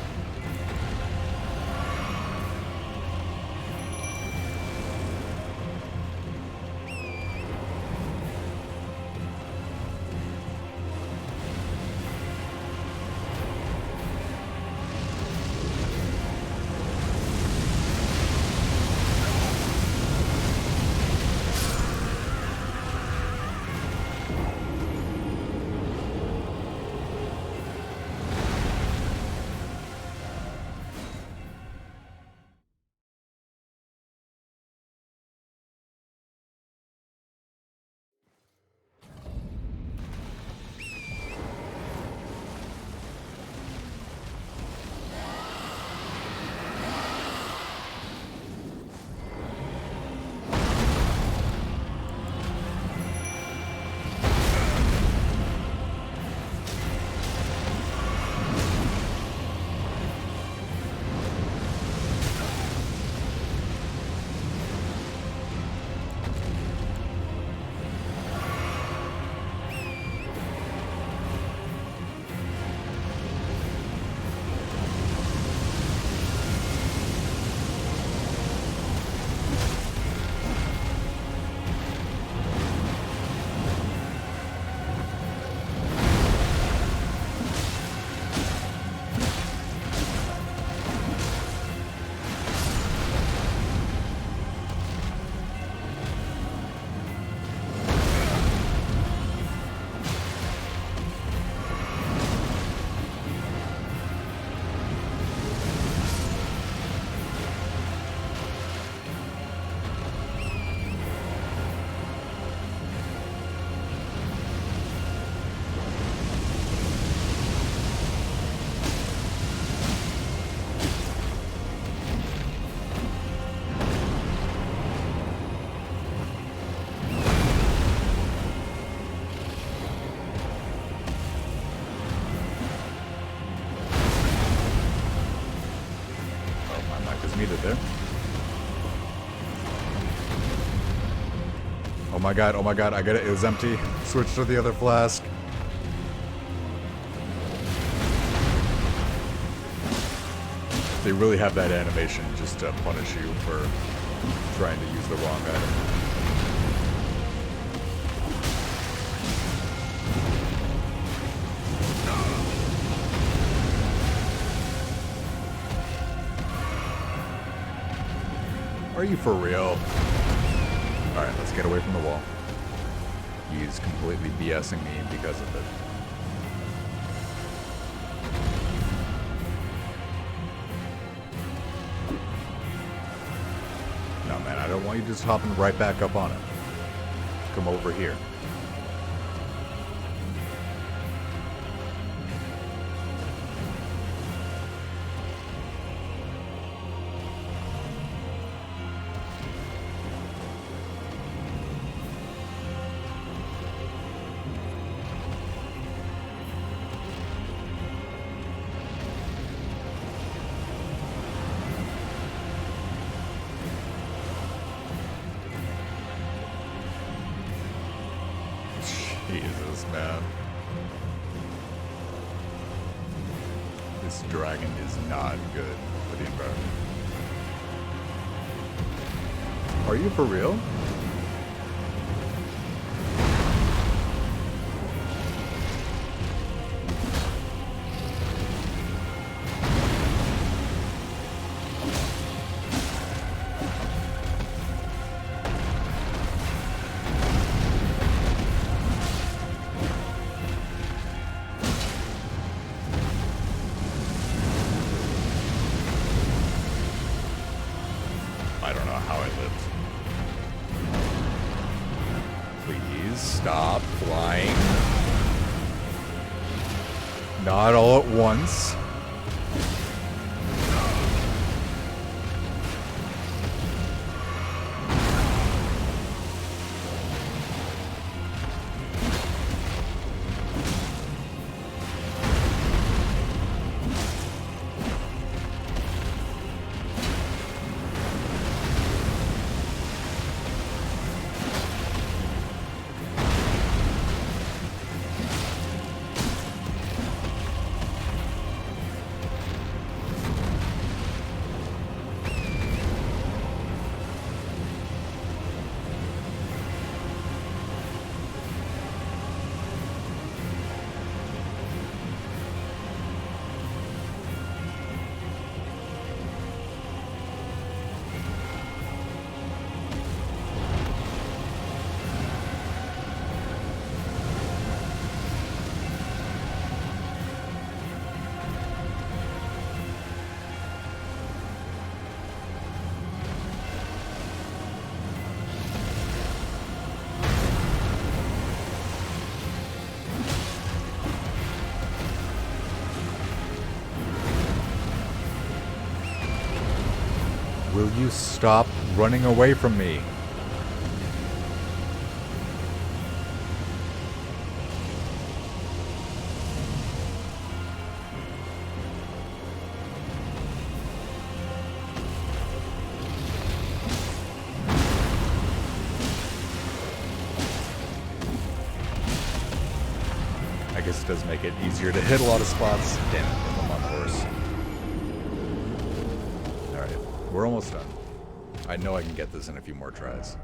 needed there. Oh my god, I get it. It was empty. Switch to the other flask. They really have that animation just to punish you for trying to use the wrong item. Are you for real? Alright, let's get away from the wall. He's completely BSing me because of it. No, man, I don't want you just hopping right back up on it. Come over here. Jesus, man. This dragon is not good for the environment. Are you for real? I don't know how I lived. Please stop flying. Not all at once. Will you stop running away from me? I guess it does make it easier to hit a lot of spots. Damn it, I'm on the horse. We're almost done. I know I can get this in a few more tries.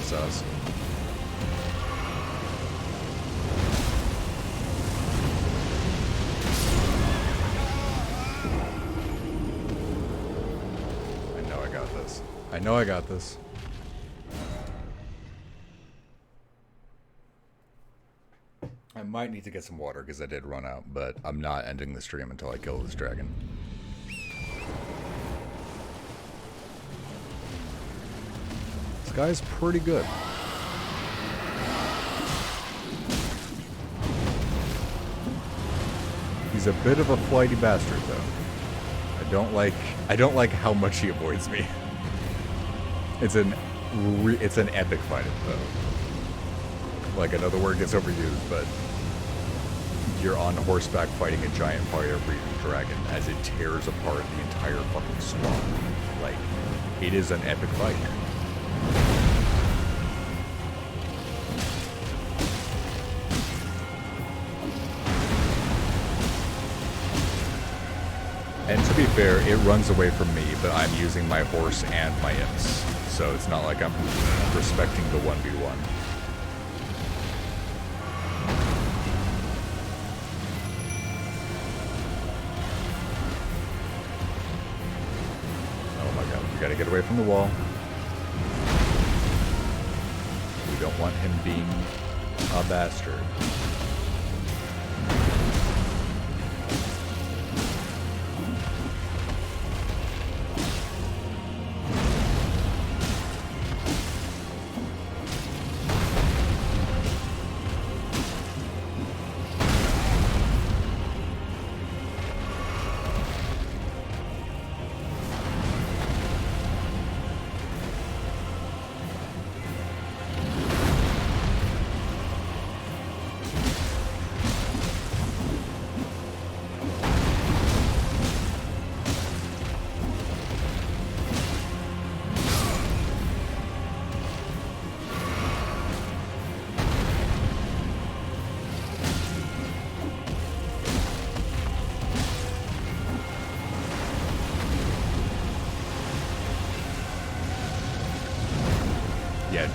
sauce. I know I got this. I know I got this. I might need to get some water because I did run out, but I'm not ending the stream until I kill this dragon. This guy's pretty good. He's a bit of a flighty bastard, though. I don't like how much he avoids me. It's an epic fight, though. Like, another word gets overused, but you're on horseback fighting a giant fire-breathing dragon as it tears apart the entire fucking swamp. Like, it is an epic fight. And to be fair, it runs away from me, but I'm using my horse and my imps. So it's not like I'm respecting the 1v1. Oh my god, we gotta get away from the wall. We don't want him being a bastard.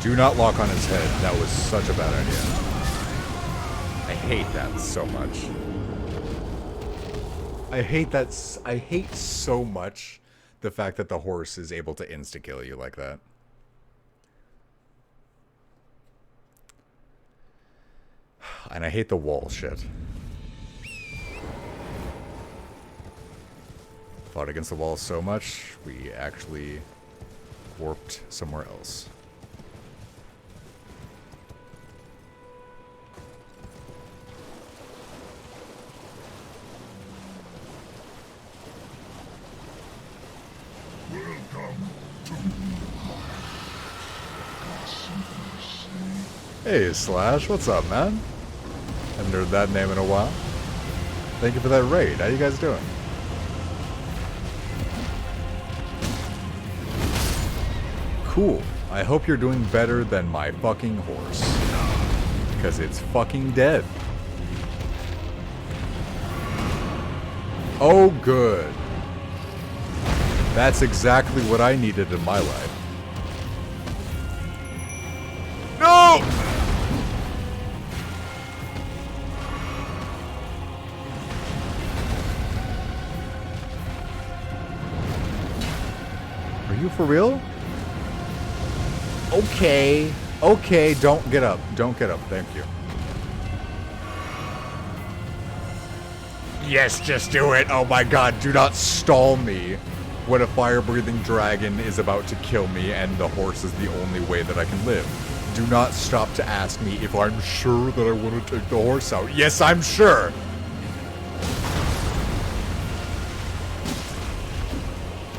Do not lock on his head. That was such a bad idea. I hate that so much. I hate so much the fact that the horse is able to insta-kill you like that. And I hate the wall shit. Fought against the wall so much, we actually warped somewhere else. Hey Slash, what's up, man? Haven't heard that name in a while. Thank you for that raid. How you guys doing? Cool. I hope you're doing better than my fucking horse. Because it's fucking dead. Oh, good. That's exactly what I needed in my life. No! Are you for real? Okay. Okay, don't get up. Don't get up. Thank you. Yes, just do it. Oh my god, do not stall me when a fire-breathing dragon is about to kill me and the horse is the only way that I can live. Do not stop to ask me if I'm sure that I want to take the horse out. Yes, I'm sure.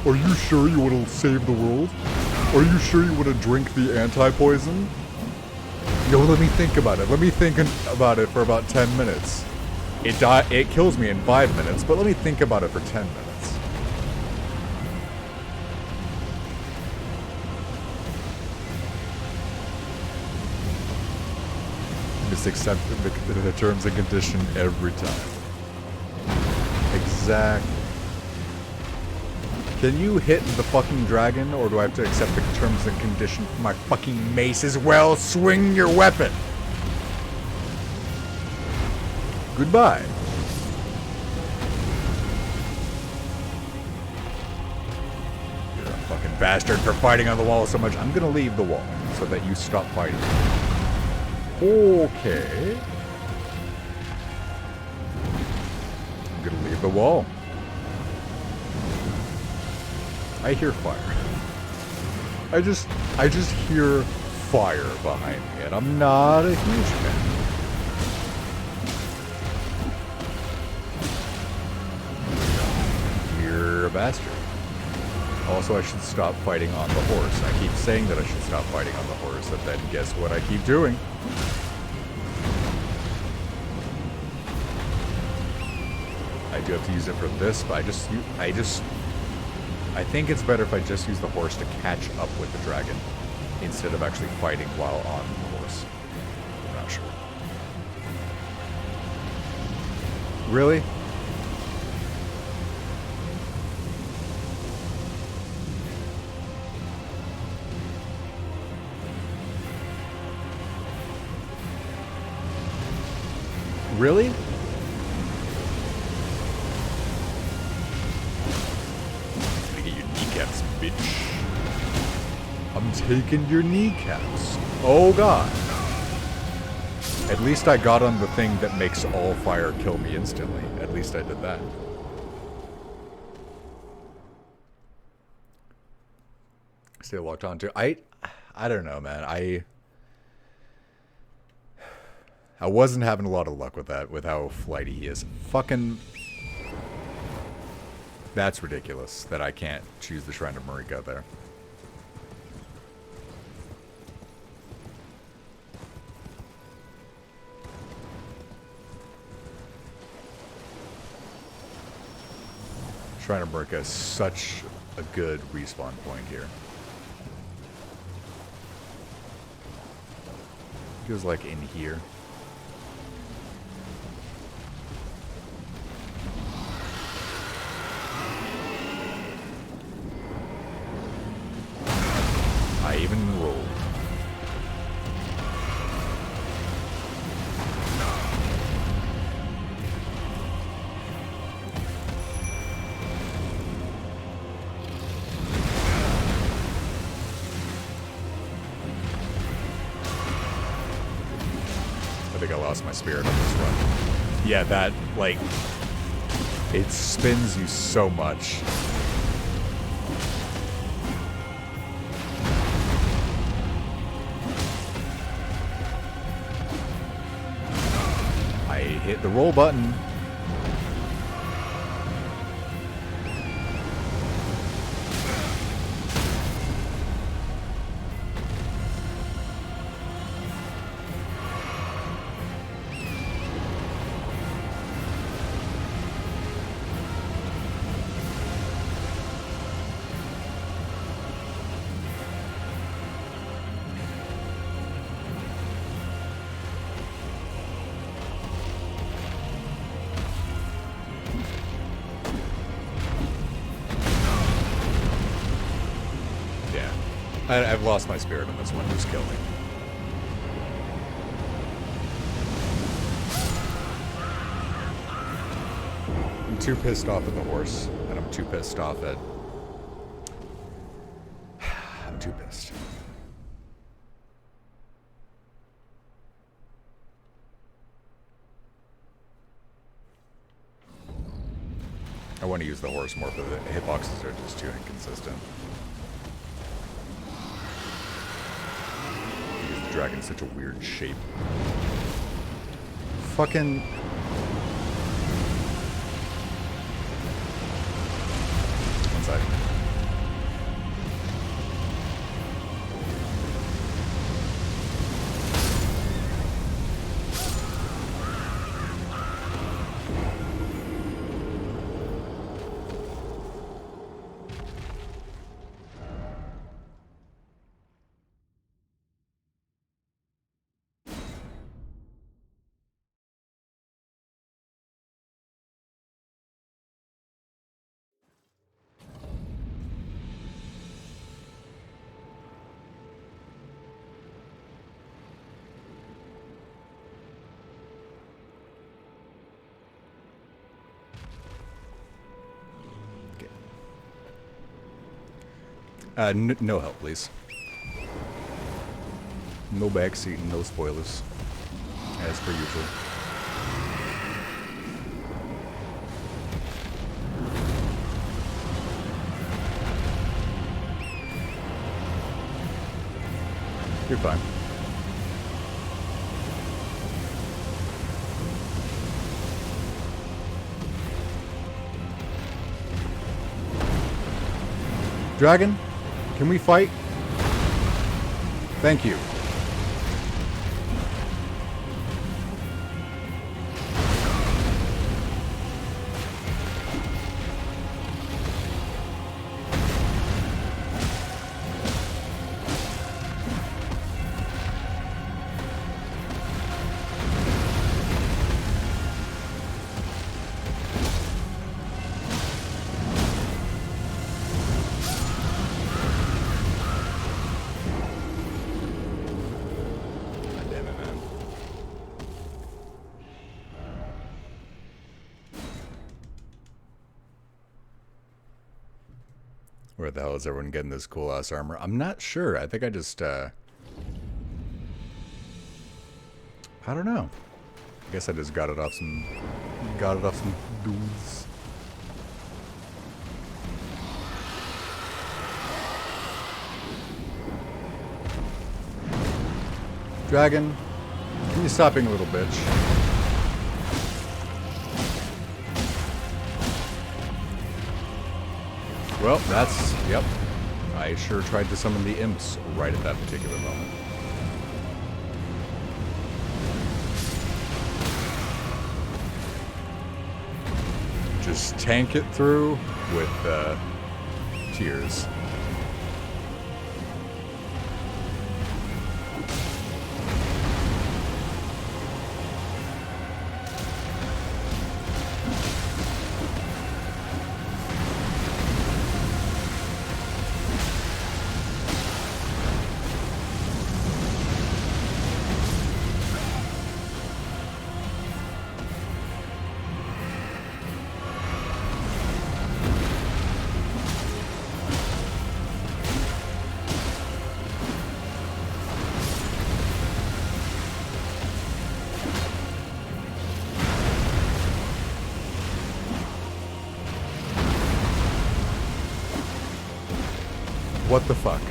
Are you sure you want to save the world? Are you sure you want to drink the anti-poison? Yo, let me think about it. Let me think about it for about 10 minutes. It kills me in 5 minutes, but let me think about it for 10 minutes. Just accept the terms and condition every time. Exactly. Can you hit the fucking dragon, or do I have to accept the terms and conditions for my fucking mace as well? Swing your weapon! Goodbye. You're a fucking bastard for fighting on the wall so much. I'm gonna leave the wall so that you stop fighting. Okay. I'm gonna leave the wall. I hear fire. I just hear fire behind me, and I'm not a huge fan. You're a bastard. Also, I should stop fighting on the horse. I keep saying that I should stop fighting on the horse, and then guess what I keep doing? I do have to use it for this, but I think it's better if I just use the horse to catch up with the dragon instead of actually fighting while on the horse. I'm not sure. Really? Really? Kneecaps, bitch. I'm taking your kneecaps. Oh god. At least I got on the thing that makes all fire kill me instantly. At least I did that. Stay locked on to. I don't know, man. I wasn't having a lot of luck with that, with how flighty he is. Fucking... That's ridiculous that I can't choose the Shrine of Marika there. Shrine of Marika is such a good respawn point here. Feels like in here. I even rolled. I think I lost my spirit on this one. Yeah, that, like, it spins you so much. Hit the roll button. I've lost my spirit on this one. Just kill me. I'm too pissed off at the horse, and I'm too pissed off at... I'm too pissed. I want to use the horse more, but the hitboxes are just too inconsistent. Dragon's such a weird shape. Fucking... One side. No help, please. No backseat and no spoilers. As per usual. You're fine. Dragon, can we fight? Thank you. Where the hell is everyone getting this cool ass armor? I'm not sure. I think I just I don't know. I guess I just got it off some dudes. Dragon, can you stop being a little bitch? Well, that's, yep. I sure tried to summon the imps right at that particular moment. Just tank it through with tears. What the fuck?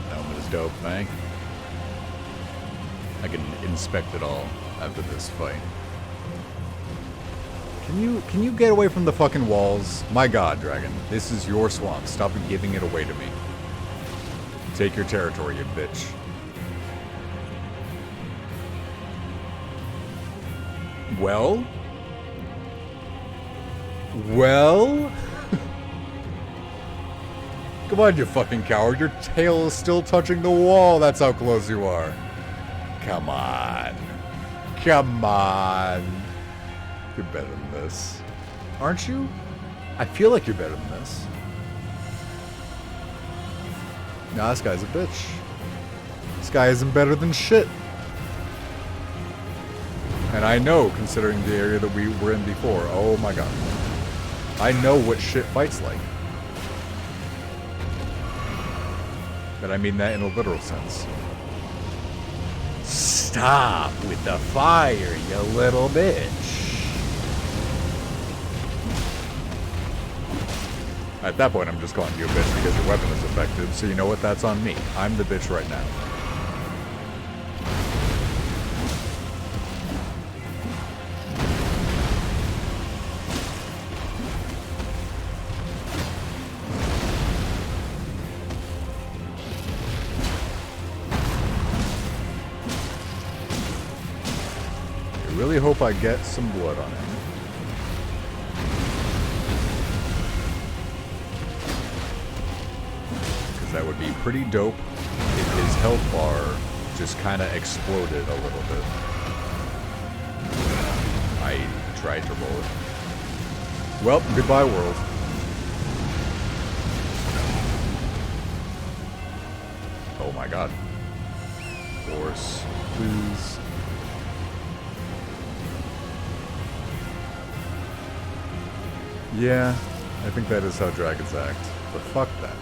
Helmet is dope, man. I can inspect it all after this fight. Can you get away from the fucking walls? My god, Dragon. This is your swamp. Stop giving it away to me. Take your territory, you bitch. Well? Well? Come on, you fucking coward. Your tail is still touching the wall. That's how close you are. Come on. Come on. You're better than this. Aren't you? I feel like you're better than this. Nah, this guy's a bitch. This guy isn't better than shit. And I know, considering the area that we were in before, oh my god. I know what shit fights like. But I mean that in a literal sense. Stop with the fire, you little bitch. At that point, I'm just calling you a bitch because your weapon is effective, so you know what? That's on me. I'm the bitch right now. I really hope I get some blood on him. Because that would be pretty dope if his health bar just kind of exploded a little bit. I tried to roll it. Well, goodbye world. Oh my god. horse, please. Yeah, I think that is how dragons act, but fuck that.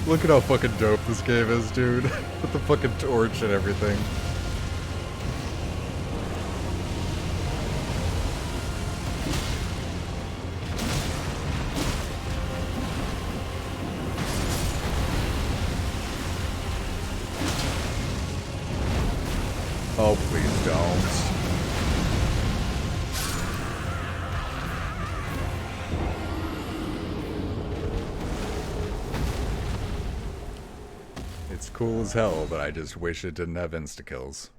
Look at how fucking dope this game is, dude. With the fucking torch and everything. Oh, please don't. It's cool as hell, but I just wish it didn't have insta-kills.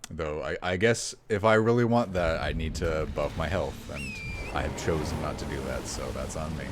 Though, I guess if I really want that, I need to buff my health, and I have chosen not to do that, so that's on me.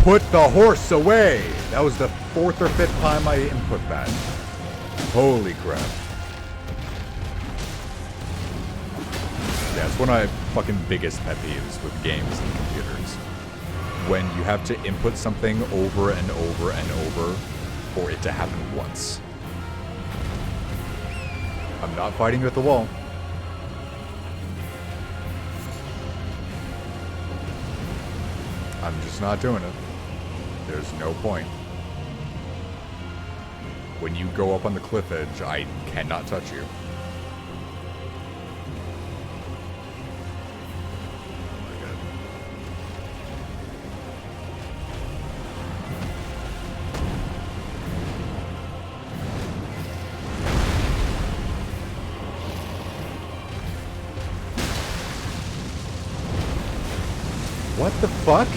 Put the horse away! That was the 4th or 5th time I input that. Holy crap. Yeah, it's one of my fucking biggest pet peeves with games and computers. When you have to input something over and over and over for it to happen once. I'm not fighting with the wall. I'm just not doing it. There's no point. When you go up on the cliff edge, I cannot touch you. Oh my God. What the fuck?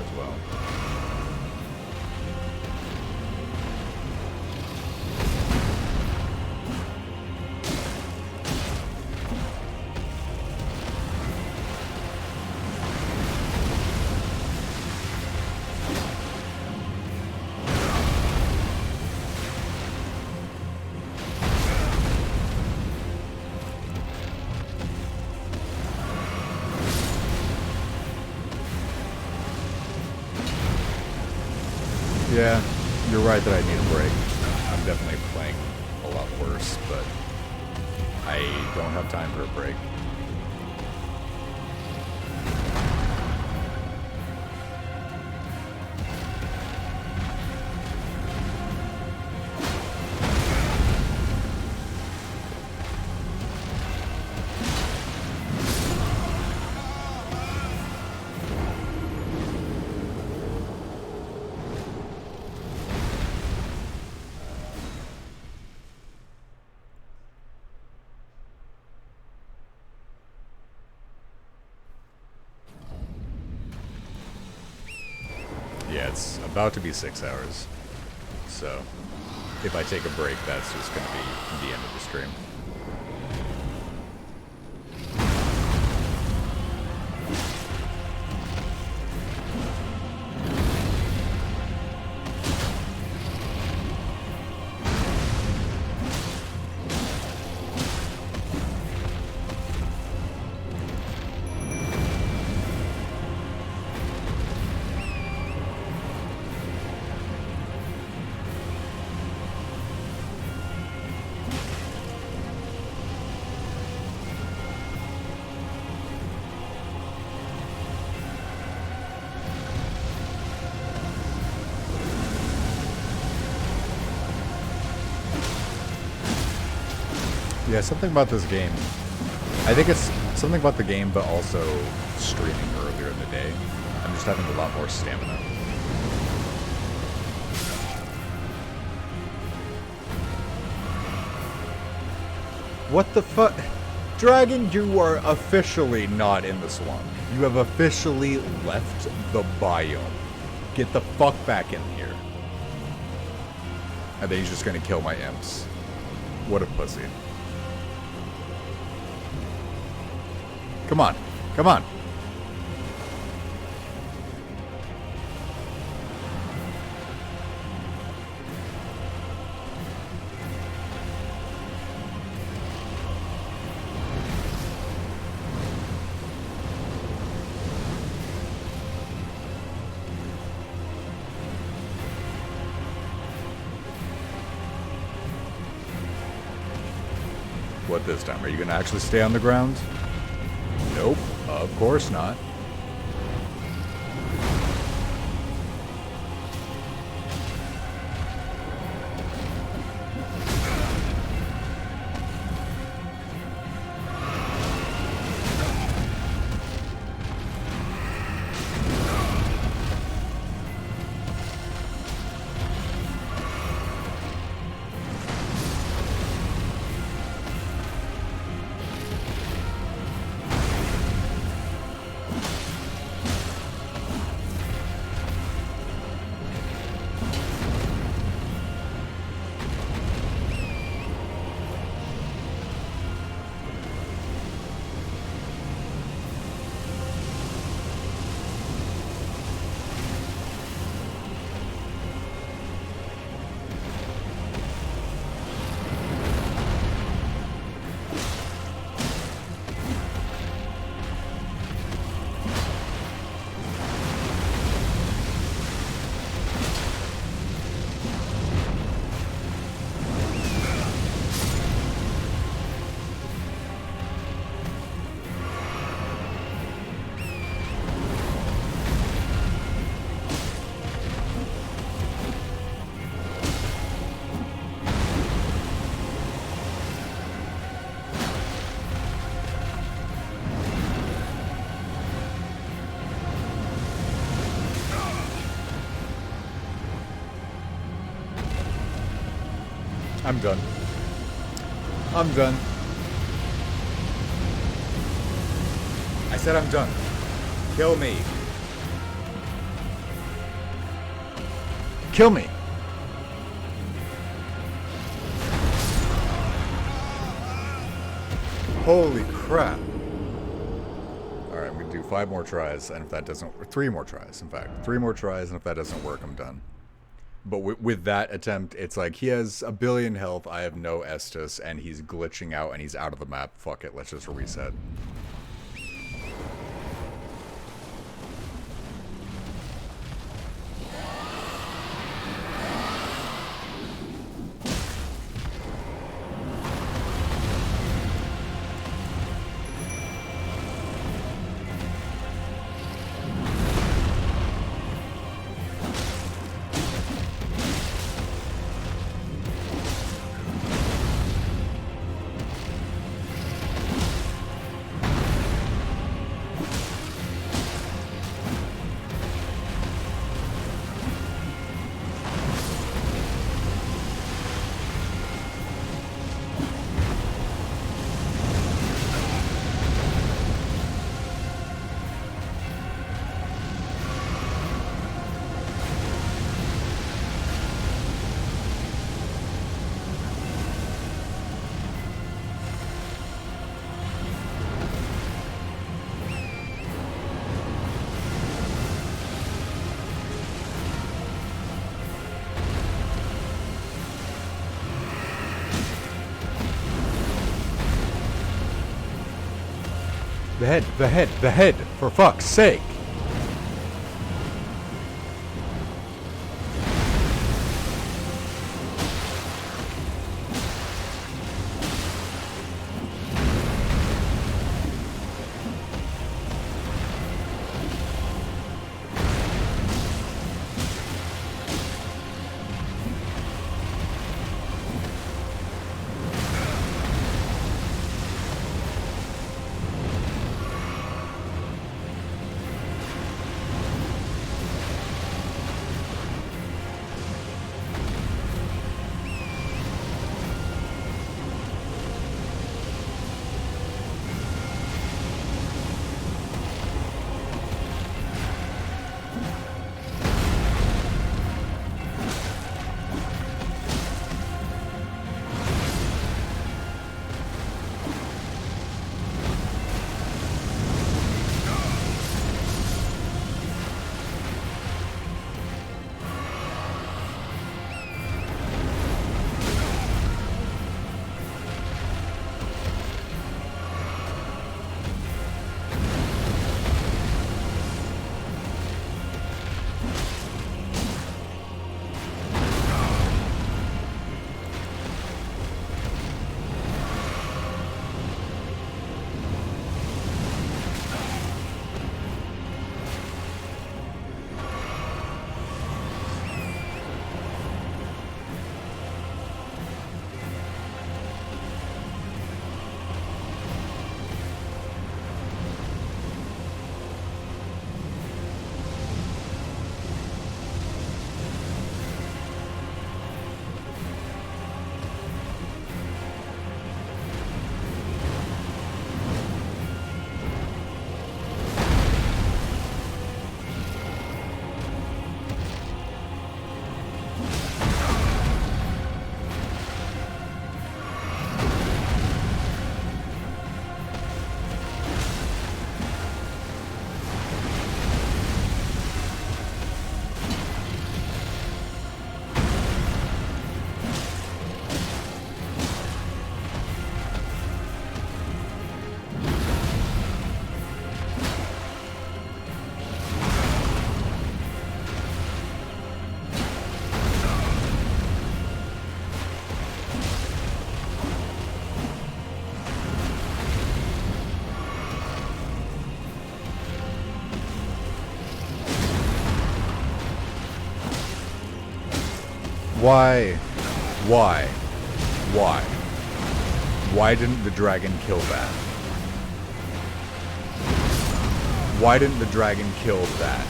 as well. Yeah, you're right that I need a break. I'm definitely playing a lot worse, but I don't have time for a break. Yeah, it's about to be 6 hours. So, if I take a break, that's just going to be the end of the stream. Yeah, something about this game. I think it's something about the game, but also streaming earlier in the day. I'm just having a lot more stamina. What the fuck? Dragon, you are officially not in the swamp. You have officially left the biome. Get the fuck back in here. And then he's just gonna kill my imps. What a pussy. Come on. Come on. What this time? Are you going to actually stay on the ground? Nope, of course not. I'm done. I'm done. I said I'm done. Kill me. Kill me! Holy crap. Alright, I'm gonna do 5 more tries, and if that doesn't... 3 more tries, in fact. 3 more tries, and if that doesn't work, I'm done. But with that attempt, it's like, he has 1 billion health, I have no Estus, and he's glitching out, and he's out of the map. Fuck it, let's just reset. The head, for fuck's sake! Why? Why? Why? Why didn't the dragon kill that? Why didn't the dragon kill that?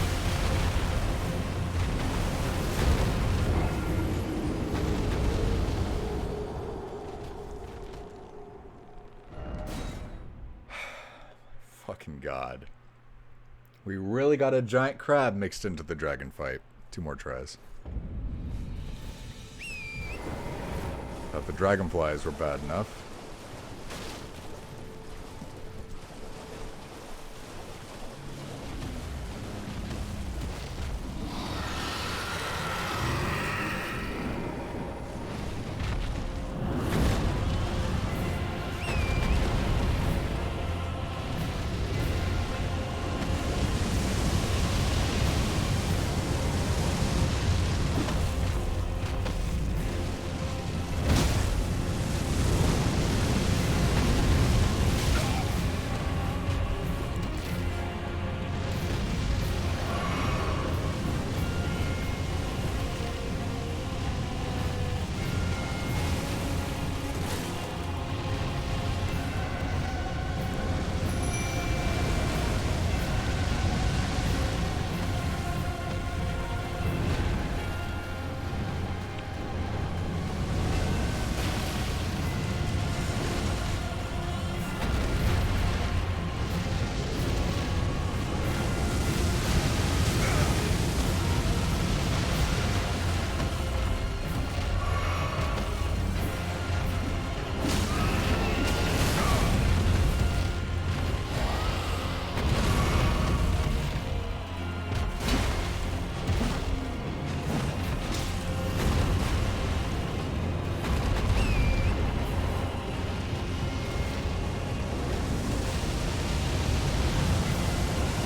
Fucking God. We really got a giant crab mixed into the dragon fight. 2 more tries. Thought the dragonflies were bad enough.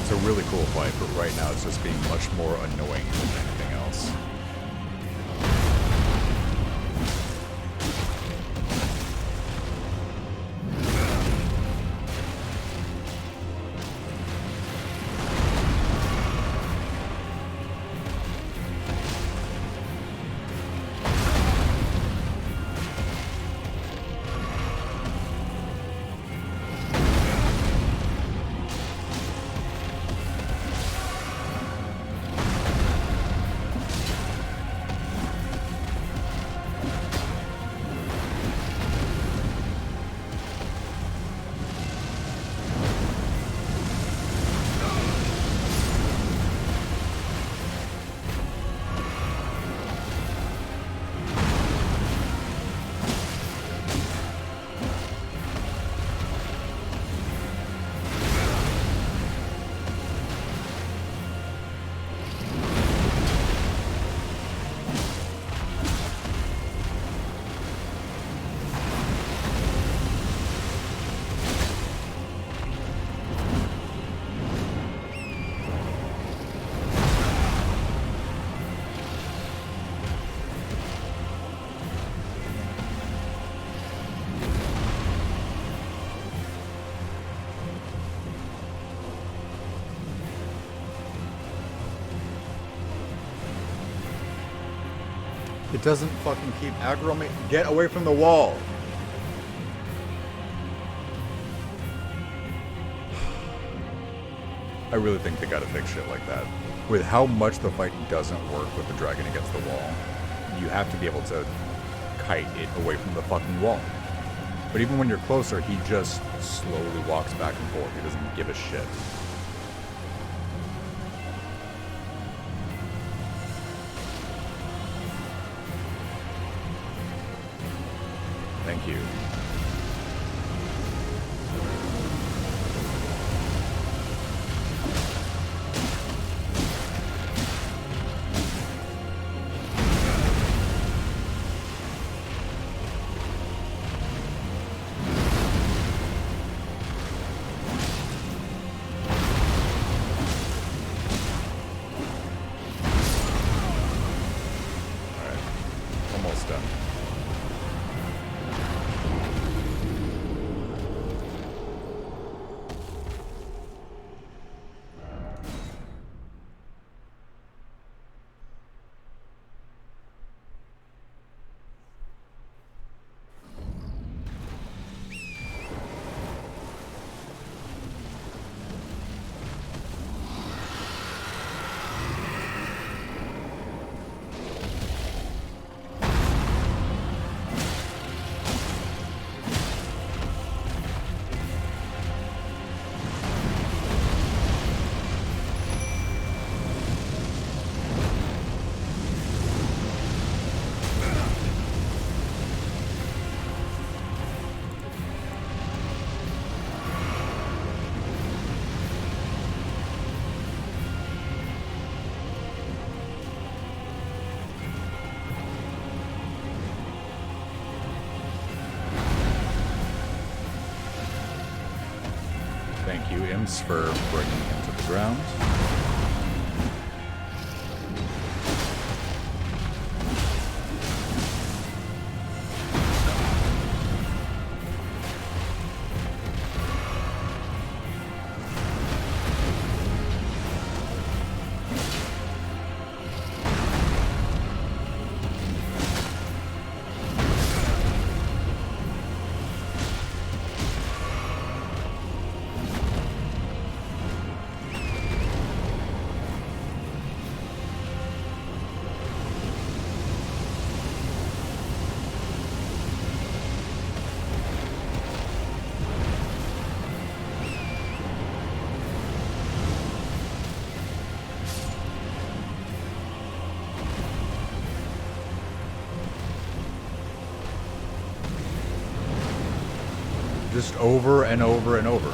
It's a really cool fight, but right now it's just being much more annoying than anything else. It doesn't fucking keep aggro me. Get away from the wall. I really think they gotta fix shit like that. With how much the fight doesn't work with the dragon against the wall, you have to be able to kite it away from the fucking wall. But even when you're closer, he just slowly walks back and forth. He doesn't give a shit. Thank you. Almost done. you, imps, for bringing him to the ground. Just over and over and over.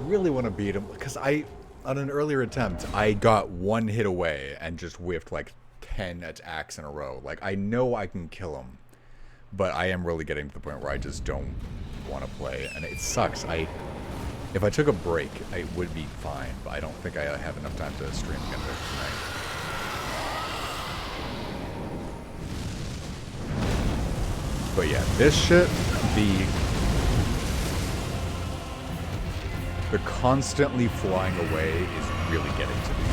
Really want to beat him because on an earlier attempt I got one hit away and just whiffed like 10 attacks in a row. Like, I know I can kill him, but I am really getting to the point where I just don't want to play, and it sucks. If I took a break I would be fine, but I don't think I have enough time to stream again tonight. But yeah, this shit, the constantly flying away is really getting to me.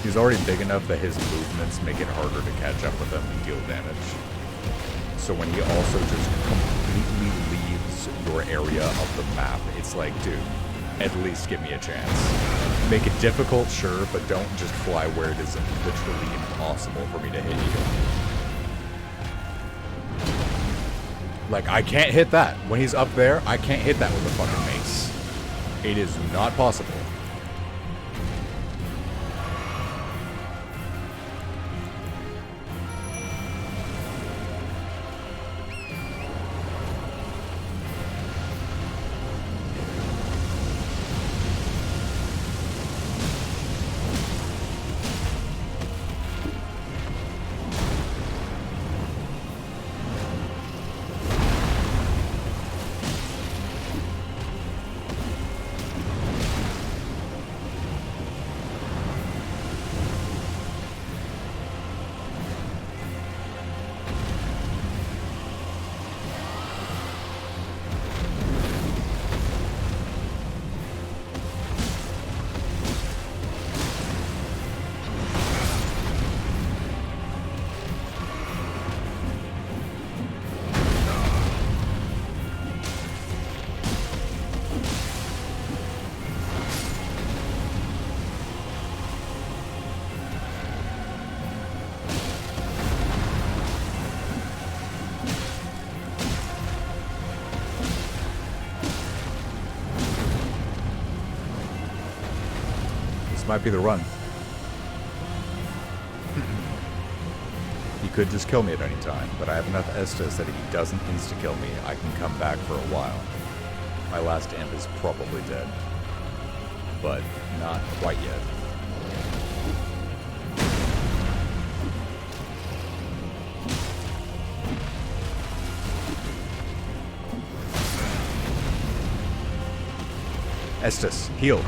He's already big enough that his movements make it harder to catch up with him and deal damage. So when he also just completely leaves your area of the map, it's like, dude, at least give me a chance. Make it difficult, sure, but don't just fly where it is literally impossible for me to hit you. Like, I can't hit that. When he's up there, I can't hit that with a fucking mace. It is not possible. Might be the run. He could just kill me at any time, but I have enough Estus that if he doesn't insta-kill me, I can come back for a while. My last imp is probably dead, but not quite yet. Estus, heal.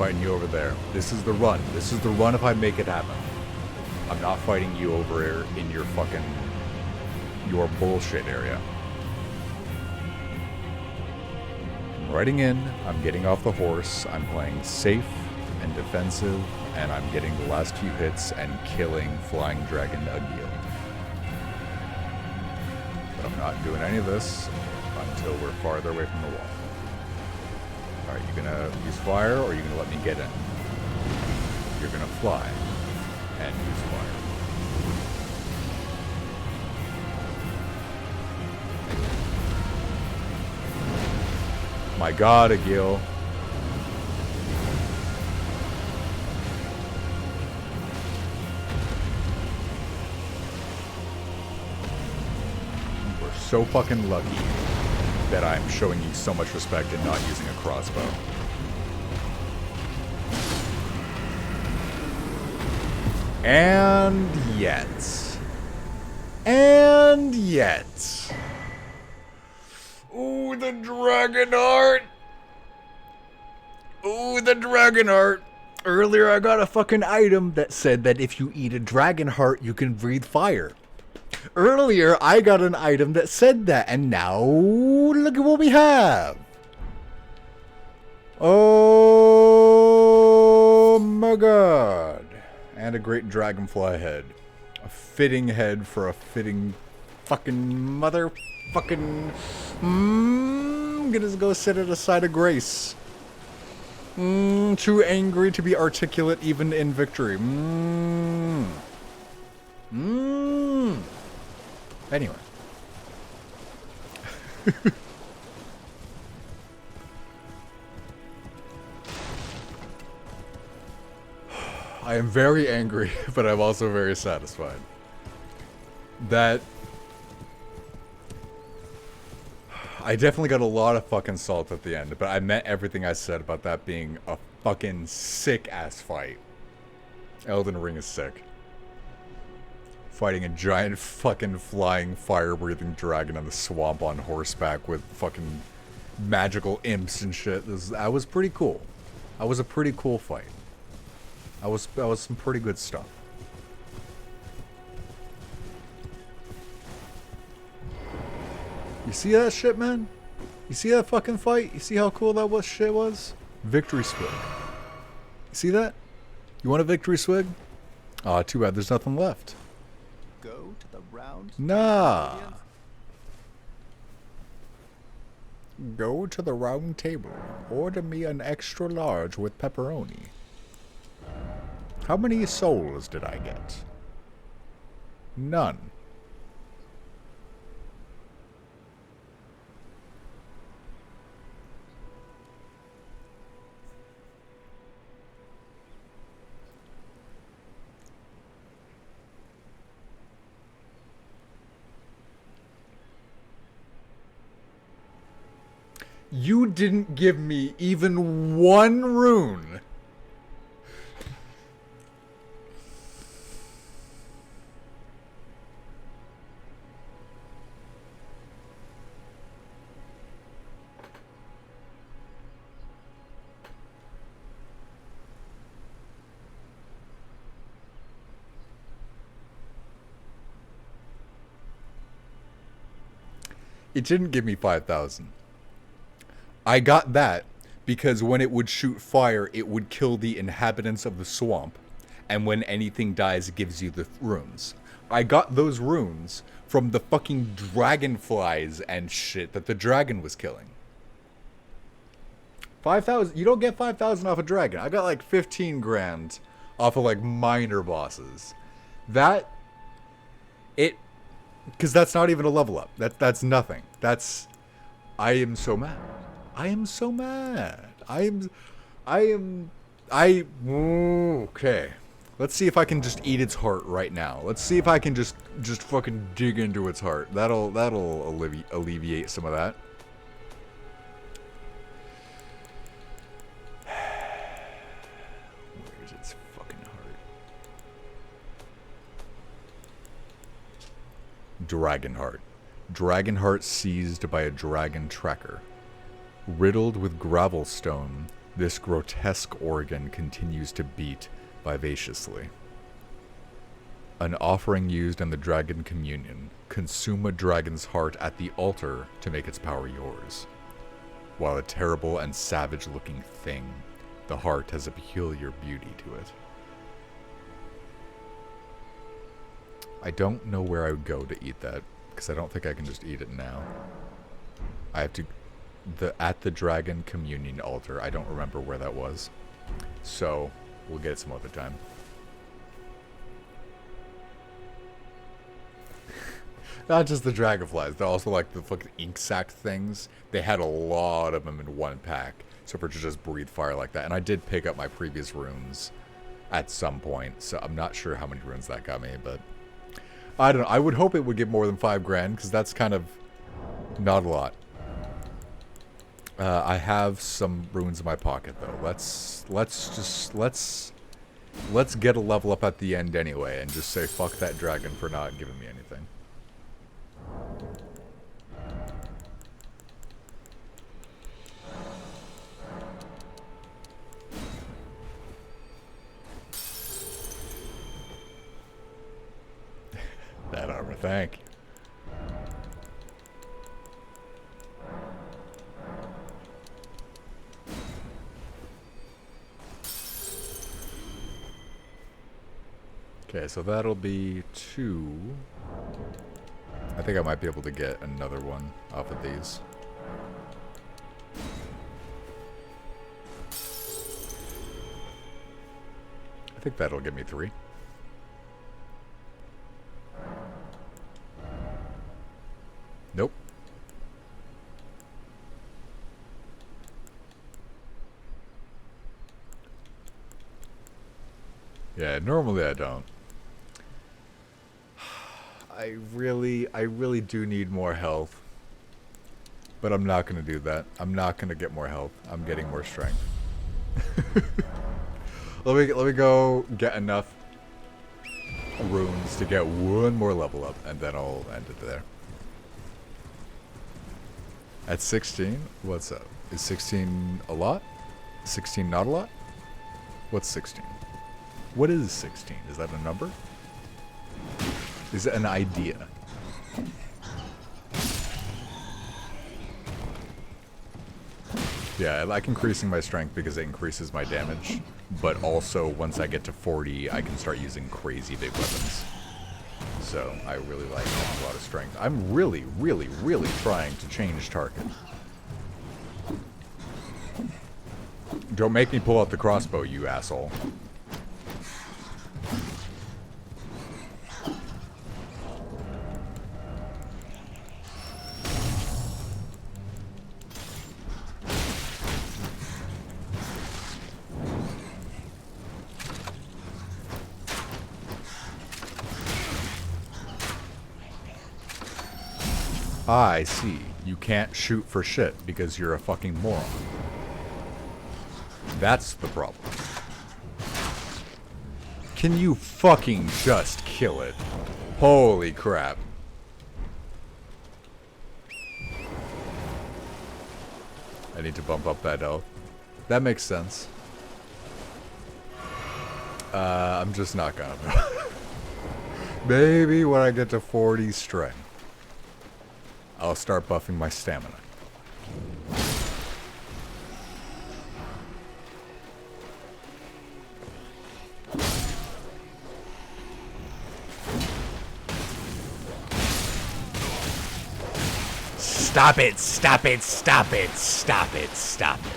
fighting you over there. This is the run. This is the run if I make it happen. I'm not fighting you over here in your fucking... your bullshit area. I'm riding in. I'm getting off the horse. I'm playing safe and defensive. And I'm getting the last few hits and killing Flying Dragon Agil. But I'm not doing any of this until we're farther away from the wall. Alright, you gonna use fire, or are you gonna let me get in? You're gonna fly and use fire. My god, Agil. We're so fucking lucky that I'm showing you so much respect and not using a crossbow. And yet. And yet. Ooh, the dragon heart. Ooh, the dragon heart. Earlier I got a fucking item that said that if you eat a dragon heart, you can breathe fire. Earlier, I got an item that said that, and now look at what we have. Oh my god. And a great dragonfly head. A fitting head for a fitting fucking motherfucking... I'm gonna go sit at a side of grace. Too angry to be articulate even in victory. Anyway. I am very angry, but I'm also very satisfied. That... I definitely got a lot of fucking salt at the end, but I meant everything I said about that being a fucking sick-ass fight. Elden Ring is sick. Fighting a giant fucking flying fire-breathing dragon in the swamp on horseback with fucking magical imps and shit. That was pretty cool. That was a pretty cool fight. That was some pretty good stuff. You see that shit, man? You see that fucking fight? You see how cool that shit was? Victory swig. You see that? You want a victory swig? Aw, too bad there's nothing left. Go to the round. Nah. Go to the round table. Order me an extra large with pepperoni. How many souls did I get? None. You didn't give me even one rune. It didn't give me 5,000. I got that because when it would shoot fire, it would kill the inhabitants of the swamp. And when anything dies, it gives you the runes. I got those runes from the fucking dragonflies and shit that the dragon was killing. 5,000? You don't get 5,000 off a dragon. I got like 15 grand off of like minor bosses. That... it... because that's not even a level up. That's nothing. That's... I am so mad. I am so mad. Okay. Let's see if I can just eat its heart right now. Let's see if I can just fucking dig into its heart. That'll alleviate some of that. Where's its fucking heart? Dragonheart. Dragonheart seized by a dragon tracker. Riddled with gravelstone, This grotesque organ continues to beat vivaciously. An offering used in the dragon communion. Consume a dragon's heart at the altar to make its power yours. While a terrible and savage-looking thing, the heart has a peculiar beauty to it. I don't know where I would go to eat that, because I don't think I can just eat it now. I have to... At the dragon communion altar, I don't remember where that was. So, we'll get it some other time. Not just the dragonflies, they're also like the fucking ink sac things. They had a lot of them in one pack. So for to just breathe fire like that. And I did pick up my previous runes at some point. So I'm not sure how many runes that got me, but I don't know. I would hope it would get more than 5 grand, because that's kind of not a lot. I have some runes in my pocket though. Let's get a level up at the end anyway and just say fuck that dragon for not giving me anything. That armor, thank you. Okay, so that'll be 2. I think I might be able to get another one off of these. I think that'll give me 3. Nope. Yeah, normally I don't. I really do need more health. But I'm not going to do that. I'm not going to get more health. I'm getting more strength. Let me go get enough runes to get one more level up, and then I'll end it there. At 16? What's up? Is 16 a lot? 16 not a lot? What's 16? What is 16? Is that a number? Is it an idea? Yeah, I like increasing my strength because it increases my damage. But also, once I get to 40, I can start using crazy big weapons. So, I really like having a lot of strength. I'm really trying to change target. Don't make me pull out the crossbow, you asshole. I see. You can't shoot for shit because you're a fucking moron. That's the problem. Can you fucking just kill it? Holy crap. I need to bump up that health. That makes sense. I'm just not gonna. Maybe when I get to 40 strength, I'll start buffing my stamina. Stop it, stop it, stop it, stop it, stop it.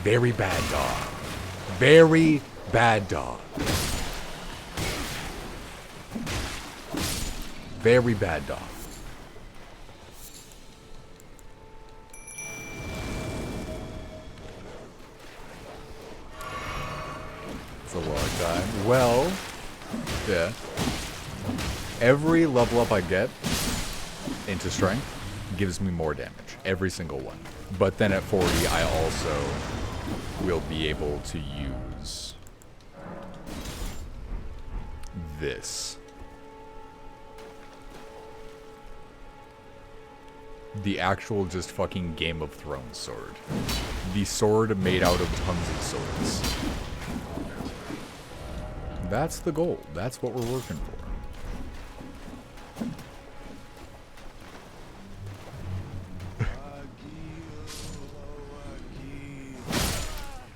Very bad dog. Very bad dog. Very bad dog. It's a long time. Well, yeah. Every level up I get into strength gives me more damage. Every single one. But then at 40, I also will be able to use this. The actual just fucking Game of Thrones sword. the sword made out of tons of swords. That's the goal. That's what we're working for.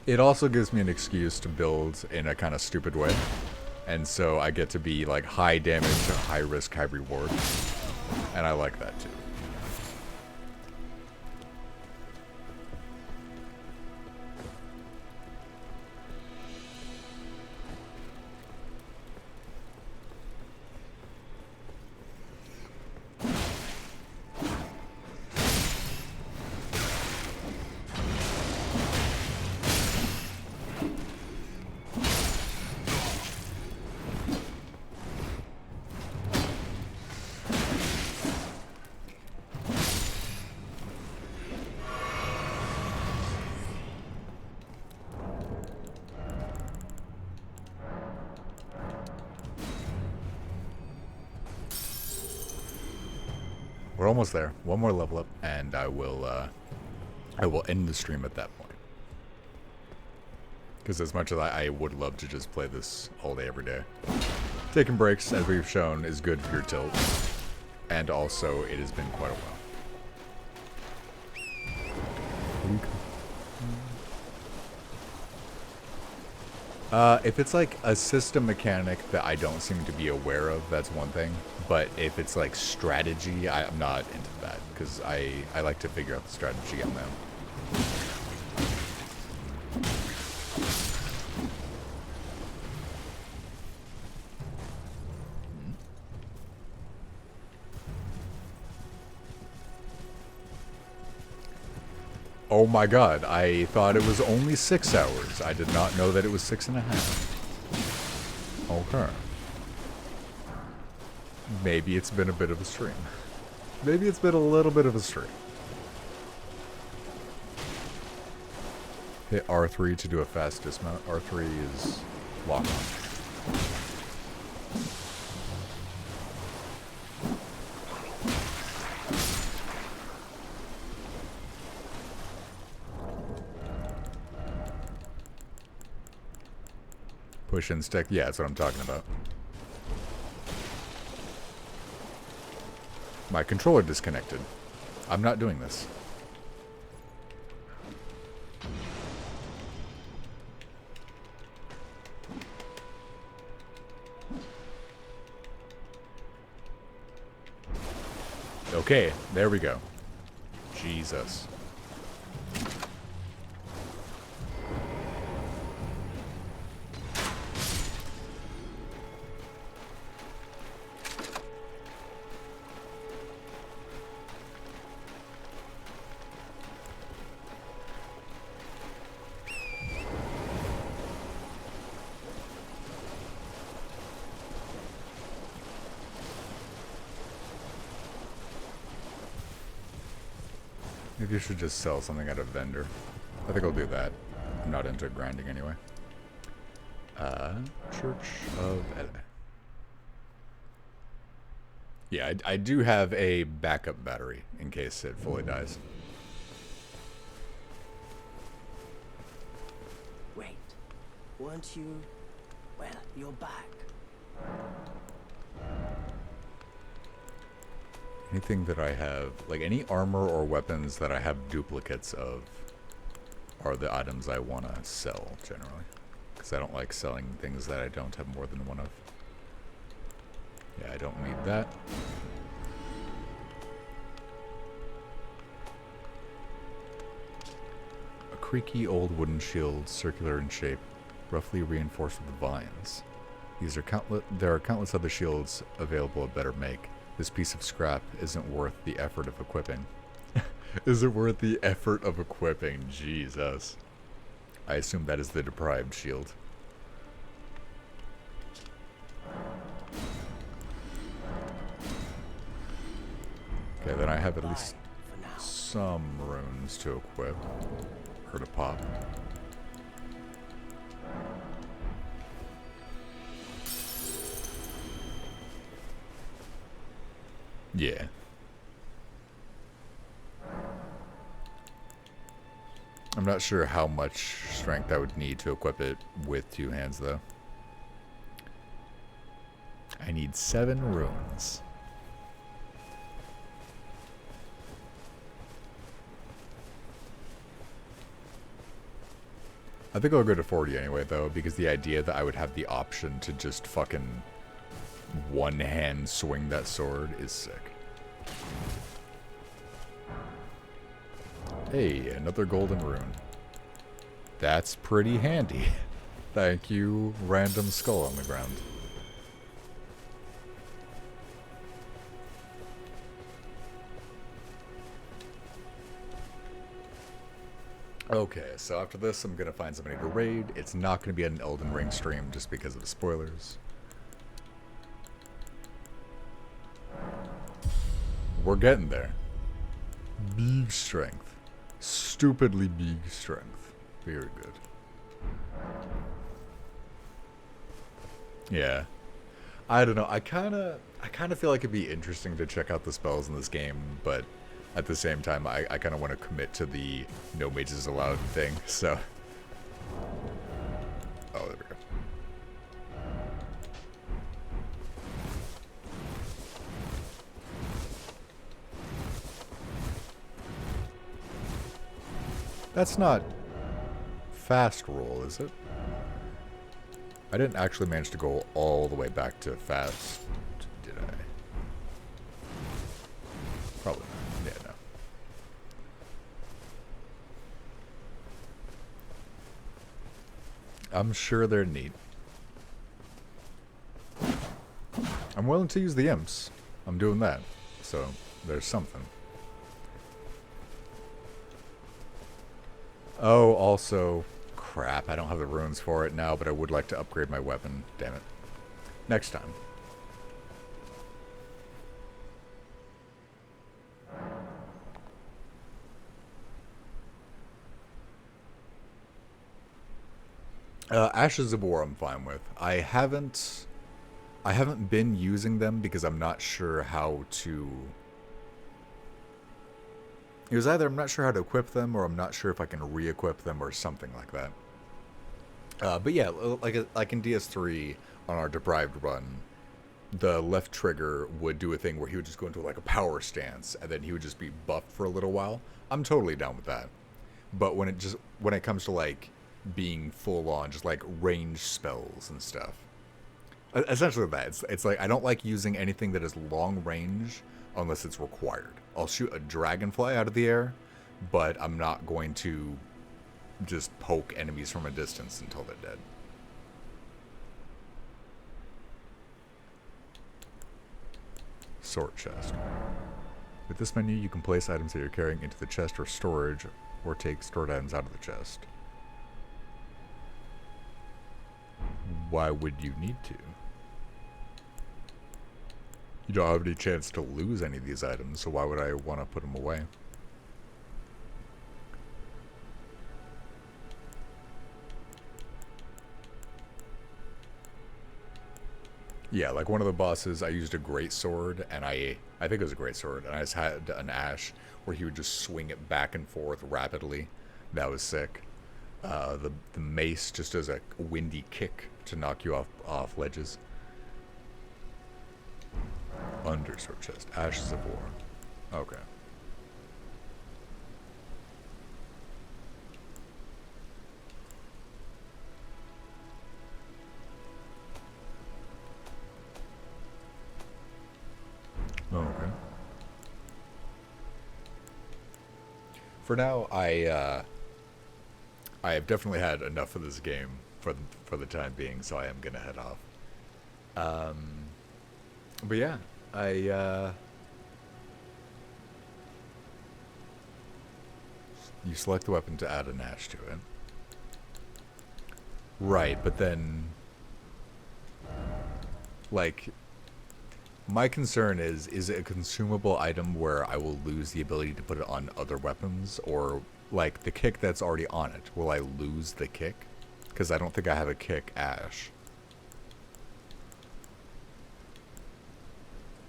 It also gives me an excuse to build in a kind of stupid way. And so I get to be like high damage, high risk, high reward. And I like that too. We're almost there. One more level up, and I will end the stream at that point. Because as much as I would love to just play this all day, every day, taking breaks, as we've shown, is good for your tilt, and also it has been quite a while. If it's like a system mechanic that I don't seem to be aware of, that's one thing. But if it's like strategy, I'm not into that, because I like to figure out the strategy on them. Oh my god, I thought it was only 6 hours. I did not know that it was 6.5. Okay. Maybe it's been a bit of a stream. Maybe it's been a little bit of a stream. Hit R3 to do a fast dismount. R3 is lock on. Push and stick. Yeah, that's what I'm talking about. My controller disconnected. I'm not doing this. Okay, there we go. Jesus. Maybe you should just sell something at a vendor. I think I'll do that. I'm not into grinding anyway. Church of Ele. Yeah, I do have a backup battery in case it fully dies. Wait, weren't you... Well, you're back. Anything that I have, like any armor or weapons that I have duplicates of, are the items I want to sell, generally. Because I don't like selling things that I don't have more than one of. Yeah, I don't need that. A creaky old wooden shield, circular in shape, roughly reinforced with vines. There are countless other shields available of better make. This piece of scrap isn't worth the effort of equipping. Is it worth the effort of equipping? Jesus. I assume that is the deprived shield. Okay, then I have at least some runes to equip. Or to pop. Yeah. I I'm not sure how much strength I would need to equip it with 2 hands, though. I need 7 runes. I think I'll go to 40 anyway, though, because the idea that I would have the option to just fucking one-hand swing that sword is sick. Hey, another golden rune. That's pretty handy. Thank you, random skull on the ground. Okay, so after this, I'm going to find somebody to raid. It's not going to be an Elden Ring stream just because of the spoilers. We're getting there. Big strength. Stupidly big strength. Very good. Yeah. I don't know. I kind of feel like it'd be interesting to check out the spells in this game, but at the same time, I kind of want to commit to the no mages allowed thing, so. Oh, there we go. That's not fast roll, is it? I didn't actually manage to go all the way back to fast, did I? Probably not. Yeah, no. I'm sure they're neat. I'm willing to use the imps. I'm doing that. So, there's something. Oh, also, crap, I don't have the runes for it now, but I would like to upgrade my weapon. Damn it. Next time. Ashes of War I'm fine with. I haven't been using them because I'm not sure how to... It was either I'm not sure how to equip them, or I'm not sure if I can re-equip them, or something like that. But yeah, like in DS3 on our deprived run, the left trigger would do a thing where he would just go into like a power stance, and then he would just be buffed for a little while. I'm totally down with that. But when it comes to like being full on, just like range spells and stuff, essentially that it's like I don't like using anything that is long range unless it's required. I'll shoot a dragonfly out of the air, but I'm not going to just poke enemies from a distance until they're dead. Sort chest. With this menu, you can place items that you're carrying into the chest or storage, or take stored items out of the chest. Why would you need to? You don't have any chance to lose any of these items, so why would I want to put them away? Yeah, like one of the bosses, I used a great sword, and I think it was a great sword, and I just had an ash where he would just swing it back and forth rapidly. That was sick. The mace just does a windy kick to knock you off ledges. Undersword chest. Ashes of War. Okay. Okay. For now, I have definitely had enough of this game for the time being, so I am gonna head off. But yeah, you select the weapon to add an ash to it. Right, but then, like, my concern is it a consumable item where I will lose the ability to put it on other weapons, or like the kick that's already on it, will I lose the kick? Because I don't think I have a kick ash.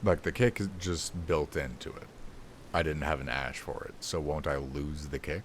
Like, the kick is just built into it. I didn't have an ash for it, so won't I lose the kick?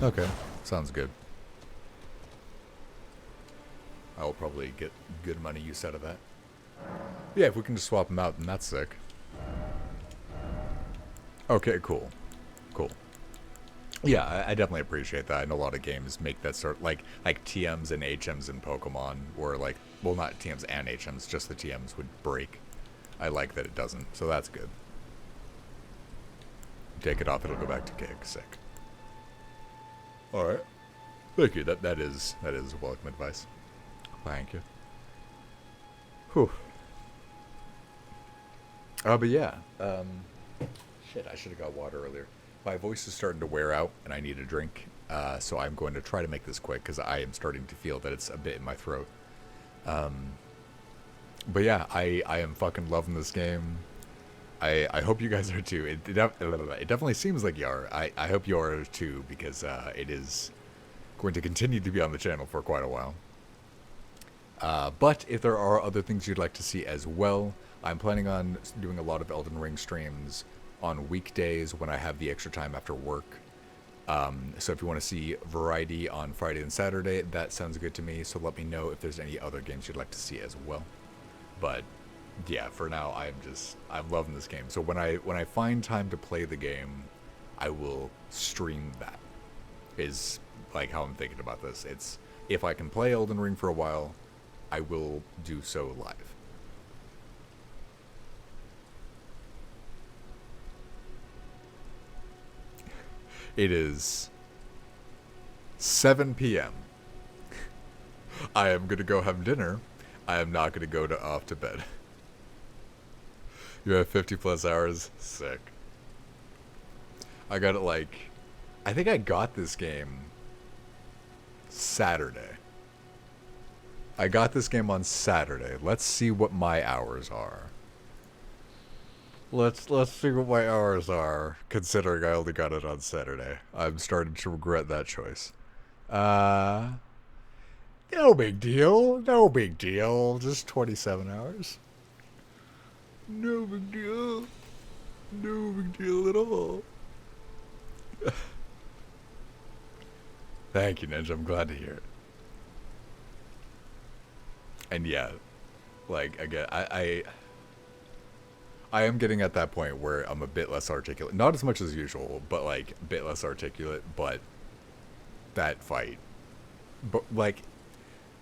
Okay, sounds good. I will probably get good money use out of that. Yeah, if we can just swap them out, then that's sick. Okay, cool. Cool. Yeah, I definitely appreciate that. I know a lot of games make that sort like TMs and HMs in Pokemon, where like, well, not TMs and HMs, just the TMs would break. I like that it doesn't, so that's good. Take it off, it'll go back to kick. Sick. All right. Thank you. That is welcome advice. Thank you. Whew. But yeah. Shit, I should have got water earlier. My voice is starting to wear out, and I need a drink. So I'm going to try to make this quick, because I am starting to feel that it's a bit in my throat. But yeah, I am fucking loving this game. I hope you guys are too. It definitely seems like you are. I hope you are too, because it is going to continue to be on the channel for quite a while. But if there are other things you'd like to see as well, I'm planning on doing a lot of Elden Ring streams on weekdays when I have the extra time after work. So if you want to see variety on Friday and Saturday, that sounds good to me. So let me know if there's any other games you'd like to see as well. But yeah, for now, I'm loving this game. So when I find time to play the game, I will stream that. Is like how I'm thinking about this. It's if I can play Elden Ring for a while, I will do so live. It is 7 p.m. I am going to go have dinner. I am not going to go off to bed. You have 50 plus hours? Sick. I got it I think I got this game Saturday. I got this game on Saturday. Let's see what my hours are. Let's see what my hours are, considering I only got it on Saturday. I'm starting to regret that choice. No big deal. No big deal. Just 27 hours. No big deal. No big deal at all. Thank you, Ninja. I'm glad to hear it. And yeah, again, I am getting at that point where I'm a bit less articulate. Not as much as usual, but a bit less articulate. But that fight,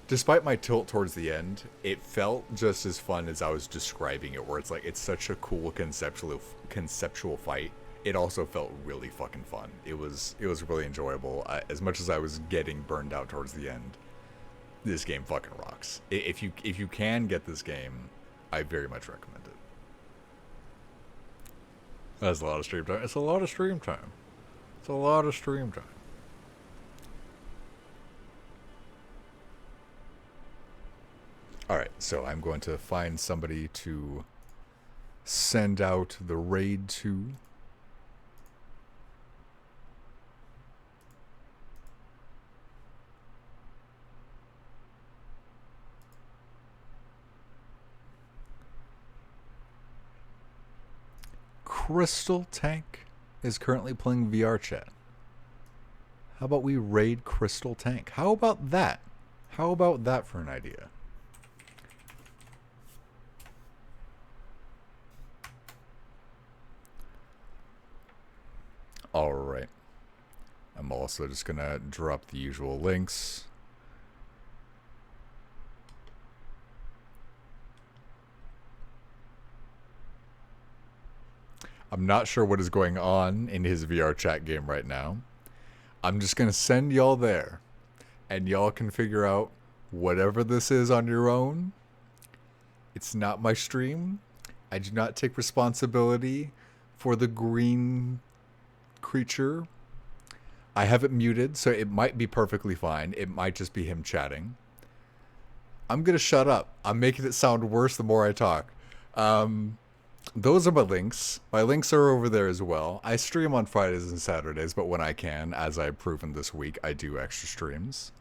despite my tilt towards the end, it felt just as fun as I was describing it, where it's such a cool conceptual fight. It also felt really fucking fun. It was really enjoyable. As much as I was getting burned out towards the end, this game fucking rocks. If you can get this game, I very much recommend it. That's a lot of stream time. It's a lot of stream time. It's a lot of stream time. Alright, so I'm going to find somebody to send out the raid to. Crystal Tank is currently playing VR chat. How about we raid Crystal Tank? How about that? How about that for an idea? Alright. I'm also just gonna drop the usual links. I'm not sure what is going on in his VR chat game right now. I'm just going to send y'all there. And y'all can figure out whatever this is on your own. It's not my stream. I do not take responsibility for the green creature. I have it muted, so it might be perfectly fine. It might just be him chatting. I'm going to shut up. I'm making it sound worse the more I talk. Those are my links. My links are over there as well. I stream on Fridays and Saturdays, but when I can, as I've proven this week, I do extra streams.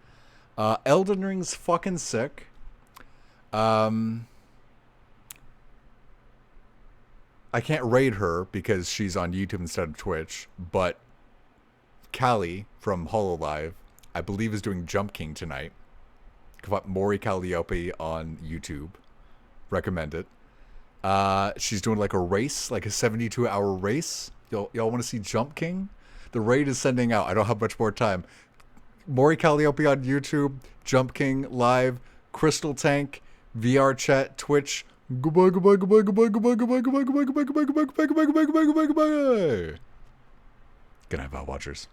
Elden Ring's fucking sick. I can't raid her because she's on YouTube instead of Twitch, but Callie from HoloLive, I believe, is doing Jump King tonight. Maury Calliope on YouTube. Recommend it. She's doing like a race, like a 72-hour race. Y'all want to see Jump King? The raid is sending out. I don't have much more time. Maury Calliope on YouTube, Jump King live, Crystal Tank, VR chat, Twitch. Goodbye, goodbye, goodbye, goodbye, goodbye, goodbye, goodbye, goodbye, goodbye, goodbye, goodbye, goodbye, goodbye, goodbye, goodbye, goodbye. Good night, VOD watchers.